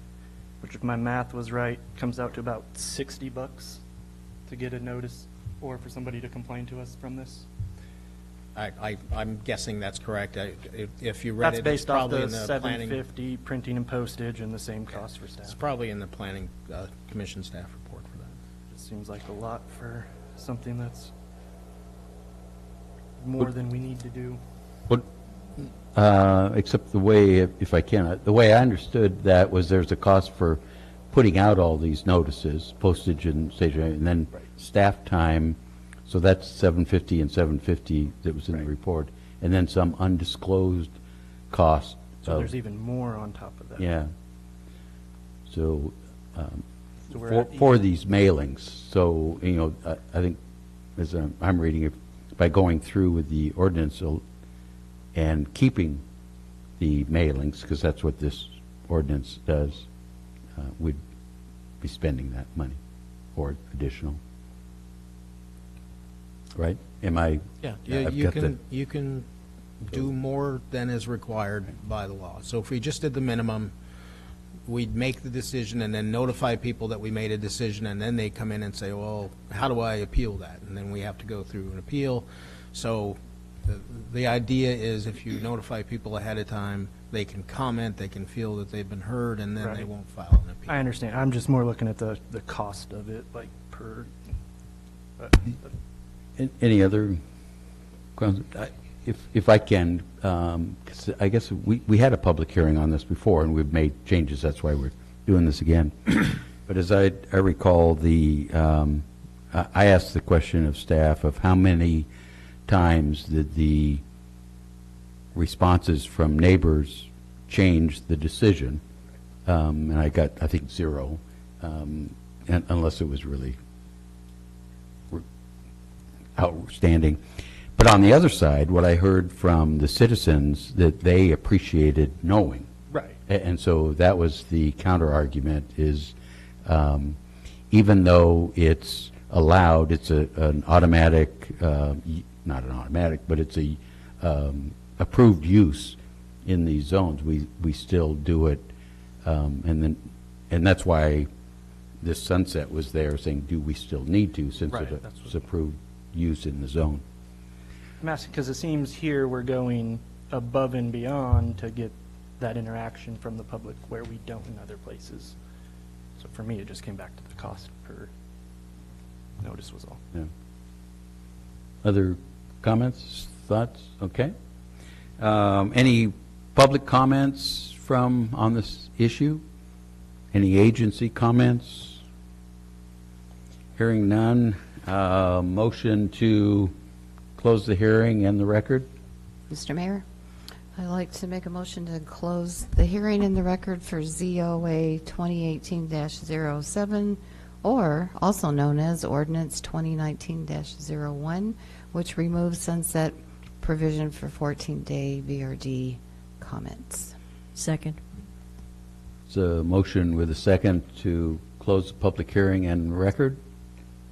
which if my math was right, comes out to about $60 to get a notice or for somebody to complain to us from this. I'm guessing that's correct. If you read That's it, it's based off probably the in the planning. $750 printing and postage and the same cost for staff. It's probably in the planning commission staff report for that. It seems like a lot for something that's more than we need to do. What, except the way, if I can, the way I understood that was there's a cost for putting out all these notices, postage and stationery, and then staff time. So that's $750 and $750 that was in the report, and then some undisclosed cost. So there's even more on top of that. Yeah. So, So we're for these mailings, so, you know, I think, as I'm reading it, by going through with the ordinance and keeping the mailings, because that's what this ordinance does, we'd be spending that money or additional. Right? Am I? Yeah, I've you got can, you can do more than is required by the law. So if we just did the minimum, we'd make the decision and then notify people that we made a decision, and then they come in and say, well, how do I appeal that? And then we have to go through an appeal. So the idea is if you notify people ahead of time, they can comment, they can feel that they've been heard, and then they Right. won't file an appeal. I understand. I'm just more looking at the cost of it, like per. Any other questions? If I can, 'cause I guess we had a public hearing on this before, and we've made changes, that's why we're doing this again. But as I recall, I asked the question of staff of how many times did the responses from neighbors change the decision? And I got, I think, 0, unless it was really outstanding. But on the other side, what I heard from the citizens, that they appreciated knowing. Right. And so that was the counter argument is, even though it's allowed, it's an automatic, not an automatic, but it's a approved use in these zones, we still do it. And that's why this sunset was there, saying, do we still need to, since Right, it's approved use in the zone. I'm asking because it seems here we're going above and beyond to get that interaction from the public where we don't in other places. So for me, it just came back to the cost per notice was all. Yeah. Other comments, thoughts? Okay. Any public comments on this issue? Any agency comments? Hearing none. Motion to close the hearing and the record? Mr. Mayor, I'd like to make a motion to close the hearing and the record for ZOA 2018-07, or also known as Ordinance 2019-01, which removes sunset provision for 14-day VRD comments. Second. It's a motion with a second to close the public hearing and record.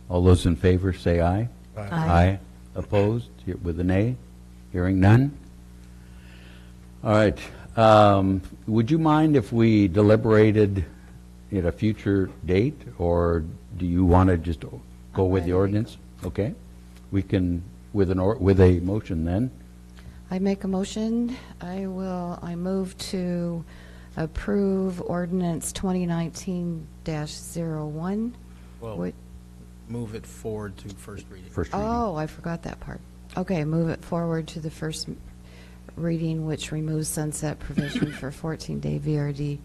All those in favor say aye. Aye. Aye. Opposed? With a nay? Hearing none? All right. Would you mind if we deliberated at a future date, or do you want to just go with the ordinance? Okay. We can, with a motion then. I make a motion. I move to approve Ordinance 2019-01. Well, move it forward to first reading. Oh, I forgot that part. Okay, move it forward to the first reading, which removes sunset provision for 14-day VRD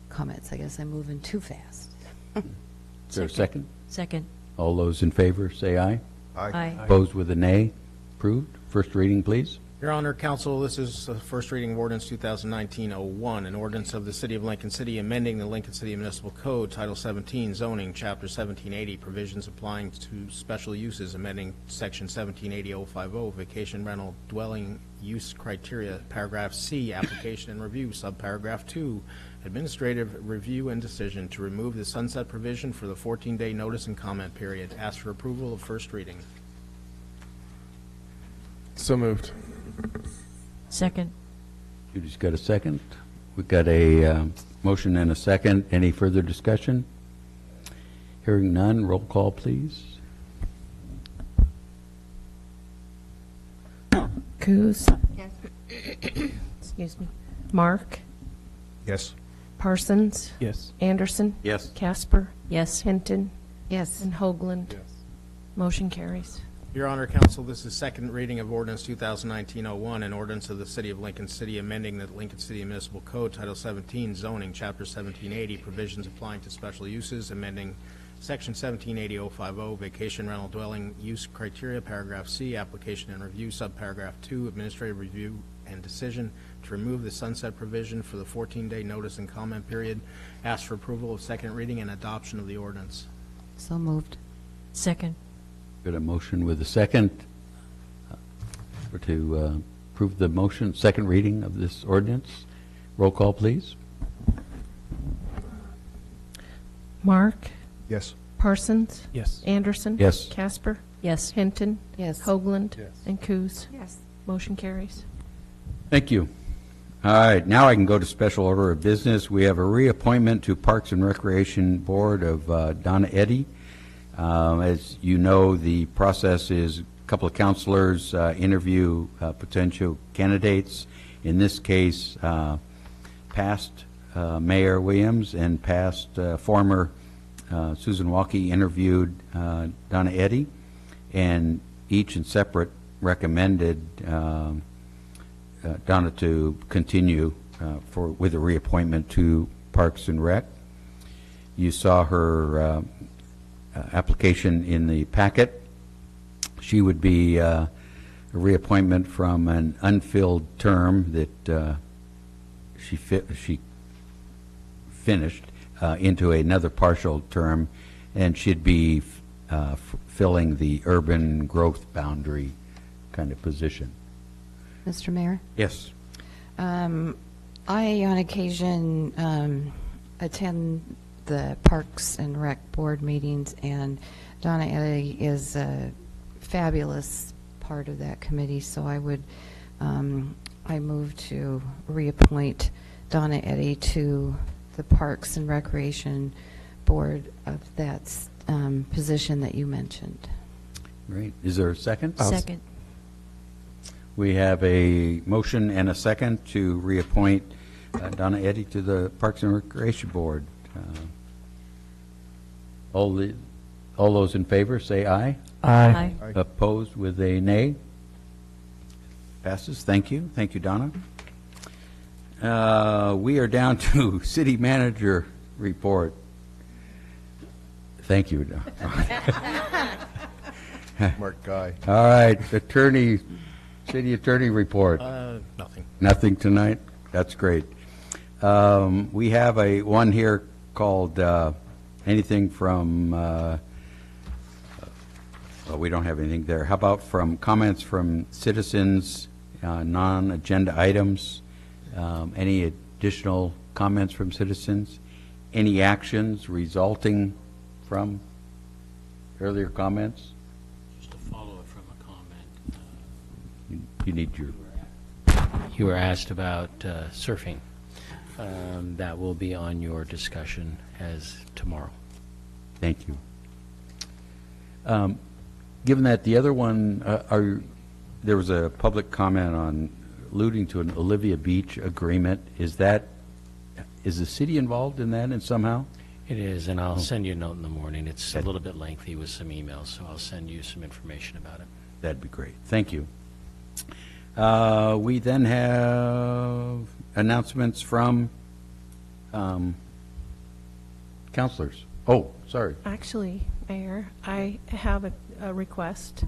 comments. I guess I'm moving too fast. Is there a second? Second. All those in favor say aye. Aye. Opposed with a nay? Approved. First reading, please. Your Honor, Council, this is the first reading of ordinance 2019-01, an ordinance of the City of Lincoln City amending the Lincoln City Municipal Code, Title 17, Zoning, Chapter 1780, provisions applying to special uses, amending Section 1780-050, vacation rental dwelling use criteria, Paragraph C, application and review, Subparagraph 2, administrative review and decision to remove the sunset provision for the 14-day notice and comment period. Ask for approval of first reading. So moved. Second. You just got a second? We've got a motion and a second. Any further discussion? Hearing none, roll call, please. Coos. Yes. Excuse me. Mark. Yes. Parsons. Yes. Anderson. Yes. Casper. Yes. Hinton. Yes. And Hoagland. Yes. Motion carries. Your Honor, Council, this is second reading of ordinance 2019-01, an ordinance of the City of Lincoln City amending the Lincoln City Municipal Code, Title 17, Zoning, Chapter 1780, provisions applying to special uses, amending Section 1780-050, vacation rental dwelling use criteria, Paragraph C, application and review, Subparagraph 2, administrative review and decision to remove the sunset provision for the 14-day notice and comment period. Ask for approval of second reading and adoption of the ordinance. So moved. Second. Got a motion with a second to approve the motion, second reading of this ordinance. Roll call, please. Mark. Yes. Parsons. Yes. Anderson. Yes. Casper. Yes. Hinton. Yes. Hoagland. Yes. And Coos. Yes. Motion carries. Thank you. All right, now I can go to special order of business. We have a reappointment to Parks and Recreation Board of Donna Eddy. As you know, the process is a couple of counselors interview potential candidates. In this case, past Mayor Williams and past former Susan Walke interviewed Donna Eddy, and each in separate recommended Donna to continue with a reappointment to Parks and Rec. You saw her application in the packet. She would be a reappointment from an unfilled term that she finished into another partial term, and she'd be filling the urban growth boundary kind of position. Mr. Mayor? Yes. I, on occasion, attend the Parks and Rec Board meetings, and Donna Eddy is a fabulous part of that committee, so I would, I move to reappoint Donna Eddy to the Parks and Recreation Board of that position that you mentioned. Great. Is there a second? Second. We have a motion and a second to reappoint Donna Eddy to the Parks and Recreation Board. All those in favor say aye. Aye. Opposed with a nay. Passes. Thank you. Thank you, Donna. We are down to City Manager report. Thank you, Donna. Mark Guy. All right, City Attorney report. Nothing. Nothing tonight? That's great. We have one here called anything from, well, we don't have anything there. How about from comments from citizens, non-agenda items? Any additional comments from citizens? Any actions resulting from earlier comments? Just a follow-up from a comment. You need your... You were asked about surfing. That will be on your discussion as tomorrow. Thank you. Given that the other one, there was a public comment on alluding to an Olivia Beach agreement. Is the city involved in that and somehow? It is, and I'll send you a note in the morning. It's a little bit lengthy with some emails, so I'll send you some information about it. That'd be great. Thank you. We then have announcements from counselors. Oh, sorry. Actually, Mayor, I have a request.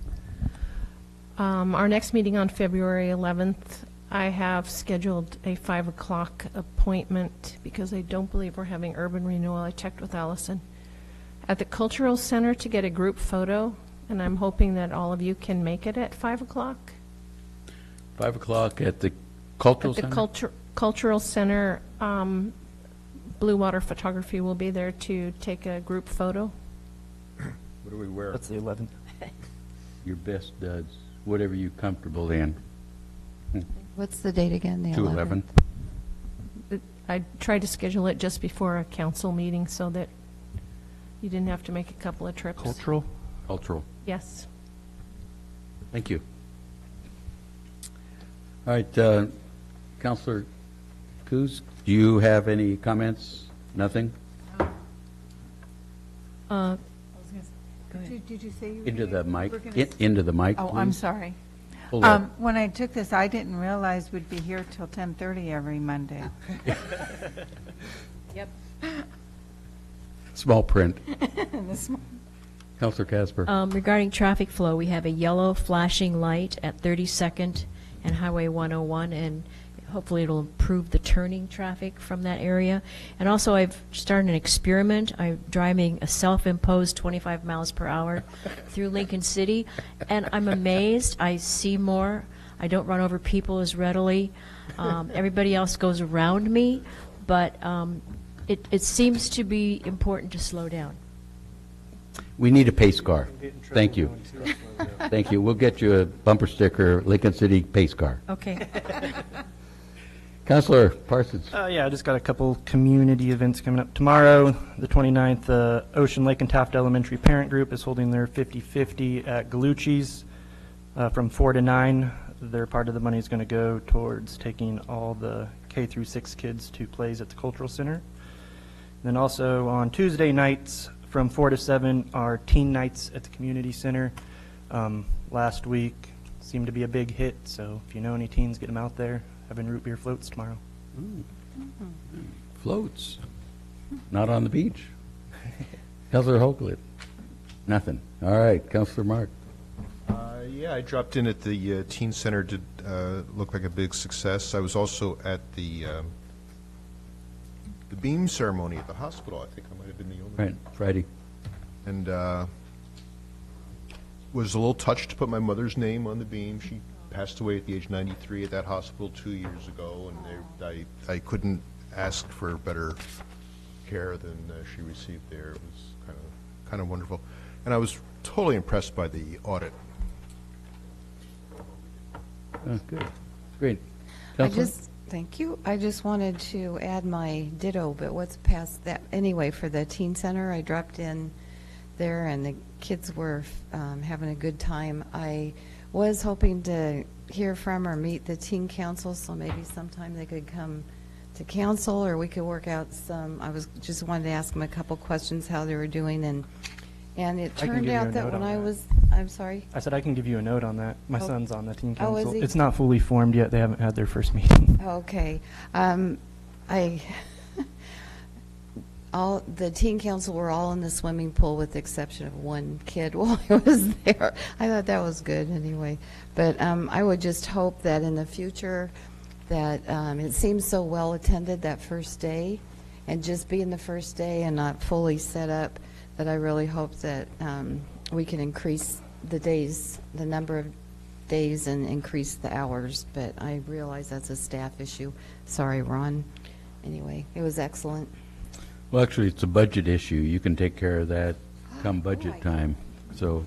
Our next meeting on February 11th, I have scheduled a 5 o'clock appointment because I don't believe we're having urban renewal. I checked with Allison at the Cultural Center to get a group photo, and I'm hoping that all of you can make it at 5 o'clock. 5 o'clock at the Cultural At the Center? Cultural Center, Blue Water Photography will be there to take a group photo. What do we wear? That's the 11th. Your best duds, whatever you're comfortable in. What's the date again? The 2/11. I tried to schedule it just before a council meeting so that you didn't have to make a couple of trips. Cultural? Cultural. Yes. Thank you. All right, Councilor Coos, do you have any comments? Nothing? Go ahead. Did you say you were Into the gonna- mic, we're gonna into the mic, Oh, I'm please. sorry. Hold on. When I took this, I didn't realize we'd be here till 10:30 every Monday. Yep. Small print. This Councilor Casper. Regarding traffic flow, we have a yellow flashing light at 32nd and Highway 101, and hopefully it'll improve the turning traffic from that area. And also, I've started an experiment. I'm driving a self-imposed 25 miles per hour through Lincoln City, and I'm amazed. I see more. I don't run over people as readily. Everybody else goes around me, but it seems to be important to slow down. We need a pace car. Thank you. Thank you. We'll get you a bumper sticker, Lincoln City pace car. Okay. Councilor Parsons. Yeah, I just got a couple community events coming up. Tomorrow, the 29th, Ocean Lake and Taft Elementary Parent Group is holding their 50-50 at Galucci's from 4 to 9. Their part of the money is going to go towards taking all the K through 6 kids to plays at the Cultural Center. Then also on Tuesday nights from 4 to 7 are teen nights at the Community Center. Last week seemed to be a big hit, so if you know any teens, get them out there. Having root beer floats tomorrow. Floats. Not on the beach. Councilor Hoagland. Nothing. All right, Councilor Mark. Yeah, I dropped in at the teen center. Did look like a big success. I was also at the beam ceremony at the hospital. I think I might have been the only Right, Friday. And was a little touched to put my mother's name on the beam. She passed away at the age of 93 at that hospital 2 years ago, and I couldn't ask for better care than she received there. It was kind of wonderful, and I was totally impressed by the audit. Oh, good. Great. Thank you. I just wanted to add my ditto, but what's past that? Anyway, for the teen center, I dropped in there, and the kids were having a good time. I was hoping to hear from or meet the teen council, so maybe sometime they could come to council, or we could work out some. I was just wanted to ask them a couple questions how they were doing, and it I can turned give you out a that note when on I that. was, I'm sorry. I said I can give you a note on that. My Oh. son's on the teen Oh, is council. he? It's not fully formed yet. They haven't had their first meeting. Okay. The teen council were all in the swimming pool with the exception of one kid while I was there. I thought that was good anyway. But I would just hope that in the future that it seems so well attended that first day, and just being the first day and not fully set up, that I really hope that we can increase the number of days and increase the hours, but I realize that's a staff issue. Sorry, Ron. Anyway, it was excellent. Well, actually, it's a budget issue. You can take care of that come budget time. So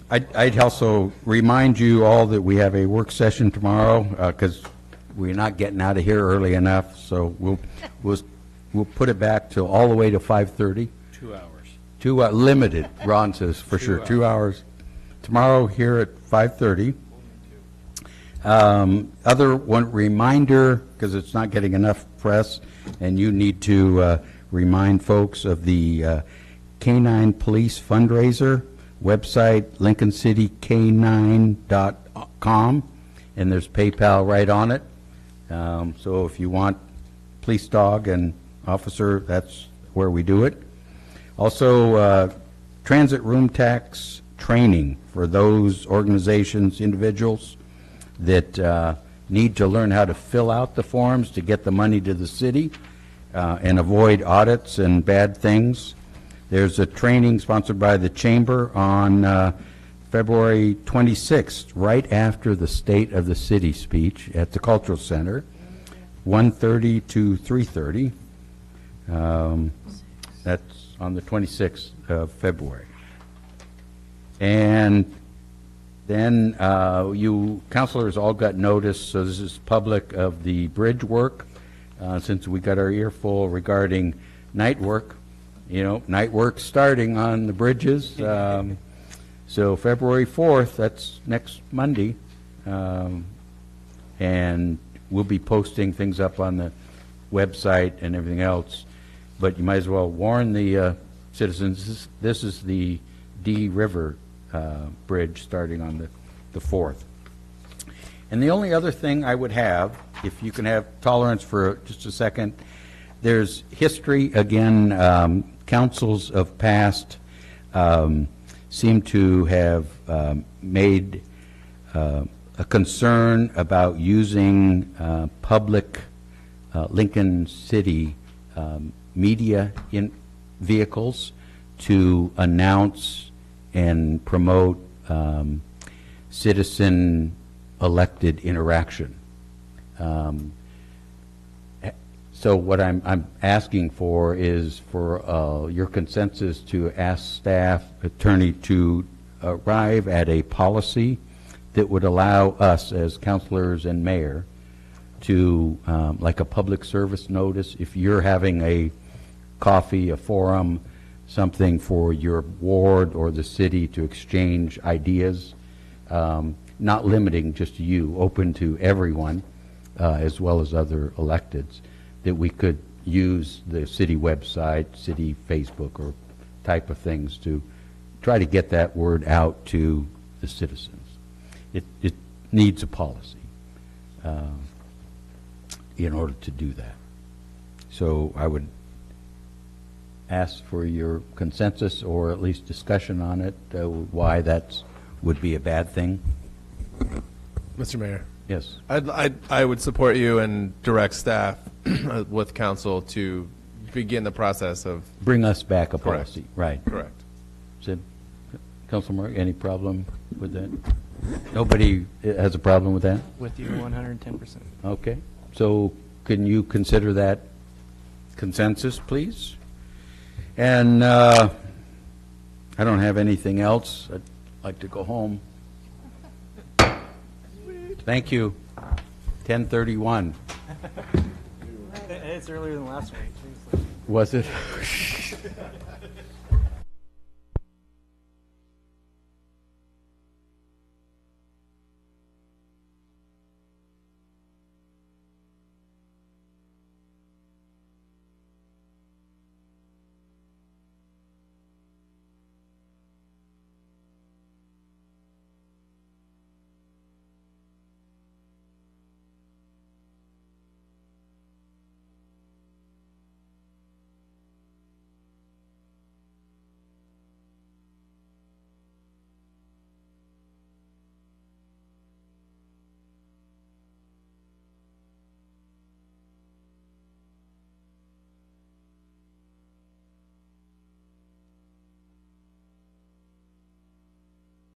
I'd also remind you all that we have a work session tomorrow because we're not getting out of here early enough. So we'll put it back to all the way to 5:30. 2 hours. Limited, Ron says, for sure. 2 hours. Tomorrow here at 5:30. Other one reminder, because it's not getting enough press, and you need to remind folks of the Canine Police fundraiser website, lincolncityk9.com, and there's PayPal right on it. So if you want police dog and officer, that's where we do it. Also, transit room tax training for those organizations, individuals that need to learn how to fill out the forms to get the money to the city and avoid audits and bad things. There's a training sponsored by the Chamber on February 26th, right after the State of the City speech at the Cultural Center, 1:30 to 3:30. That's on the 26th of February. And then you councilors all got notice, so this is public, of the bridge work, since we got our earful regarding night work. You know, night work starting on the bridges. So February 4th, that's next Monday, and we'll be posting things up on the website and everything else. But you might as well warn the citizens, this is the D River Bridge starting on the 4th. And the only other thing I would have, if you can have tolerance for just a second, there's history again. Councils of past seem to have made a concern about using public Lincoln City media in vehicles to announce and promote citizen elected interaction. So what I'm asking for is for your consensus to ask staff attorney to arrive at a policy that would allow us as councilors and mayor to, like a public service notice, if you're having a coffee, a forum, something for your ward or the city to exchange ideas, not limiting just to you, open to everyone, as well as other electeds, that we could use the city website, city Facebook, or type of things to try to get that word out to the citizens. It needs a policy in order to do that. So I would ask for your consensus or at least discussion on it, why that would be a bad thing. Mr. Mayor. Yes. I would support you and direct staff with council to begin the process of... Bring us back a Correct. policy. Right. Correct. Sid, Councilor, any problem with that? Nobody has a problem with that? With you 110%. Okay. So can you consider that consensus, please? And I don't have anything else. I'd like to go home. Thank you. 10:31. It's earlier than last week. Was it?